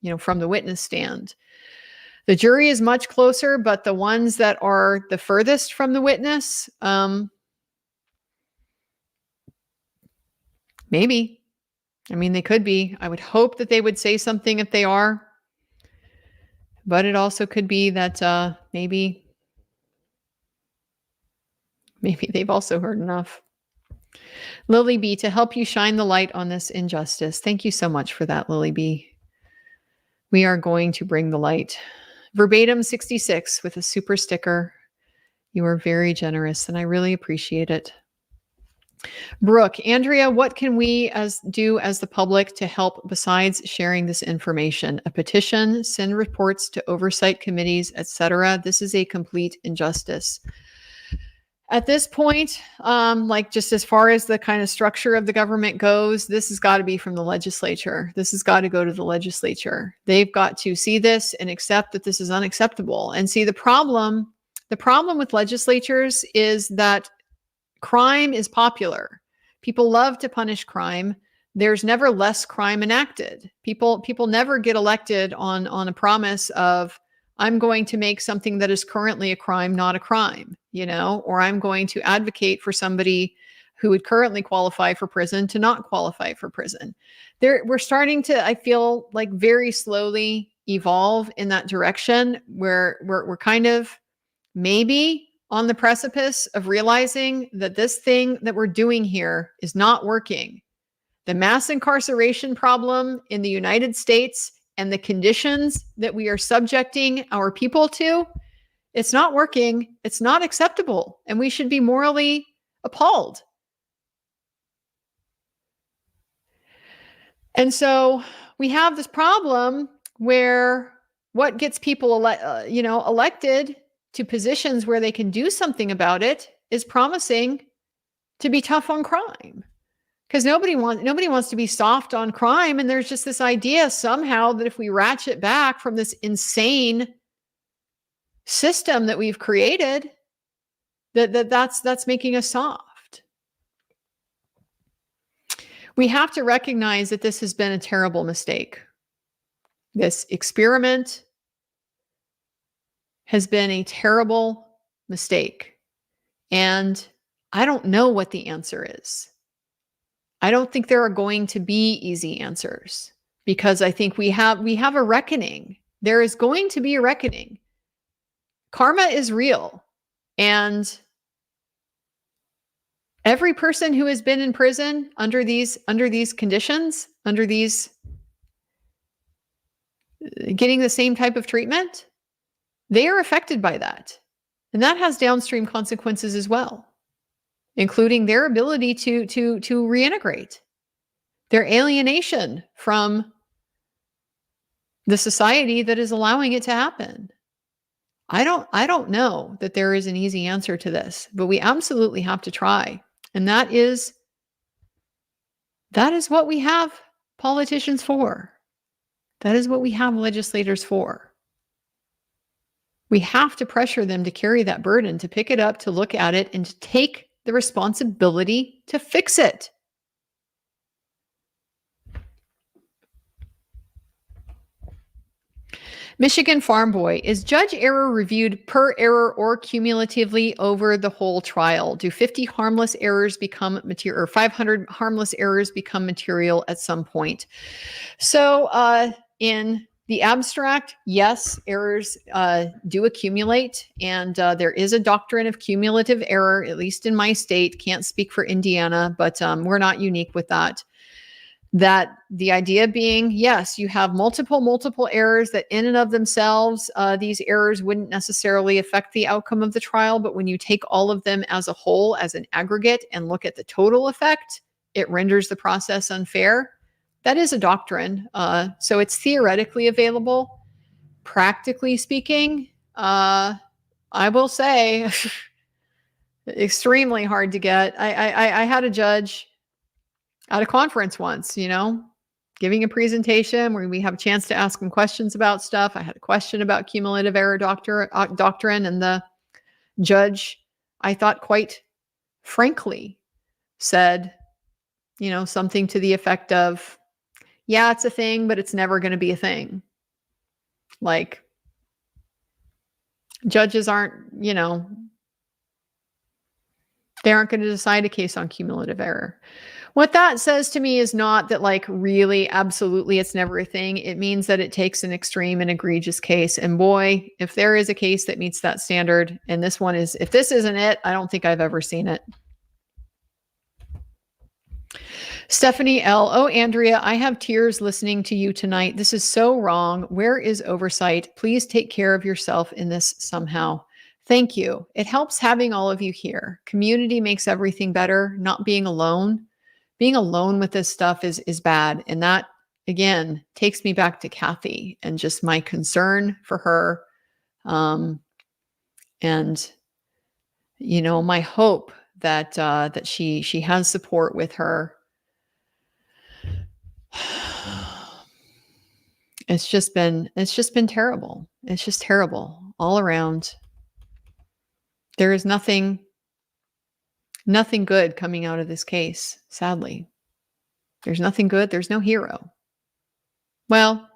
the witness stand. The jury is much closer, but the ones that are the furthest from the witness, maybe. I mean, they could be. I would hope that they would say something if they are. But it also could be that maybe they've also heard enough. Lily B, to help you shine the light on this injustice. Thank you so much for that, Lily B. We are going to bring the light. Verbatim 66 with a super sticker. You are very generous, and I really appreciate it. Brooke, Andrea, what can we do as the public to help besides sharing this information? A petition, send reports to oversight committees, etc. This is a complete injustice. At this point, just as far as the kind of structure of the government goes, this has got to be from the legislature. This has got to go to the legislature. They've got to see this and accept that this is unacceptable. And see, the problem with legislatures is that crime is popular. People love to punish crime. there's never less crime enacted. People never get elected on a promise of, I'm going to make something that is currently a crime not a crime, or I'm going to advocate for somebody who would currently qualify for prison to not qualify for prison. We're starting to, I feel like, very slowly evolve in that direction where we're kind of maybe on the precipice of realizing that this thing that we're doing here is not working. The mass incarceration problem in the United States and the conditions that we are subjecting our people to, it's not working. It's not acceptable. And we should be morally appalled. And so we have this problem where what gets people elected to positions where they can do something about it is promising to be tough on crime. Because nobody wants to be soft on crime. And there's just this idea somehow that if we ratchet back from this insane system that we've created, that's making us soft. We have to recognize that this has been a terrible mistake. This experiment has been a terrible mistake. And I don't know what the answer is. I don't think there are going to be easy answers, because I think we have a reckoning. There is going to be a reckoning. Karma is real. And every person who has been in prison under these conditions, getting the same type of treatment, they are affected by that. And that has downstream consequences as well, including their ability to reintegrate, their alienation from the society that is allowing it to happen. I don't know that there is an easy answer to this, but we absolutely have to try. And that is what we have politicians for. That is what we have legislators for. We have to pressure them to carry that burden, to pick it up, to look at it, and to take the responsibility to fix it. Michigan Farm Boy, is judge error reviewed per error or cumulatively over the whole trial? Do 50 harmless errors become material, or 500 harmless errors become material at some point? So in the abstract, yes, errors do accumulate, and there is a doctrine of cumulative error, at least in my state. Can't speak for Indiana, but we're not unique with that. That the idea being, yes, you have multiple errors that in and of themselves, these errors wouldn't necessarily affect the outcome of the trial. But when you take all of them as a whole, as an aggregate, and look at the total effect, it renders the process unfair. That is a doctrine. So it's theoretically available. Practically speaking, I will say, extremely hard to get. I had a judge at a conference once, giving a presentation where we have a chance to ask him questions about stuff. I had a question about cumulative error doctrine, and the judge, I thought quite frankly, said, something to the effect of, yeah, it's a thing, but it's never going to be a thing. Like, judges aren't, they aren't going to decide a case on cumulative error. What that says to me is not that, like, really, absolutely, it's never a thing. It means that it takes an extreme and egregious case. And boy, if there is a case that meets that standard, and this one is, if this isn't it, I don't think I've ever seen it. Stephanie L. Oh, Andrea, I have tears listening to you tonight. This is so wrong. Where is oversight? Please take care of yourself in this somehow. Thank you. It helps having all of you here. Community makes everything better. Not being alone. Being alone with this stuff is bad. And that, again, takes me back to Kathy and just my concern for her. And, my hope that she has support with her. It's just been terrible. It's just terrible all around. There is nothing good coming out of this case, sadly. There's nothing good. There's no hero. Well,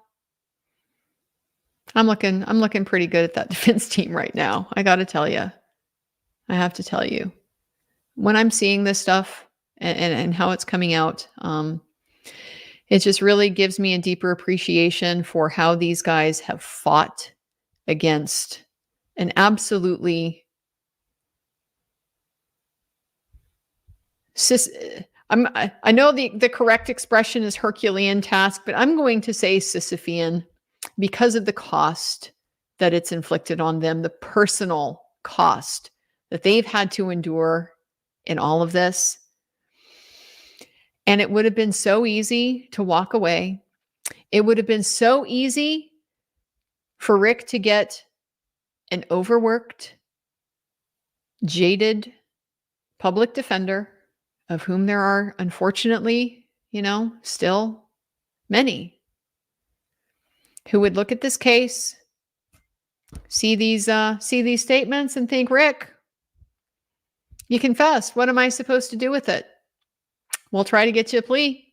I'm looking pretty good at that defense team right now. I got to tell you. I have to tell you. When I'm seeing this stuff and how it's coming out, it just really gives me a deeper appreciation for how these guys have fought against an absolutely I know the correct expression is Herculean task, but I'm going to say Sisyphean because of the cost that it's inflicted on them, the personal cost that they've had to endure in all of this. And it would have been so easy to walk away. It would have been so easy for Rick to get an overworked, jaded public defender, of whom there are, unfortunately, still many, who would look at this case, see these statements and think, Rick, you confessed. What am I supposed to do with it? We'll try to get you a plea.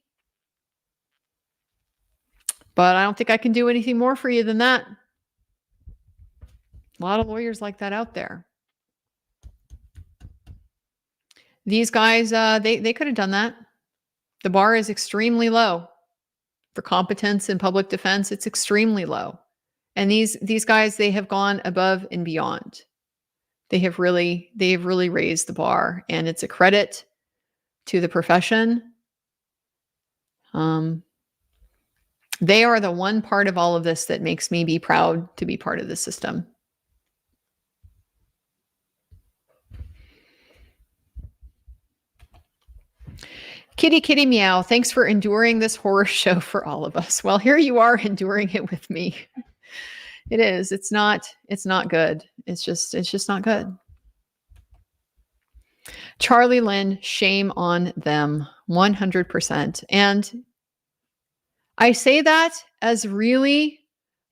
But I don't think I can do anything more for you than that. A lot of lawyers like that out there. These guys, they could have done that. The bar is extremely low for competence in public defense. It's extremely low. And these guys, they have gone above and beyond. They have really raised the bar, and it's a credit to the profession. They are the one part of all of this that makes me be proud to be part of the system. Kitty, kitty, meow. Thanks for enduring this horror show for all of us. Well, here you are enduring it with me. It is. It's not good. It's just not good. Charlie Lynn, shame on them, 100%. And I say that as really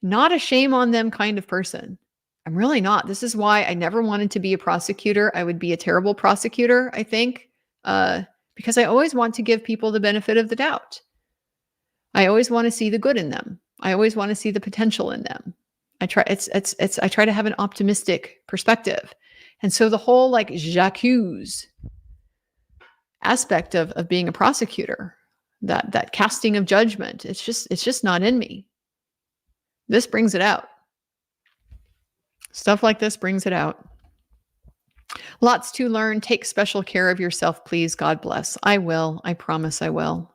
not a shame on them kind of person. I'm really not. This is why I never wanted to be a prosecutor. I would be a terrible prosecutor, I think, because I always want to give people the benefit of the doubt. I always want to see the good in them. I always want to see the potential in them. I try to have an optimistic perspective. And so the whole like j'accuse aspect of being a prosecutor, that casting of judgment, it's just not in me. This brings it out. Stuff like this brings it out. Lots to learn. Take special care of yourself, please. God bless. I will. I promise I will.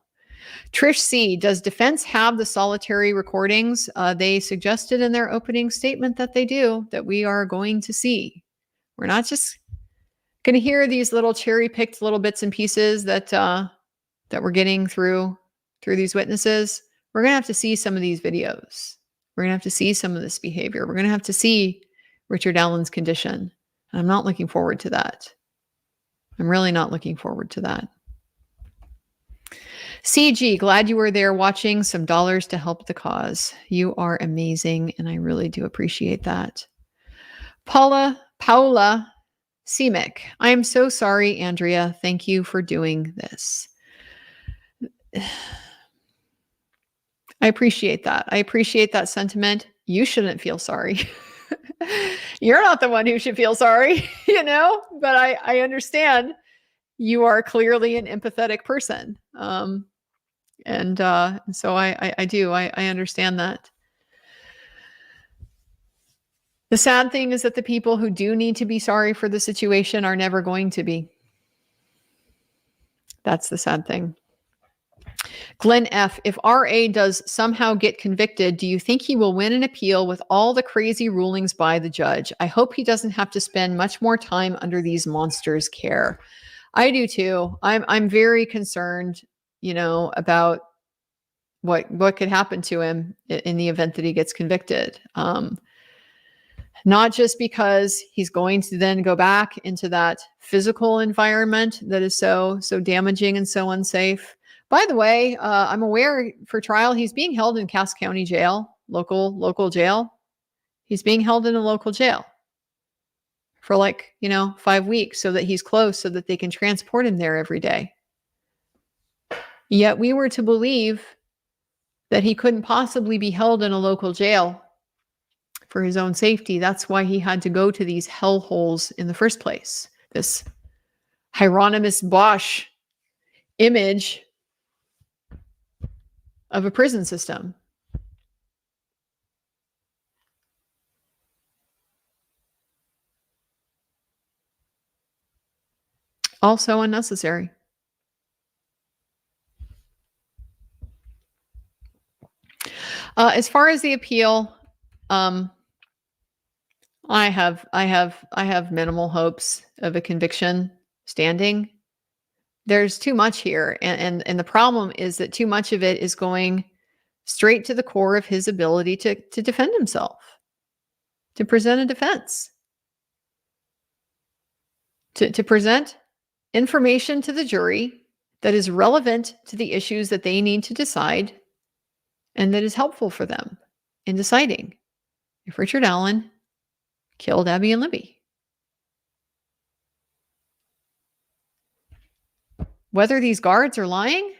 Trish C, does defense have the solitary recordings? They suggested in their opening statement that they do, that we are going to see. We're not just going to hear these little cherry-picked little bits and pieces that we're getting through these witnesses. We're going to have to see some of these videos. We're going to have to see some of this behavior. We're going to have to see Richard Allen's condition. And I'm not looking forward to that. I'm really not looking forward to that. CG, glad you were there watching. Some dollars to help the cause. You are amazing, and I really do appreciate that. Paula Simic, I am so sorry, Andrea. Thank you for doing this. I appreciate that. I appreciate that sentiment. You shouldn't feel sorry. You're not the one who should feel sorry, but I understand you are clearly an empathetic person. And so I do. I understand that. The sad thing is that the people who do need to be sorry for the situation are never going to be. That's the sad thing. Glenn F., if RA does somehow get convicted, do you think he will win an appeal with all the crazy rulings by the judge? I hope he doesn't have to spend much more time under these monsters' care. I do too. I'm very concerned, about what could happen to him in the event that he gets convicted. Not just because he's going to then go back into that physical environment that is so damaging and so unsafe. By the way, I'm aware for trial, he's being held in Cass County Jail, local jail. He's being held in a local jail for 5 weeks so that he's close, so that they can transport him there every day. Yet we were to believe that he couldn't possibly be held in a local jail for his own safety. That's why he had to go to these hellholes in the first place. This Hieronymus Bosch image of a prison system. Also unnecessary. As far as the appeal, I have minimal hopes of a conviction standing. There's too much here, and the problem is that too much of it is going straight to the core of his ability to defend himself, to present a defense, to present information to the jury that is relevant to the issues that they need to decide and that is helpful for them in deciding if Richard Allen killed Abby and Libby. Whether these guards are lying,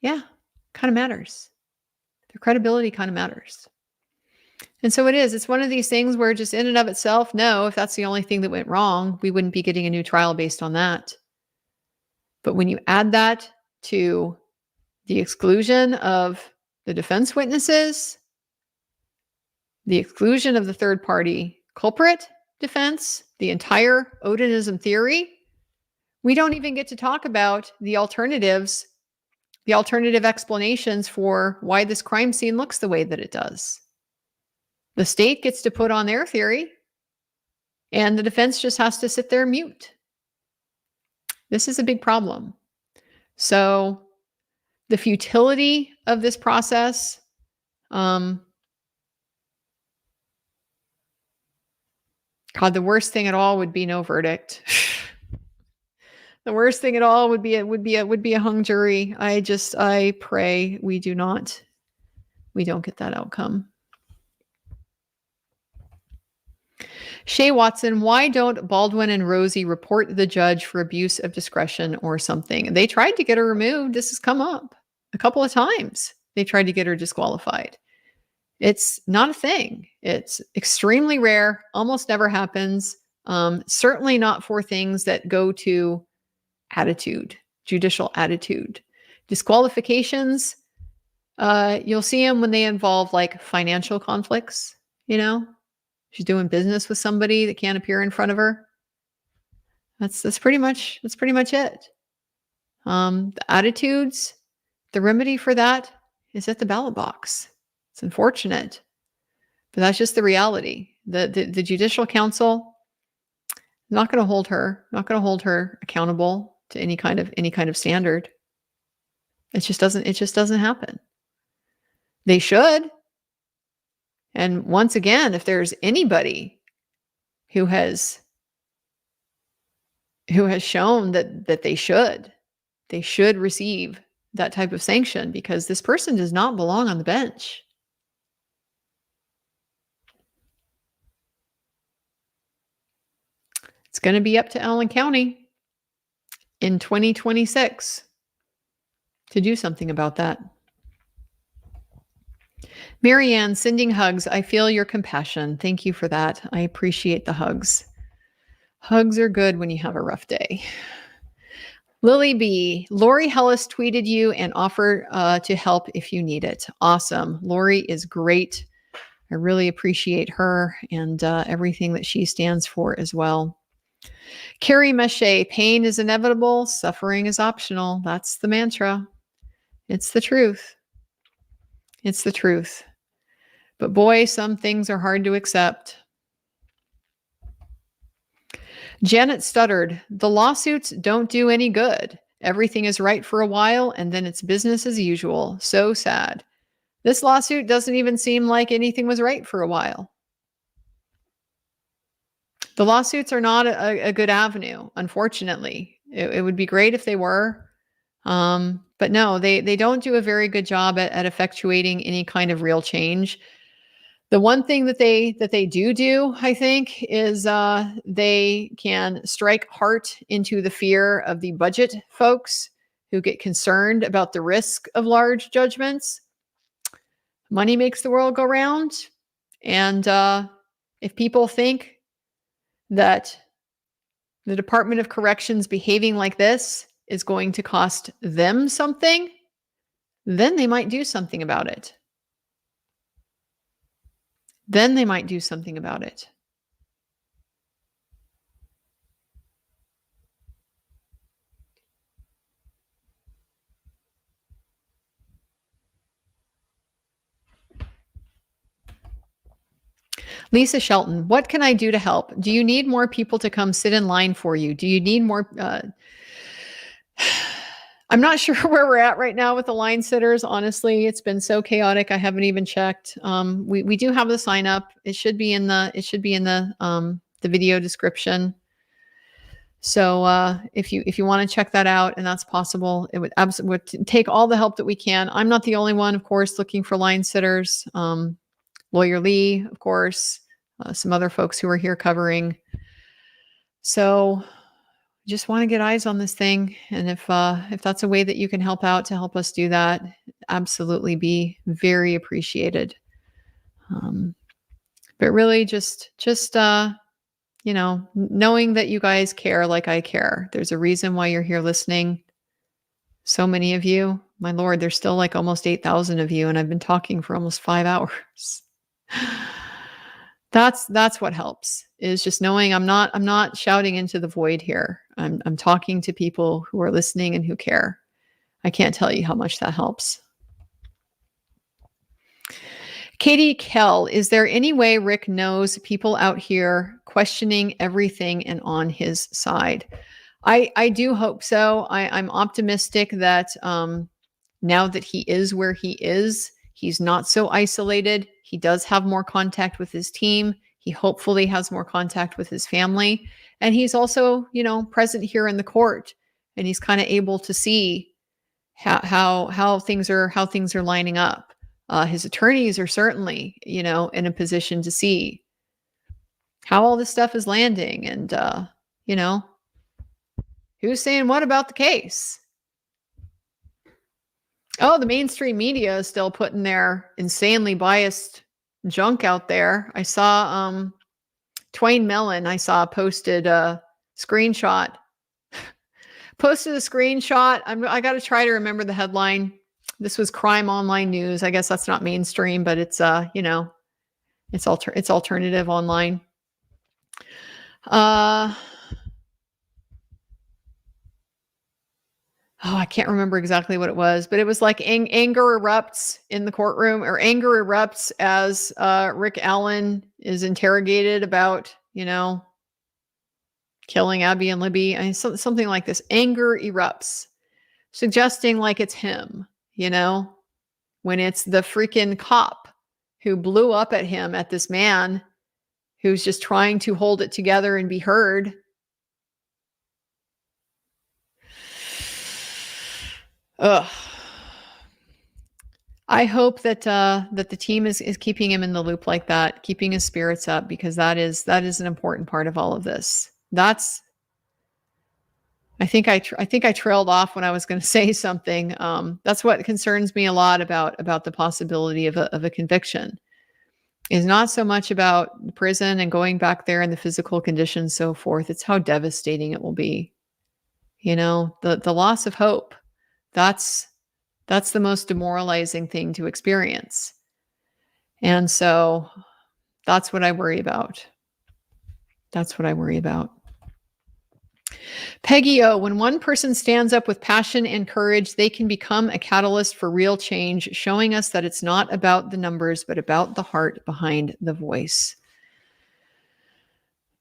yeah, kind of matters. Their credibility kind of matters. And so it is. It's one of these things where just in and of itself, no, if that's the only thing that went wrong, we wouldn't be getting a new trial based on that. But when you add that to the exclusion of the defense witnesses, the exclusion of the third party culprit defense, the entire Odinism theory, we don't even get to talk about the alternatives, the alternative explanations for why this crime scene looks the way that it does. The state gets to put on their theory, and the defense just has to sit there mute. This is a big problem. So the futility of this process, God, the worst thing at all would be no verdict. The worst thing at all would be a hung jury. I pray we don't get that outcome. Shay Watson, why don't Baldwin and Rosie report the judge for abuse of discretion or something? They tried to get her removed. This has come up a couple of times. They tried to get her disqualified. It's not a thing. It's extremely rare, almost never happens. Certainly not for things that go to attitude, judicial attitude. Disqualifications, you'll see them when they involve like financial conflicts, She's doing business with somebody that can't appear in front of her. That's pretty much it. The attitudes, the remedy for that is at the ballot box. It's unfortunate, but that's just the reality. The Judicial Council not going to hold her accountable to any kind of standard. It just doesn't happen. They should. And once again, if there's anybody who has shown that they should receive that type of sanction, because this person does not belong on the bench. It's going to be up to Allen County in 2026 to do something about that. Marianne, sending hugs. I feel your compassion. Thank you for that. I appreciate the hugs. Hugs are good when you have a rough day. Lily B. Lori Hellis tweeted you and offered to help if you need it. Awesome. Lori is great. I really appreciate her and everything that she stands for as well. Carrie Mache, pain is inevitable. Suffering is optional. That's the mantra. It's the truth. It's the truth. But boy, some things are hard to accept. Janet stuttered, the lawsuits don't do any good. Everything is right for a while, and then it's business as usual. So sad. This lawsuit doesn't even seem like anything was right for a while. The lawsuits are not a good avenue, unfortunately. It would be great if they were. But no, they don't do a very good job at effectuating any kind of real change. The one thing that they do, I think, is they can strike heart into the fear of the budget folks who get concerned about the risk of large judgments. Money makes the world go round. And if people think that the Department of Corrections behaving like this is going to cost them something, then they might do something about it. Then they might do something about it. Lisa Shelton, what can I do to help? Do you need more people to come sit in line for you? Do you need more? I'm not sure where we're at right now with the line sitters. Honestly, it's been so chaotic. I haven't even checked. We do have the sign up. It should be in the video description. So if you want to check that out, and that's possible, it would absolutely take all the help that we can. I'm not the only one, of course, looking for line sitters. Lawyer Lee, of course, some other folks who are here covering. So just want to get eyes on this thing. And if that's a way that you can help out to help us do that, absolutely be very appreciated. But really just knowing that you guys care like I care. There's a reason why you're here listening. So many of you, my Lord, there's still like almost 8,000 of you, and I've been talking for almost 5 hours. That's what helps, is just knowing I'm not shouting into the void here. I'm talking to people who are listening and who care. I can't tell you how much that helps. Katie Kell, is there any way Rick knows people out here questioning everything and on his side? I do hope so. I'm optimistic that now that he is where he is, he's not so isolated. He does have more contact with his team. He hopefully has more contact with his family. And he's also, present here in the court, and he's kind of able to see how things are lining up. His attorneys are certainly, in a position to see how all this stuff is landing, and who's saying what about the case. Oh, the mainstream media is still putting their insanely biased junk out there. I saw Twain Mellon, posted a screenshot. I got to try to remember the headline. This was Crime Online News. I guess that's not mainstream, but it's it's alternative online. I can't remember exactly what it was, but it was like anger erupts in the courtroom, or anger erupts as Rick Allen is interrogated about, killing Abby and Libby. Something like this. Anger erupts, suggesting like it's him, when it's the freaking cop who blew up at him, at this man who's just trying to hold it together and be heard. Ugh. I hope that the team is keeping him in the loop like that, keeping his spirits up, because that is an important part of all of this. I think I trailed off when I was going to say something. That's what concerns me a lot about the possibility of a conviction. Is not so much about prison and going back there and the physical conditions, so forth. It's how devastating it will be. The loss of hope. That's the most demoralizing thing to experience. And so that's what I worry about. Peggy O, when one person stands up with passion and courage, they can become a catalyst for real change, showing us that it's not about the numbers, but about the heart behind the voice.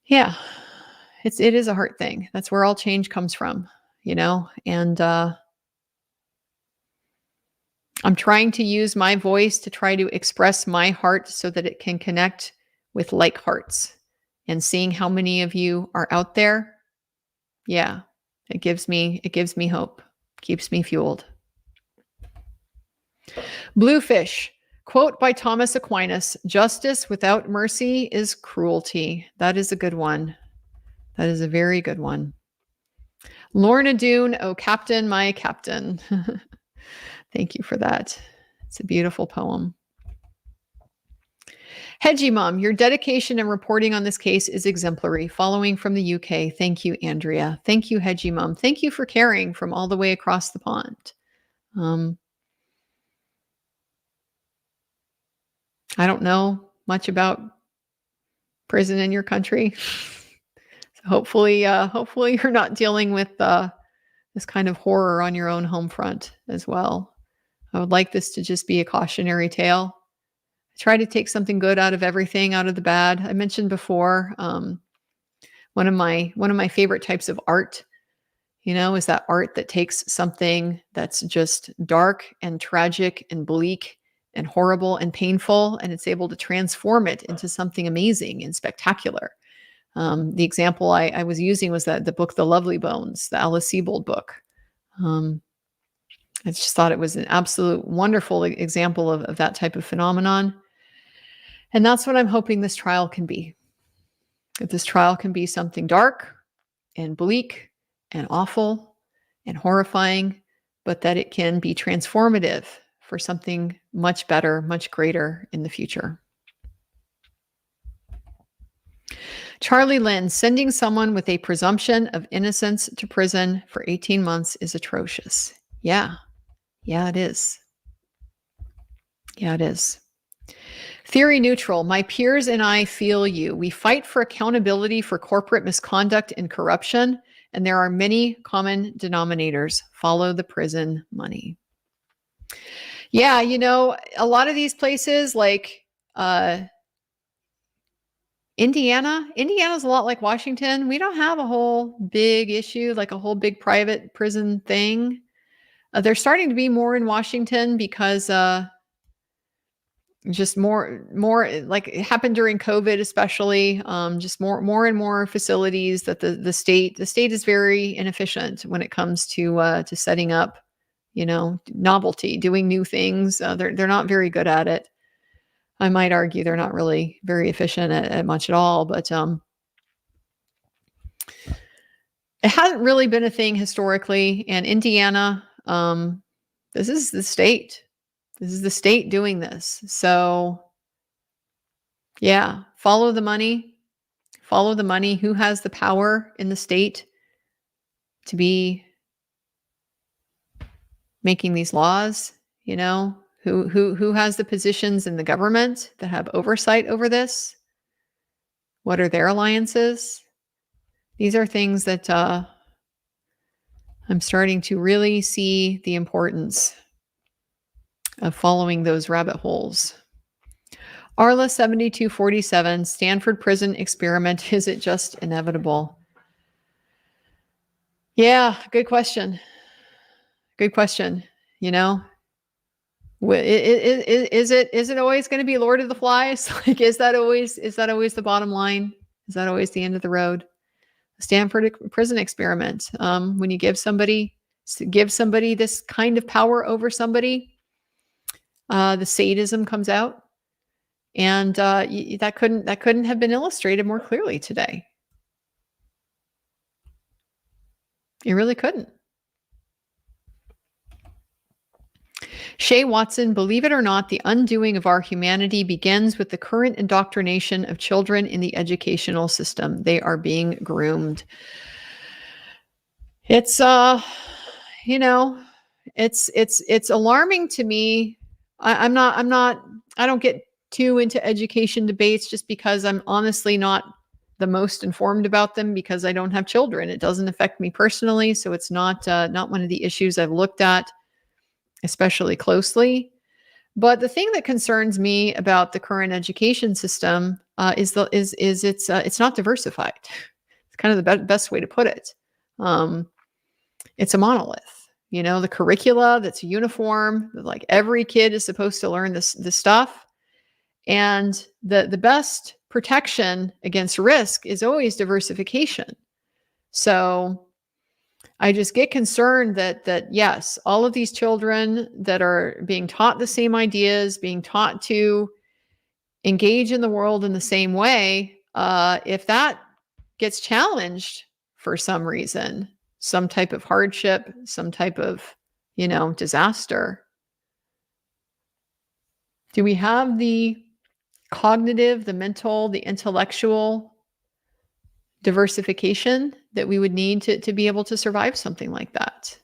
Yeah, it is a heart thing. That's where all change comes from, and I'm trying to use my voice to try to express my heart so that it can connect with like hearts. And seeing how many of you are out there, yeah, it gives me hope, keeps me fueled. Bluefish, quote by Thomas Aquinas, "Justice without mercy is cruelty." That is a good one. That is a very good one. Lorna Doone, oh Captain, my Captain. Thank you for that. It's a beautiful poem. Hedgie Mom, your dedication and reporting on this case is exemplary. Following from the UK. Thank you, Andrea. Thank you, Hedgie Mom. Thank you for caring from all the way across the pond. I don't know much about prison in your country. So hopefully you're not dealing with this kind of horror on your own home front as well. I would like this to just be a cautionary tale. I try to take something good out of everything, out of the bad. I mentioned before, one of my favorite types of art, is that art that takes something that's just dark and tragic and bleak and horrible and painful, and it's able to transform it into something amazing and spectacular. The example I was using was the book, The Lovely Bones, the Alice Sebold book. I just thought it was an absolute wonderful example of that type of phenomenon. And that's what I'm hoping this trial can be. That this trial can be something dark and bleak and awful and horrifying, but that it can be transformative for something much better, much greater in the future. Charlie Lynn, sending someone with a presumption of innocence to prison for 18 months is atrocious. Yeah, it is. Yeah, it is. Theory neutral. My peers and I feel you. We fight for accountability for corporate misconduct and corruption, and there are many common denominators. Follow the prison money. Yeah, a lot of these places like Indiana's a lot like Washington. We don't have a whole big issue, like a whole big private prison thing. They're starting to be more in Washington because just more like it happened during COVID, especially just more and more facilities that the state is very inefficient when it comes to setting up, novelty, doing new things. They're not very good at it. I might argue they're not really very efficient at much at all, but it hasn't really been a thing historically. And Indiana, this is the state. This is the state doing this. So, yeah, follow the money. Follow the money. Who has the power in the state to be making these laws? Who has the positions in the government that have oversight over this? What are their alliances? These are things that I'm starting to really see the importance of following those rabbit holes. Arla 7247, Stanford prison experiment. Is it just inevitable? Yeah, good question. Good question. Is it always going to be Lord of the Flies? Like, is that always the bottom line? Is that always the end of the road? Stanford prison experiment. When you give somebody this kind of power over somebody, the sadism comes out, and that couldn't have been illustrated more clearly today. It really couldn't. Shay Watson, believe it or not, the undoing of our humanity begins with the current indoctrination of children in the educational system. They are being groomed. It's it's alarming to me. I don't get too into education debates just because I'm honestly not the most informed about them because I don't have children. It doesn't affect me personally, so it's not one of the issues I've looked at especially closely. But the thing that concerns me about the current education system is it's not diversified. It's kind of the best way to put it. It's a monolith. The curricula that's uniform. Like every kid is supposed to learn this stuff, and the best protection against risk is always diversification. So I just get concerned that yes, all of these children that are being taught the same ideas, being taught to engage in the world in the same way, if that gets challenged for some reason, some type of hardship, some type of, disaster. Do we have the cognitive, the mental, the intellectual diversification that we would need to be able to survive something like that?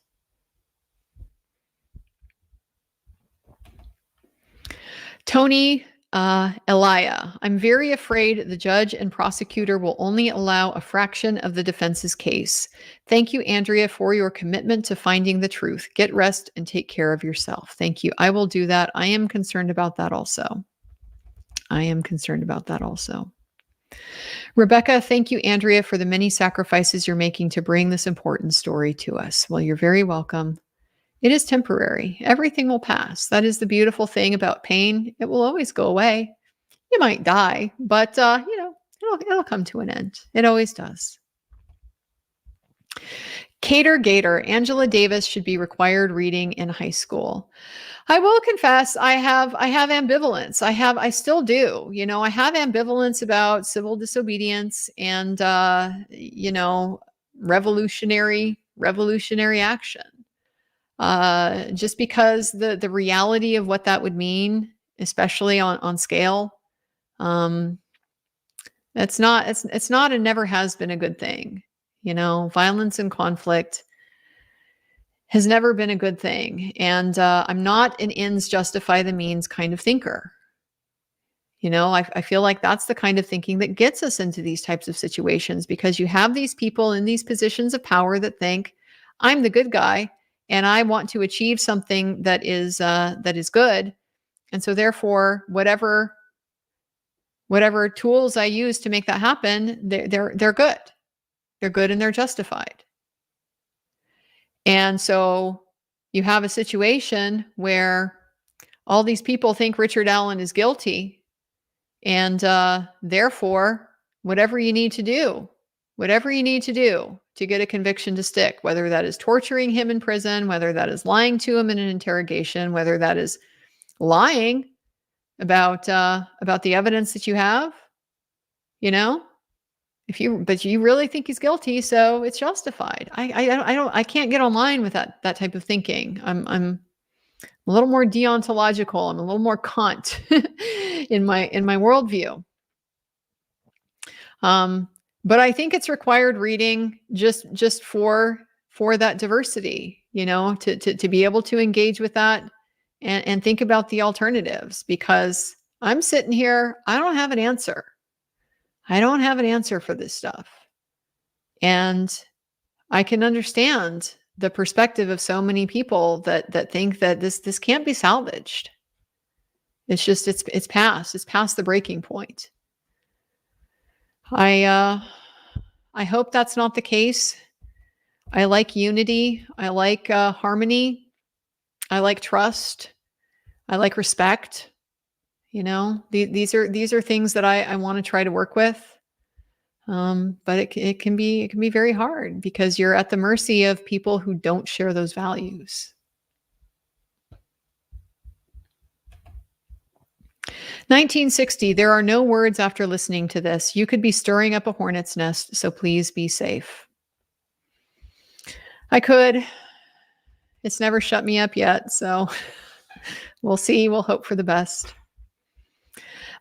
Tony Elia, I'm very afraid the judge and prosecutor will only allow a fraction of the defense's case. Thank you, Andrea, for your commitment to finding the truth. Get rest and take care of yourself. Thank you. I will do that. I am concerned about that also. Rebecca, thank you, Andrea, for the many sacrifices you're making to bring this important story to us. Well, you're very welcome. It is temporary. Everything will pass. That is the beautiful thing about pain. It will always go away. You might die, but it'll come to an end. It always does. Cater Gator, Angela Davis should be required reading in high school. I will confess, I have ambivalence. I still do. I have ambivalence about civil disobedience and revolutionary action. Just because the reality of what that would mean, especially on scale, it's not and never has been a good thing. Violence and conflict has never been a good thing. And I'm not an ends justify the means kind of thinker. I feel like that's the kind of thinking that gets us into these types of situations, because you have these people in these positions of power that think, I'm the good guy and I want to achieve something that is good. And so therefore, whatever tools I use to make that happen, they're good. They're good and they're justified. And so you have a situation where all these people think Richard Allen is guilty, and therefore, whatever you need to do to get a conviction to stick, whether that is torturing him in prison, whether that is lying to him in an interrogation, whether that is lying about the evidence that you have, but you really think he's guilty, so it's justified. I can't get online with that type of thinking. I'm a little more deontological. I'm a little more Kant in my worldview. But I think it's required reading just for that diversity, to be able to engage with that and think about the alternatives, because I'm sitting here, I don't have an answer. I don't have an answer for this stuff. And I can understand the perspective of so many people that think that this can't be salvaged. It's just, it's past the breaking point. I hope that's not the case. I like unity. I like harmony. I like trust. I like respect. These are things that I want to try to work with. But it can be very hard, because you're at the mercy of people who don't share those values. 1960, there are no words after listening to this. You could be stirring up a hornet's nest, so please be safe. I could. It's never shut me up yet, so we'll see. We'll hope for the best.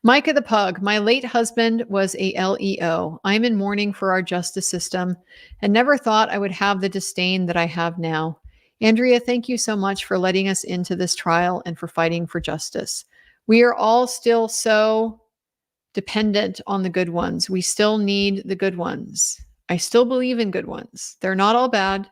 Micah the Pug, my late husband was a LEO. I'm in mourning for our justice system and never thought I would have the disdain that I have now. Andrea, thank you so much for letting us into this trial and for fighting for justice. We are all still so dependent on the good ones. We still need the good ones. I still believe in good ones. They're not all bad.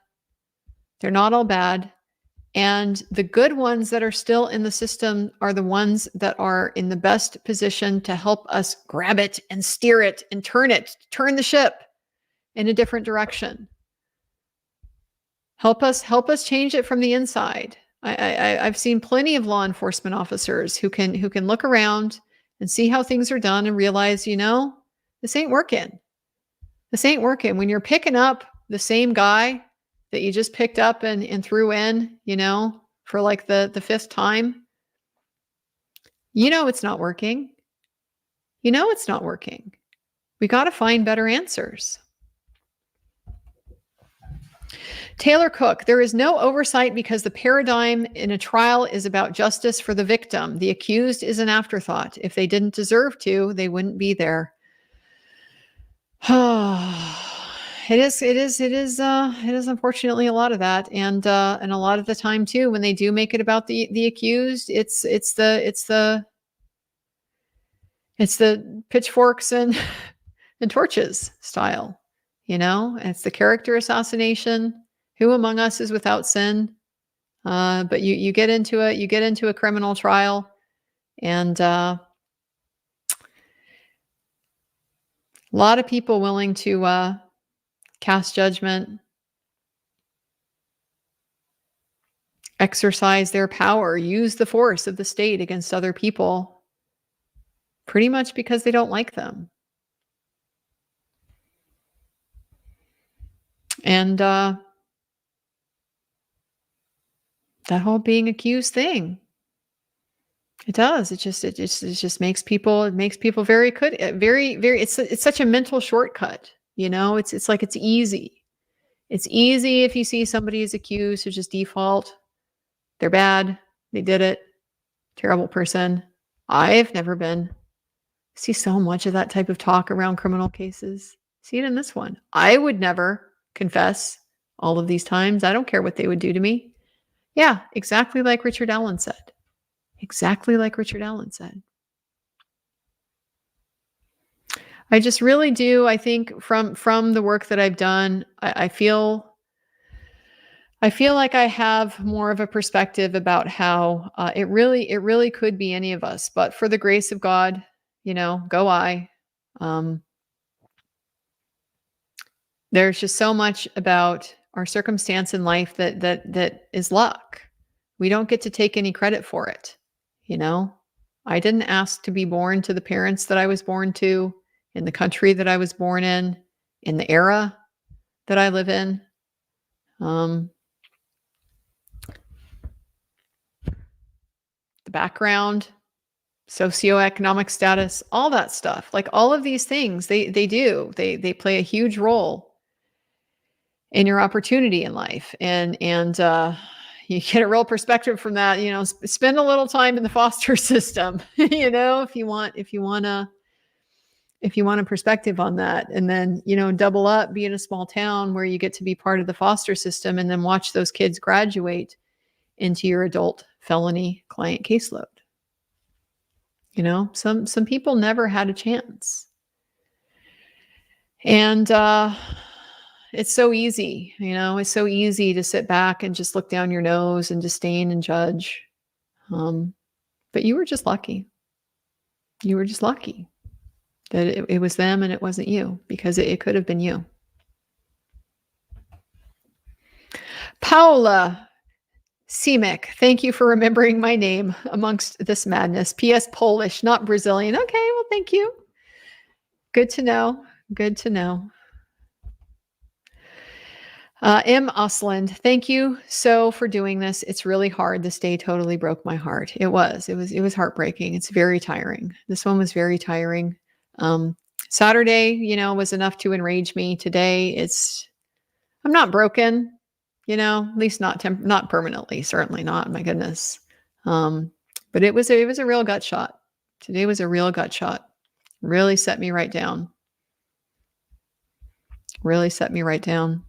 And the good ones that are still in the system are the ones that are in the best position to help us grab it and steer it and turn the ship in a different direction. Help us change it from the inside. I've seen plenty of law enforcement officers who can look around and see how things are done and realize, this ain't working. When you're picking up the same guy that you just picked up and threw in, for like the fifth time, it's not working. It's not working. We got to find better answers. Taylor Cook, there is no oversight because the paradigm in a trial is about justice for the victim. The accused is an afterthought. If they didn't deserve to, they wouldn't be there. It is unfortunately a lot of that. And a lot of the time too, when they do make it about the accused, it's the pitchforks and and torches style, it's the character assassination. Who among us is without sin? But you get into a criminal trial, and a lot of people willing to cast judgment, exercise their power, use the force of the state against other people, pretty much because they don't like them. And that whole being accused thing, it does. It just makes people very very. It's such a mental shortcut. It's like it's easy. It's easy if you see somebody is accused to just default. They're bad. They did it. Terrible person. I've never been. See so much of that type of talk around criminal cases. See it in this one. I would never confess all of these times. I don't care what they would do to me. Yeah, exactly like Richard Allen said. Exactly like Richard Allen said. I just really do. I think from the work that I've done, I feel like I have more of a perspective about how it really could be any of us. But for the grace of God, go I. There's just so much about our circumstance in life that is luck. We don't get to take any credit for it. I didn't ask to be born to the parents that I was born to, in the country that I was born in the era that I live in. The background, socioeconomic status, all that stuff. Like all of these things, they play a huge role in your opportunity in life. And you get a real perspective from that. Spend a little time in the foster system, if you want a perspective on that. And then, double up, be in a small town where you get to be part of the foster system, and then watch those kids graduate into your adult felony client caseload. Some people never had a chance. And it's so easy, it's so easy to sit back and just look down your nose and disdain and judge. But you were just lucky. You were just lucky that it was them and it wasn't you, because it could have been you. Paula Simic, thank you for remembering my name amongst this madness. P.S. Polish, not Brazilian. Okay, well, thank you. Good to know. Good to know. M. Osland, thank you so for doing this. It's really hard. This day totally broke my heart. It was heartbreaking. It's very tiring. This one was very tiring. Saturday, was enough to enrage me. Today, I'm not broken, at least not permanently, certainly not. My goodness. But it was a real gut shot. Today was a real gut shot. Really set me right down. Really set me right down.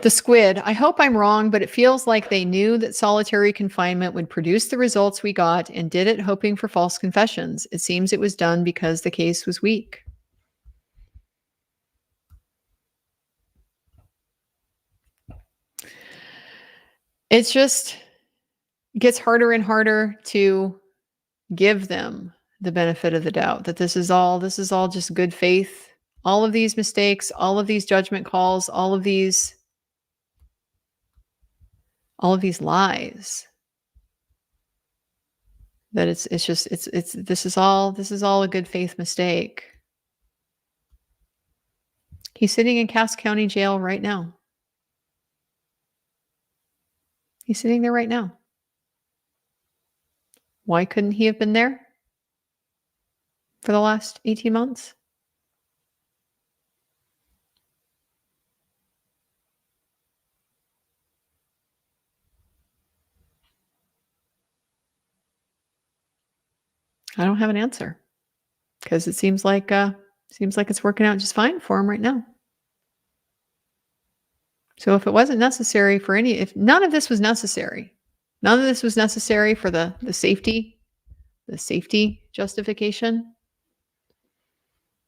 The Squid, I hope I'm wrong, but it feels like they knew that solitary confinement would produce the results we got and did it hoping for false confessions. It seems it was done because the case was weak. It's just gets harder and harder to give them the benefit of the doubt that this is all just good faith. All of these mistakes, all of these judgment calls, all of these lies, that this is all a good faith mistake. He's sitting in Cass County Jail right now. He's sitting there right now. Why couldn't he have been there for the last 18 months? I don't have an answer because it seems like it's working out just fine for him right now. So if it wasn't necessary for if none of this was necessary, none of this was necessary for the safety justification,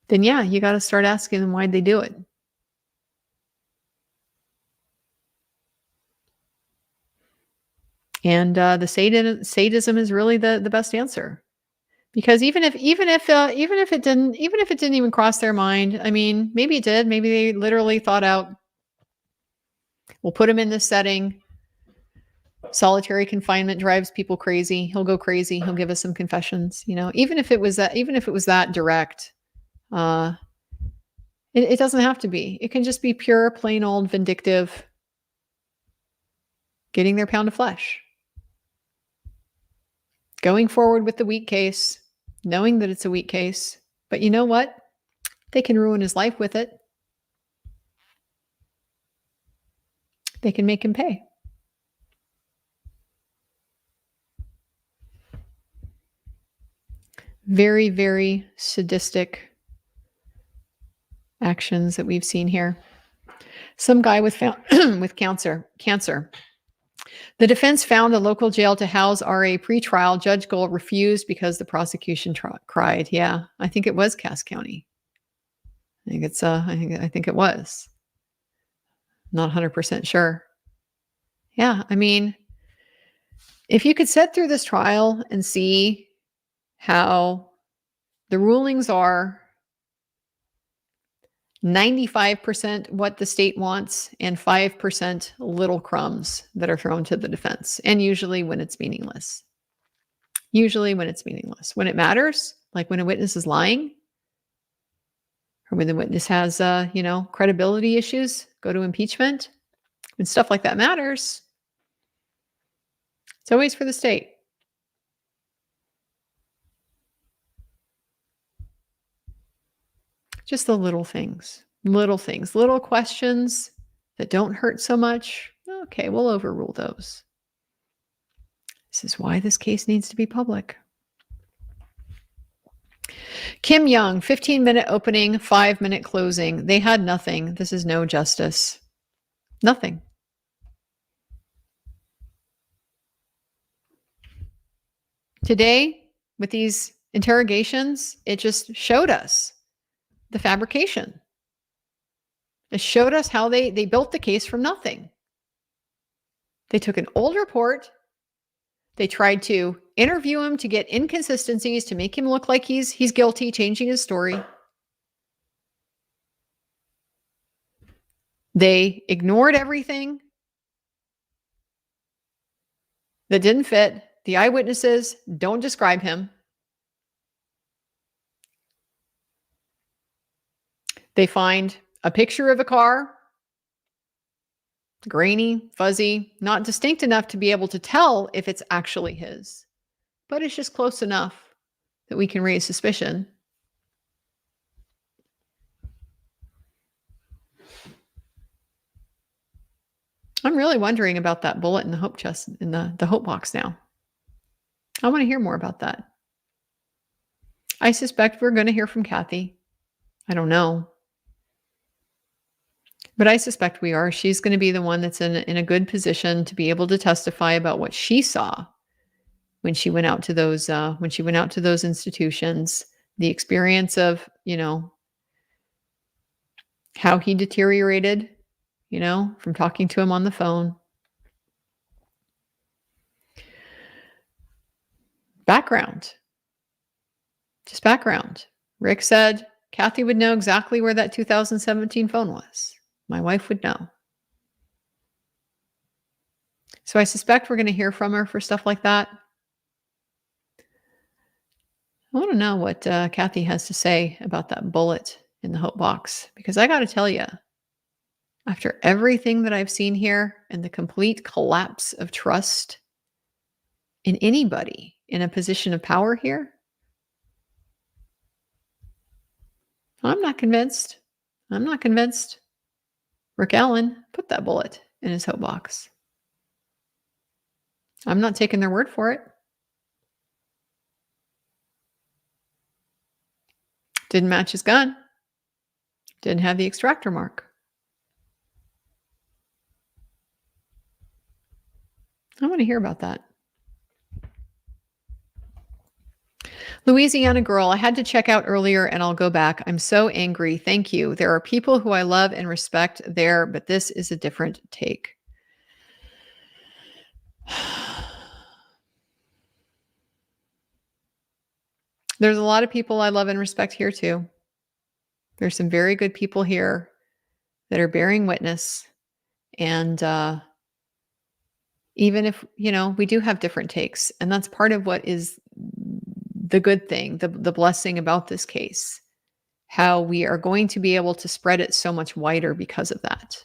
then yeah, you got to start asking them why'd they do it. And the sadism is really the best answer, because even if it didn't even cross their mind, I mean, maybe it did. Maybe they literally thought out, we'll put him in this setting. Solitary confinement drives people crazy. He'll go crazy. He'll give us some confessions. Even if it was that direct, it doesn't have to be. It can just be pure, plain old vindictive, getting their pound of flesh. Going forward with the weak case, knowing that it's a weak case. But you know what? They can ruin his life with it. They can make him pay. Very, very sadistic actions that we've seen here. Some guy with cancer. The defense found a local jail to house RA pretrial. Judge Gold refused because the prosecution cried. Yeah, I think it was Cass County. I think it was. Not 100% sure. Yeah, I mean, if you could sit through this trial and see how the rulings are 95% what the state wants and 5% little crumbs that are thrown to the defense, and usually when it's meaningless. When it matters, like when a witness is lying, or when the witness has credibility issues, go to impeachment, when stuff like that matters, it's always for the state. Just the little things, little questions that don't hurt so much. Okay, we'll overrule those. This is why this case needs to be public. Kim Young, 15-minute opening, 5-minute closing. They had nothing. This is no justice. Nothing. Today, with these interrogations, it just showed us the fabrication. It showed us how they built the case from nothing. They took an old report. They tried to interview him to get inconsistencies to make him look like he's guilty, changing his story. They ignored everything that didn't fit. The eyewitnesses don't describe him. They find a picture of a car, grainy, fuzzy, not distinct enough to be able to tell if it's actually his, but it's just close enough that we can raise suspicion. I'm really wondering about that bullet in the hope chest, in the hope box now. I want to hear more about that. I suspect we're going to hear from Kathy. I don't know. But I suspect we are. She's going to be the one that's in a good position to be able to testify about what she saw when she went out to those institutions, the experience of, how he deteriorated, from talking to him on the phone. Background. Just background. Rick said Kathy would know exactly where that 2017 phone was. My wife would know. So I suspect we're going to hear from her for stuff like that. I want to know what Kathy has to say about that bullet in the hope box, because I got to tell you, after everything that I've seen here and the complete collapse of trust in anybody in a position of power here, I'm not convinced. Rick Allen put that bullet in his hope box. I'm not taking their word for it. Didn't match his gun. Didn't have the extractor mark. I want to hear about that. Louisiana girl, I had to check out earlier and I'll go back. I'm so angry. Thank you. There are people who I love and respect there, but this is a different take. There's a lot of people I love and respect here too. There's some very good people here that are bearing witness. And even if, we do have different takes, and that's part of what is the good thing, the blessing about this case, how we are going to be able to spread it so much wider because of that.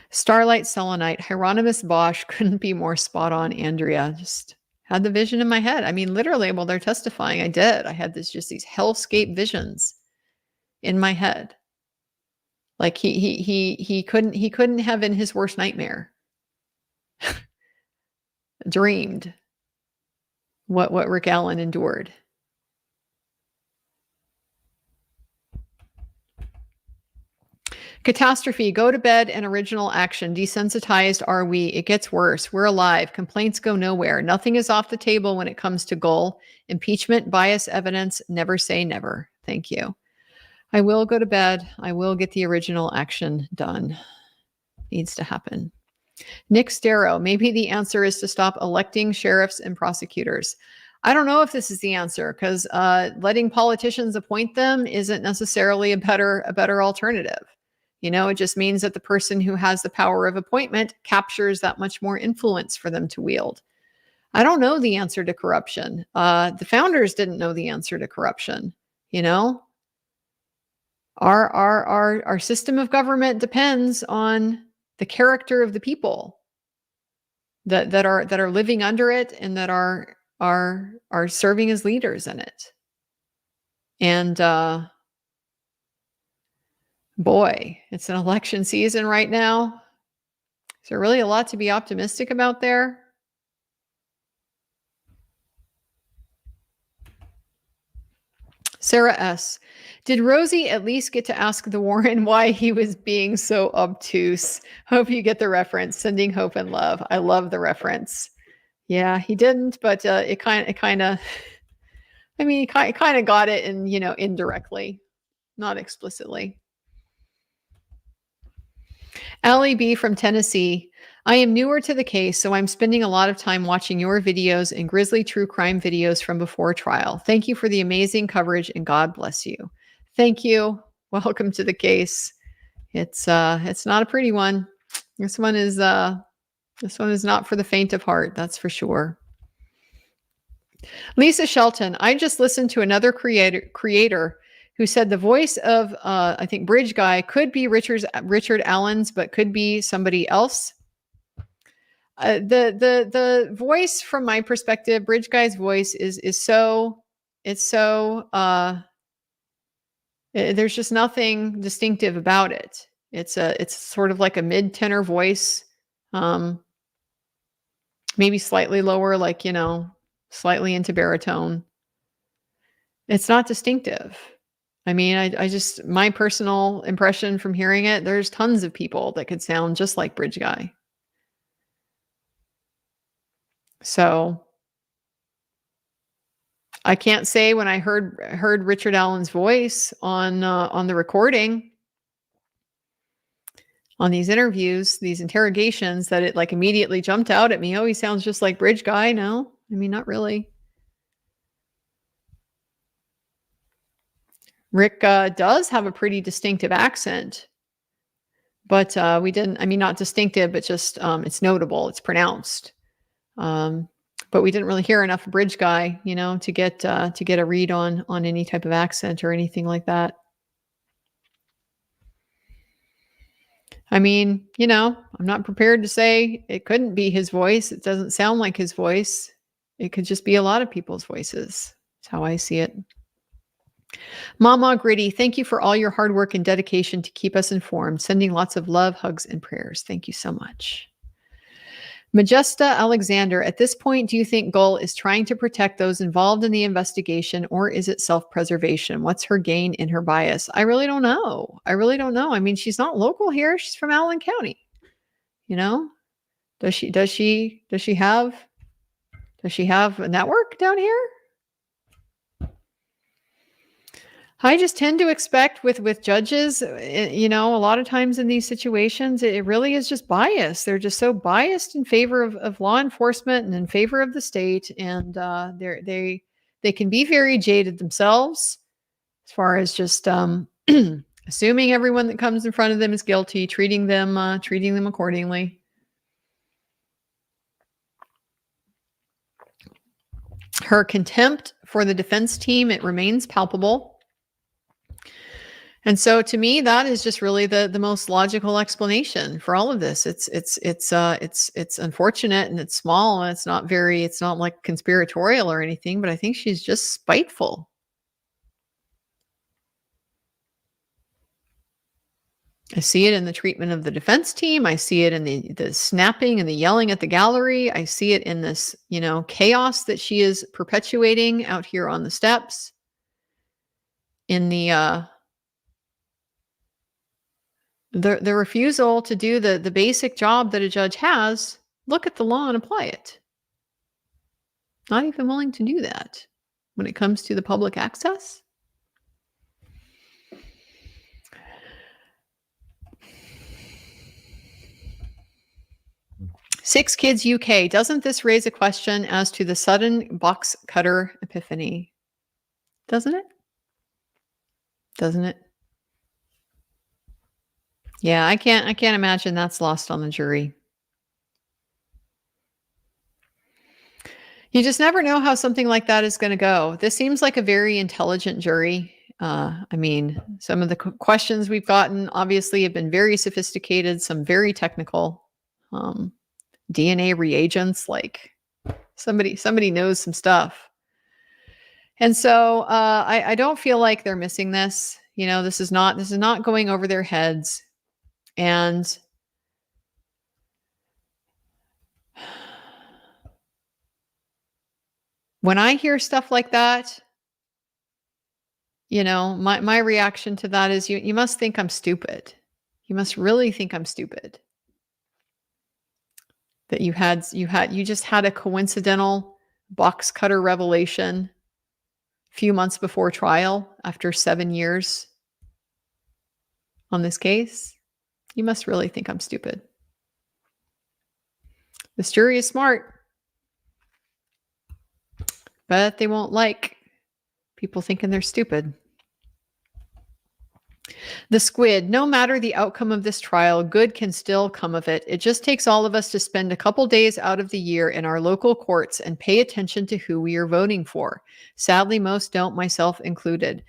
Starlight Selenite, Hieronymus Bosch couldn't be more spot on, Andrea. Just had the vision in my head. I mean, literally, while they're testifying, I did. I had these hellscape visions in my head. Like he couldn't have in his worst nightmare dreamed what Rick Allen endured. Catastrophe, go to bed and original action. Desensitized are we? It gets worse. We're alive. Complaints go nowhere. Nothing is off the table when it comes to goal. Impeachment, bias, evidence. Never say never. Thank you. I will go to bed. I will get the original action done. Needs to happen. Nick Starrow, maybe the answer is to stop electing sheriffs and prosecutors. I don't know if this is the answer, because letting politicians appoint them isn't necessarily a better alternative. It just means that the person who has the power of appointment captures that much more influence for them to wield. I don't know the answer to corruption. The founders didn't know the answer to corruption. Our system of government depends on the character of the people that are living under it and that are serving as leaders in it. And boy, it's an election season right now. Is there really a lot to be optimistic about there? Sarah S. Did Rosie at least get to ask the Warren why he was being so obtuse? Hope you get the reference. Sending hope and love. I love the reference. Yeah, he didn't, but it kind of got it indirectly, not explicitly. Allie B from Tennessee. I am newer to the case, so I'm spending a lot of time watching your videos and grisly true crime videos from before trial. Thank you for the amazing coverage and God bless you. Thank you. Welcome to the case. It's not a pretty one. This one is not for the faint of heart, that's for sure. Lisa Shelton, I just listened to another creator who said the voice of, I think, Bridge Guy could be Richard Allen's, but could be somebody else. The voice, from my perspective, Bridge Guy's voice is so there's just nothing distinctive about it. It's sort of like a mid-tenor voice, maybe slightly lower, like, slightly into baritone. It's not distinctive. I mean, I just, my personal impression from hearing it, there's tons of people that could sound just like Bridge Guy. So I can't say when I heard Richard Allen's voice on the recording, on these interviews, these interrogations, that it like immediately jumped out at me. Oh, he sounds just like Bridge Guy. No, I mean, not really. Rick does have a pretty distinctive accent, but we didn't, I mean, not distinctive, but just it's notable, it's pronounced. But we didn't really hear enough Bridge Guy, to get a read on any type of accent or anything like that. I mean, I'm not prepared to say it couldn't be his voice. It doesn't sound like his voice. It could just be a lot of people's voices. That's how I see it. Mama Gritty, thank you for all your hard work and dedication to keep us informed. Sending lots of love, hugs, and prayers. Thank you so much. Majesta Alexander, at this point, do you think Gull is trying to protect those involved in the investigation, or is it self-preservation? What's her gain in her bias? I really don't know. I mean, she's not local here. She's from Allen County. You know, does she have a network down here? I just tend to expect with judges, a lot of times in these situations, it really is just bias. They're just so biased in favor of law enforcement and in favor of the state, and they can be very jaded themselves, as far as just assuming everyone that comes in front of them is guilty, treating them accordingly. Her contempt for the defense team, it remains palpable. And so to me, that is just really the most logical explanation for all of this. It's unfortunate, and it's small, and it's not like conspiratorial or anything, but I think she's just spiteful. I see it in the treatment of the defense team. I see it in the snapping and the yelling at the gallery. I see it in this, chaos that she is perpetuating out here on the steps. In the refusal to do the basic job that a judge has, look at the law and apply it. Not even willing to do that when it comes to the public access. Six Kids UK. Doesn't this raise a question as to the sudden box cutter epiphany? Doesn't it? Yeah, I can't imagine that's lost on the jury. You just never know how something like that is going to go. This seems like a very intelligent jury. I mean, some of the questions we've gotten obviously have been very sophisticated, some very technical. DNA reagents, like somebody knows some stuff. And so I don't feel like they're missing this. This is not going over their heads. And when I hear stuff like that, my reaction to that is you must think I'm stupid. You must really think I'm stupid. That you just had a coincidental box cutter revelation a few months before trial after 7 years on this case. You must really think I'm stupid. This jury is smart, but they won't like people thinking they're stupid. The Squid, no matter the outcome of this trial, good can still come of it. It just takes all of us to spend a couple days out of the year in our local courts and pay attention to who we are voting for. Sadly, most don't, myself included.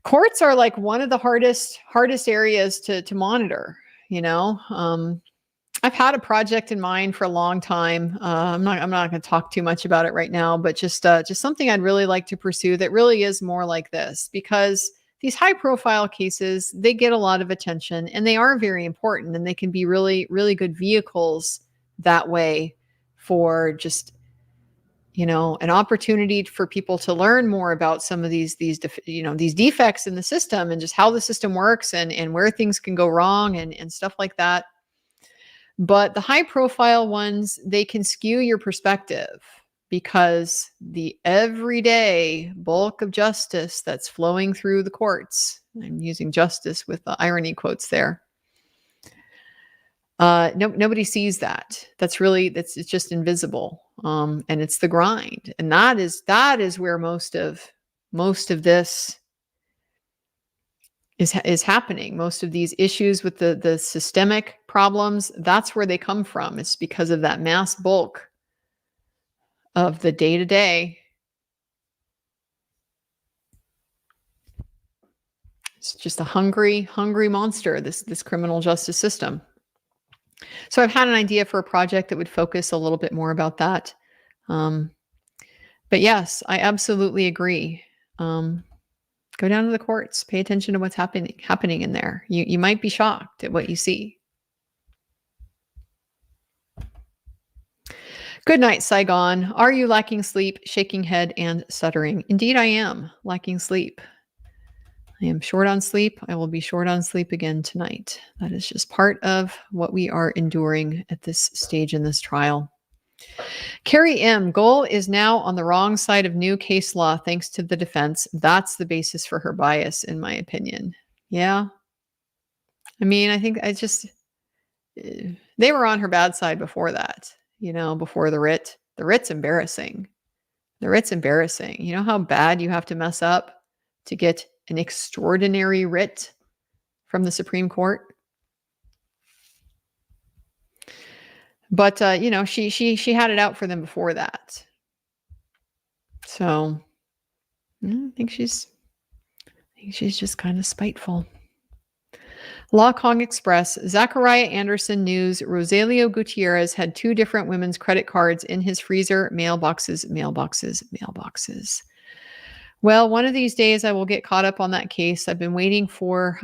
Courts are like one of the hardest areas to monitor. I've had a project in mind for a long time. I'm not going to talk too much about it right now, but just something I'd really like to pursue that really is more like this, because these high profile cases, they get a lot of attention, and they are very important, and they can be really, really good vehicles that way for just, an opportunity for people to learn more about some of these defects in the system, and just how the system works, and where things can go wrong, and stuff like that. But the high profile ones, they can skew your perspective, because the everyday bulk of justice that's flowing through the courts, I'm using justice with the irony quotes there, nobody sees that. It's just invisible. And it's the grind. And that is where most of this is happening. Most of these issues with the systemic problems, that's where they come from. It's because of that mass bulk of the day-to-day. It's just a hungry monster, this criminal justice system. So I've had an idea for a project that would focus a little bit more about that. But yes, I absolutely agree. Go down to the courts, pay attention to what's happening in there. You might be shocked at what you see. Good night, Saigon. Are you lacking sleep, shaking head, and stuttering? Indeed, I am lacking sleep. I am short on sleep. I will be short on sleep again tonight. That is just part of what we are enduring at this stage in this trial. Carrie M. Goal is now on the wrong side of new case law thanks to the defense. That's the basis for her bias, in my opinion. Yeah. I mean, I think they were on her bad side before that, before the writ. The writ's embarrassing. The writ's embarrassing. You know how bad you have to mess up to get an extraordinary writ from the Supreme Court? But she had it out for them before that. So I think she's just kind of spiteful. Law Kong Express, Zachariah Anderson News, Rosalio Gutierrez had 2 different women's credit cards in his freezer, mailboxes. Well, one of these days I will get caught up on that case. I've been waiting for,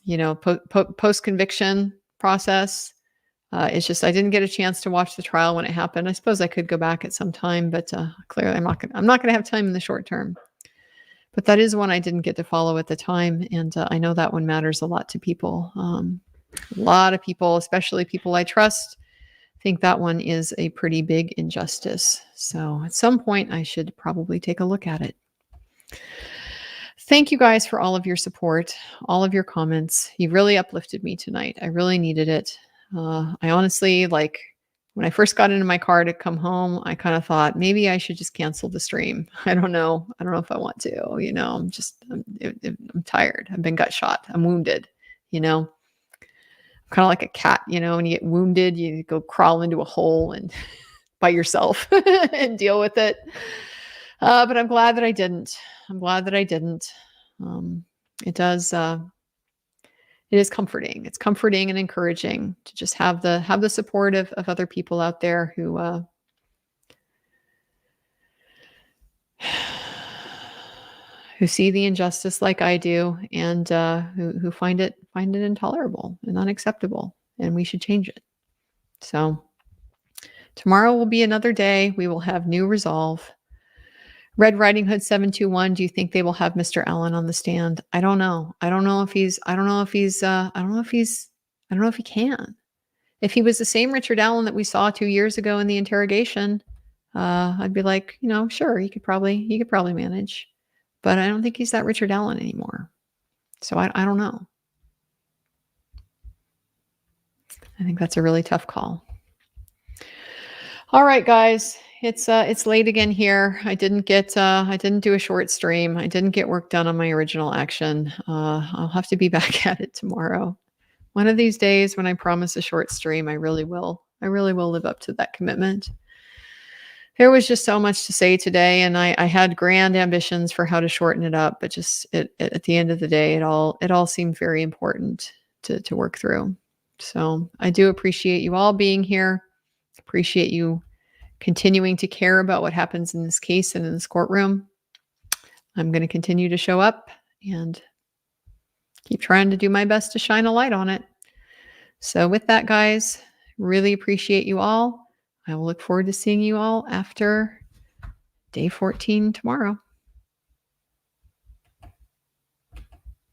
post-conviction process. It's just I didn't get a chance to watch the trial when it happened. I suppose I could go back at some time, but clearly I'm not going to have time in the short term. But that is one I didn't get to follow at the time, and I know that one matters a lot to people. A lot of people, especially people I trust, think that one is a pretty big injustice. So at some point, I should probably take a look at it. Thank you guys for all of your support, all of your comments. You really uplifted me tonight. I really needed it. I honestly, when I first got into my car to come home, I kind of thought maybe I should just cancel the stream. I don't know. I don't know if I want to, I'm tired. I've been gut shot. I'm wounded, I'm kind of like a cat, when you get wounded, you go crawl into a hole and by yourself and deal with it. But I'm glad that I didn't. It is comforting. It's comforting and encouraging to just have the support of other people out there who see the injustice like I do, and who find it intolerable and unacceptable, and we should change it. So tomorrow will be another day. We will have new resolve. Red Riding Hood 721. Do you think they will have Mr. Allen on the stand? I don't know. I don't know if he can. If he was the same Richard Allen that we saw 2 years ago in the interrogation, I'd be like, sure, he could probably manage. But I don't think he's that Richard Allen anymore. So I don't know. I think that's a really tough call. All right, guys. It's late again here. I didn't do a short stream. I didn't get work done on my original action. I'll have to be back at it tomorrow. One of these days when I promise a short stream, I really will live up to that commitment. There was just so much to say today, and I had grand ambitions for how to shorten it up, but just at the end of the day, it all seemed very important to work through. So I do appreciate you all being here. Appreciate you continuing to care about what happens in this case and in this courtroom. I'm going to continue to show up and keep trying to do my best to shine a light on it. So with that, guys, really appreciate you all. I will look forward to seeing you all after day 14 tomorrow.